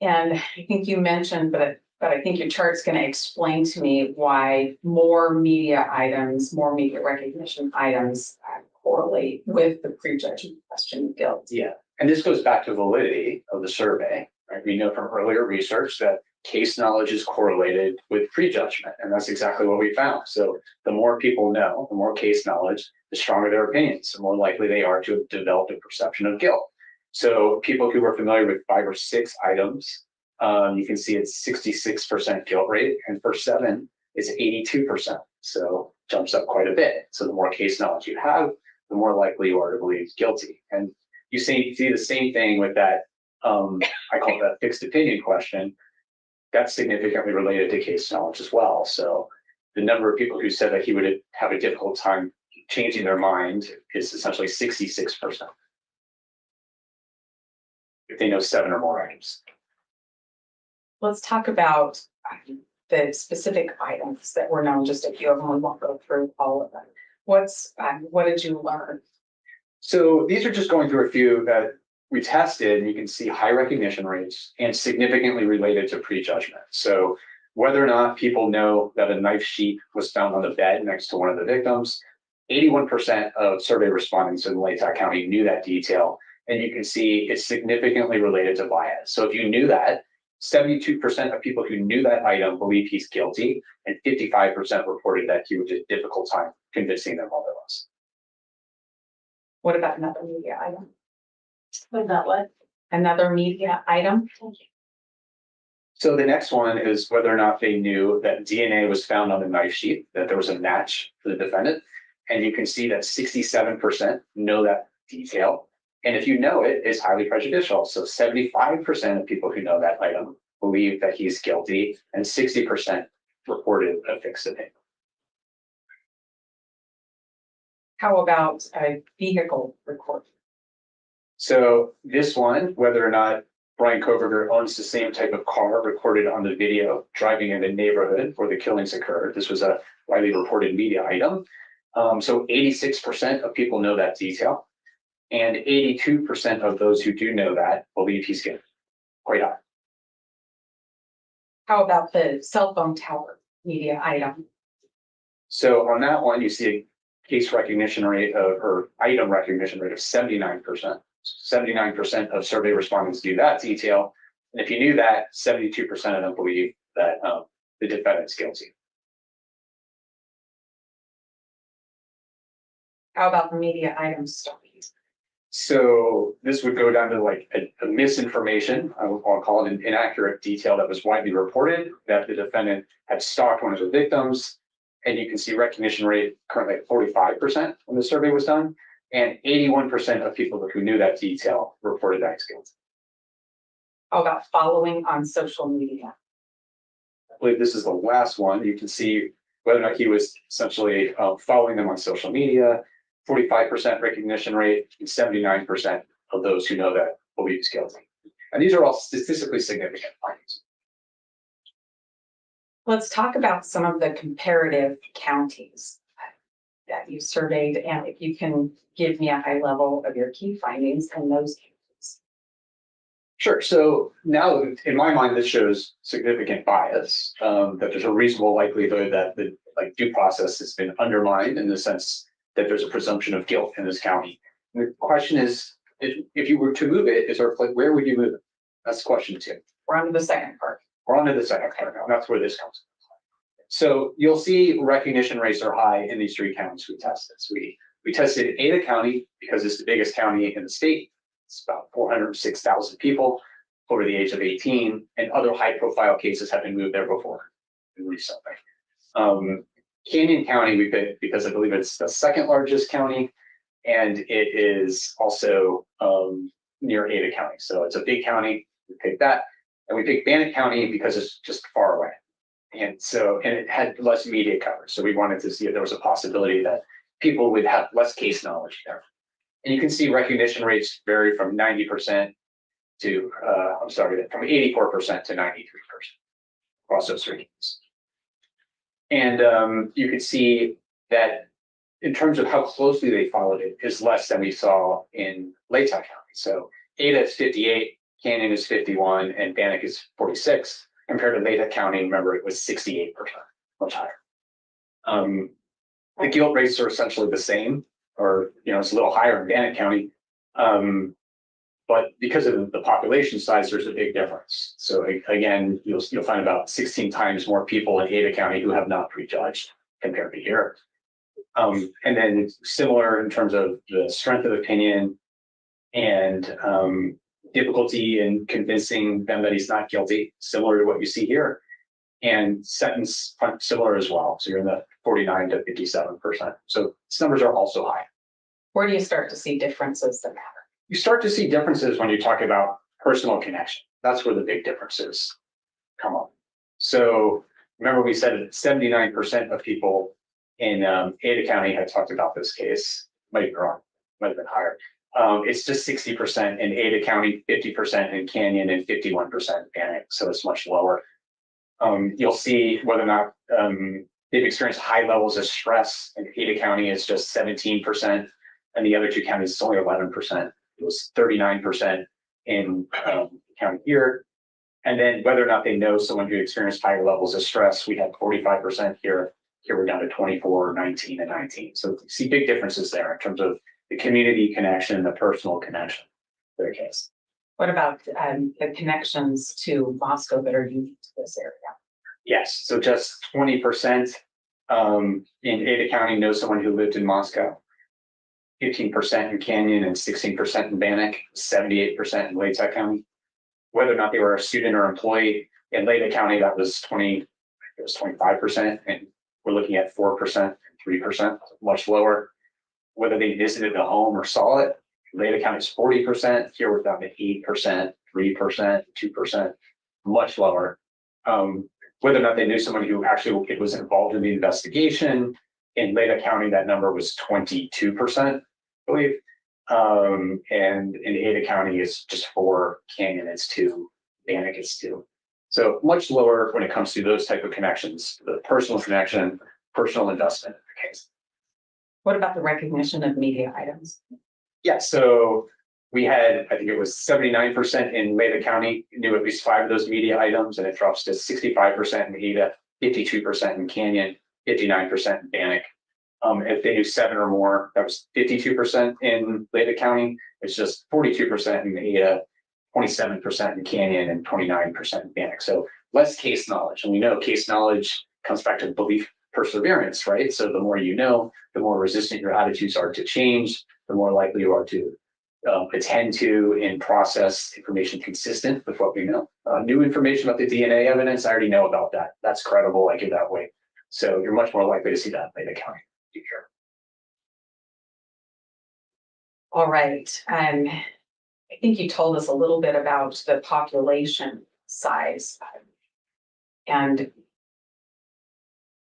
And I think you mentioned, but I think your chart's going to explain to me why more media items, more media recognition items correlate with the prejudgment question of guilt. Yeah, and this goes back to validity of the survey, right? We know from earlier research that case knowledge is correlated with prejudgment, and that's exactly what we found. So the more people know, the more case knowledge, the stronger their opinions, the more likely they are to have developed a perception of guilt. So people who were familiar with 5 or 6 items, you can see it's 66% guilt rate, and for 7, it's 82%. So jumps up quite a bit. So the more case knowledge you have, the more likely you are to believe guilty. And you see the same thing with that, I call it that fixed opinion question. That's significantly related to case knowledge as well. So the number of people who said that he would have a difficult time changing their mind is essentially 66%. If they know 7 or more items. Let's talk about the specific items that were known, just a few of them. We won't go through all of them. What did you learn? So these are just going through a few that we tested, and you can see high recognition rates and significantly related to prejudgment. So whether or not people know that a knife sheath was found on the bed next to one of the victims, 81% of survey respondents in Layton County knew that detail. And you can see it's significantly related to bias. So if you knew that, 72% of people who knew that item believe he's guilty, and 55% reported that he would have a difficult time convincing them otherwise. What about another media item? What about what? Another media item? So the next one is whether or not they knew that DNA was found on the knife sheath, that there was a match for the defendant. And you can see that 67% know that detail. And if you know it, it's highly prejudicial. So 75% of people who know that item believe that he's guilty, and 60% reported a fixed opinion. How about a vehicle recording? So this one, whether or not Bryan Kohberger owns the same type of car recorded on the video driving in the neighborhood where the killings occurred. This was a widely reported media item. So 86% of people know that detail. And 82% of those who do know that believe he's guilty. Quite high. How about the cell phone tower media item? So on that one, you see a case recognition rate or item recognition rate of 79%. 79% of survey respondents knew that detail. And if you knew that, 72% of them believe that the defendant's guilty. How about the media item stories? So this would go down to like a misinformation, I'll call it an inaccurate detail that was widely reported, that the defendant had stalked one of the victims. And you can see recognition rate currently at 45% when the survey was done. And 81% of people who knew that detail reported that he's guilty. How about following on social media? I believe this is the last one. You can see whether or not he was essentially following them on social media. 45% recognition rate, and 79% of those who know that believe he's guilty. And these are all statistically significant findings. Let's talk about some of the comparative counties that you surveyed, and if you can give me a high level of your key findings in those counties. Sure. So now, in my mind, this shows significant bias, that there's a reasonable likelihood that the due process has been undermined in the sense that there's a presumption of guilt in this county. And the question is, if you were to move it, is there where would you move it? That's question 2. We're on to the second part. We're on to the second part now. That's where this comes from. So you'll see recognition rates are high in these 3 counties we tested. So we We tested Ada County because it's the biggest county in the state. It's about 406,000 people over the age of 18, and other high-profile cases have been moved there before recently. Canyon County we picked because I believe it's the second largest county, and it is also near Ada County. So it's a big county. We picked that, and we picked Bannock County because it's just far away, and it had less media coverage. So we wanted to see if there was a possibility that people would have less case knowledge there. And you can see recognition rates vary from 90% to from 84% to 93% across those regions. And you can see that in terms of how closely they followed it is less than we saw in Latah County. So Ada is 58, Canyon is 51, and Bannock is 46. Compared to Latah County, remember it was 68%, much higher. The guilt rates are essentially the same, or it's a little higher in Bannock County. But because of the population size, there's a big difference. So again, you'll find about 16 times more people in Ada County who have not prejudged compared to here. And then similar in terms of the strength of opinion and difficulty in convincing them that he's not guilty, similar to what you see here. And sentence similar as well. So you're in the 49 to 57%. So these numbers are also high. Where do you start to see differences that matter? You start to see differences when you talk about personal connection. That's where the big differences come up. So remember we said that 79% of people in Ada County had talked about this case. Might be wrong, might have been higher. It's just 60% in Ada County, 50% in Canyon, and 51% in Bannock. So it's much lower. You'll see whether or not they've experienced high levels of stress. In Ada County, it's just 17%, and the other two counties, it's only 11%. It was 39% in county here. And then whether or not they know someone who experienced higher levels of stress, we had 45% here. Here we're down to 24, 19, and 19. So you see big differences there in terms of the community connection, the personal connection for their case. What about the connections to Moscow that are unique to this area? Yes, so just 20% in Ada County know someone who lived in Moscow. 15% in Canyon and 16% in Bannock, 78% in Latah County. Whether or not they were a student or employee in Latah County, that was 25%, and we're looking at 4% and 3%, much lower. Whether they visited the home or saw it, Latah County is 40%. Here we're down to 8%, 3%, 2%, much lower. Whether or not they knew someone who actually was involved in the investigation, in Latah County, that number was 22%, I believe. And in Ada County, it's just 4, Canyon is 2, Bannock is 2. So much lower when it comes to those type of connections, the personal connection, personal investment in the case. What about the recognition of media items? Yeah, so we had, I think it was 79% in Latah County knew at least 5 of those media items, and it drops to 65% in Ada, 52% in Canyon, 59% in Bannock. If they knew 7 or more, that was 52% in Latah County. It's just 42% in Ada, 27% in Canyon, and 29% in Bannock. So less case knowledge. And we know case knowledge comes back to belief perseverance, right? So the more you know, the more resistant your attitudes are to change, the more likely you are to attend to and process information consistent with what we know. New information about the DNA evidence, I already know about that. That's credible, I give that weight. So you're much more likely to see that in Latah County. All right. I think you told us a little bit about the population size. And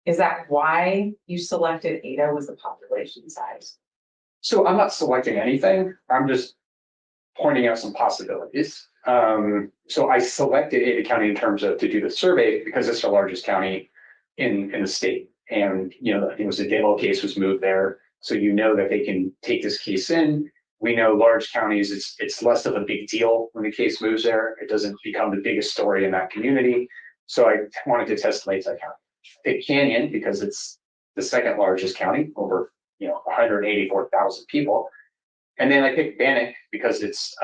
is that why you selected Ada was the population size? So I'm not selecting anything. I'm just pointing out some possibilities. So I selected Ada County in terms of to do the survey because it's the largest county in the state. And, I think it was the Dalo case was moved there. So that they can take this case in. We know large counties, it's less of a big deal when the case moves there. It doesn't become the biggest story in that community. So I wanted to test Latah County. Pick Canyon because it's the second largest county, over 184,000 people. And then I picked Bannock because it's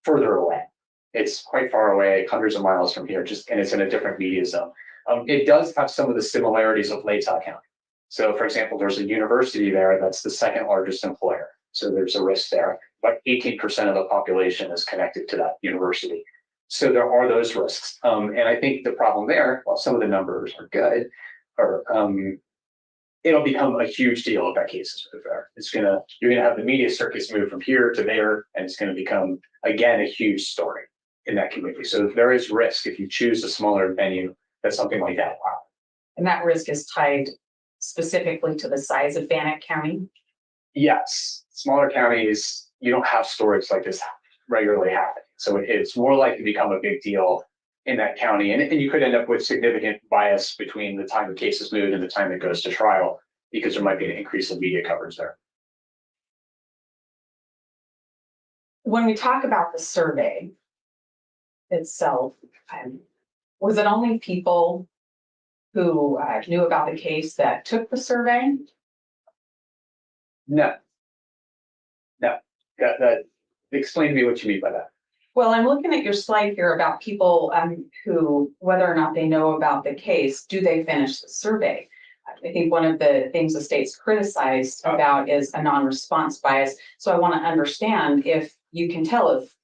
further away. It's quite far away, hundreds of miles from here, and it's in a different media zone. It does have some of the similarities of Latah County. So for example, there's a university there that's the second largest employer. So there's a risk there. About 18% of the population is connected to that university. So there are those risks. And I think the problem there, while some of the numbers are good, or it'll become a huge deal if that case is moved there. You're gonna have the media circus move from here to there, and it's gonna become, again, a huge story in that community. So there is risk if you choose a smaller venue that something like that will happen. And that risk is tied specifically to the size of Bannock County. Yes, smaller counties, you don't have stories like this regularly happening. So it's more likely to become a big deal in that county. And you could end up with significant bias between the time the case is moved and the time it goes to trial, because there might be an increase in media coverage there. When we talk about the survey itself, was it only people who knew about the case that took the survey? No. That explain to me what you mean by that. Well, I'm looking at your slide here about people who, whether or not they know about the case, do they finish the survey? I think one of the things the state's criticized about is a non-response bias. So I want to understand if you can tell if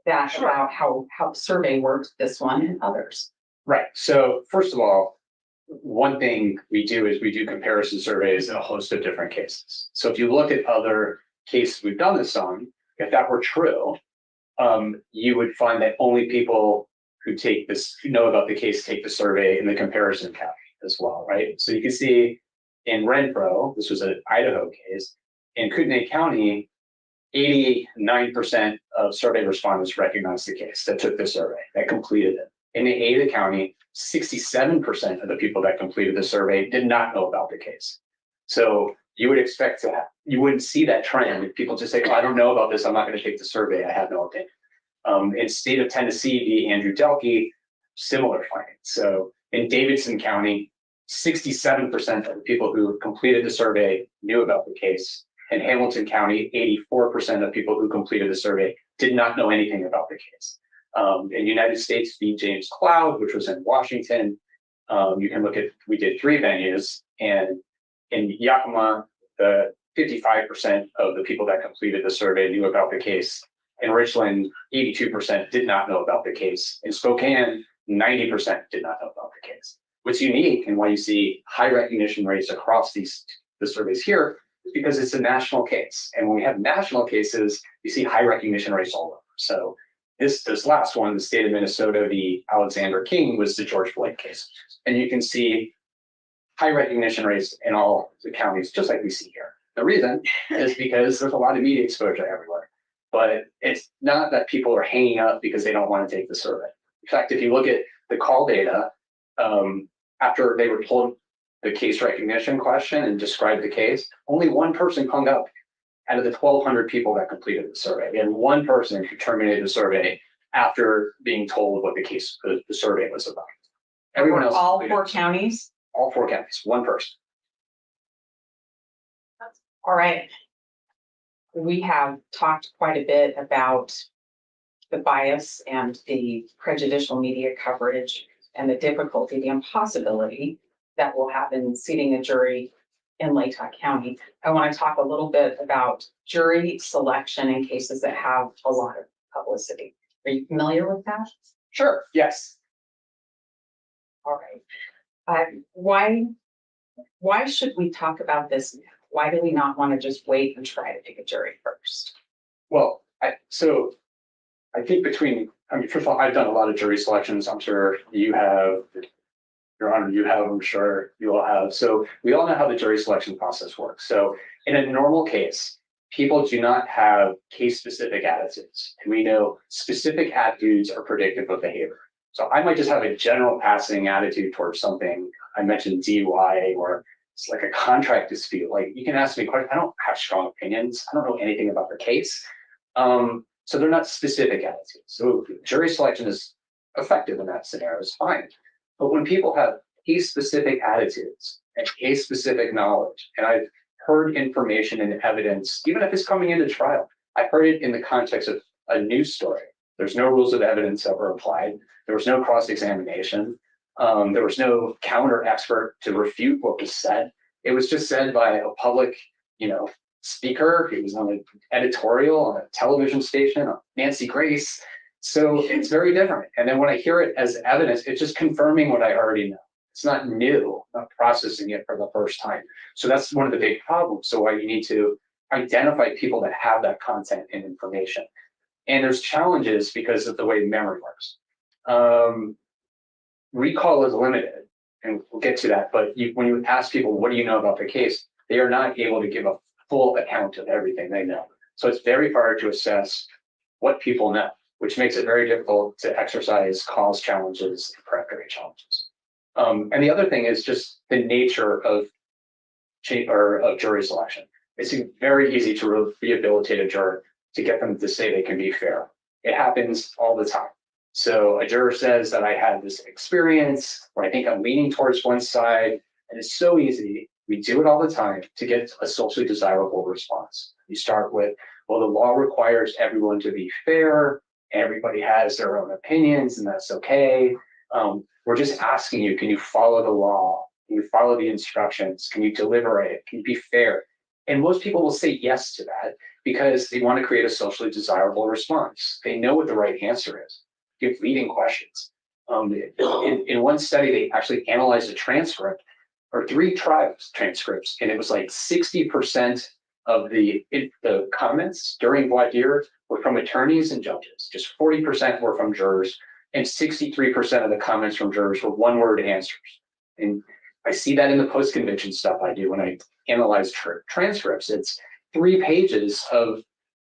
that about how the survey works, this one and others. Right. So first of all, one thing we do is we do comparison surveys in a host of different cases. So if you look at other cases we've done this on, if that were true, you would find that only people who know about the case take the survey in the comparison county as well, right? So you can see in Renfro, this was an Idaho case, in Kootenai County, 89% of survey respondents recognized the case that took the survey, that completed it. In Ada County, 67% of the people that completed the survey did not know about the case. So you would expect you wouldn't see that trend if people just say, oh, I don't know about this, I'm not going to take the survey, I have no opinion. In state of Tennessee, v. Andrew Delkey, similar findings. So in Davidson County, 67% of the people who completed the survey knew about the case. In Hamilton County, 84% of people who completed the survey did not know anything about the case. In United States, v. James Cloud, which was in Washington, you can look at, we did 3 venues, and in Yakima, 55% of the people that completed the survey knew about the case. In Richland, 82% did not know about the case. In Spokane, 90% did not know about the case. What's unique and why you see high recognition rates across the surveys here is because it's a national case. And when we have national cases, you see high recognition rates all over. So this last one, the state of Minnesota, the Alexander King, was the George Floyd case. And you can see high recognition rates in all the counties, just like we see here. The reason is because there's a lot of media exposure everywhere. But it's not that people are hanging up because they don't want to take the survey. In fact, if you look at the call data, after they were told the case recognition question and described the case, only one person hung up out of the 1,200 people that completed the survey. We had one person who terminated the survey after being told what the survey was about. Everyone else. All 4 counties? All 4 counties, one person. All right. We have talked quite a bit about the bias and the prejudicial media coverage and the difficulty, the impossibility that will happen seating a jury in Latah County. I want to talk a little bit about jury selection in cases that have a lot of publicity. Are you familiar with that? Sure, yes. All right. Why should we talk about this now? Why do we not want to just wait and try to pick a jury first? Well, I think first of all, I've done a lot of jury selections. I'm sure you have, Your Honor, you have, I'm sure you all have. So we all know how the jury selection process works. So in a normal case, people do not have case-specific attitudes. And we know specific attitudes are predictive of behavior. So I might just have a general passing attitude towards something. I mentioned DUI, or it's like a contract dispute. Like, you can ask me questions. I don't have strong opinions. I don't know anything about the case. So they're not specific attitudes. So jury selection is effective in that scenario, it's fine. But when people have case-specific attitudes and case-specific knowledge, and I've heard information and evidence, even if it's coming into trial, I've heard it in the context of a news story. There's no rules of evidence that were applied. There was no cross-examination. There was no counter expert to refute what was said. It was just said by a public, speaker. It was on an editorial on a television station on Nancy Grace. So it's very different. And then when I hear it as evidence, it's just confirming what I already know. It's not new, not processing it for the first time. So that's one of the big problems. So why you need to identify people that have that content and information. And there's challenges because of the way memory works. Recall is limited, and we'll get to that. But when you ask people, what do you know about the case? They are not able to give a full account of everything they know. So it's very hard to assess what people know, which makes it very difficult to exercise cause challenges and predicate challenges. And the other thing is just the nature of jury selection. It's very easy to rehabilitate a juror to get them to say they can be fair. It happens all the time. So a juror says that I had this experience, or I think I'm leaning towards one side, and it's so easy. We do it all the time to get a socially desirable response. You start with, well, the law requires everyone to be fair. Everybody has their own opinions, and that's okay. We're just asking you, can you follow the law? Can you follow the instructions? Can you deliberate? Can you be fair? And most people will say yes to that because they want to create a socially desirable response. They know what the right answer is. Give leading questions. In one study, they actually analyzed a transcript or 3 trials transcripts, and it was like 60% of the comments during voir dire were from attorneys and judges. Just 40% were from jurors, and 63% of the comments from jurors were one-word answers. And I see that in the post-conviction stuff I do when I analyze transcripts. It's 3 pages of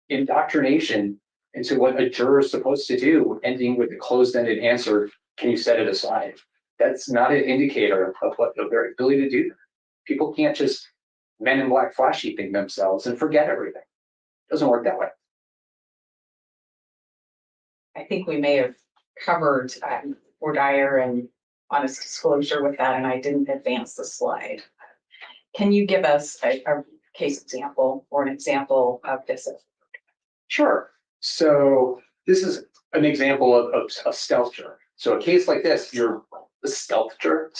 indoctrination into what a juror is supposed to do, ending with a closed-ended answer, can you set it aside? That's not an indicator of what their ability to do. People can't just men in black flash heaping themselves and forget everything. It doesn't work that way. I think we may have covered voir dire and honest disclosure with that, and I didn't advance the slide. Can you give us a case example or an example of this? Sure. So this is an example of stealth juror. So a case like this, you're a stealth juror,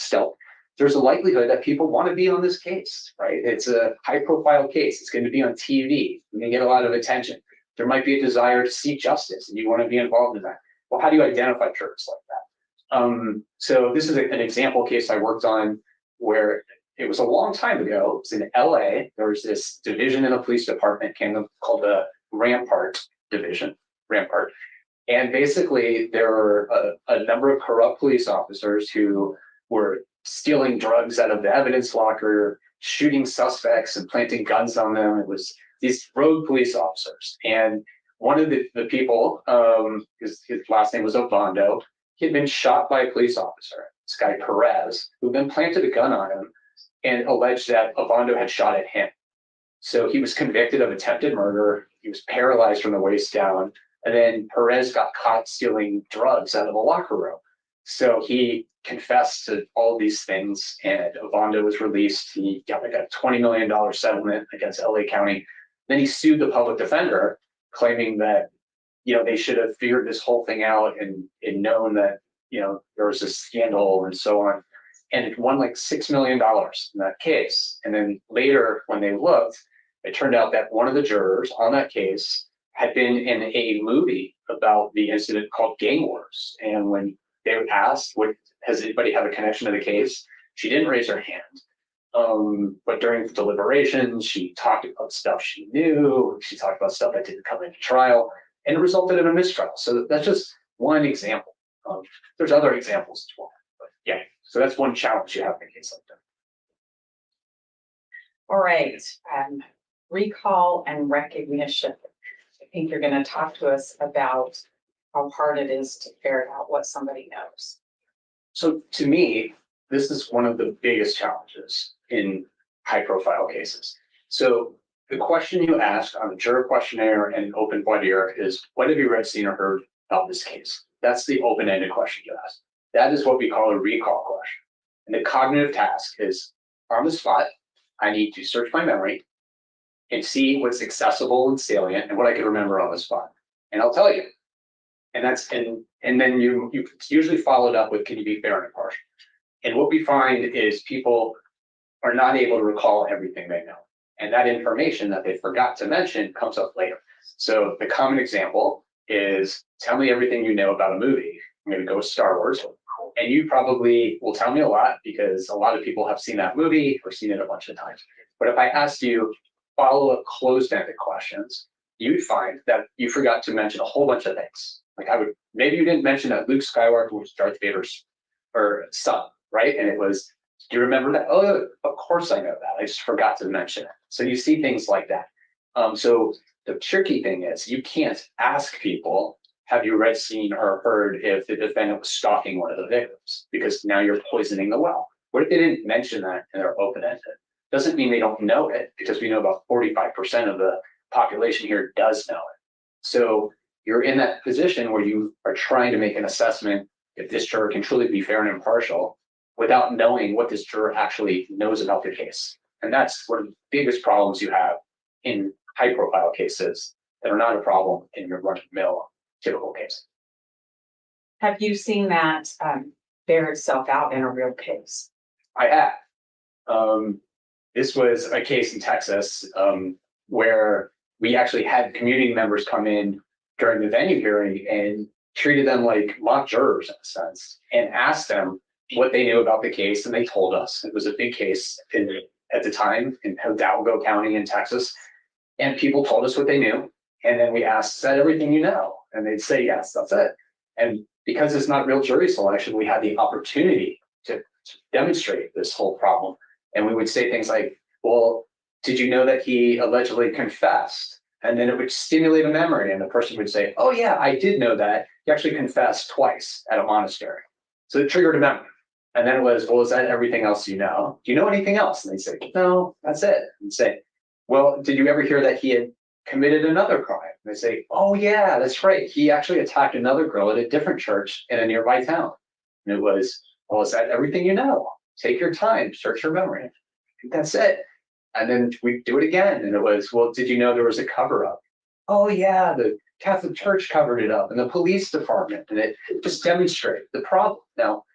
there's a likelihood that people want to be on this case, right? It's a high profile case. It's going to be on TV. You're going to get a lot of attention. There might be a desire to seek justice and you want to be involved in that. Well, how do you identify jurors like that? So this is an example case I worked on where it was a long time ago. It was in LA. There was this division in the police department called the Rampart Division, Rampart. And basically there were a number of corrupt police officers who were stealing drugs out of the evidence locker, shooting suspects and planting guns on them. It was these rogue police officers. And one of the people, his last name was Ovando, he had been shot by a police officer, this guy Perez, who then planted a gun on him and alleged that Ovando had shot at him. So he was convicted of attempted murder. He was paralyzed from the waist down. And then Perez got caught stealing drugs out of a locker room. So he confessed to all these things and Ovando was released. He got like a $20 million settlement against LA County. Then he sued the public defender, claiming that, they should have figured this whole thing out and known that, there was a scandal and so on. And it won like $6 million in that case. And then later when they looked, it turned out that one of the jurors on that case had been in a movie about the incident called Gang Wars. And when they were asked, has anybody have a connection to the case? She didn't raise her hand. But during the deliberations, she talked about stuff she knew. She talked about stuff that didn't come into trial, and it resulted in a mistrial. So that's just one example. There's other examples as well. But yeah, so that's one challenge you have in a case like that. All right, recall and recognition. I think you're going to talk to us about how hard it is to ferret out what somebody knows. So to me, this is one of the biggest challenges in high profile cases. So the question you ask on a juror questionnaire and an open voir dire is, what have you read, seen, or heard about this case? That's the open-ended question you ask. That is what we call a recall question. And the cognitive task is, on the spot, I need to search my memory and see what's accessible and salient and what I can remember on the spot. And I'll tell you. And that's and then you it's usually followed up with, can you be fair and impartial? And what we find is people are not able to recall everything they know. And that information that they forgot to mention comes up later. So the common example is, tell me everything you know about a movie. I'm going to go with Star Wars. And you probably will tell me a lot because a lot of people have seen that movie or seen it a bunch of times. But if I asked you follow-up closed-ended questions, you'd find that you forgot to mention a whole bunch of things. Like maybe you didn't mention that Luke Skywalker was Darth Vader's son, right? And it was, do you remember that? Oh, of course I know that. I just forgot to mention it. So you see things like that. So the tricky thing is you can't ask people, have you read, seen, or heard if the defendant was stalking one of the victims? Because now you're poisoning the well. What if they didn't mention that and they're open-ended? Doesn't mean they don't know it, because we know about 45% of the population here does know it. So you're in that position where you are trying to make an assessment if this juror can truly be fair and impartial without knowing what this juror actually knows about the case. And that's one of the biggest problems you have in high-profile cases that are not a problem in your run-of-the-mill typical case. Have you seen that bear itself out in a real case? I have. This was a case in Texas where we actually had community members come in during the venue hearing and treated them like mock jurors in a sense and asked them what they knew about the case. And they told us. It was a big case at the time in Hidalgo County in Texas. And people told us what they knew. And then we asked, is that everything you know? And they'd say, yes, that's it. And because it's not real jury selection, we had the opportunity to demonstrate this whole problem. And we would say things like, well, did you know that he allegedly confessed? And then it would stimulate a memory. And the person would say, oh, yeah, I did know that. He actually confessed twice at a monastery. So it triggered a memory. And then it was, well, is that everything else you know? Do you know anything else? And they'd say, no, that's it. And say, well, did you ever hear that he had committed another crime? And they say, oh, yeah, that's right. He actually attacked another girl at a different church in a nearby town. And it was, well, is that everything you know? Take your time, search your memory. That's it. And then we do it again. And it was, well, did you know there was a cover up? Oh, yeah, the Catholic Church covered it up and the police department. And it just demonstrated the problem. Now,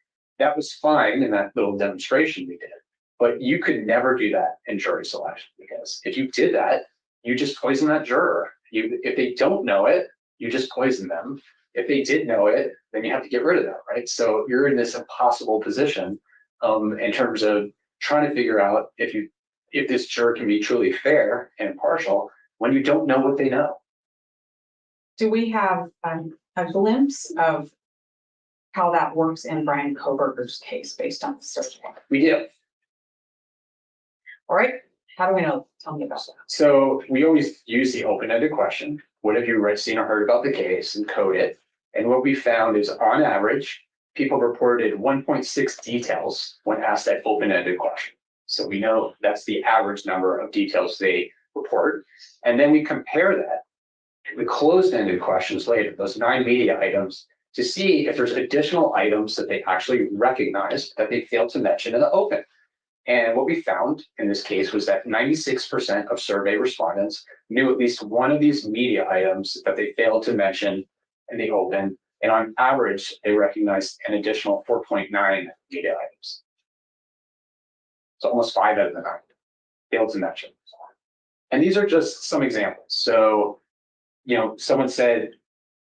that was fine in that little demonstration we did. But you could never do that in jury selection, because if you did that, you just poison that juror. If they don't know it, you just poison them. If they did know it, then you have to get rid of them, right? So you're in this impossible position in terms of trying to figure out if this juror can be truly fair and impartial when you don't know what they know. Do we have a glimpse of how that works in Bryan Kohberger's case based on the search warrant? We do. All right. How do we know? Tell me about that. So we always use the open-ended question. What have you read, seen, or heard about the case, and code it? And what we found is, on average, people reported 1.6 details when asked that open-ended question. So we know that's the average number of details they report. And then we compare that to the closed-ended questions later, those 9 media items, to see if there's additional items that they actually recognize that they failed to mention in the open. And what we found in this case was that 96% of survey respondents knew at least one of these media items that they failed to mention in the open. And on average, they recognized an additional 4.9 media items. So almost 5 out of the 9 failed to mention. And these are just some examples. So, someone said,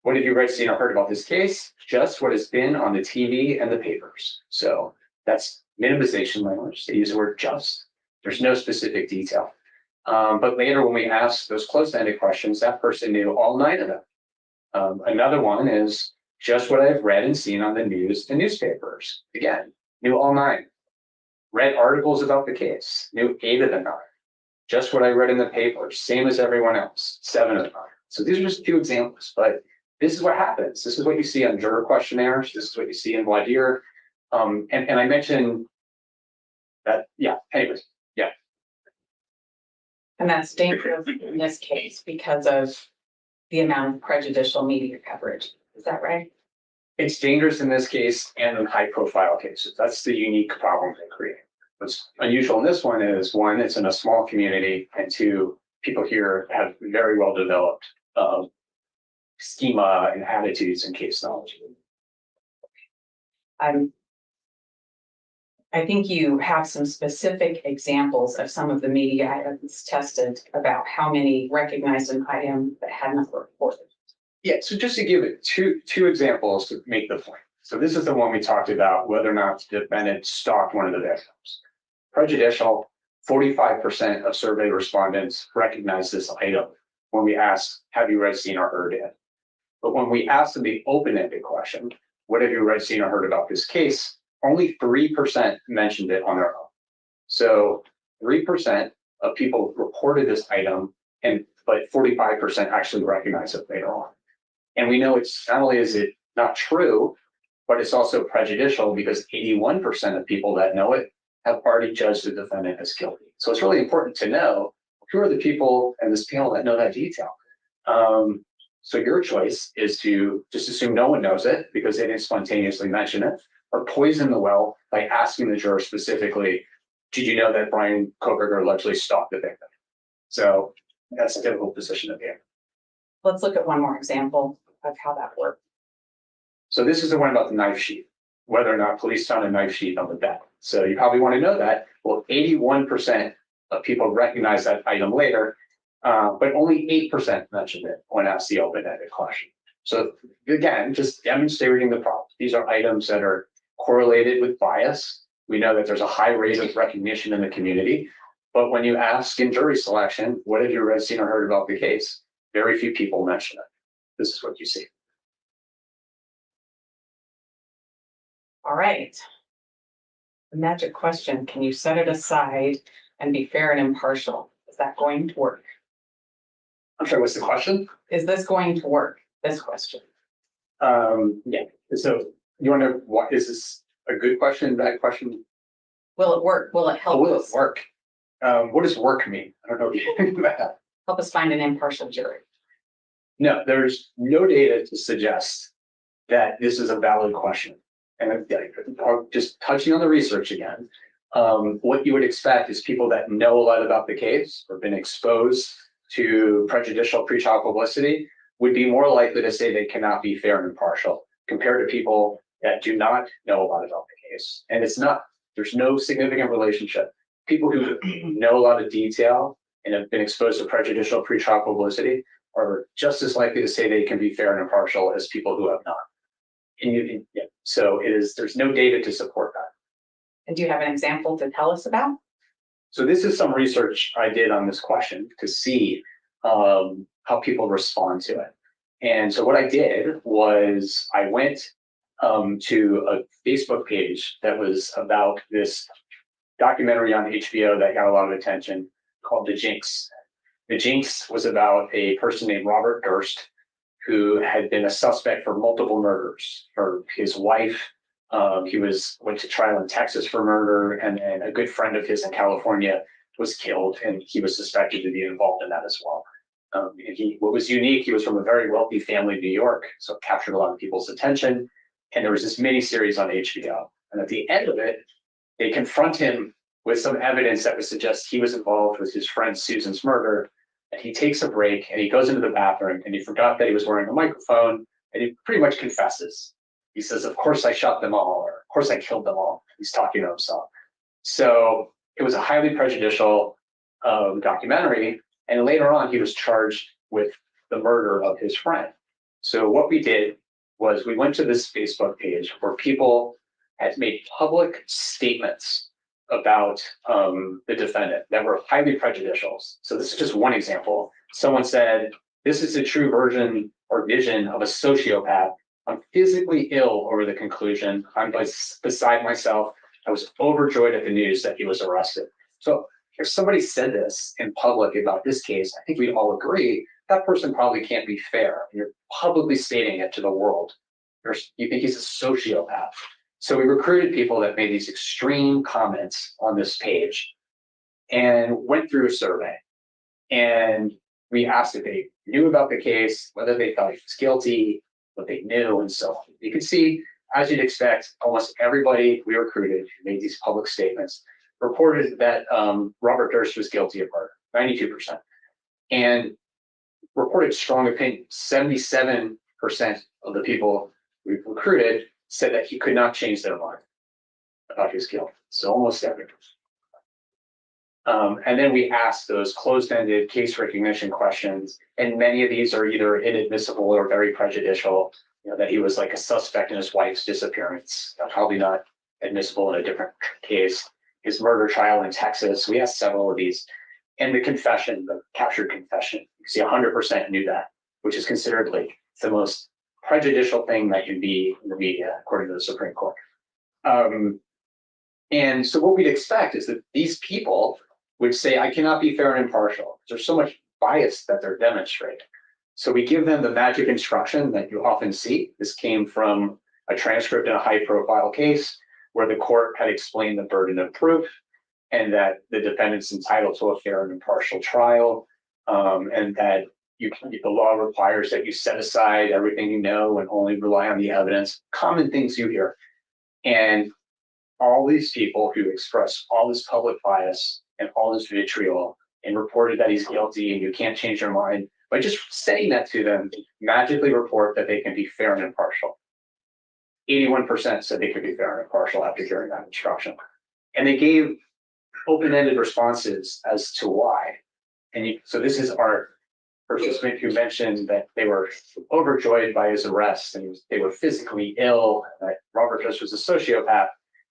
what have you read, seen, or heard about this case? Just what has been on the TV and the papers. So that's minimization language. They use the word just. There's no specific detail. But later when we ask those closed-ended questions, that person knew all 9 of them. Another one is just what I've read and seen on the news and newspapers. Again, knew all 9. Read articles about the case, knew 8 of the 9. Just what I read in the papers, same as everyone else, 7 of the 9. So these are just 2 examples, but this is what happens. This is what you see on juror questionnaires. This is what you see in voir dire. And I mentioned that, anyways. And that's dangerous in this case because of the amount of prejudicial media coverage. Is that right? It's dangerous in this case and in high profile cases. That's the unique problem they create. What's unusual in this one is, 1, it's in a small community, and 2, people here have very well developed schema and attitudes and case knowledge. I think you have some specific examples of some of the media items tested about how many recognized an item that had not reported. Yeah, so just to give it two examples to make the point. So this is the one we talked about, whether or not the defendant stalked one of the victims. Prejudicial, 45% of survey respondents recognized this item when we asked, have you read, seen, or heard it? But when we asked them the open-ended question, what have you read, seen, or heard about this case? Only 3% mentioned it on their own. So 3% of people reported this item, but 45% actually recognized it later on. And we know it's not only is it not true, but it's also prejudicial because 81% of people that know it have already judged the defendant as guilty. So it's really important to know who are the people in this panel that know that detail. So your choice is to just assume no one knows it because they didn't spontaneously mention it, or poison the well by asking the juror specifically, did you know that Bryan Kohberger allegedly stalked the victim? So that's a difficult position to be in. Let's look at one more example of how that worked. So this is the one about the knife sheath, whether or not police found a knife sheath on the bed. So you probably want to know that. Well, 81% of people recognize that item later, but only 8% mentioned it when asked the open-ended question. So again, just demonstrating the problem. These are items that are correlated with bias. We know that there's a high rate of recognition in the community, but when you ask in jury selection, what have you read, seen, or heard about the case? Very few people mention it. This is what you see. All right. The magic question, can you set it aside and be fair and impartial? Is that going to work? I'm sorry, what's the question? Is this going to work? This question. Yeah. So you want to, what is this a good question, bad question? Will it work? Will it help Will it us? work? What does work mean? I don't know if you think about that. Help us find an impartial jury. No, there's no data to suggest that this is a valid question. And just touching on the research again, what you would expect is people that know a lot about the case or been exposed to prejudicial pretrial publicity would be more likely to say they cannot be fair and impartial compared to people that do not know a lot about the case. And there's no significant relationship. People who know a lot of detail and have been exposed to prejudicial pretrial publicity are just as likely to say they can be fair and impartial as people who have not. So there's no data to support that. And do you have an example to tell us about? So this is some research I did on this question to see how people respond to it. And so what I did was I went to a Facebook page that was about this documentary on HBO that got a lot of attention called The Jinx. The Jinx was about a person named Robert Durst who had been a suspect for multiple murders. For his wife, he went to trial in Texas for murder, and then a good friend of his in California was killed, and he was suspected to be involved in that as well. What was unique, he was from a very wealthy family in New York, so it captured a lot of people's attention. And there was this miniseries on HBO. And at the end of it, they confront him with some evidence that would suggest he was involved with his friend Susan's murder. And he takes a break and he goes into the bathroom and he forgot that he was wearing a microphone, and he pretty much confesses. He says, of course I shot them all, or of course I killed them all. He's talking to himself. So it was a highly prejudicial documentary. And later on, he was charged with the murder of his friend. So what we did was we went to this Facebook page where people had made public statements about the defendant that were highly prejudicial. So this is just one example. Someone said, this is a true version or vision of a sociopath. I'm physically ill over the conclusion. I'm beside myself. I was overjoyed at the news that he was arrested. So if somebody said this in public about this case, I think we'd all agree that person probably can't be fair. You're publicly stating it to the world. You think he's a sociopath. So we recruited people that made these extreme comments on this page and went through a survey. And we asked if they knew about the case, whether they thought he was guilty, what they knew, and so on. You can see, as you'd expect, almost everybody we recruited who made these public statements reported that Robert Durst was guilty of murder, 92%. And reported strong opinion, 77% of the people we've recruited said that he could not change their mind. about his guilt. So almost everything. And then we ask those closed-ended case recognition questions, and many of these are either inadmissible or very prejudicial. You know, that he was like a suspect in his wife's disappearance, probably not admissible in a different case. His murder trial in Texas, we asked several of these. And the confession, the captured confession, you see 100% knew that, which is considered like the most prejudicial thing that can be in the media, according to the Supreme Court. And so what we'd expect is that these people would say, I cannot be fair and impartial. There's so much bias that they're demonstrating. So we give them the magic instruction that you often see. This came from a transcript in a high profile case where the court had explained the burden of proof and that the defendant's entitled to a fair and impartial trial, and that the law requires that you set aside everything you know and only rely on the evidence, common things you hear. And all these people who express all this public bias and all this vitriol and reported that he's guilty and you can't change your mind, by just saying that to them, magically report that they can be fair and impartial. 81% said they could be fair and impartial after hearing that instruction. And they gave open-ended responses as to why. And so this is our participant who mentioned that they were overjoyed by his arrest and they were physically ill, that Robert Just was a sociopath.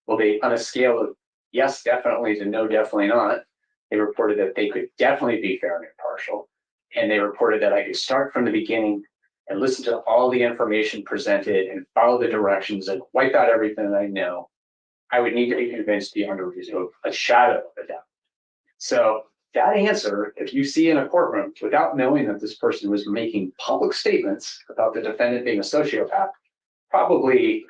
Well, they, on a scale of yes, definitely to no, definitely not, they reported that they could definitely be fair and impartial. And they reported that I could start from the beginning and listen to all the information presented and follow the directions and wipe out everything that I know. I would need to be convinced beyond a shadow of a doubt. So that answer, if you see in a courtroom without knowing that this person was making public statements about the defendant being a sociopath, probably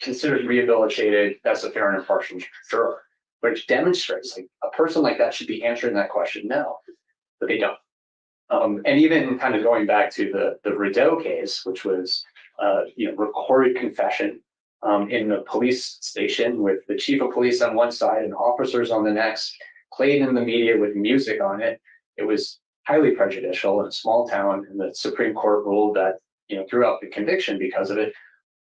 considered rehabilitated as a fair and impartial juror, which demonstrates like a person like that should be answering that question no, but they don't. And even kind of going back to the Rideau case, which was recorded confession in the police station with the chief of police on one side and officers on the next, played in the media with music on it. It was highly prejudicial in a small town, and the Supreme Court ruled that, threw out the conviction because of it.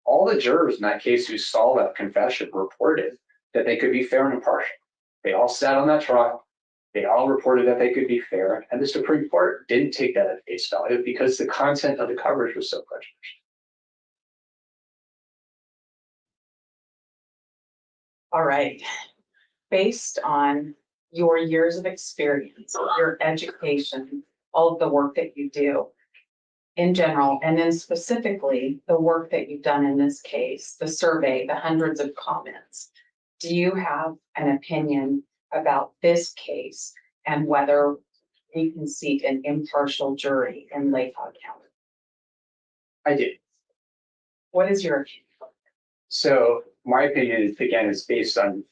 All the jurors in that case who saw that confession reported that they could be fair and impartial. They all sat on that trial. They all reported that they could be fair, and the Supreme Court didn't take that at face value because the content of the coverage was so prejudicial. All right. Based on your years of experience, your education, all of the work that you do in general, and then specifically the work that you've done in this case, the survey, the hundreds of comments, do you have an opinion about this case and whether we can seat an impartial jury in Lake County? I do. What is your opinion? So my opinion is, again, is based on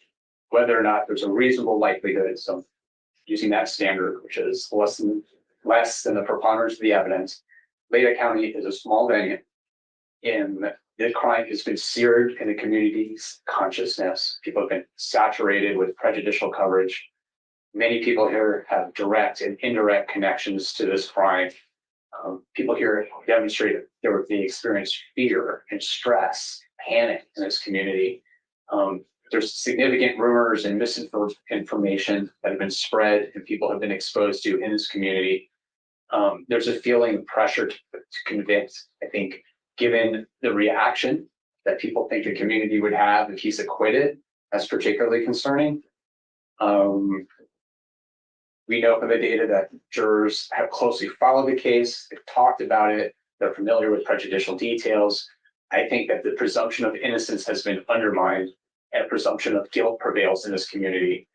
whether or not there's a reasonable likelihood of using that standard, which is less than the preponderance of the evidence. Lake County is a small venue, and the crime has been seared in the community's consciousness. People have been saturated with prejudicial coverage. Many people here have direct and indirect connections to this crime. People here demonstrated they experienced fear and stress, panic in this community. There's significant rumors and misinformation that have been spread and people have been exposed to in this community. There's a feeling of pressure to convict, I think, given the reaction that people think the community would have if he's acquitted. That's particularly concerning. We know from the data that jurors have closely followed the case, they've talked about it, they're familiar with prejudicial details. I think that the presumption of innocence has been undermined and a presumption of guilt prevails in this community.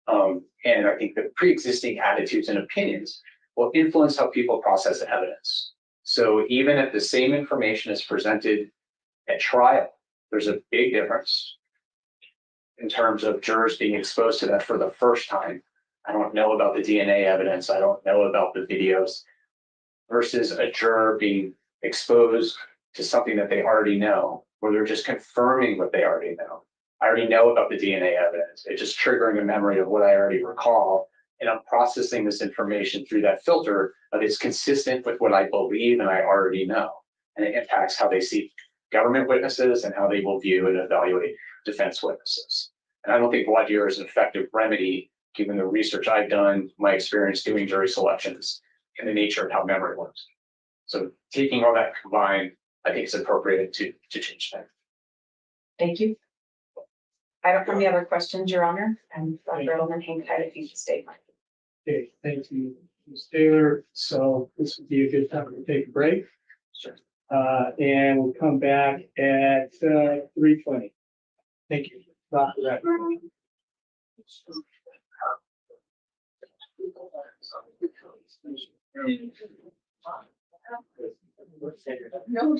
And I think the pre-existing attitudes and opinions will influence how people process evidence. So even if the same information is presented at trial, there's a big difference in terms of jurors being exposed to that for the first time. I don't know about the DNA evidence. I don't know about the videos versus a juror being exposed to something that they already know, where they're just confirming what they already know. I already know about the DNA evidence. It's just triggering a memory of what I already recall. And I'm processing this information through that filter that is consistent with what I believe and I already know. And it impacts how they see government witnesses and how they will view and evaluate defense witnesses. And I don't think voir dire is an effective remedy, given the research I've done, my experience doing jury selections, and the nature of how memory works. So taking all that combined, I think it's appropriate to change that. Thank you. I don't have any other questions, Your Honor, and Dr. Edelman hang tight if you should state mine. Okay, thank you, Ms. Taylor. So this would be a good time to take a break. Sure. And we'll come back at 3:20. Thank you. Dr. Radcliffe. No.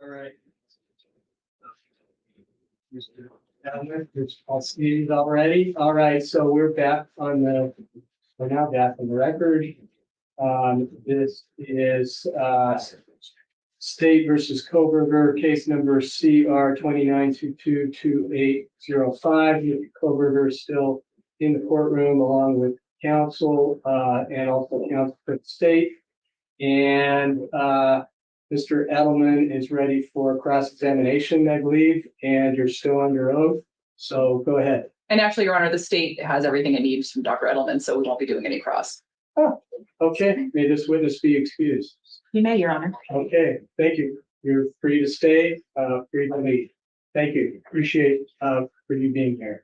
All right. All seated already. All right, so we're now back on the record. This is State versus Kohberger, case number CR 29222805. Kohberger is still in the courtroom along with counsel and also counsel for the state. And Mr. Edelman is ready for cross-examination, I believe, and you're still under oath. So go ahead. And actually, Your Honor, the state has everything it needs from Dr. Edelman, so we won't be doing any cross. Oh, okay. May this witness be excused. You may, Your Honor. Okay, thank you. You're free to stay, free to leave. Thank you. Appreciate for you being here.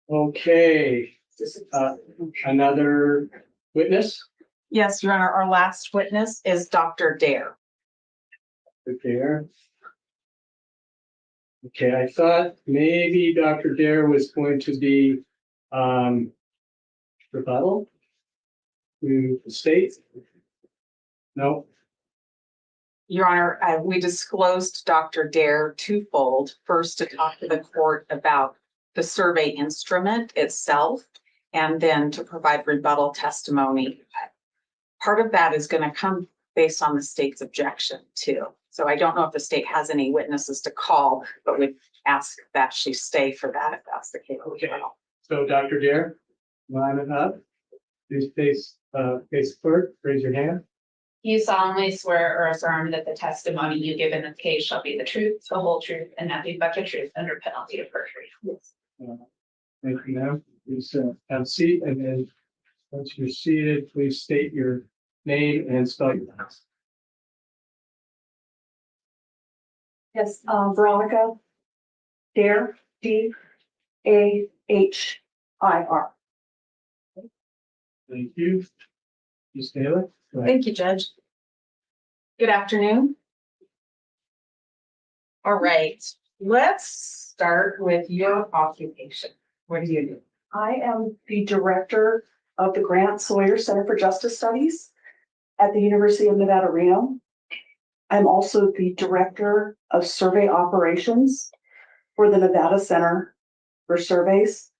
Okay, another witness. Yes, Your Honor, our last witness is Dr. Dare. Dare. Okay, I thought maybe Dr. Dare was going to be rebuttal to the state. No. Your Honor, we disclosed Dr. Dare twofold. First, to talk to the court about the survey instrument itself, and then to provide rebuttal testimony. Part of that is going to come based on the state's objection too. So I don't know if the state has any witnesses to call, but we ask that she stay for that if that's the case. Okay. So Dr. Dare, line it up. Please face clerk, raise your hand. You solemnly swear or affirm that the testimony you give in this case shall be the truth, the whole truth, and nothing but the truth under penalty of perjury. Yes. Thank you, ma'am. Please have a seat, and then once you're seated, please state your name and spell your last. Yes, Veronica Dare, D-A-H-I-R. Thank you. Ms. Taylor. Go ahead. Thank you, Judge. Good afternoon. All right, let's start with your occupation. What do you do? I am the director of the Grant Sawyer Center for Justice Studies at the University of Nevada, Reno. I'm also the director of survey operations for the Nevada Center for Surveys,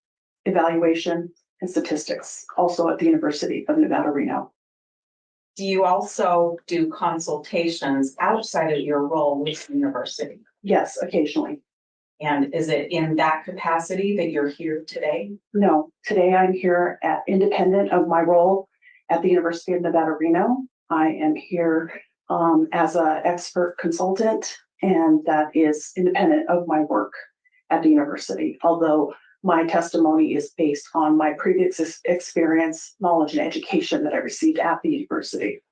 Evaluation, and Statistics, also at the University of Nevada, Reno. Do you also do consultations outside of your role with the university? Yes, occasionally. And is it in that capacity that you're here today? No, today I'm here independent of my role at the University of Nevada, Reno. I am here as an expert consultant, and that is independent of my work at the university, although my testimony is based on my previous experience, knowledge, and education that I received at the university.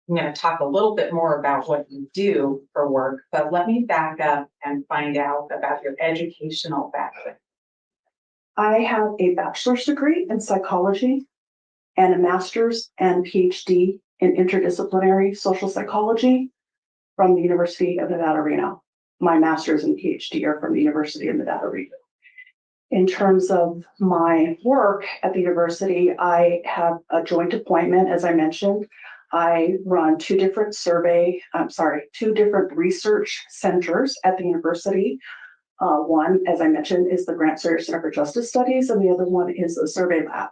I'm going to talk a little bit more about what you do for work, but let me back up and find out about your educational background. I have a bachelor's degree in psychology and a master's and PhD in interdisciplinary social psychology from the University of Nevada, Reno. My master's and PhD are from the University of Nevada, Reno. In terms of my work at the university, I have a joint appointment, as I mentioned. I run two different research centers at the university. One, as I mentioned, is the Grant Sawyer Center for Justice Studies, and the other one is a survey lab.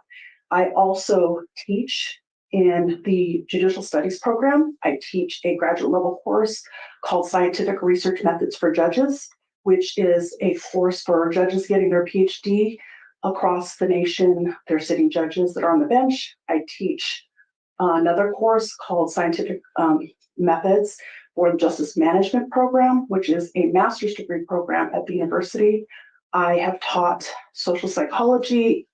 I also teach in the Judicial Studies program. I teach a graduate level course called Scientific Research Methods for Judges, which is a course for judges getting their PhD across the nation. They're sitting judges that are on the bench. I teach another course called Scientific Methods for the Justice Management Program, which is a master's degree program at the university. I have taught social psychology,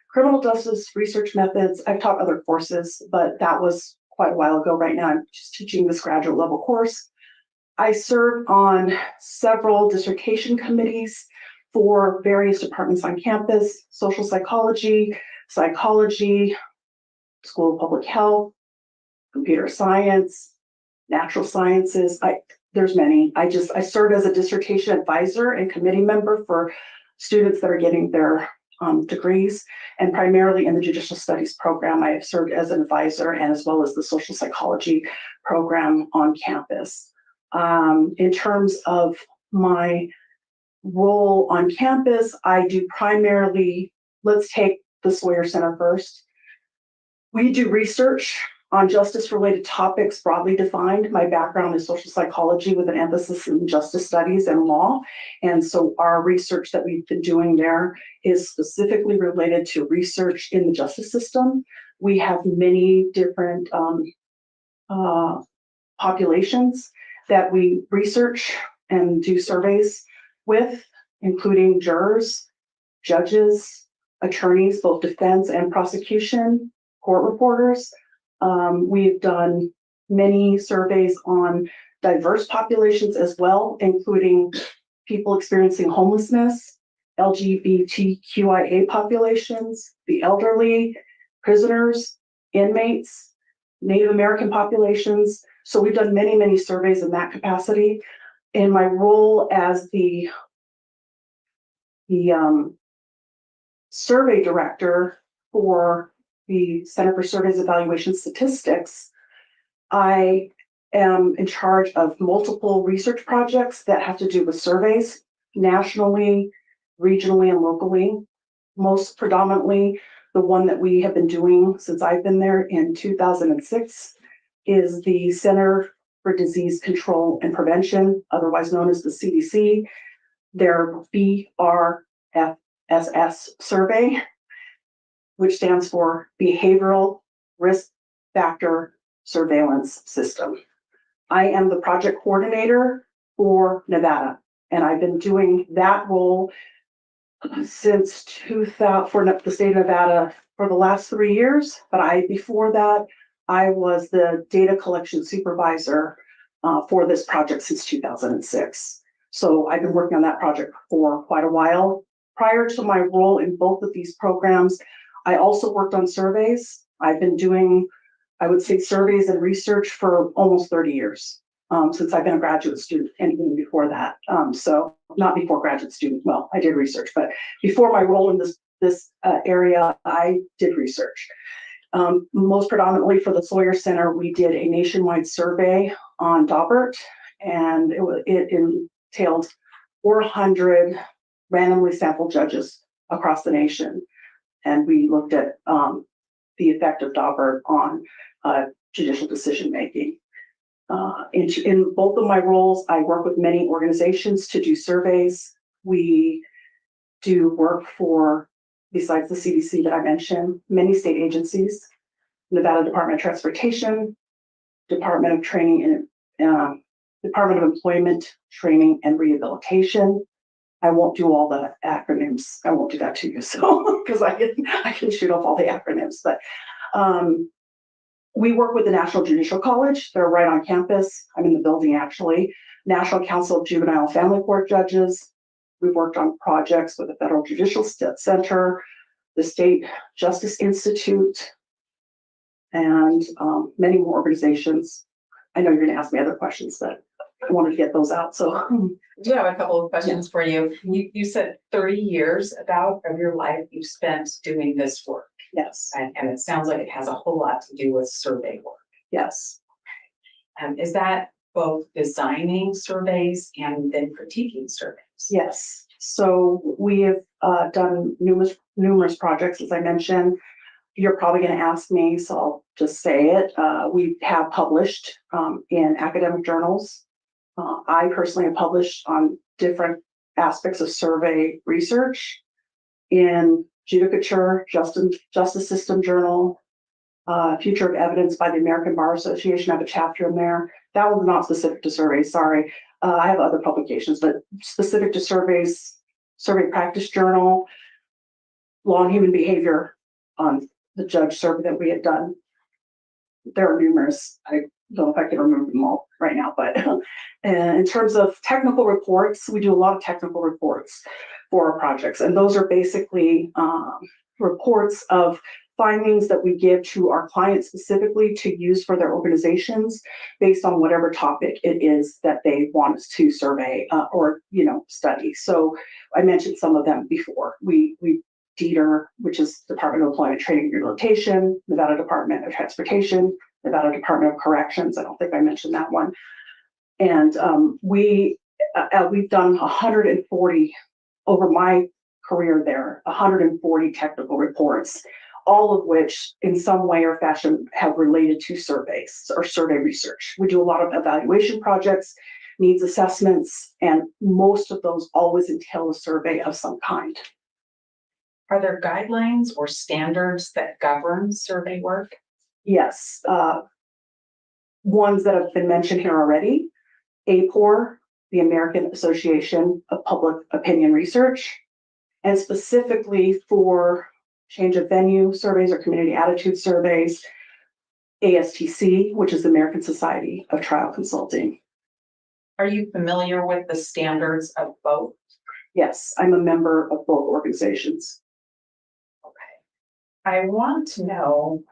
criminal justice research methods. I've taught other courses, but that was quite a while ago. Right now, I'm just teaching this graduate level course. I serve on several dissertation committees for various departments on campus: social psychology, psychology, School of Public Health, computer science, natural sciences. There's many. I serve as a dissertation advisor and committee member for students that are getting their degrees, and primarily in the judicial studies program. I have served as an advisor and as well as the social psychology program on campus. In terms of my role on campus, I do primarily, let's take the Sawyer Center first. We do research on justice-related topics broadly defined. My background is social psychology with an emphasis in justice studies and law. And so our research that we've been doing there is specifically related to research in the justice system. We have many different populations that we research and do surveys with, including jurors, judges, attorneys, both defense and prosecution, court reporters. We've done many surveys on diverse populations as well, including people experiencing homelessness, LGBTQIA populations, the elderly, prisoners, inmates, Native American populations. So we've done many, many surveys in that capacity. In my role as the survey director for the Center for Surveys, Evaluation, Statistics, I am in charge of multiple research projects that have to do with surveys nationally, regionally, and locally. Most predominantly, the one that we have been doing since I've been there in 2006 is the Center for Disease Control and Prevention, otherwise known as the CDC, their BRFSS survey, which stands for Behavioral Risk Factor Surveillance System. I am the project coordinator for Nevada, and I've been doing that role since 2000 for the state of Nevada for the last 3 years. But before that, I was the data collection supervisor for this project since 2006. So I've been working on that project for quite a while. Prior to my role in both of these programs, I also worked on surveys. I've been doing, I would say, surveys and research for almost 30 years, since I've been a graduate student and even before that. So not before graduate student, well, I did research, but before my role in this area, I did research. Most predominantly for the Sawyer Center, we did a nationwide survey on Daubert, and it entailed 400 randomly sampled judges across the nation. And we looked at the effect of Daubert on judicial decision-making. In both of my roles, I work with many organizations to do surveys. We do work for, besides the CDC that I mentioned, many state agencies, Nevada Department of Transportation, Department of Training and Department of Employment, Training and Rehabilitation. I won't do all the acronyms. I won't do that to you, so because I can shoot off all the acronyms. But we work with the National Judicial College. They're right on campus. I'm in the building actually. National Council of Juvenile and Family Court Judges. We've worked on projects with the Federal Judicial Center, the State Justice Institute, and many more organizations. I know you're going to ask me other questions, but I wanted to get those out. So I do have a couple of questions for you. You said 30 years about of your life you spent doing this work. Yes. And it sounds like it has a whole lot to do with survey work. Yes. Is that both designing surveys and then critiquing surveys? Yes. So we have done numerous projects, as I mentioned. You're probably going to ask me, so I'll just say it. We have published in academic journals. I personally have published on different aspects of survey research in Judicature, Justice System Journal, Future of Evidence by the American Bar Association. I have a chapter in there. That one's not specific to surveys, sorry. I have other publications, but specific to surveys, Survey Practice Journal, Law and Human Behavior on the judge survey that we had done. There are numerous. I don't know if I can remember them all right now, but in terms of technical reports, we do a lot of technical reports for our projects. And those are basically reports of findings that we give to our clients specifically to use for their organizations based on whatever topic it is that they want us to survey or study. So I mentioned some of them before. We DETR, which is Department of Employment Training and Rehabilitation, Nevada Department of Transportation, Nevada Department of Corrections. I don't think I mentioned that one. And we've done 140 over my career there, 140 technical reports, all of which in some way or fashion have related to surveys or survey research. We do a lot of evaluation projects, needs assessments, and most of those always entail a survey of some kind. Are there guidelines or standards that govern survey work? Yes, ones that have been mentioned here already, APOR, the American Association of Public Opinion Research, and specifically for change of venue surveys or community attitude surveys, ASTC, which is the American Society of Trial Consulting. Are you familiar with the standards of both? Yes, I'm a member of both organizations. I want to know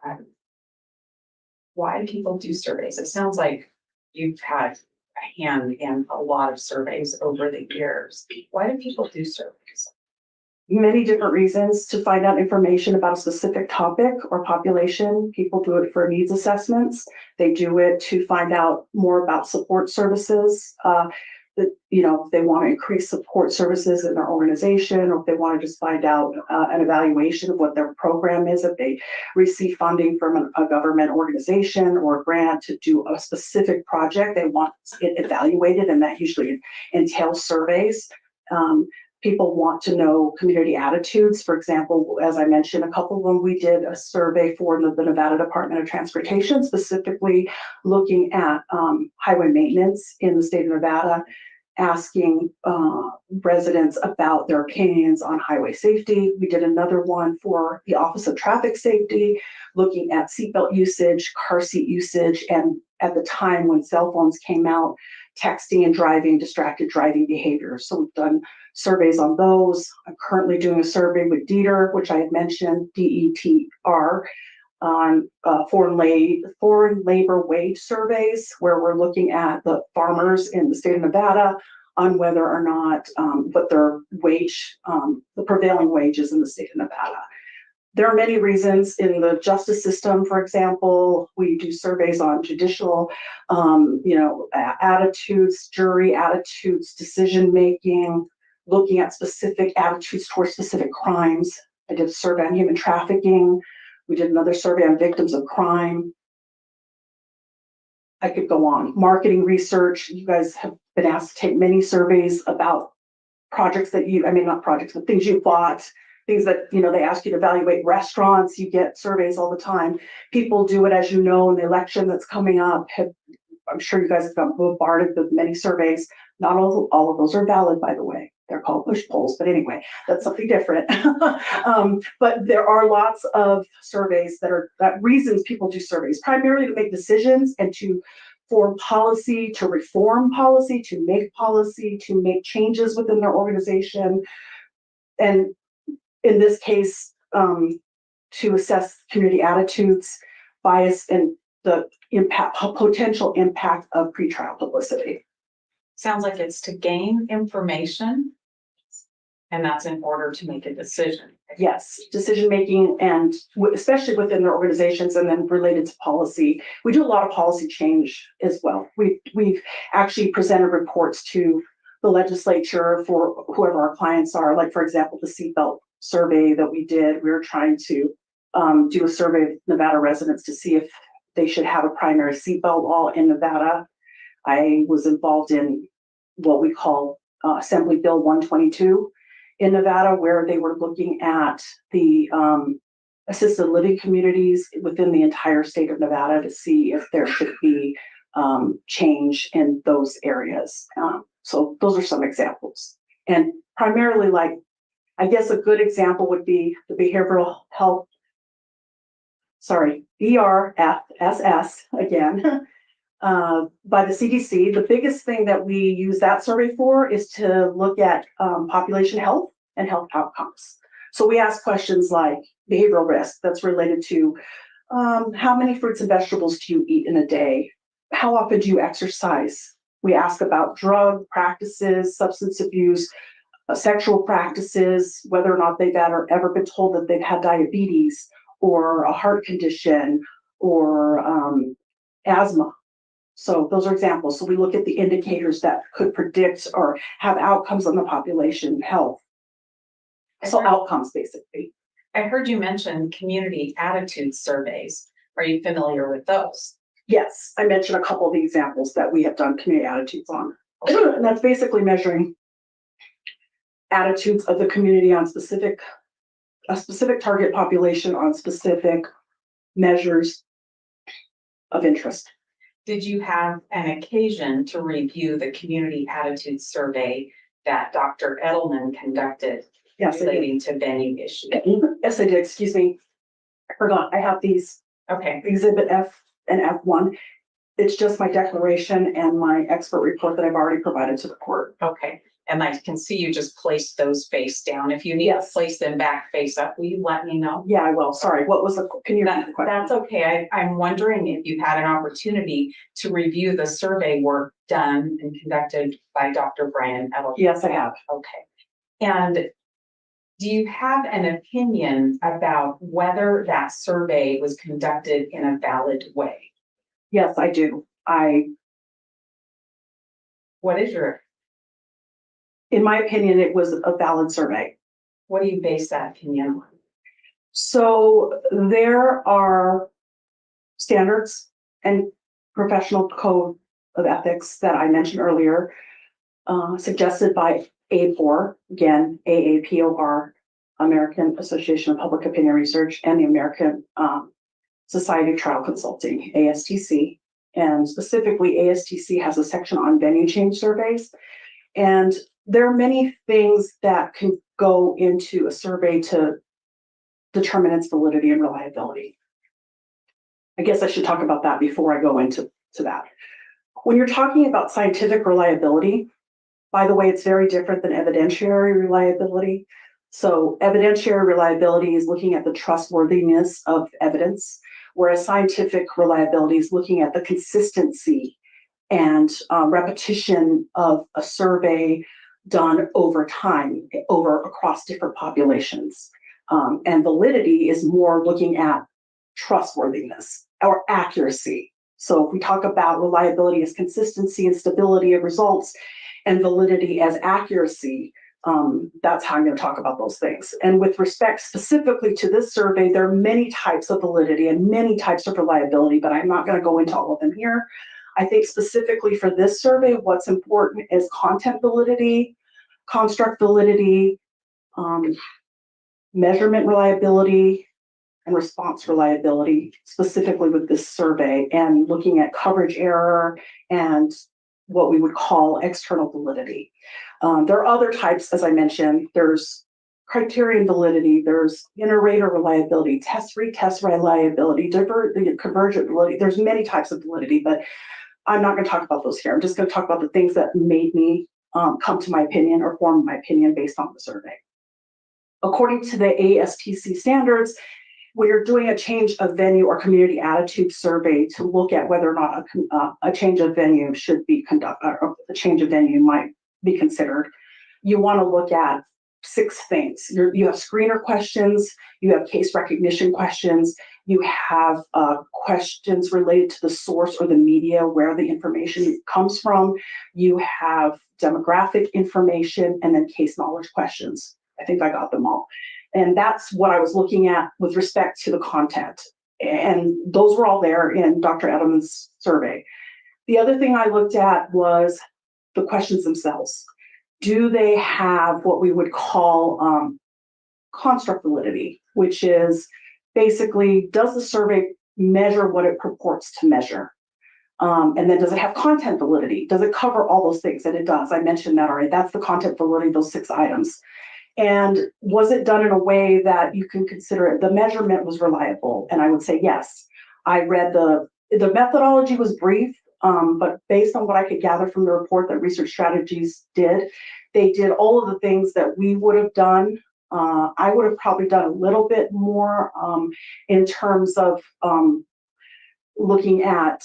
why people do surveys. It sounds like you've had a hand in a lot of surveys over the years. Why do people do surveys? Many different reasons to find out information about a specific topic or population. People do it for needs assessments. They do it to find out more about support services. That, you know, if they want to increase support services in their organization, or if they want to just find out an evaluation of what their program is, if they receive funding from a government organization or a grant to do a specific project, they want it evaluated, and that usually entails surveys. People want to know community attitudes. For example, as I mentioned, a couple of them, we did a survey for the Nevada Department of Transportation, specifically looking at highway maintenance in the state of Nevada, asking residents about their opinions on highway safety. We did another one for the Office of Traffic Safety, looking at seatbelt usage, car seat usage, and at the time when cell phones came out, texting and driving, distracted driving behavior. So we've done surveys on those. I'm currently doing a survey with DETR, which I had mentioned, DETR, on foreign labor wage surveys, where we're looking at the farmers in the state of Nevada on whether or not what their wage, the prevailing wages in the state of Nevada. There are many reasons in the justice system. For example, we do surveys on judicial, attitudes, jury attitudes, decision making, looking at specific attitudes towards specific crimes. I did a survey on human trafficking. We did another survey on victims of crime. I could go on. Marketing research. You guys have been asked to take many surveys about projects that not projects, but things you bought, things that, they ask you to evaluate restaurants. You get surveys all the time. People do it, as you know, in the election that's coming up. I'm sure you guys have got bombarded with many surveys. Not all of those are valid, by the way. They're called push polls, but anyway, that's something different. But there are lots of surveys that reasons people do surveys, primarily to make decisions and to form policy, to reform policy, to make changes within their organization. And in this case, to assess community attitudes, bias, and the potential impact of pretrial publicity. Sounds like it's to gain information, and that's in order to make a decision. Yes, decision making, and especially within their organizations, and then related to policy. We do a lot of policy change as well. We've actually presented reports to the legislature for whoever our clients are. Like, for example, the seatbelt survey that we did. We were trying to do a survey of Nevada residents to see if they should have a primary seatbelt law in Nevada. I was involved in what we call Assembly Bill 122 in Nevada, where they were looking at the assisted living communities within the entire state of Nevada to see if there should be change in those areas. So those are some examples. And primarily, I guess a good example would be the behavioral health, BRFSS again, by the CDC. The biggest thing that we use that survey for is to look at population health and health outcomes. So we ask questions like behavioral risk that's related to how many fruits and vegetables do you eat in a day? How often do you exercise? We ask about drug practices, substance abuse, sexual practices, whether or not they've ever been told that they've had diabetes or a heart condition or asthma. So those are examples. So we look at the indicators that could predict or have outcomes on the population health. So outcomes, basically. I heard you mention community attitude surveys. Are you familiar with those? Yes, I mentioned a couple of the examples that we have done community attitudes on. And that's basically measuring attitudes of the community on a specific target population on specific measures of interest. Did you have an occasion to review the community attitude survey that Dr. Edelman conducted relating to venue issues? Yes, I did. Excuse me. I forgot. I have these. Okay. Exhibit F and F1. It's just my declaration and my expert report that I've already provided to the court. Okay. And I can see you just placed those face down. If you need to place them back face up, will you let me know? Yeah, I will. Sorry. What was can you repeat the question? That's okay. I'm wondering if you had an opportunity to review the survey work done and conducted by Dr. Bryan Edelman. Yes, I have. Okay. And do you have an opinion about whether that survey was conducted in a valid way? Yes, I do. What is your? In my opinion, it was a valid survey. What do you base that opinion on? So there are standards and professional code of ethics that I mentioned earlier, suggested by AAPOR, again, AAPOR, American Association of Public Opinion Research, and the American Society of Trial Consulting, ASTC. And specifically, ASTC has a section on venue change surveys. And there are many things that can go into a survey to determine its validity and reliability. I guess I should talk about that before I go into that. When you're talking about scientific reliability, by the way, it's very different than evidentiary reliability. So evidentiary reliability is looking at the trustworthiness of evidence, whereas scientific reliability is looking at the consistency and repetition of a survey done over time, across different populations. And validity is more looking at trustworthiness or accuracy. So if we talk about reliability as consistency and stability of results, and validity as accuracy, that's how I'm going to talk about those things. And with respect specifically to this survey, there are many types of validity and many types of reliability, but I'm not going to go into all of them here. I think specifically for this survey, what's important is content validity, construct validity, measurement reliability, and response reliability, specifically with this survey, and looking at coverage error and what we would call external validity. There are other types, as I mentioned. There's criterion validity, there's inter-rater reliability, test-retest reliability, convergent validity. There's many types of validity, but I'm not going to talk about those here. I'm just going to talk about the things that made me come to my opinion or form my opinion based on the survey. According to the ASTC standards, when you're doing a change of venue or community attitude survey to look at whether or not a change of venue should be conducted, or a change of venue might be considered, you want to look at 6 things. You have screener questions, you have case recognition questions, you have questions related to the source or the media where the information comes from, you have demographic information, and then case knowledge questions. I think I got them all. And that's what I was looking at with respect to the content. And those were all there in Dr. Edelman's survey. The other thing I looked at was the questions themselves. Do they have what we would call construct validity, which is basically, does the survey measure what it purports to measure? And then does it have content validity? Does it cover all those things? And it does. I mentioned that already. That's the content validity, those 6 items. And was it done in a way that you can consider it? The measurement was reliable, and I would say yes. I read the methodology was brief, but based on what I could gather from the report that Research Strategies did, they did all of the things that we would have done. I would have probably done a little bit more in terms of looking at,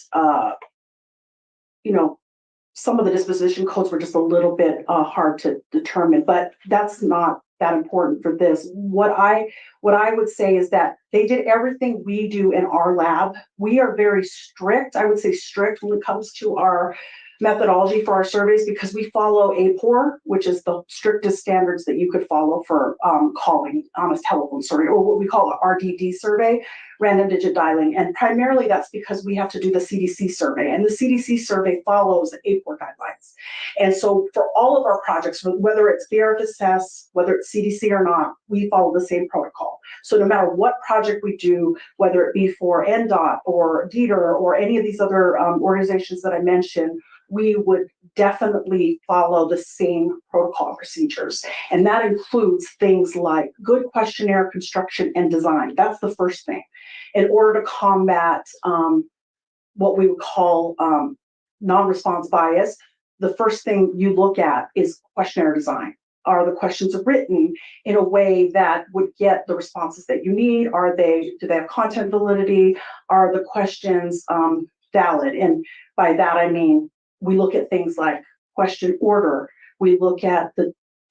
some of the disposition codes were just a little bit hard to determine, but that's not that important for this. What I would say is that they did everything we do in our lab. We are very strict, I would say strict when it comes to our methodology for our surveys, because we follow APOR, which is the strictest standards that you could follow for calling on a telephone survey, or what we call a RDD survey, random digit dialing. And primarily that's because we have to do the CDC survey, and the CDC survey follows APOR guidelines. And so for all of our projects, whether it's BRFSS, whether it's CDC or not, we follow the same protocol. So no matter what project we do, whether it be for NDOT or DETR or any of these other organizations that I mentioned, we would definitely follow the same protocol procedures. And that includes things like good questionnaire construction and design. That's the first thing. In order to combat what we would call non-response bias, the first thing you look at is questionnaire design. Are the questions written in a way that would get the responses that you need? Do they have content validity? Are the questions valid? And by that, I mean, we look at things like question order. We look at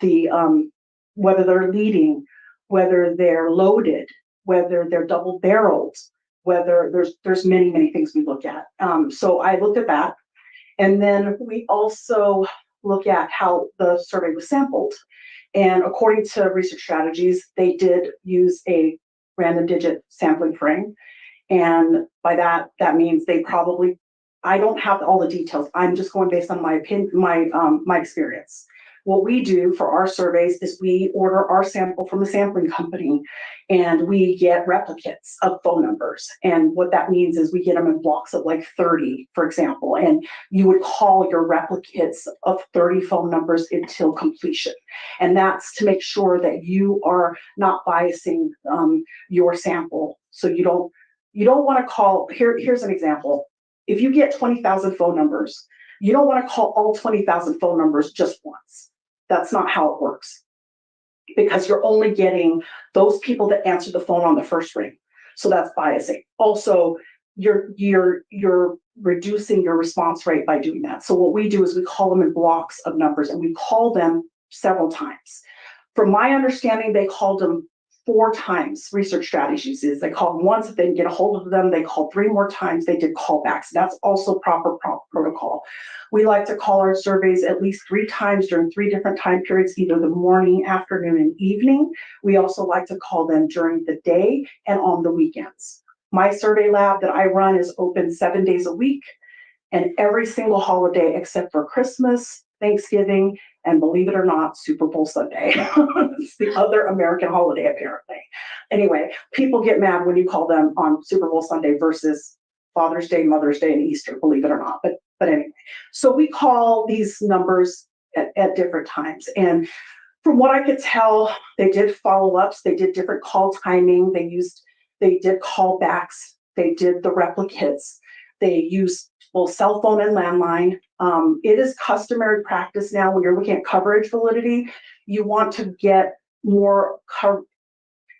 the whether they're leading, whether they're loaded, whether they're double barreled, whether there's many things we look at. So I looked at that. And then we also look at how the survey was sampled. And according to research strategies, they did use a random digit sampling frame. And by that means they probably, I don't have all the details. I'm just going based on my opinion, my experience. What we do for our surveys is we order our sample from a sampling company, and we get replicates of phone numbers. And what that means is we get them in blocks of like 30, for example, and you would call your replicates of 30 phone numbers until completion. And that's to make sure that you are not biasing your sample. So you don't want to call, here's an example. If you get 20,000 phone numbers, you don't want to call all 20,000 phone numbers just once. That's not how it works, because you're only getting those people that answer the phone on the first ring. So that's biasing. Also, you're reducing your response rate by doing that. So what we do is we call them in blocks of numbers, and we call them several times. From my understanding, they called them 4 times. Research strategies is they called once, if they didn't get a hold of them, they called 3 more times, they did callbacks. That's also proper protocol. We like to call our surveys at least 3 times during 3 different time periods, either the morning, afternoon, and evening. We also like to call them during the day and on the weekends. My survey lab that I run is open 7 days a week, and every single holiday except for Christmas, Thanksgiving, and believe it or not, Super Bowl Sunday. It's the other American holiday, apparently. Anyway, people get mad when you call them on Super Bowl Sunday versus Father's Day, Mother's Day, and Easter, believe it or not. But anyway, so we call these numbers at different times. And from what I could tell, they did follow-ups, they did different call timing, they did callbacks, they did the replicates, they used both cell phone and landline. It is customary practice now when you're looking at coverage validity, you want to get more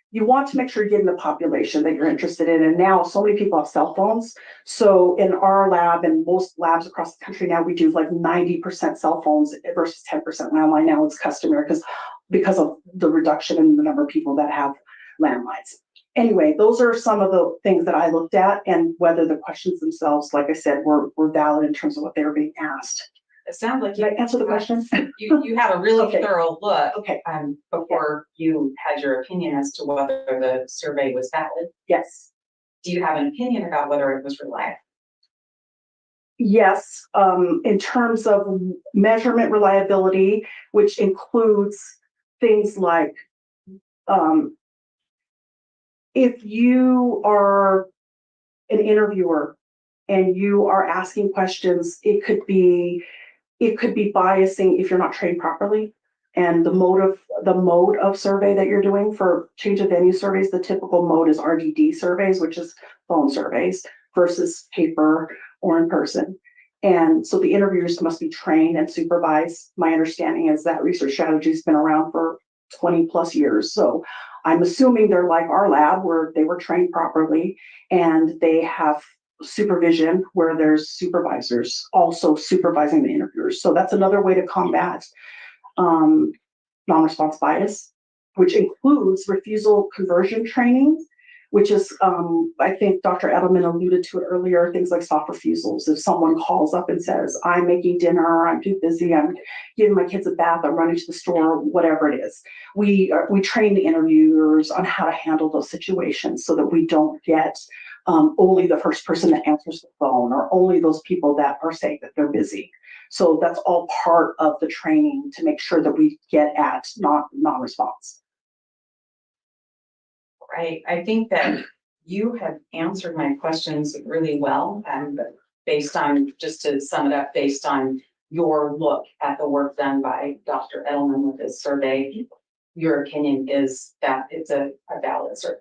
you want to make sure you're getting the population that you're interested in. And now so many people have cell phones. So in our lab and most labs across the country now, we do like 90% cell phones versus 10% landline. Now it's customary because of the reduction in the number of people that have landlines. Anyway, those are some of the things that I looked at, and whether the questions themselves, like I said, were valid in terms of what they were being asked. It sounds like Did I answer the question? you had a really Okay. thorough look Okay. Before you had your opinion as to whether the survey was valid. Yes. Do you have an opinion about whether it was reliable? Yes, in terms of measurement reliability, which includes things like if you are an interviewer and you are asking questions, it could be biasing if you're not trained properly. And the mode of survey that you're doing for change of venue surveys, the typical mode is RDD surveys, which is phone surveys versus paper or in person. And so the interviewers must be trained and supervised. My understanding is that research strategy has been around for 20 plus years. So I'm assuming they're like our lab where they were trained properly and they have supervision where there's supervisors also supervising the interviewers. So that's another way to combat non-response bias, which includes refusal conversion training, which is, I think Dr. Edelman alluded to it earlier, things like soft refusals. If someone calls up and says, I'm making dinner, I'm too busy, I'm giving my kids a bath, I'm running to the store, whatever it is. We train the interviewers on how to handle those situations so that we don't get only the first person that answers the phone or only those people that are saying that they're busy. So that's all part of the training to make sure that we get at non-response. Right. I think that you have answered my questions really well, and based on, just to sum it up, based on your look at the work done by Dr. Edelman with this survey, your opinion is that it's a valid survey.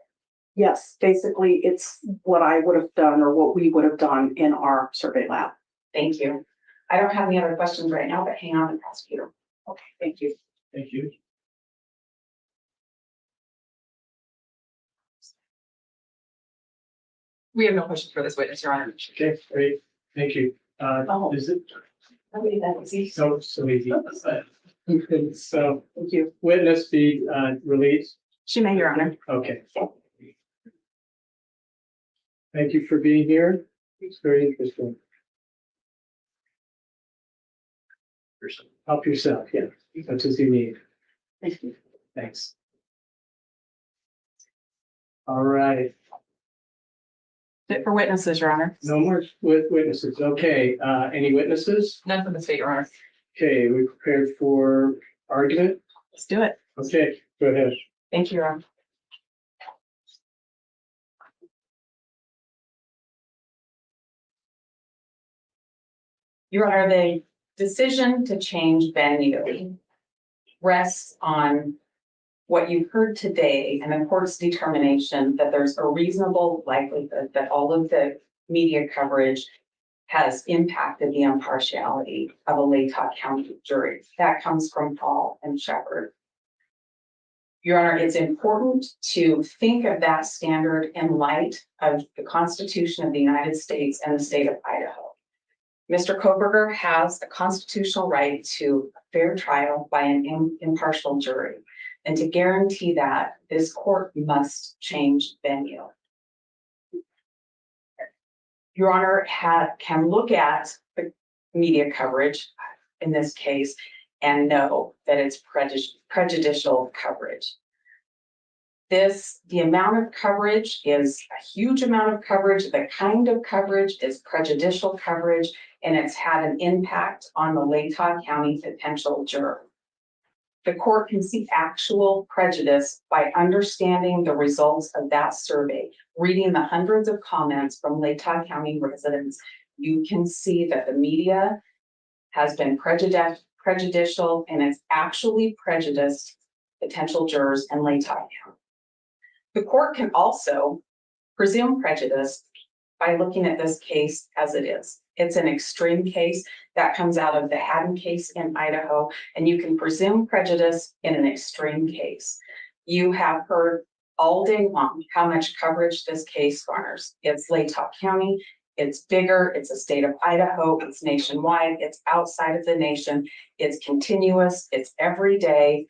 Yes, basically it's what I would have done or what we would have done in our survey lab. Thank you. I don't have any other questions right now, but hang on and prosecutor. Okay, thank you. Thank you. We have no questions for this witness, Your Honor. Okay, great. Thank you. Is it Nobody that easy. so easy? So, thank you. Witness be released. She may, Your Honor. Okay. Thank you for being here. It's very interesting. Help yourself, yeah, as much as you need. Thank you. Thanks. All right, Fit for witnesses, Your Honor. no more witnesses. Okay, any witnesses? None from the state, Your Honor. Okay, we prepared for argument? Let's do it. Okay, go ahead. Thank you, Your Honor. Your Honor, the decision to change venue rests on what you've heard today and the court's determination that there's a reasonable likelihood that all of the media coverage has impacted the impartiality of a Latah County jury. That comes from Paul and Shepard. Your Honor, it's important to think of that standard in light of the Constitution of the United States and the state of Idaho. Mr. Kohberger has a constitutional right to a fair trial by an impartial jury. And to guarantee that, this court must change venue. Your Honor can look at the media coverage in this case and know that it's prejudicial coverage. The amount of coverage is a huge amount of coverage. The kind of coverage is prejudicial coverage, and it's had an impact on the Latah County potential juror. The court can see actual prejudice by understanding the results of that survey. Reading the hundreds of comments from Latah County residents, you can see that the media has been prejudicial and it's actually prejudiced potential jurors in Latah County. The court can also presume prejudice by looking at this case as it is. It's an extreme case that comes out of the Haddon case in Idaho, and you can presume prejudice in an extreme case. You have heard all day long how much coverage this case garners. It's Latah County, it's bigger, it's a state of Idaho, it's nationwide, it's outside of the nation, it's continuous, it's every day.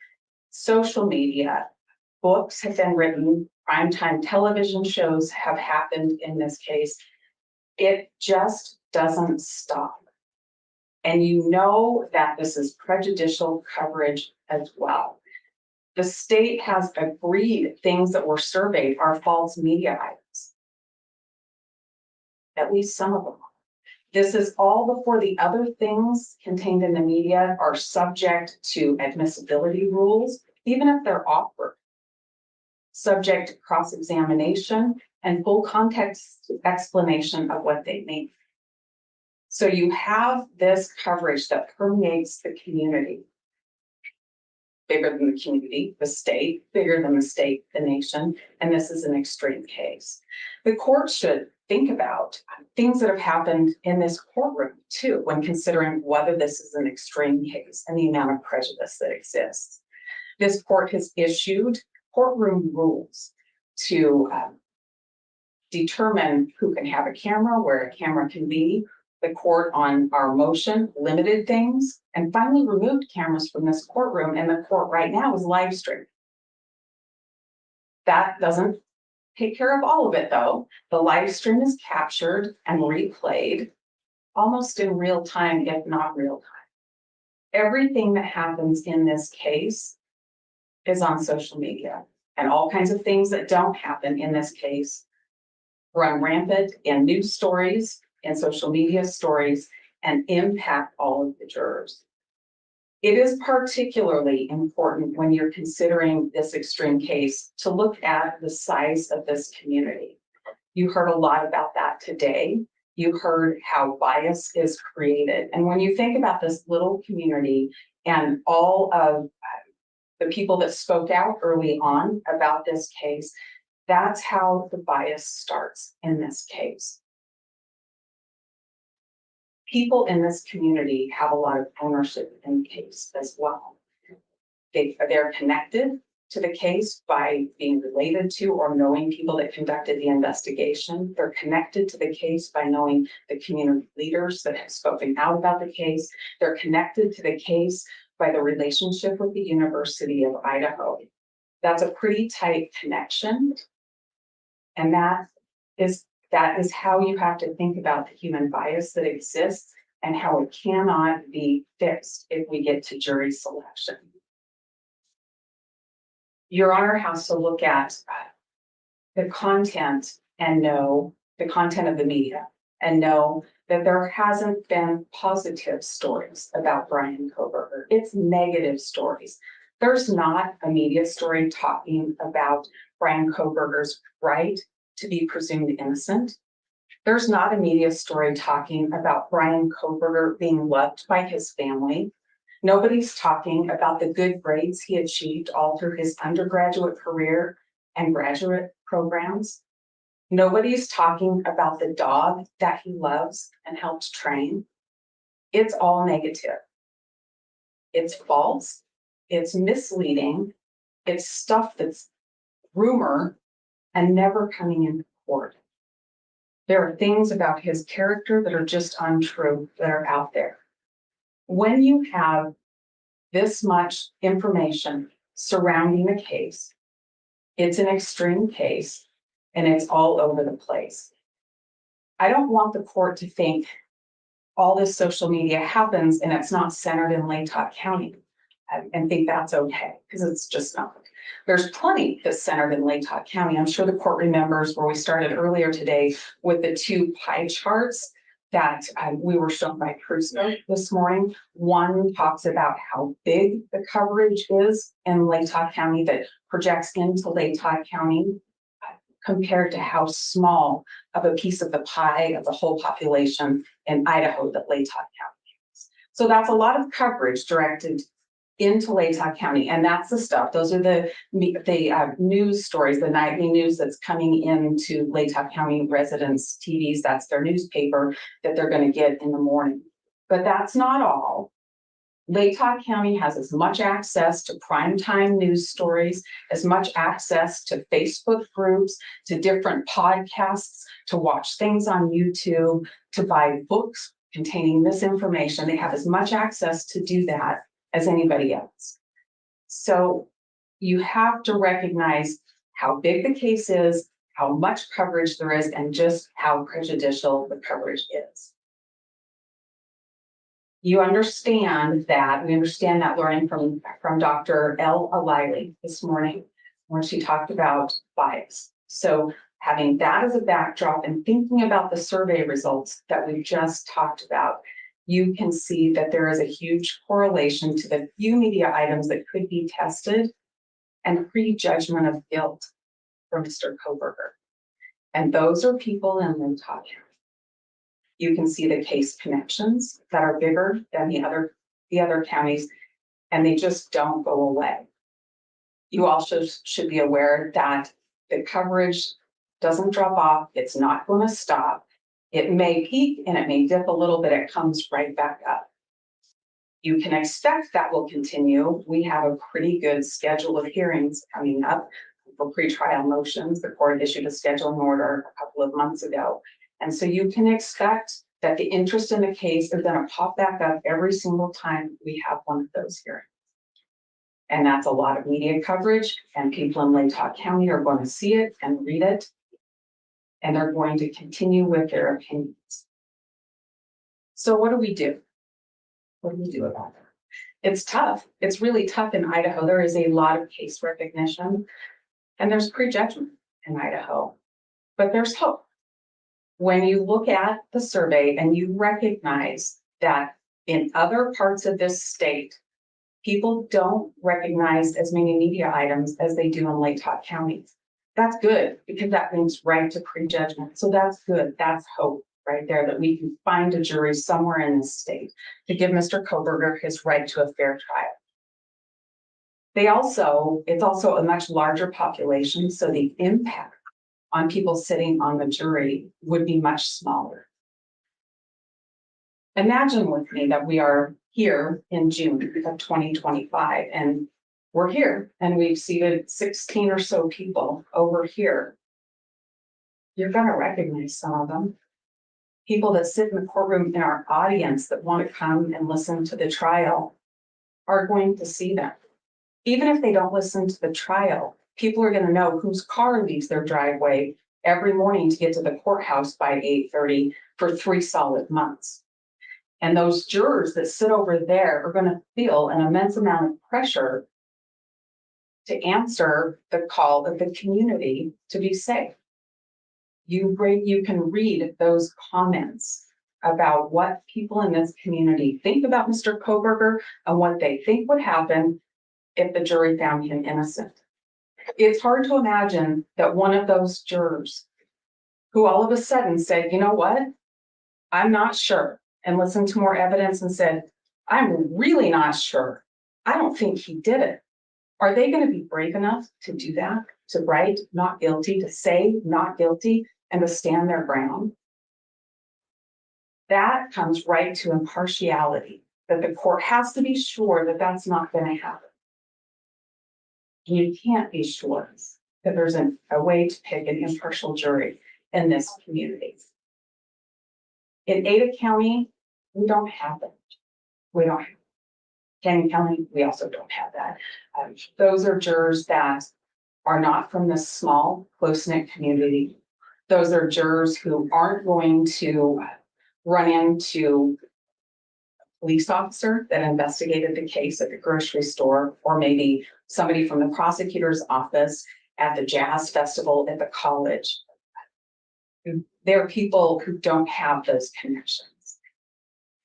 Social media, books have been written, primetime television shows have happened in this case. It just doesn't stop. And you know that this is prejudicial coverage as well. The state has agreed things that were surveyed are false media items. At least some of them. This is all before the other things contained in the media are subject to admissibility rules, even if they're offered. Subject to cross-examination and full context explanation of what they mean. So you have this coverage that permeates the community. Bigger than the community, the state, bigger than the state, the nation, and this is an extreme case. The court should think about things that have happened in this courtroom too, when considering whether this is an extreme case and the amount of prejudice that exists. This court has issued courtroom rules to determine who can have a camera, where a camera can be. The court on our motion limited things and finally removed cameras from this courtroom, and the court right now is live streaming. That doesn't take care of all of it though. The live stream is captured and replayed almost in real time, if not real time. Everything that happens in this case is on social media, and all kinds of things that don't happen in this case run rampant in news stories, in social media stories, and impact all of the jurors. It is particularly important when you're considering this extreme case to look at the size of this community. You heard a lot about that today. You heard how bias is created. And when you think about this little community and all of the people that spoke out early on about this case, that's how the bias starts in this case. People in this community have a lot of ownership in the case as well. They're connected to the case by being related to or knowing people that conducted the investigation. They're connected to the case by knowing the community leaders that have spoken out about the case. They're connected to the case by the relationship with the University of Idaho. That's a pretty tight connection. And that is how you have to think about the human bias that exists and how it cannot be fixed if we get to jury selection. Your Honor has to look at the content and know the content of the media and know that there hasn't been positive stories about Bryan Kohberger. It's negative stories. There's not a media story talking about Bryan Kohberger's right to be presumed innocent. There's not a media story talking about Bryan Kohberger being loved by his family. Nobody's talking about the good grades he achieved all through his undergraduate career and graduate programs. Nobody's talking about the dog that he loves and helped train. It's all negative. It's false. It's misleading. It's stuff that's rumor and never coming into court. There are things about his character that are just untrue that are out there. When you have this much information surrounding a case, it's an extreme case and it's all over the place. I don't want the court to think all this social media happens and it's not centered in Latah County and think that's okay, because it's just not. There's plenty that's centered in Latah County. I'm sure the court remembers where we started earlier today with the two pie charts that we were shown by Crusoe this morning. One talks about how big the coverage is in Latah County that projects into Latah County compared to how small of a piece of the pie of the whole population in Idaho that Latah County is. So that's a lot of coverage directed into Latah County, and that's the stuff. Those are the news stories, the nightly news that's coming into Latah County residents' TVs. That's their newspaper that they're going to get in the morning. But that's not all. Latah County has as much access to primetime news stories, as much access to Facebook groups, to different podcasts, to watch things on YouTube, to buy books containing this information. They have as much access to do that as anybody else. So you have to recognize how big the case is, how much coverage there is, and just how prejudicial the coverage is. You understand that, we understand that, Lauren, from Dr. L. Alili this morning, when she talked about bias. So having that as a backdrop and thinking about the survey results that we just talked about, you can see that there is a huge correlation to the few media items that could be tested and prejudgment of guilt for Mr. Kohberger. And those are people in Latah County. You can see the case connections that are bigger than the other counties, and they just don't go away. You also should be aware that the coverage doesn't drop off. It's not going to stop. It may peak and it may dip a little bit. It comes right back up. You can expect that will continue. We have a pretty good schedule of hearings coming up. for pretrial motions. The court issued a scheduling order a couple of months ago. And so you can expect that the interest in the case is going to pop back up every single time we have one of those hearings. And that's a lot of media coverage, and people in Latah County are going to see it and read it, and they're going to continue with their opinions. So what do we do? What do we do about it? It's tough. It's really tough in Idaho. There is a lot of case recognition, and there's prejudgment in Idaho, but there's hope. When you look at the survey and you recognize that in other parts of this state, people don't recognize as many media items as they do in Latah County. That's good, because that means right to prejudgment. So that's good. That's hope right there, that we can find a jury somewhere in this state to give Mr. Kohberger his right to a fair trial. It's also a much larger population, so the impact on people sitting on the jury would be much smaller. Imagine with me that we are here in June of 2025, and we're here and we've seated 16 or so people over here. You're going to recognize some of them. People that sit in the courtroom in our audience that want to come and listen to the trial are going to see them. Even if they don't listen to the trial, people are going to know whose car leaves their driveway every morning to get to the courthouse by 8:30 for 3 solid months. And those jurors that sit over there are going to feel an immense amount of pressure to answer the call of the community to be safe. You can read those comments about what people in this community think about Mr. Kohberger and what they think would happen if the jury found him innocent. It's hard to imagine that one of those jurors who all of a sudden said, you know what, I'm not sure, and listened to more evidence and said, I'm really not sure. I don't think he did it. Are they going to be brave enough to do that, to write not guilty, to say not guilty, and to stand their ground? That comes right to impartiality, that the court has to be sure that that's not going to happen. You can't be sure that there's a way to pick an impartial jury in this community. In Ada County, we don't have that. We don't have it. Canyon County, we also don't have that. Those are jurors that are not from this small, close-knit community. Those are jurors who aren't going to run into a police officer that investigated the case at the grocery store, or maybe somebody from the prosecutor's office at the jazz festival at the college. There are people who don't have those connections.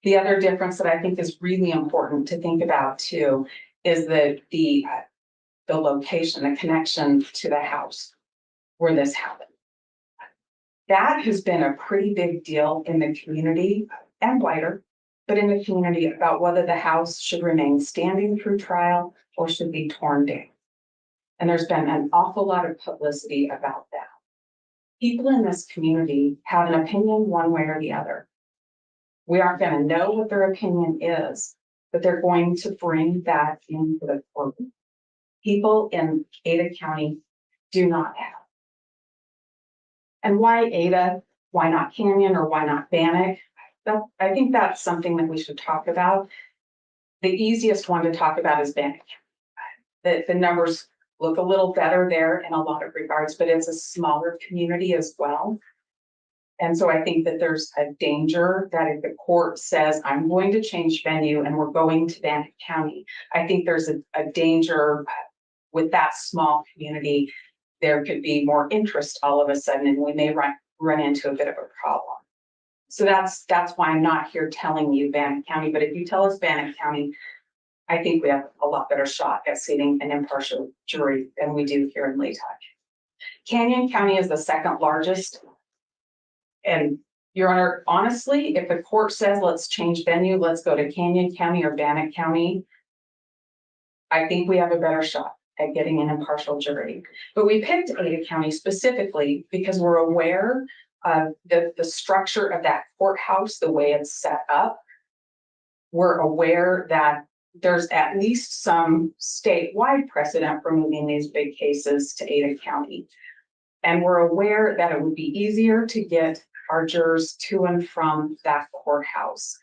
The other difference that I think is really important to think about too is the location, the connection to the house where this happened. That has been a pretty big deal in the community and wider, but in the community, about whether the house should remain standing through trial or should be torn down. And there's been an awful lot of publicity about that. People in this community have an opinion one way or the other. We aren't going to know what their opinion is, but they're going to bring that into the courtroom. People in Ada County do not have. And why Ada? Why not Canyon, or why not Bannock? I think that's something that we should talk about. The easiest one to talk about is Bannock. The numbers look a little better there in a lot of regards, but it's a smaller community as well. And so I think that there's a danger that if the court says, I'm going to change venue and we're going to Bannock County, I think there's a danger with that small community. There could be more interest all of a sudden, and we may run into a bit of a problem. So that's why I'm not here telling you Bannock County, but if you tell us Bannock County, I think we have a lot better shot at seating an impartial jury than we do here in Latah. Canyon County is the second largest. And Your Honor, honestly, if the court says, let's change venue, let's go to Canyon County or Bannock County, I think we have a better shot at getting an impartial jury. But we picked Ada County specifically because we're aware of the structure of that courthouse, the way it's set up. We're aware that there's at least some statewide precedent for moving these big cases to Ada County. And we're aware that it would be easier to get our jurors to and from that courthouse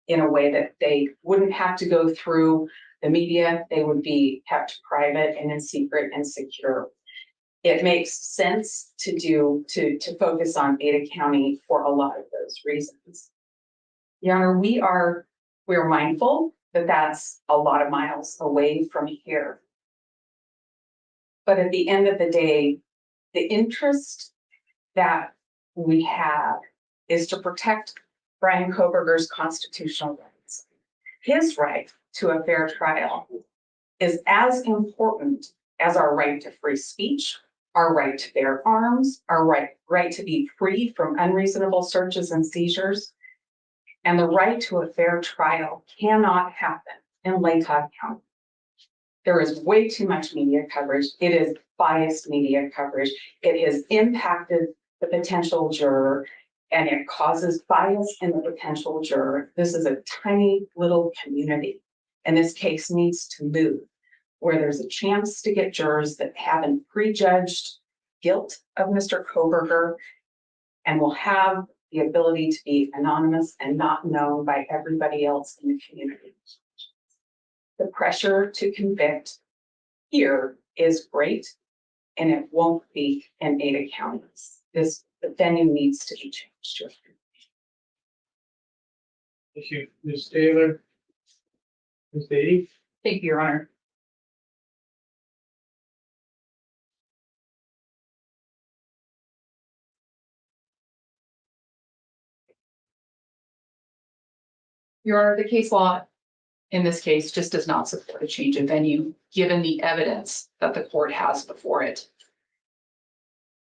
in a way that they wouldn't have to go through the media. They would be kept private and in secret and secure. It makes sense to focus on Ada County for a lot of those reasons. Your Honor, we're mindful that that's a lot of miles away from here. But at the end of the day, the interest that we have is to protect Bryan Kohberger's constitutional rights. His right to a fair trial is as important as our right to free speech, our right to bear arms, our right to be free from unreasonable searches and seizures. And the right to a fair trial cannot happen in Latah County. There is way too much media coverage. It is biased media coverage. It has impacted the potential juror, and it causes bias in the potential juror. This is a tiny little community, and this case needs to move where there's a chance to get jurors that haven't prejudged guilt of Mr. Kohberger and will have the ability to be anonymous and not known by everybody else in the community. The pressure to convict here is great, and it won't be in Ada County. The venue needs to be changed. Thank you, Ms. Taylor. Ms. Beatty? Thank you, Your Honor. Your Honor, the case law in this case just does not support a change of venue, given the evidence that the court has before it.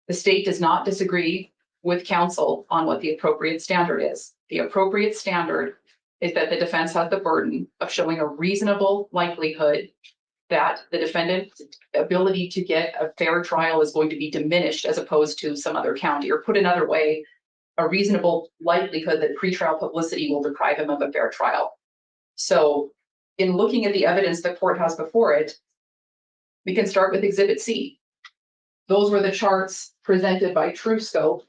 The state does not disagree with counsel on what the appropriate standard is. The appropriate standard is that the defense has the burden of showing a reasonable likelihood that the defendant's ability to get a fair trial is going to be diminished as opposed to some other county, or put another way, a reasonable likelihood that pretrial publicity will deprive him of a fair trial. So in looking at the evidence the court has before it, we can start with Exhibit C. Those were the charts presented by TrueScope.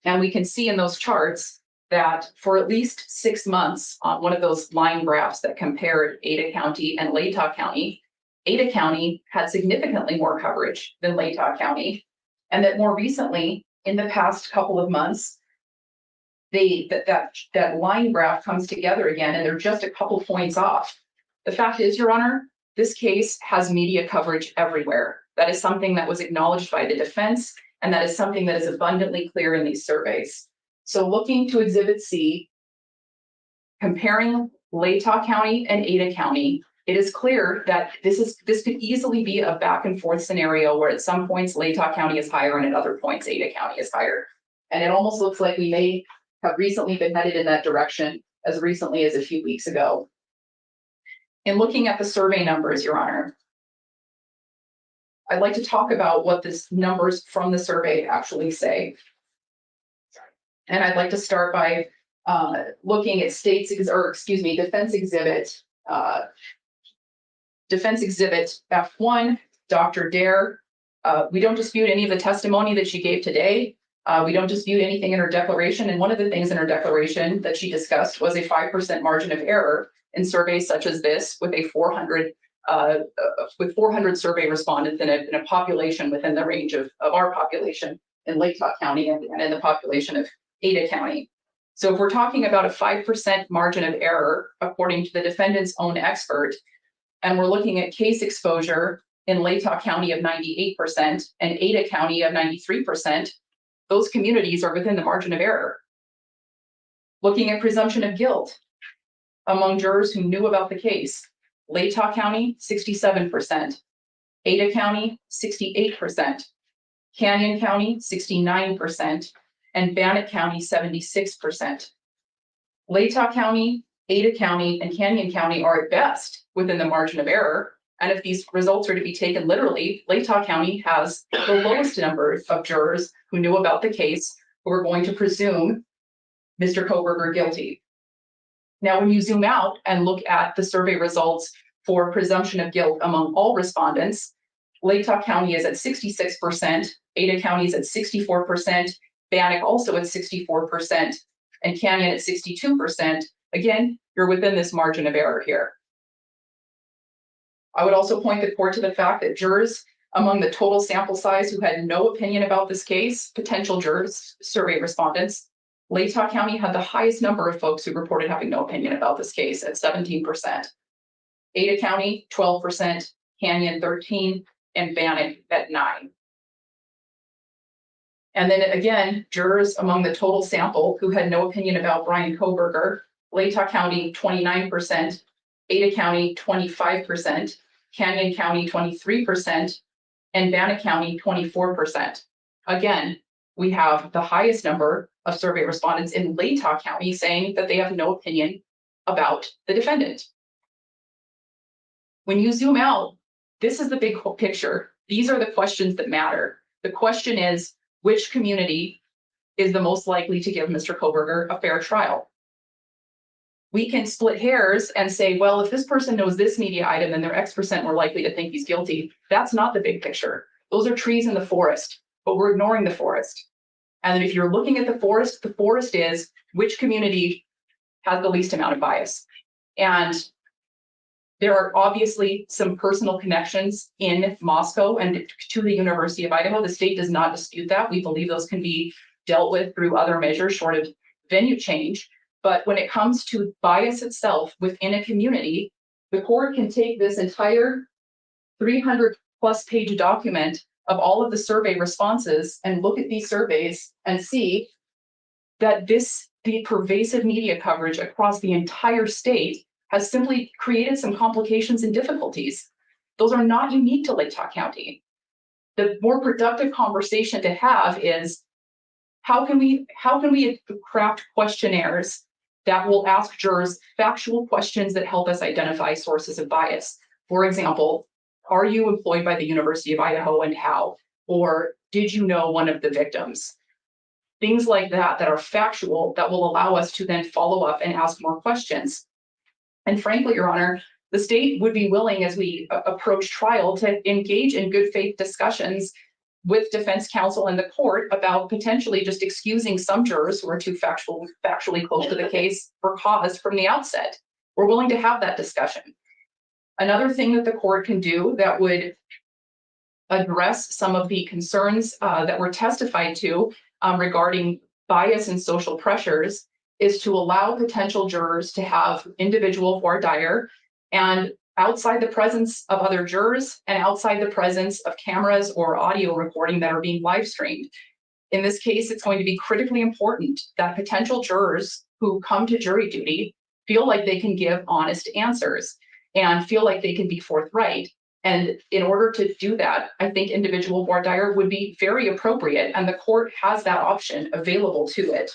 And we can see in those charts that for at least 6 months on one of those line graphs that compared Ada County and Latah County, Ada County had significantly more coverage than Latah County. And that more recently, in the past couple of months, that line graph comes together again, and they're just a couple points off. The fact is, Your Honor, this case has media coverage everywhere. That is something that was acknowledged by the defense, and that is something that is abundantly clear in these surveys. So looking to Exhibit C, comparing Latah County and Ada County, it is clear that this could easily be a back and forth scenario where at some points Latah County is higher and at other points Ada County is higher. And it almost looks like we may have recently been headed in that direction as recently as a few weeks ago. In looking at the survey numbers, Your Honor, I'd like to talk about what the numbers from the survey actually say. And I'd like to start by looking at Defense Exhibit F1, Dr. Dare. We don't dispute any of the testimony that she gave today. We don't dispute anything in her declaration. And one of the things in her declaration that she discussed was a 5% margin of error in surveys such as this, with 400 survey respondents in a population within the range of our population in Latah County and in the population of Ada County. So if we're talking about a 5% margin of error, according to the defendant's own expert, and we're looking at case exposure in Latah County of 98% and Ada County of 93%, those communities are within the margin of error. Looking at presumption of guilt among jurors who knew about the case, Latah County, 67%, Ada County, 68%, Canyon County, 69%, and Bannock County, 76%. Latah County, Ada County, and Canyon County are at best within the margin of error. And if these results are to be taken literally, Latah County has the lowest number of jurors who knew about the case who are going to presume Mr. Kohberger guilty. Now, when you zoom out and look at the survey results for presumption of guilt among all respondents, Lake Talk County is at 66%, Ada County is at 64%, Bannock also at 64%, and Canyon at 62%. Again, you're within this margin of error here. I would also point the court to the fact that jurors among the total sample size who had no opinion about this case, potential jurors, survey respondents, Lake Talk County had the highest number of folks who reported having no opinion about this case at 17%. Ada County, 12%, Canyon, 13%, and Bannock at 9%. And then again, jurors among the total sample who had no opinion about Bryan Kohberger, Lake Talk County, 29%, Ada County, 25%, Canyon County, 23%, and Bannock County, 24%. Again, we have the highest number of survey respondents in Lake Talk County saying that they have no opinion about the defendant. When you zoom out, this is the big picture. These are the questions that matter. The question is, which community is the most likely to give Mr. Kohberger a fair trial? We can split hairs and say, well, if this person knows this media item, then they're X% more likely to think he's guilty. That's not the big picture. Those are trees in the forest, but we're ignoring the forest. And if you're looking at the forest is which community has the least amount of bias. And there are obviously some personal connections in Moscow and to the University of Idaho. The state does not dispute that. We believe those can be dealt with through other measures short of venue change. But when it comes to bias itself within a community, the court can take this entire 300+ page document of all of the survey responses and look at these surveys and see that the pervasive media coverage across the entire state has simply created some complications and difficulties. Those are not unique to Lake Talk County. The more productive conversation to have is how can we craft questionnaires that will ask jurors factual questions that help us identify sources of bias. For example, are you employed by the University of Idaho and how? Or did you know one of the victims? Things like that are factual that will allow us to then follow up and ask more questions. And frankly, Your Honor, the state would be willing as we approach trial to engage in good faith discussions with defense counsel and the court about potentially just excusing some jurors who are too factually close to the case for cause from the outset. We're willing to have that discussion. Another thing that the court can do that would address some of the concerns that were testified to regarding bias and social pressures is to allow potential jurors to have individual voir dire and outside the presence of other jurors and outside the presence of cameras or audio recording that are being live streamed. In this case, it's going to be critically important that potential jurors who come to jury duty feel like they can give honest answers and feel like they can be forthright. And in order to do that, I think individual voir dire would be very appropriate, and the court has that option available to it.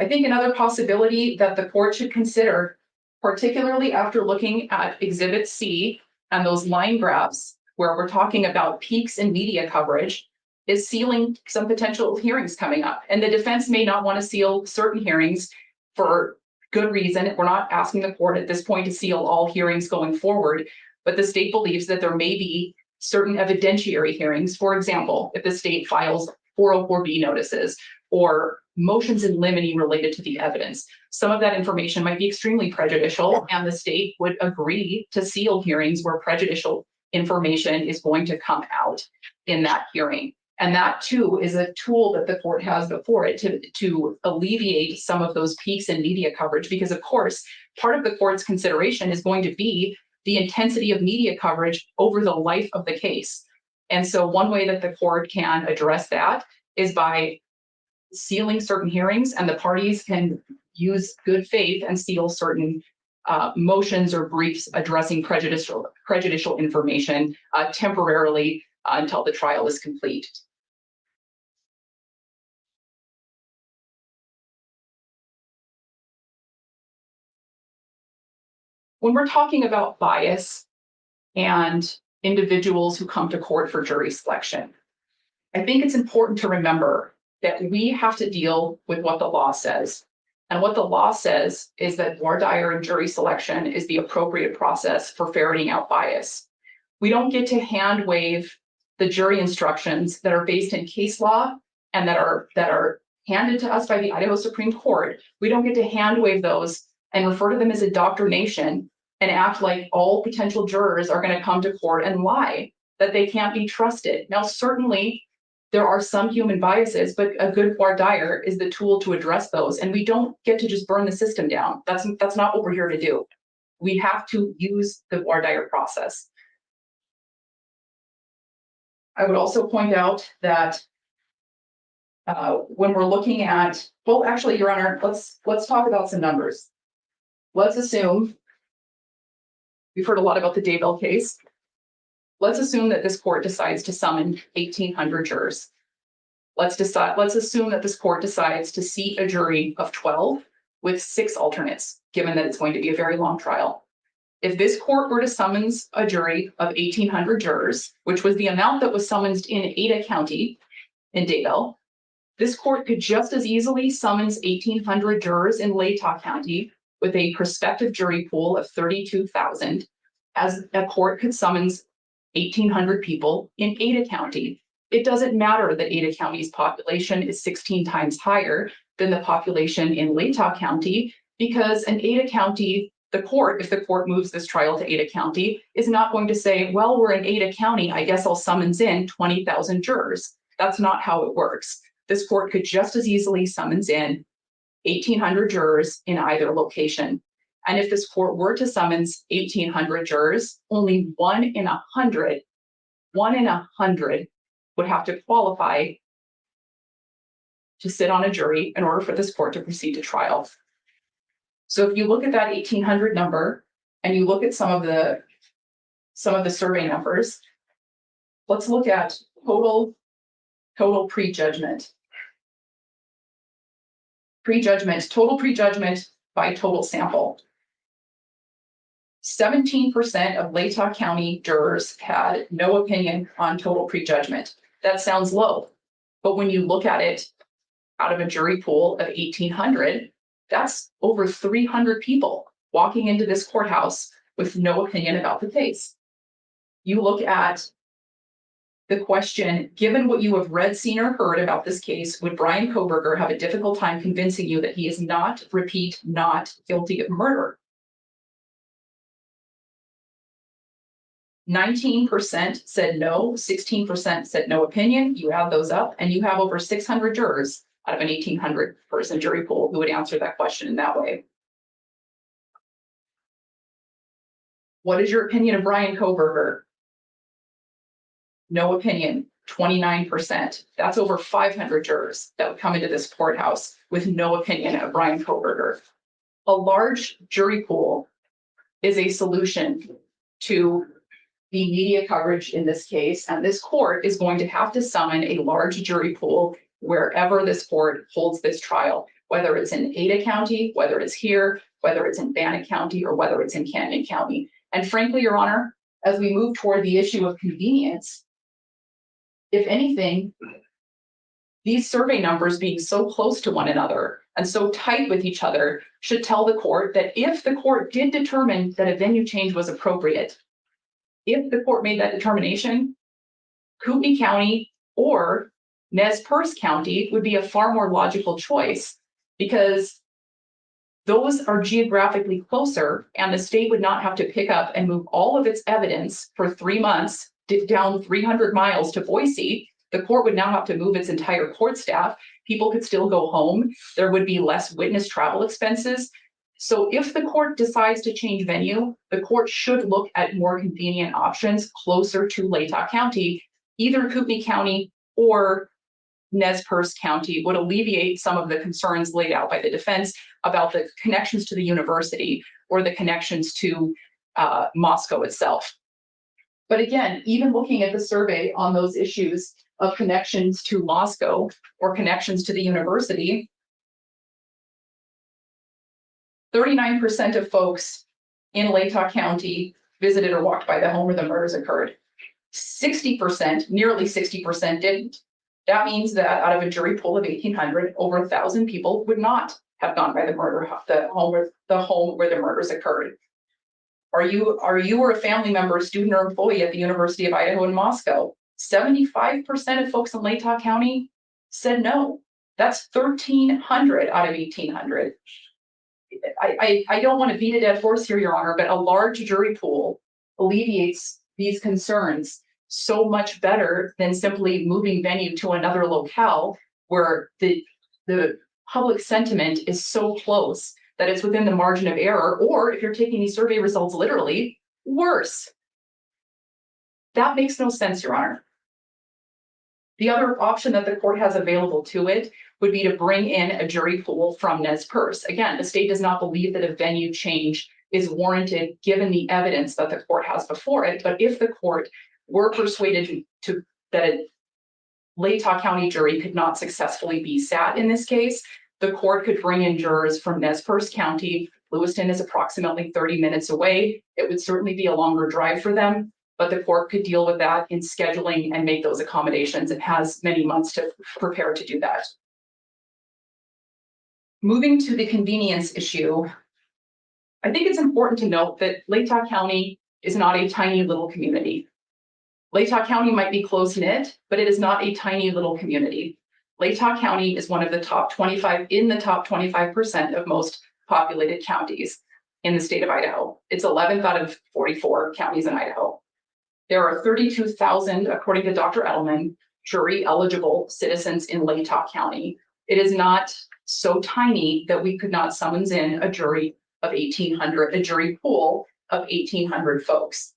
I think another possibility that the court should consider, particularly after looking at Exhibit C and those line graphs where we're talking about peaks in media coverage, is sealing some potential hearings coming up. And the defense may not want to seal certain hearings for good reason. We're not asking the court at this point to seal all hearings going forward, but the state believes that there may be certain evidentiary hearings. For example, if the state files 404B notices or motions in limine related to the evidence, some of that information might be extremely prejudicial, and the state would agree to seal hearings where prejudicial information is going to come out in that hearing. And that too is a tool that the court has before it to alleviate some of those peaks in media coverage, because of course, part of the court's consideration is going to be the intensity of media coverage over the life of the case. And so one way that the court can address that is by sealing certain hearings, and the parties can use good faith and seal certain motions or briefs addressing prejudicial information temporarily until the trial is complete. When we're talking about bias and individuals who come to court for jury selection, I think it's important to remember that we have to deal with what the law says. And what the law says is that voir dire and jury selection is the appropriate process for ferreting out bias. We don't get to hand wave the jury instructions that are based in case law and that are handed to us by the Idaho Supreme Court. We don't get to hand wave those and refer to them as indoctrination and act like all potential jurors are going to come to court and lie, that they can't be trusted. Now, certainly there are some human biases, but a good voir dire is the tool to address those. And we don't get to just burn the system down. That's not what we're here to do. We have to use the voir dire process. I would also point out that when we're looking at, well, actually, Your Honor, let's talk about some numbers. Let's assume, we've heard a lot about the Daybell case. Let's assume that this court decides to summon 1,800 jurors. Let's assume that this court decides to seat a jury of 12 with 6 alternates, given that it's going to be a very long trial. If this court were to summons a jury of 1,800 jurors, which was the amount that was summoned in Ada County in Daybell, this court could just as easily summons 1,800 jurors in Latah County with a prospective jury pool of 32,000 as a court could summons 1,800 people in Ada County. It doesn't matter that Ada County's population is 16 times higher than the population in Latah County, because in Ada County, the court, if the court moves this trial to Ada County, is not going to say, well, we're in Ada County, I guess I'll summons in 20,000 jurors. That's not how it works. This court could just as easily summons in 1,800 jurors in either location. And if this court were to summons 1,800 jurors, only 1 in 100 would have to qualify to sit on a jury in order for this court to proceed to trial. So if you look at that 1,800 number and you look at some of the survey numbers, let's look at total prejudgment. Total prejudgment by total sample. 17% of Latah County jurors had no opinion on total prejudgment. That sounds low, but when you look at it out of a jury pool of 1,800, that's over 300 people walking into this courthouse with no opinion about the case. You look at the question, given what you have read, seen, or heard about this case, would Bryan Kohberger have a difficult time convincing you that he is not guilty of murder? 19% said no, 16% said no opinion. You add those up and you have over 600 jurors out of an 1,800 person jury pool who would answer that question in that way. What is your opinion of Bryan Kohberger? No opinion, 29%. That's over 500 jurors that would come into this courthouse with no opinion of Bryan Kohberger. A large jury pool is a solution to the media coverage in this case, and this court is going to have to summon a large jury pool wherever this court holds this trial, whether it's in Ada County, whether it's here, whether it's in Bannock County, or whether it's in Canyon County. And frankly, Your Honor, as we move toward the issue of convenience, if anything, these survey numbers being so close to one another and so tight with each other should tell the court that if the court did determine that a venue change was appropriate, if the court made that determination, Kootenai County or Nez Perce County would be a far more logical choice, because those are geographically closer and the state would not have to pick up and move all of its evidence for 3 months down 300 miles to Boise. The court would now have to move its entire court staff. People could still go home. There would be less witness travel expenses. So if the court decides to change venue, the court should look at more convenient options closer to Latah County. Either Kootenai County or Nez Perce County would alleviate some of the concerns laid out by the defense about the connections to the university or the connections to Moscow itself. But again, even looking at the survey on those issues of connections to Moscow or connections to the university, 39% of folks in Latah County visited or walked by the home where the murders occurred. 60%, nearly 60% didn't. That means that out of a jury pool of 1,800, over 1,000 people would not have gone by the home where the murders occurred. Are you or a family member, a student or employee at the University of Idaho in Moscow? 75% of folks in Latah County said no. That's 1,300 out of 1,800. I don't want to beat a dead horse here, Your Honor, but a large jury pool alleviates these concerns so much better than simply moving venue to another locale where the public sentiment is so close that it's within the margin of error, or if you're taking these survey results literally, worse. That makes no sense, Your Honor. The other option that the court has available to it would be to bring in a jury pool from Nez Perce. Again, the state does not believe that a venue change is warranted given the evidence that the court has before it. But if the court were persuaded that a Latah County jury could not successfully be sat in this case, the court could bring in jurors from Nez Perce County. Lewiston is approximately 30 minutes away. It would certainly be a longer drive for them, but the court could deal with that in scheduling and make those accommodations. It has many months to prepare to do that. Moving to the convenience issue, I think it's important to note that Latah County is not a tiny little community. Latah County might be close-knit, but it is not a tiny little community. Latah County is one of the top 25% of most populated counties in the state of Idaho. It's 11th out of 44 counties in Idaho. There are 32,000, according to Dr. Edelman, jury-eligible citizens in Latah County. It is not so tiny that we could not summons in a jury of 1,800, a jury pool of 1,800 folks.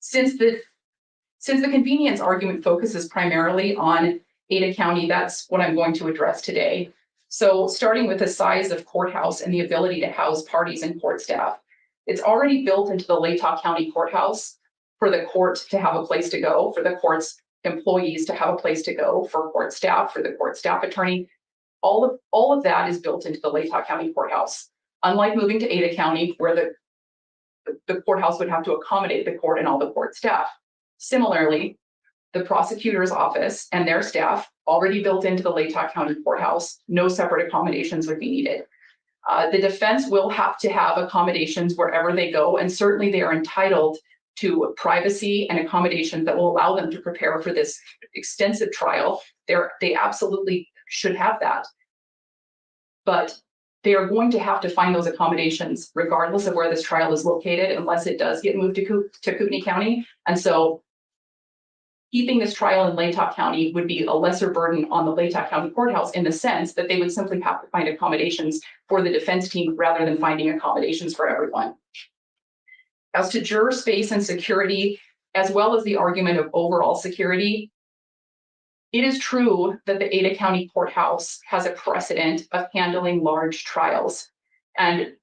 Since the convenience argument focuses primarily on Ada County, that's what I'm going to address today. So starting with the size of courthouse and the ability to house parties and court staff, it's already built into the Latah County Courthouse for the court to have a place to go, for the court's employees to have a place to go, for court staff, for the court staff attorney. All of that is built into the Latah County Courthouse. Unlike moving to Ada County, where the courthouse would have to accommodate the court and all the court staff. Similarly, the prosecutor's office and their staff already built into the Latah County Courthouse. No separate accommodations would be needed. The defense will have to have accommodations wherever they go, and certainly they are entitled to privacy and accommodations that will allow them to prepare for this extensive trial. They absolutely should have that. But they are going to have to find those accommodations regardless of where this trial is located, unless it does get moved to Kootenai County. And so keeping this trial in Latah County would be a lesser burden on the Latah County Courthouse, in the sense that they would simply have to find accommodations for the defense team rather than finding accommodations for everyone. As to juror space and security, as well as the argument of overall security, it is true that the Ada County Courthouse has a precedent of handling large trials. And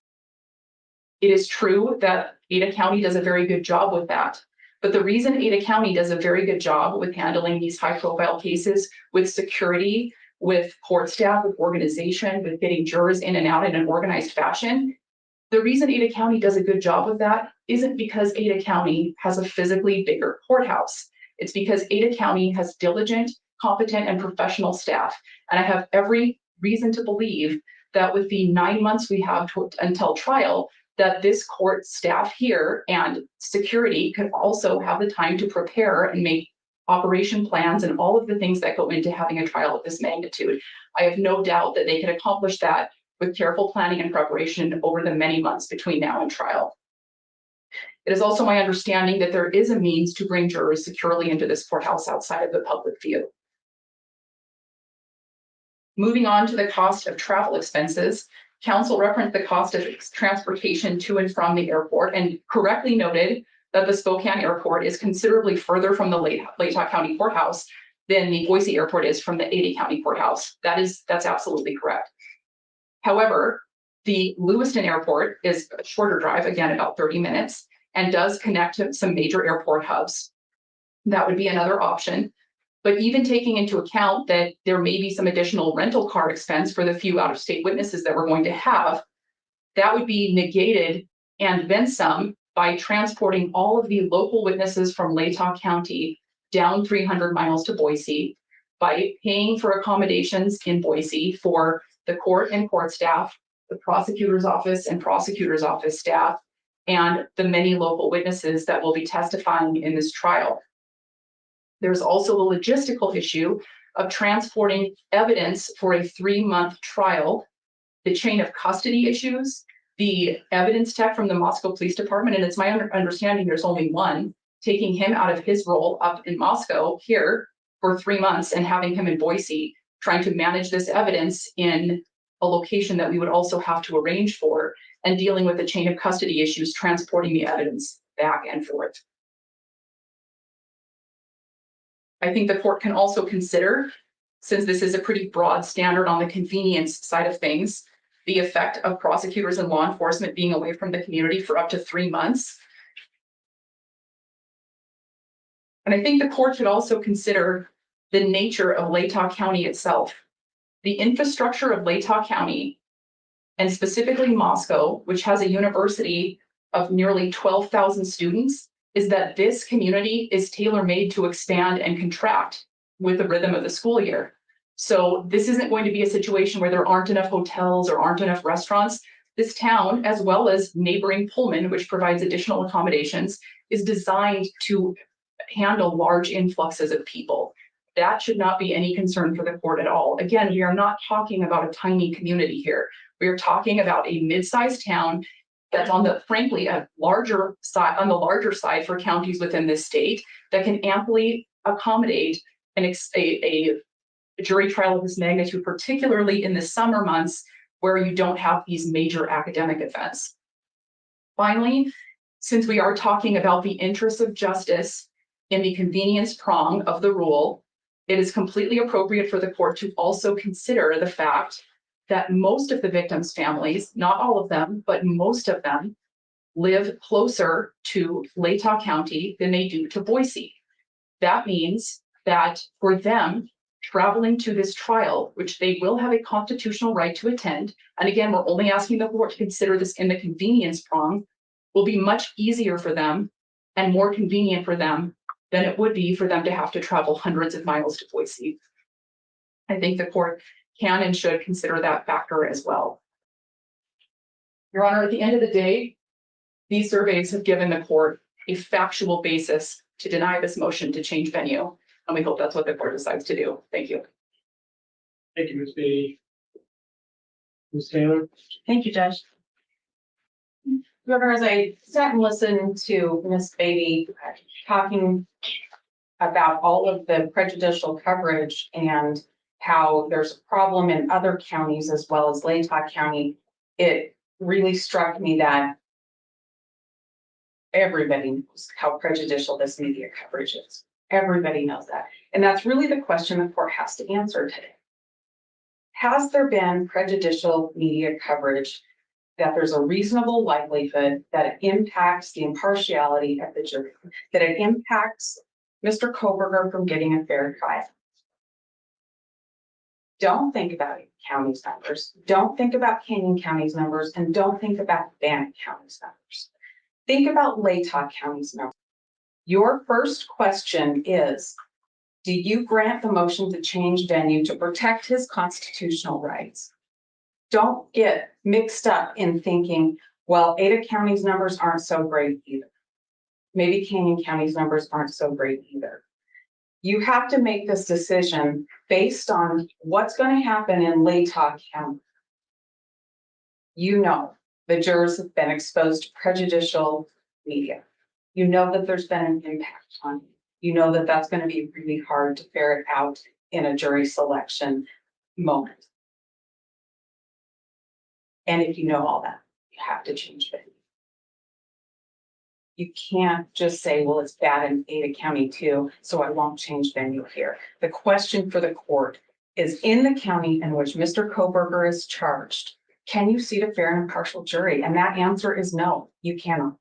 it is true that Ada County does a very good job with that. But the reason Ada County does a very good job with handling these high-profile cases with security, with court staff, with organization, with getting jurors in and out in an organized fashion, the reason Ada County does a good job with that isn't because Ada County has a physically bigger courthouse. It's because Ada County has diligent, competent, and professional staff. And I have every reason to believe that with the 9 months we have until trial, that this court staff here and security could also have the time to prepare and make operation plans and all of the things that go into having a trial of this magnitude. I have no doubt that they can accomplish that with careful planning and preparation over the many months between now and trial. It is also my understanding that there is a means to bring jurors securely into this courthouse outside of the public view. Moving on to the cost of travel expenses, council referenced the cost of transportation to and from the airport and correctly noted that the Spokane Airport is considerably further from the Latah County Courthouse than the Boise Airport is from the Ada County Courthouse. That's absolutely correct. However, the Lewiston Airport is a shorter drive, again, about 30 minutes, and does connect to some major airport hubs. That would be another option. But even taking into account that there may be some additional rental car expense for the few out-of-state witnesses that we're going to have, that would be negated and then some by transporting all of the local witnesses from Latah County down 300 miles to Boise by paying for accommodations in Boise for the court and court staff, the prosecutor's office and prosecutor's office staff, and the many local witnesses that will be testifying in this trial. There's also the logistical issue of transporting evidence for a 3-month trial, the chain of custody issues, the evidence tech from the Moscow Police Department, and it's my understanding there's only one, taking him out of his role up in Moscow here for 3 months and having him in Boise, trying to manage this evidence in a location that we would also have to arrange for, and dealing with the chain of custody issues, transporting the evidence back and forth. I think the court can also consider, since this is a pretty broad standard on the convenience side of things, the effect of prosecutors and law enforcement being away from the community for up to 3 months. And I think the court should also consider the nature of Latah County itself. The infrastructure of Latah County, and specifically Moscow, which has a university of nearly 12,000 students, is that this community is tailor-made to expand and contract with the rhythm of the school year. So this isn't going to be a situation where there aren't enough hotels or aren't enough restaurants. This town, as well as neighboring Pullman, which provides additional accommodations, is designed to handle large influxes of people. That should not be any concern for the court at all. Again, we are not talking about a tiny community here. We are talking about a mid-sized town that's on the, frankly, a larger side, on the larger side for counties within this state, that can amply accommodate a jury trial of this magnitude, particularly in the summer months where you don't have these major academic events. Finally, since we are talking about the interests of justice in the convenience prong of the rule, it is completely appropriate for the court to also consider the fact that most of the victims' families, not all of them, but most of them, live closer to Latah County than they do to Boise. That means that for them, traveling to this trial, which they will have a constitutional right to attend, and again, we're only asking the court to consider this in the convenience prong, will be much easier for them and more convenient for them than it would be for them to have to travel hundreds of miles to Boise. I think the court can and should consider that factor as well. Your Honor, at the end of the day, these surveys have given the court a factual basis to deny this motion to change venue, and we hope that's what the court decides to do. Thank you. Thank you, Ms. Beatty. Ms. Taylor? Thank you, Judge. Your Honor, as I sat and listened to Ms. Beatty talking about all of the prejudicial coverage and how there's a problem in other counties as well as Latah County, it really struck me that everybody knows how prejudicial this media coverage is. Everybody knows that. And that's really the question the court has to answer today. Has there been prejudicial media coverage that there's a reasonable likelihood that it impacts the impartiality of the jury, that it impacts Mr. Kohberger from getting a fair trial? Don't think about county's numbers. Don't think about Canyon County's numbers, and don't think about Bannock County's numbers. Think about Latah County's numbers. Your first question is, do you grant the motion to change venue to protect his constitutional rights? Don't get mixed up in thinking, well, Ada County's numbers aren't so great either. Maybe Canyon County's numbers aren't so great either. You have to make this decision based on what's going to happen in Latah County. You know, the jurors have been exposed to prejudicial media. You know that there's been an impact on you. You know that that's going to be really hard to ferret out in a jury selection moment. And if you know all that, you have to change venue. You can't just say, well, it's bad in Ada County too, so I won't change venue here. The question for the court is, in the county in which Mr. Kohberger is charged, can you seat a fair and impartial jury? And that answer is no, you cannot.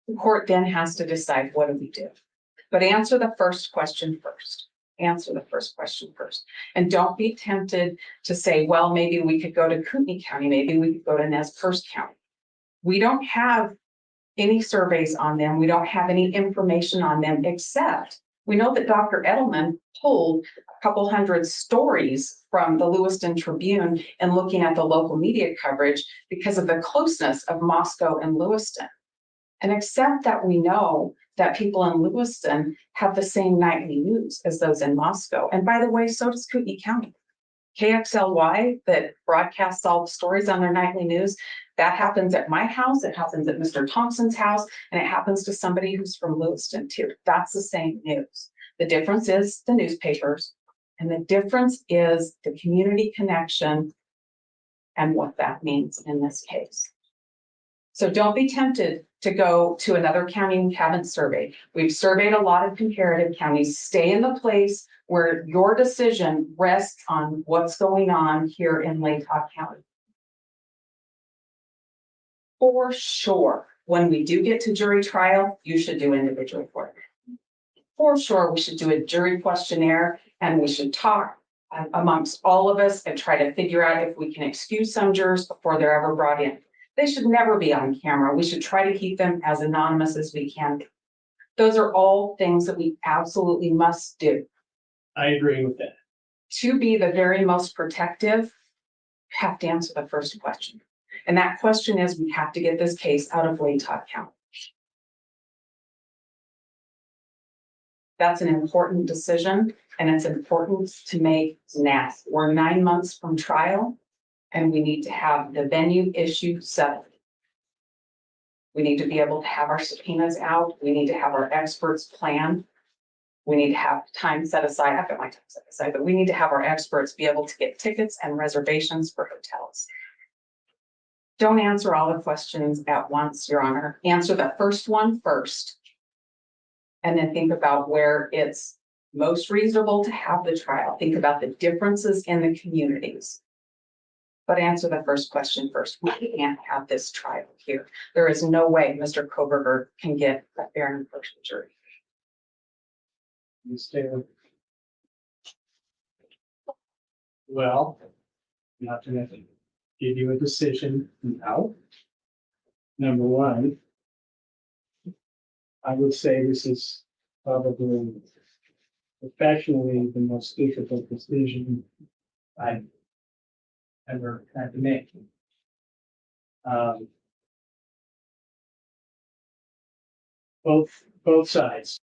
The court then has to decide, what do we do? But answer the first question first. Answer the first question first. And don't be tempted to say, well, maybe we could go to Kootenai County, maybe we could go to Nez Perce County. We don't have any surveys on them. We don't have any information on them, except we know that Dr. Edelman pulled a couple hundred stories from the Lewiston Tribune and looking at the local media coverage because of the closeness of Moscow and Lewiston. And except that we know that people in Lewiston have the same nightly news as those in Moscow. And by the way, so does Kootenai County. KXLY that broadcasts all the stories on their nightly news, that happens at my house, it happens at Mr. Thompson's house, and it happens to somebody who's from Lewiston too. That's the same news. The difference is the newspapers, and the difference is the community connection and what that means in this case. So don't be tempted to go to another county we haven't surveyed. We've surveyed a lot of comparative counties. Stay in the place where your decision rests on what's going on here in Latah County. For sure, when we do get to jury trial, you should do individual court. For sure, we should do a jury questionnaire and we should talk amongst all of us and try to figure out if we can excuse some jurors before they're ever brought in. They should never be on camera. We should try to keep them as anonymous as we can. Those are all things that we absolutely must do. I agree with that. To be the very most protective, you have to answer the first question. And that question is, we have to get this case out of Latah County. That's an important decision, and it's important to make now. We're 9 months from trial, and we need to have the venue issue settled. We need to be able to have our subpoenas out. We need to have our experts planned. We need to have time set aside. I've got my time set aside, but we need to have our experts be able to get tickets and reservations for hotels. Don't answer all the questions at once, Your Honor. Answer the first one first. And then think about where it's most reasonable to have the trial. Think about the differences in the communities. But answer the first question first. We can't have this trial here. There is no way Mr. Kohberger can get a fair and impartial jury. Understand. Well, I'm not gonna give you a decision now. Number one, I would say this is probably professionally the most difficult decision I've ever had to make. Both sides.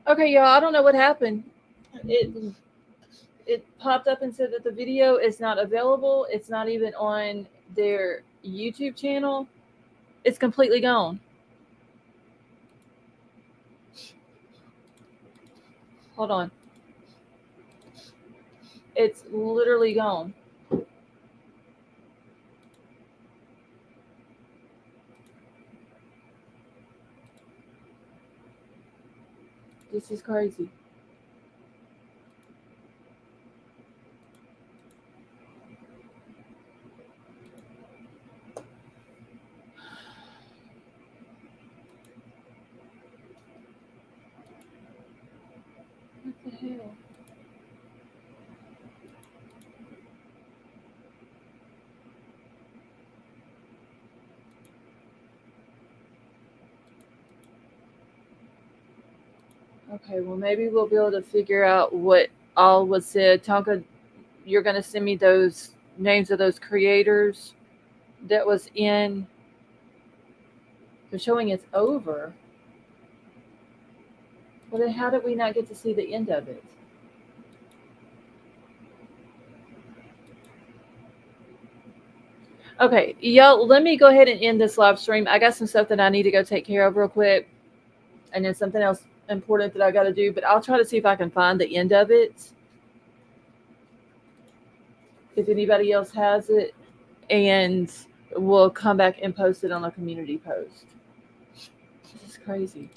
Okay, y'all, I don't know what happened. It popped up and said that the video is not available. It's not even on their YouTube channel. It's completely gone. Hold on. It's literally gone. This is crazy. What the hell? Okay, well, maybe we'll be able to figure out what all was said. Tonka, you're going to send me those names of those creators that was in. They're showing it's over. Well, then how did we not get to see the end of it? Okay, y'all, let me go ahead and end this live stream. I got some stuff that I need to go take care of real quick. And then something else important that I got to do, but I'll try to see if I can find the end of it. If anybody else has it, and we'll come back and post it on a community post. This is crazy.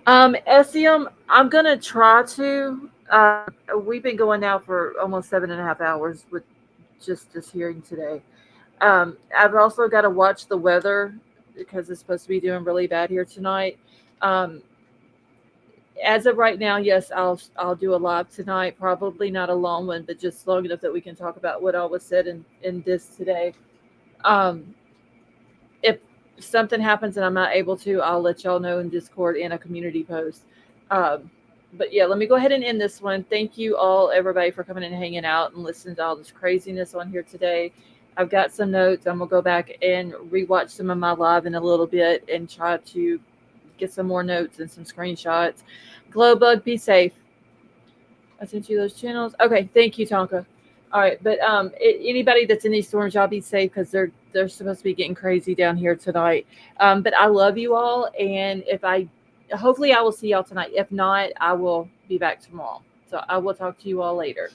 SEM, I'm gonna try to. We've been going now for almost 7.5 hours with just this hearing today. I've also got to watch the weather because it's supposed to be doing really bad here tonight. As of right now, yes, I'll do a live tonight. Probably not a long one, but just long enough that we can talk about what all was said in this today. If something happens and I'm not able to, I'll let y'all know in Discord and a community post. But yeah, let me go ahead and end this one. Thank you all, everybody, for coming and hanging out and listening to all this craziness on here today. I've got some notes. I'm gonna go back and rewatch some of my live in a little bit and try to get some more notes and some screenshots. Glowbug, be safe. I sent you those channels. Okay, thank you, Tonka. All right, but anybody that's in these storms, y'all be safe because they're supposed to be getting crazy down here tonight. But I love you all, and hopefully I will see y'all tonight. If not, I will be back tomorrow. So I will talk to you all later.